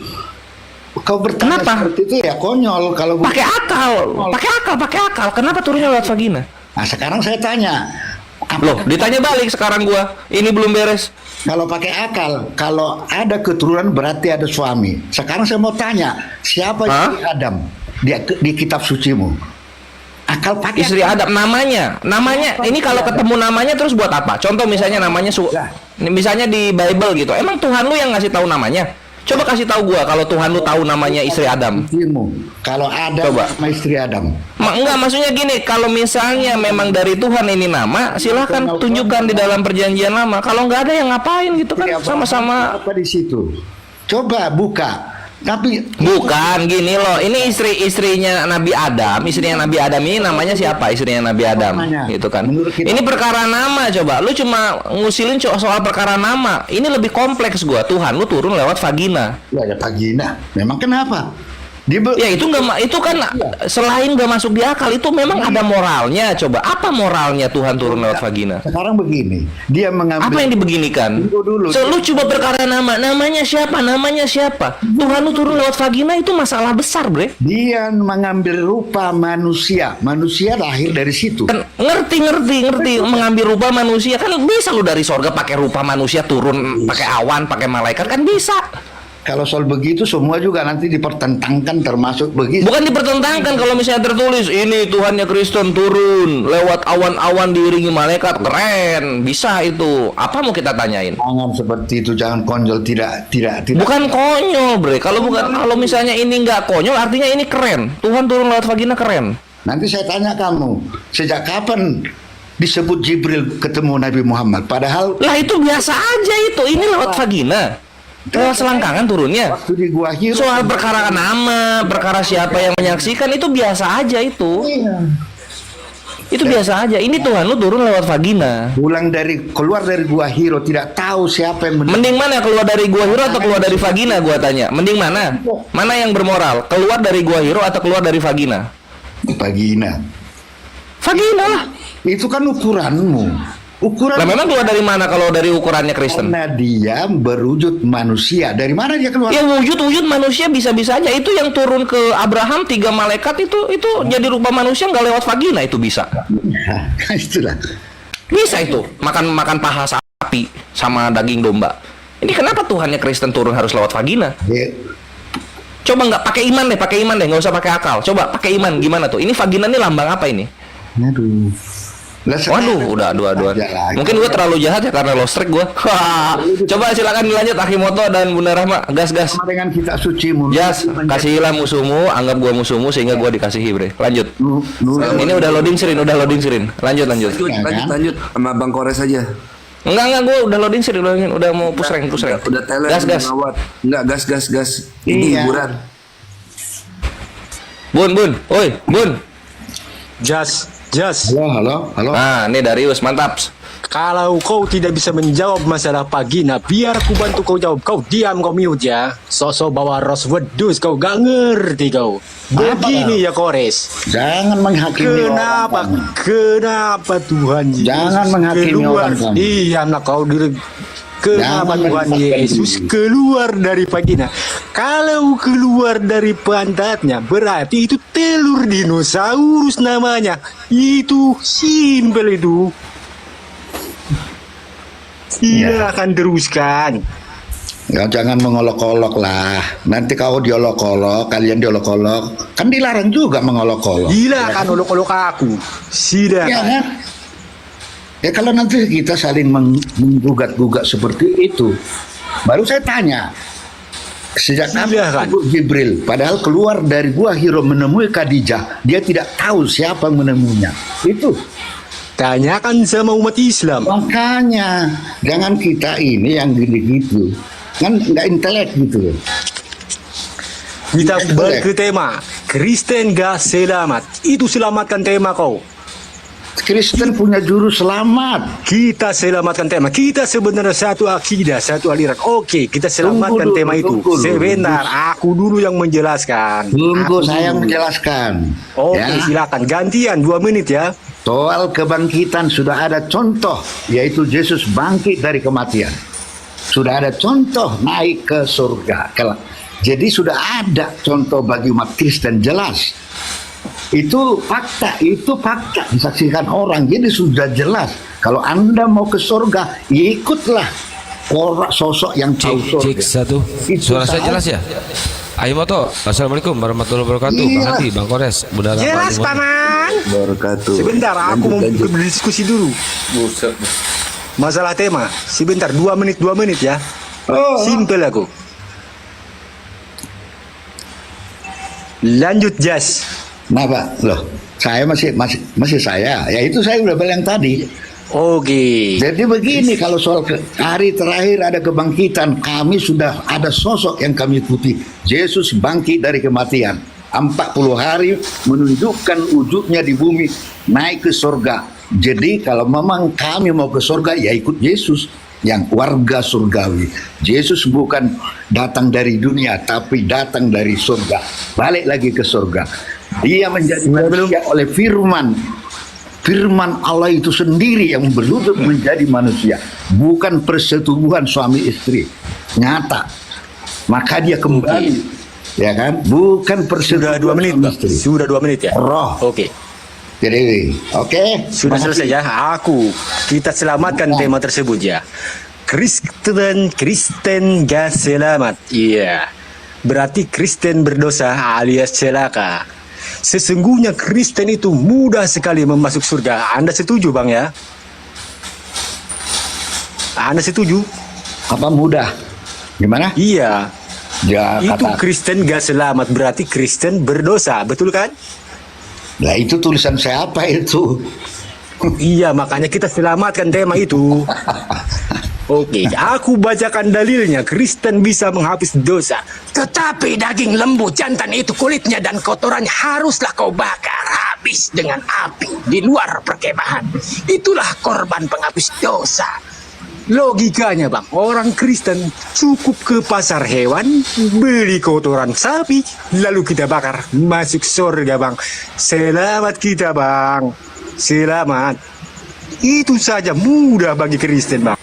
Kau bertanya seperti itu ya konyol. Kalau pakai akal. Kenapa turunnya lewat vagina? Nah, sekarang saya tanya. Loh, ditanya balik sekarang gua. Ini belum beres. Kalau pakai akal, kalau ada keturunan berarti ada suami. Sekarang saya mau tanya, siapa istri Adam di kitab sucimu? Akal pakai istri Adam, namanya ini kalau ketemu namanya terus buat apa? Contoh misalnya namanya misalnya di Bible gitu. Emang Tuhan lu yang ngasih tahu namanya? Coba kasih tahu gua kalau Tuhan lu tahu namanya istri Adam. Kalau ada nama istri Adam. Enggak, maksudnya gini, kalau misalnya memang dari Tuhan ini nama, silakan tunjukkan di dalam perjanjian lama. Kalau nggak ada yang ngapain gitu kan, sama-sama apa di situ. Coba buka. Tapi bukan gini loh, ini istrinya Nabi Adam, ini namanya siapa? Istrinya Nabi Adam, gitu kan? Ini perkara nama, coba. Lu cuma ngusilin soal perkara nama. Ini lebih kompleks gua. Tuhan lu turun lewat vagina. Ya vagina. Memang kenapa? Ya itu kan selain gak masuk di akal, itu memang ada moralnya. Coba apa moralnya Tuhan turun lewat vagina? Sekarang begini, dia mengambil apa yang dibeginikan? Lu coba perkara namanya siapa? Tuhan lu turun lewat vagina, itu masalah besar, bre. Dia mengambil rupa manusia lahir dari situ. Kan, ngerti mengambil rupa manusia kan bisa lu dari sorga pakai rupa manusia turun pakai awan, pakai malaikat kan bisa. Kalau soal begitu semua juga nanti dipertentangkan termasuk begitu. Bukan dipertentangkan, kalau misalnya tertulis ini Tuhannya Kristen turun lewat awan-awan diiringi malaikat, keren, bisa itu. Apa mau kita tanyain? Jangan seperti itu, jangan konyol, tidak. Bukan konyol, bre. Kalau misalnya ini nggak konyol, artinya ini keren. Tuhan turun lewat vagina keren. Nanti saya tanya kamu, sejak kapan disebut Jibril ketemu Nabi Muhammad? Padahal lah itu biasa aja itu. Ini lewat vagina. Lewat selangkangan turunnya. Waktu di Gua Hiro. Soal perkara nama, perkara siapa yang menyaksikan itu biasa aja itu. Iya. Itu biasa aja. Ini Tuhan lu turun lewat vagina. Keluar dari Gua Hiro, tidak tahu siapa yang mending mana, keluar dari Gua Hiro atau keluar dari vagina, gua tanya. Mending mana? Mana yang bermoral? Keluar dari Gua Hiro atau keluar dari vagina? Vagina lah. Itu kan ukuranmu. Nah, memang keluar dari mana kalau dari ukurannya Kristen? Karena dia berwujud manusia. Dari mana dia keluar? Ya wujud manusia bisa-bisa aja. Itu yang turun ke Abraham 3 malaikat itu jadi rupa manusia nggak lewat vagina, itu bisa. Itulah. Bisa itu makan paha sapi sama daging domba. Ini kenapa Tuhannya Kristen turun harus lewat vagina? Coba nggak pakai iman deh, nggak usah pakai akal. Coba pakai iman, gimana tuh? Ini vagina ini lambang apa ini? Aduh. Waduh, udah dua. Mungkin gue terlalu jahat ya karena lost track gue. Coba silakan dilanjut Akimoto dan Bunda Rahma. Gas. Dengan kita suci Jas, kasihilah musuhmu, anggap gue musuhmu sehingga gue dikasihi, bre. Lanjut. Ini udah loading screen. Lanjut. Lanjut sama Bang Kores aja. Enggak, gue udah loading screen, udah mau push rank. Udah talent. Gas. Enggak, gas. Ini hiburan. Bun. Oi, Bun. Jas, Jas. Halo. Nah, ini Darius, mantap. Kalau kau tidak bisa menjawab masalah Pagina, biar aku bantu kau jawab. Kau diam, kau mute ya. Sosok bawa ros wedus, kau gak ngerti kau. Begini ya Kores. Jangan menghakimi Kenapa? orang. Kenapa Tuhan Yesus Jangan menghakimi keluar? orang kamu. Iya, nak kau diri. Kenapa Jangan Tuhan menghakimi. Yesus keluar dari Pagina? Kalau keluar dari pantatnya, berarti itu telur dinosaurus namanya. Itu simpel itu. Silakan teruskan. Ya, jangan mengolok-olok lah. Nanti kau diolok-olok, kalian diolok-olok. Kan dilarang juga mengolok-olok. Silakan olok-olok aku. Silakan. Ya, kan? Ya kalau nanti kita saling menggugat-gugat seperti itu, baru saya tanya. Sejak kapan Jibril, padahal keluar dari gua Hiro menemui Khadijah, dia tidak tahu siapa yang menemuinya. Itu. Tanyakan sama umat Islam. Makanya jangan kita ini yang gini-gitu, kan nggak intelek gitu. Kita balik ke tema. Kristen gak selamat. Itu selamatkan tema kau. Kristen punya juru selamat. Kita selamatkan tema. Kita sebenarnya satu akidah, satu aliran. Oke, kita selamatkan tema itu. Sebentar, aku dulu yang menjelaskan. Tunggu, saya yang menjelaskan. Oke, Ya. silakan. Gantian 2 menit ya. Soal kebangkitan sudah ada contoh, yaitu Yesus bangkit dari kematian. Sudah ada contoh naik ke surga. Jadi sudah ada contoh bagi umat Kristen jelas. Itu fakta disaksikan orang. Jadi sudah jelas. Kalau Anda mau ke surga, ikutlah orang sosok yang tahu surga. Cek satu. Suara saya jelas ya? Ayo Moto, Assalamualaikum warahmatullahi wabarakatuh. Iya. Bang Hati, Bang Kores, Budara Jelas, Paman. Wabarakatuh. Sebentar, aku mau berdiskusi dulu. Masalah tema. Sebentar, 2 menit ya. Simple aku. Lanjut, Jas. Kenapa? Loh, saya masih saya. Ya itu saya udah bilang tadi. Oke. Jadi begini, kalau soal hari terakhir ada kebangkitan, kami sudah ada sosok yang kami ikuti. Yesus bangkit dari kematian. 40 hari menunjukkan wujudnya di bumi, naik ke surga. Jadi kalau memang kami mau ke surga, ya ikut Yesus yang warga surgawi. Yesus bukan datang dari dunia, tapi datang dari surga. Balik lagi ke surga. Dia menjadi manusia oleh firman Allah itu sendiri yang berlutut menjadi manusia, bukan persetubuhan suami istri nyata, maka dia kembali, ya kan, bukan persetubuhan. Sudah 2 menit, Bang. Sudah 2 menit ya. Roh. Oke. Jadi, oke. Sudah selesai ya. Kita selamatkan tema tersebut ya. Kristen gak selamat. Iya. Berarti Kristen berdosa alias celaka. Sesungguhnya Kristen itu mudah sekali masuk surga. Anda setuju, Bang ya? Anda setuju? Apa mudah? Gimana? Iya. Ya, itu Kristen gak selamat, berarti Kristen berdosa, betul kan? Nah itu tulisan siapa itu? Iya, makanya kita selamatkan tema itu. Oke, aku bacakan dalilnya. Kristen bisa menghapus dosa, tetapi daging lembu jantan itu kulitnya dan kotorannya haruslah kau bakar habis dengan api di luar perkemahan. Itulah korban penghapus dosa. Logikanya, Bang, orang Kristen cukup ke pasar hewan, beli kotoran sapi, lalu kita bakar, masuk surga, Bang. Selamat kita, Bang. Selamat. Itu saja mudah bagi Kristen, Bang.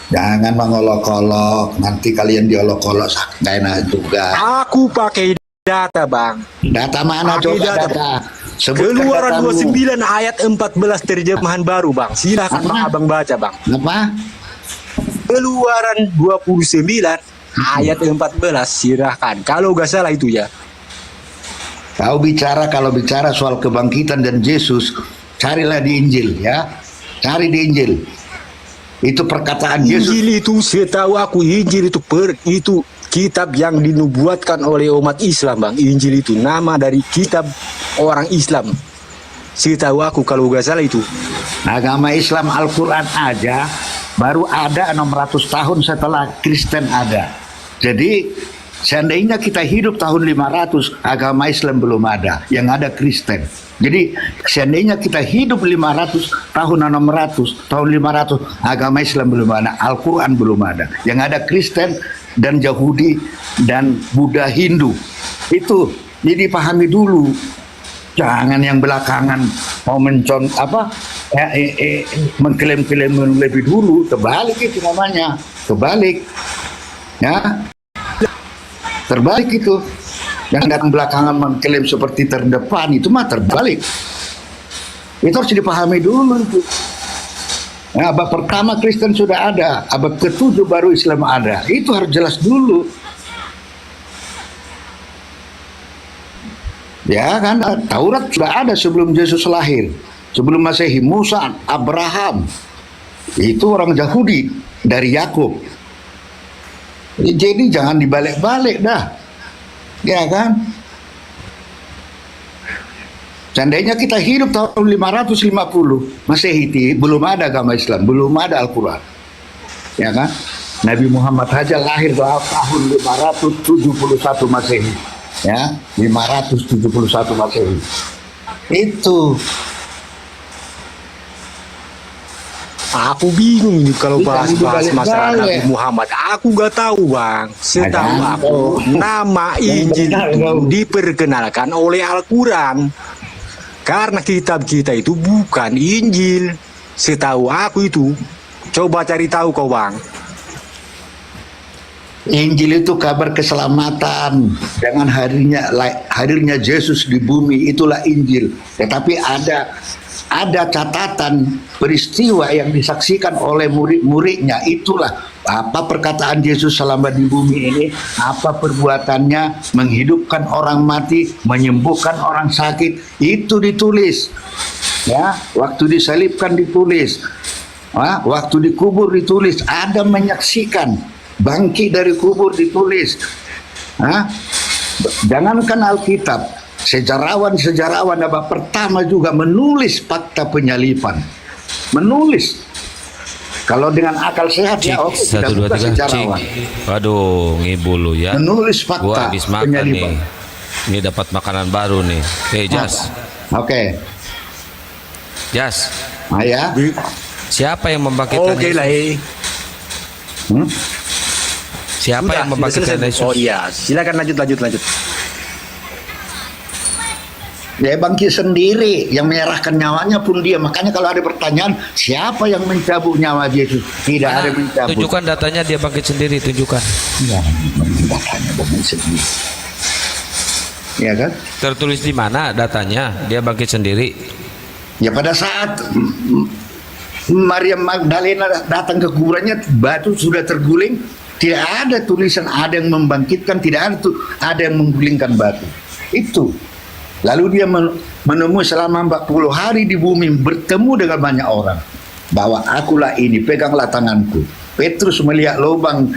Jangan mengolok-olok, nanti kalian diolok-olok nggak enak juga. Aku pakai data, Bang. Data mana coba data? Sebutkan Keluaran datamu. 29 ayat 14 terjemahan baru, Bang. Silakan Bang Abang baca, Bang. Apa? Keluaran 29 ayat 14, silahkan. Kalau nggak salah itu ya. Kalau bicara soal kebangkitan dan Yesus, carilah di Injil ya. Cari di Injil. Itu perkataan Yesus. Injil itu setahu aku, Injil itu kitab yang dinubuatkan oleh umat Islam, Bang. Injil itu nama dari kitab orang Islam. Setahu aku kalau nggak salah itu. Agama Islam Al-Quran aja baru ada 600 tahun setelah Kristen ada. Jadi Seandainya kita hidup tahun 500, agama Islam belum ada, yang ada Kristen. Jadi seandainya kita hidup 500, tahun 600, tahun 500, agama Islam belum ada, Al-Quran belum ada. Yang ada Kristen dan Yahudi dan Buddha, Hindu. Itu, jadi pahami dulu. Jangan yang belakangan mau mengklaim-klaim lebih dulu. Terbalik itu namanya, terbalik. Ya. Terbalik itu. Yang datang belakangan mengklaim seperti terdepan itu mah terbalik. Itu harus dipahami dulu itu. Nah, abad pertama Kristen sudah ada, abad ke-7 baru Islam ada. Itu harus jelas dulu. Ya kan, Taurat sudah ada sebelum Yesus lahir. Sebelum Masehi, Musa, Abraham. Itu orang Yahudi dari Yakub. Jadi jangan dibalik-balik dah. Ya kan? Seandainya kita hidup tahun 550 Masehi, belum ada agama Islam, belum ada Al-Quran. Ya kan? Nabi Muhammad saja lahir tahun 571 Masehi. Ya, 571 Masehi. Itu. Aku bingung ini kalau bahas-bahas masalah Nabi Muhammad. Aku gak tahu bang. Setahu aku nama Injil itu diperkenalkan oleh Al-Quran. Karena kitab kita itu bukan Injil. Setahu aku itu. Coba cari tahu kau bang. Injil itu kabar keselamatan dengan hadirnya Yesus di bumi, itulah Injil. Tetapi ada catatan peristiwa yang disaksikan oleh murid-muridnya, itulah apa perkataan Yesus selama di bumi ini, apa perbuatannya, menghidupkan orang mati, menyembuhkan orang sakit, itu ditulis. Ya, waktu disalibkan ditulis. Waktu dikubur ditulis, ada menyaksikan. Bangkit dari kubur ditulis. Jangankan Alkitab, sejarawan abad pertama juga menulis fakta penyalipan. Menulis. Kalau dengan akal sehat ya oke, tidak bukan sejarawan. Aduh, ngibul lu ya. Menulis fakta gua habis makan penyalipan. nih. Ini dapat makanan baru nih. Jas. Oke. Jas. Ya. Siapa yang membangkitkan Oke lah. Siapa yang membangkitkan Yesus? Oh iya, silakan lanjut. Dia bangkit sendiri, yang menyerahkan nyawanya pun dia. Makanya kalau ada pertanyaan, siapa yang mencabut nyawa Yesus? Tidak ada yang mencabut. Tunjukkan datanya dia bangkit sendiri, tunjukkan. Ya, datanya bangkit sendiri. Ya kan? Tertulis di mana datanya dia bangkit sendiri? Ya pada saat Maria Magdalena datang ke kuburannya, batu sudah terguling. Tidak ada tulisan ada yang membangkitkan, tidak ada yang menggulingkan batu. Itu. Lalu dia menemui selama 40 hari di bumi, bertemu dengan banyak orang. Bahwa akulah ini, peganglah tanganku. Petrus melihat lubang.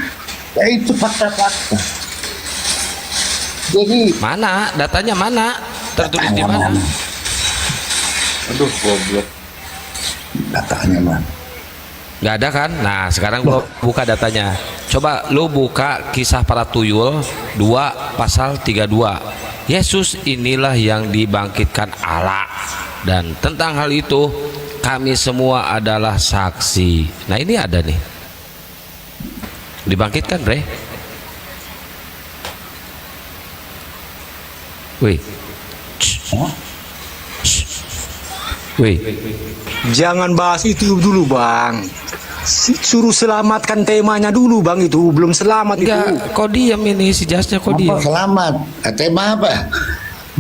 Ya itu fakta-fakta. Jadi mana datanya, mana tertulis di mana? Aduh, goblok. Datanya mana? Nggak ada kan? Nah sekarang gua buka datanya. Coba lu buka Kisah Para Tuyul 2 pasal 32. Yesus inilah yang dibangkitkan Allah, dan tentang hal itu kami semua adalah saksi. Nah ini ada nih, dibangkitkan bre. Wih. Wih. Jangan bahas itu dulu bang. Suruh selamatkan temanya dulu bang, itu belum selamat. Enggak, itu. Kok diam ini si Jasnya, kok diam? Selamat. Tema apa?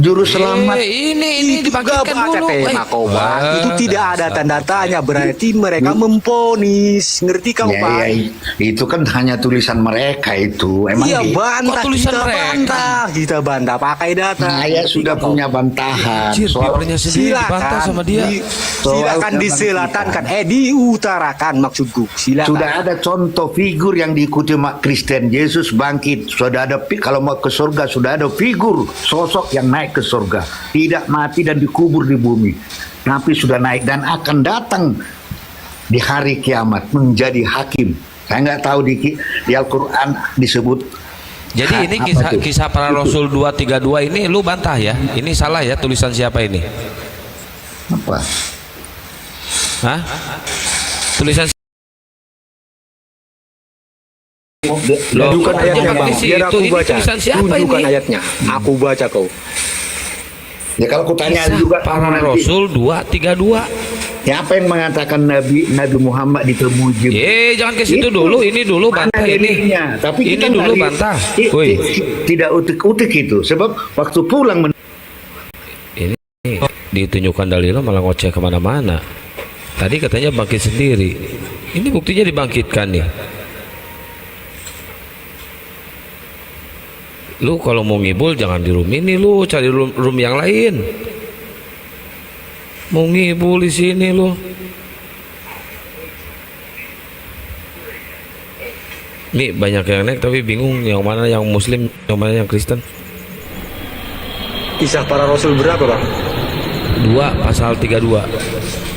Juru selamat. Ini itu gak dibangkitkan baca dulu. tema kau bang. Itu tidak ada tanda-tanya, berarti mereka memponis. Ngerti kau bang? Ya, itu kan hanya tulisan mereka itu. Emang iya bantah, tulisan kita mereka? bantah. Kita bantah pakai data. Saya sudah punya bantahan. Silakan silakan diselatankan, diutarakan maksudku. Silakan. Sudah ada contoh figur yang diikuti umat Kristen. Yesus bangkit. Sudah ada, kalau mau ke surga sudah ada figur sosok yang naik ke surga, tidak mati dan dikubur di bumi, tapi sudah naik dan akan datang di hari kiamat menjadi hakim. Saya nggak tahu di Al-Quran disebut Jadi ini kisah para Rasul 232 ini lu bantah ya? Ini salah ya, tulisan siapa ini? Apa? Hah? Tulisan Tunjukkan ayatnya bang, biar aku baca. Tunjukkan ini? ayatnya, aku baca kau. Ya kalau aku tanya Kisah juga para nanti, Rasul 232. siapa yang mengatakan Nabi Muhammad ditemui Jibril? Jangan ke situ dulu, ini dulu bantah ini. Tapi Ini kita dulu bantah. Woi. Tidak utik-utik itu, sebab waktu pulang Ini ditunjukkan dalilnya malah ngoceh kemana-mana. Tadi katanya bangkit sendiri. Ini buktinya dibangkitkan nih. Lu kalau mau ngibul jangan di room ini, lu cari room yang lain. Mau ngibul di sini lu. Nih banyak yang naik tapi bingung yang mana yang Muslim, yang mana yang Kristen. Kisah para Rasul berapa bang? 2 pasal 32.